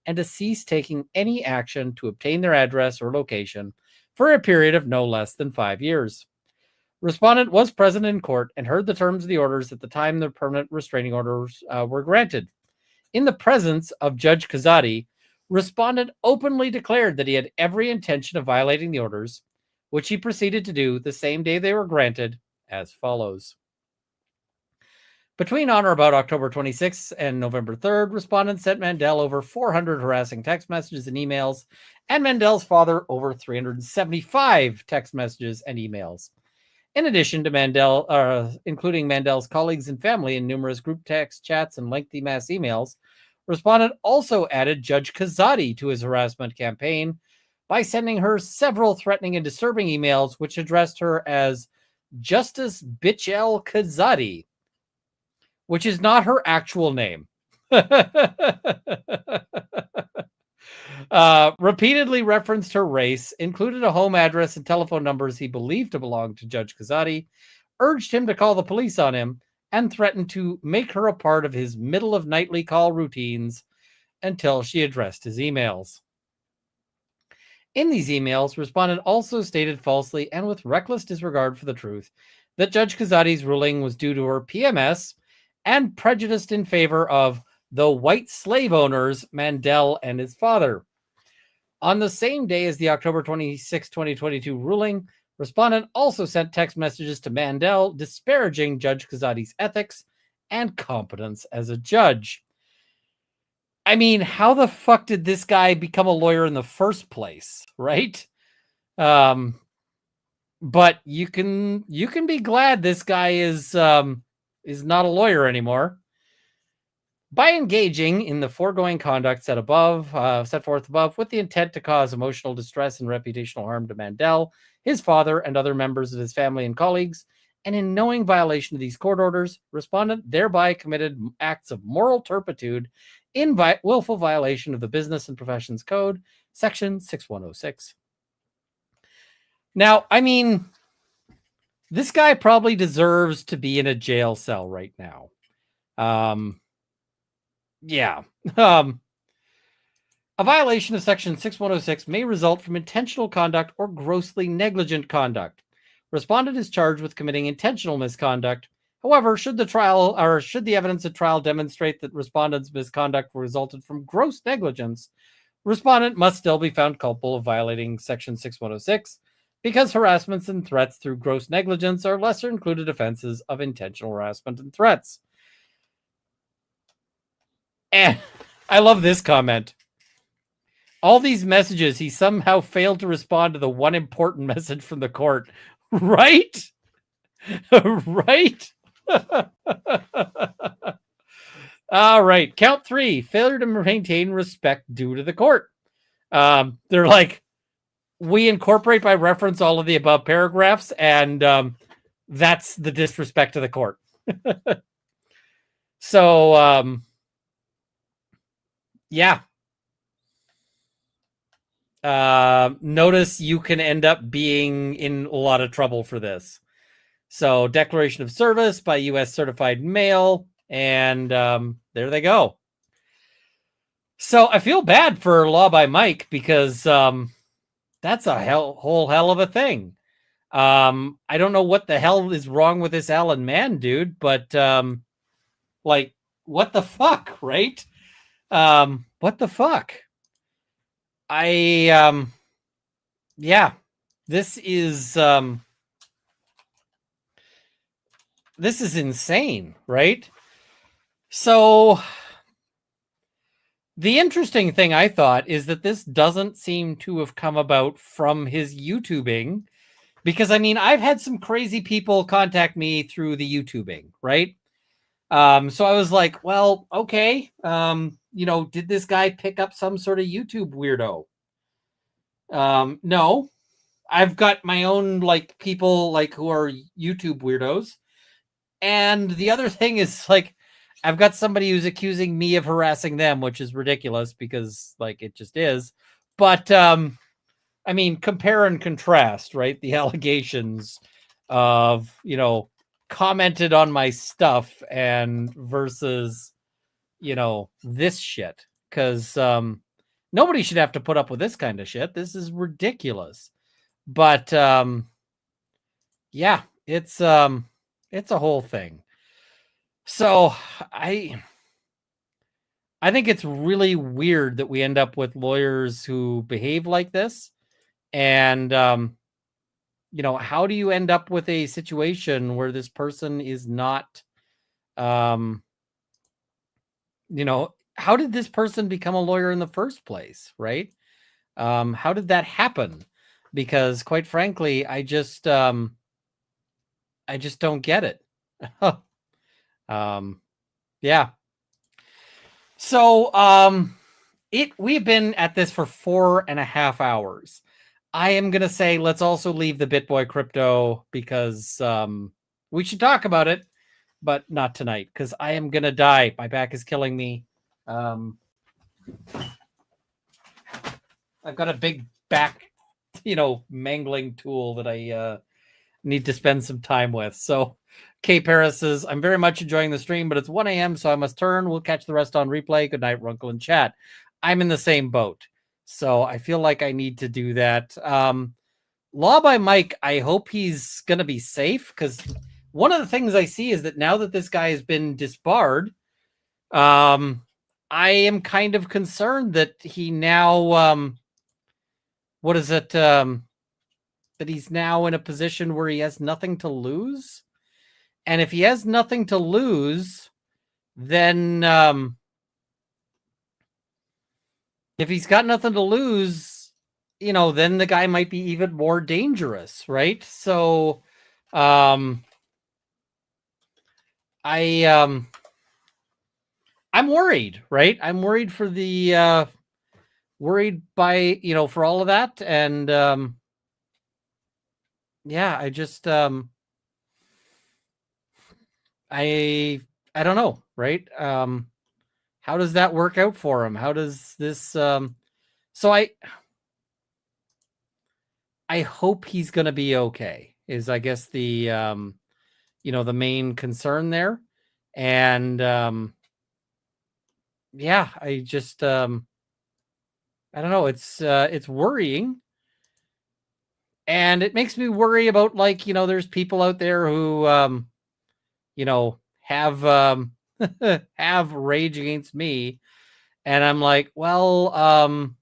and to cease taking any action to obtain their address or location for a period of no less than 5 years. Respondent was present in court and heard the terms of the orders at the time the permanent restraining orders were granted. In the presence of Judge Kazadi, respondent openly declared that he had every intention of violating the orders, which he proceeded to do the same day they were granted, as follows. Between on or about October 26th and November 3rd, respondent sent Mandel over 400 harassing text messages and emails, and Mandel's father over 375 text messages and emails. In addition to Mandel, including Mandel's colleagues and family in numerous group text chats and lengthy mass emails, respondent also added Judge Kazadi to his harassment campaign by sending her several threatening and disturbing emails, which addressed her as Justice Bitchel Kazadi, which is not her actual name. Repeatedly referenced her race, included a home address and telephone numbers he believed to belong to Judge Kazadi, urged him to call the police on him, and threatened to make her a part of his middle of nightly call routines until she addressed his emails. In these emails, respondent also stated falsely and with reckless disregard for the truth that Judge Kazadi's ruling was due to her PMS and prejudiced in favor of the white slave owners, Mandel and his father. On the same day as the October 26, 2022 ruling, respondent also sent text messages to Mandel disparaging Judge Kazadi's ethics and competence as a judge. I mean, how the fuck did this guy become a lawyer in the first place, right? But you can be glad this guy is not a lawyer anymore. By engaging in the foregoing conduct set forth above, with the intent to cause emotional distress and reputational harm to Mandel, his father, and other members of his family and colleagues, and in knowing violation of these court orders, respondent thereby committed acts of moral turpitude in willful violation of the Business and Professions Code, Section 6106. Now, I mean, this guy probably deserves to be in a jail cell right now. Yeah. A violation of Section 6106 may result from intentional conduct or grossly negligent conduct. Respondent is charged with committing intentional misconduct. However, should the evidence at trial demonstrate that respondent's misconduct resulted from gross negligence, respondent must still be found culpable of violating Section 6106 because harassments and threats through gross negligence are lesser included offenses of intentional harassment and threats. And I love this comment. All these messages, he somehow failed to respond to the one important message from the court. Right? Right? All right. Count 3. Failure to maintain respect due to the court. They're like, we incorporate by reference all of the above paragraphs, and that's the disrespect to the court. So, yeah. Notice you can end up being in a lot of trouble for this. So, declaration of service by U.S. certified mail, and there they go. So, I feel bad for Law by Mike because that's a whole hell of a thing. I don't know what the hell is wrong with this Alan Mann dude, but like, what the fuck, right? What the fuck? Yeah, this is insane, right? So the interesting thing I thought is that this doesn't seem to have come about from his YouTubing, because I mean, I've had some crazy people contact me through the YouTubing, right? So I was like, well, okay, did this guy pick up some sort of YouTube weirdo? No, I've got my own like people like who are YouTube weirdos. And the other thing is like, I've got somebody who's accusing me of harassing them, which is ridiculous because like it just is. But I mean, compare and contrast, right? The allegations of, commented on my stuff and versus, this shit. Because nobody should have to put up with this kind of shit. This is ridiculous. But yeah, it's a whole thing. So I think it's really weird that we end up with lawyers who behave like this. And how do you end up with a situation where this person is not how did this person become a lawyer in the first place, right? How did that happen? Because quite frankly, I just don't get it. Yeah. So we've been at this for 4.5 hours. I am gonna say let's also leave the Bitboy Crypto because we should talk about it, but not tonight because I am gonna die. My back is killing me. I've got a big back, mangling tool that I need to spend some time with. So K Paris says, I'm very much enjoying the stream, but it's 1 a.m., so I must turn. We'll catch the rest on replay. Good night, Runkle and chat. I'm in the same boat, so I feel like I need to do that. Law by Mike, I hope he's going to be safe, because one of the things I see is that now that this guy has been disbarred, I am kind of concerned that he now, that he's now in a position where he has nothing to lose. And if he has nothing to lose, then if he's got nothing to lose, then the guy might be even more dangerous, right? So I'm worried, right? I'm worried for the worried by, for all of that. And yeah, I just I don't know, right? How does that work out for him? How does this so I hope he's going to be okay. Is I guess the the main concern there. And yeah, I just I don't know, it's worrying. And it makes me worry about, like, there's people out there who have have rage against me, and I'm like, well,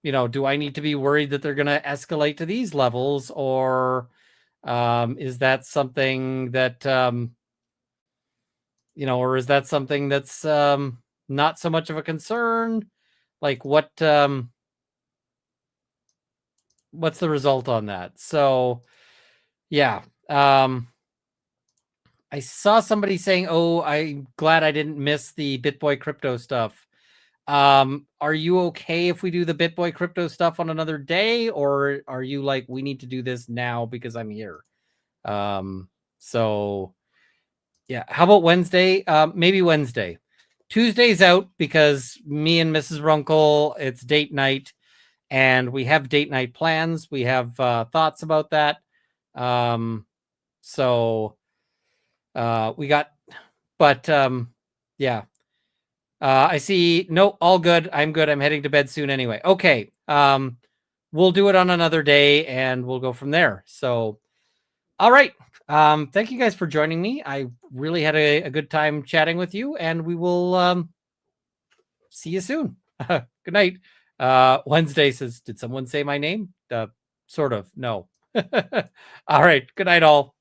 do I need to be worried that they're going to escalate to these levels, or is that something that or is that something that's not so much of a concern? Like, what's the result on that? So yeah, I saw somebody saying, "Oh, I'm glad I didn't miss the Bitboy Crypto stuff." Are you okay if we do the Bitboy Crypto stuff on another day, or are you like, we need to do this now because I'm here? So yeah, how about Wednesday? Maybe Wednesday. Tuesday's out because me and Mrs. Runkle, it's date night, and we have date night plans. We have thoughts about that. So we got, but yeah. I see. No, all good. I'm good. I'm heading to bed soon anyway. Okay. We'll do it on another day and we'll go from there. So, all right. Thank you guys for joining me. I really had a good time chatting with you, and we will see you soon. Good night. Wednesday says, did someone say my name? Sort of. No. All right. Good night, all.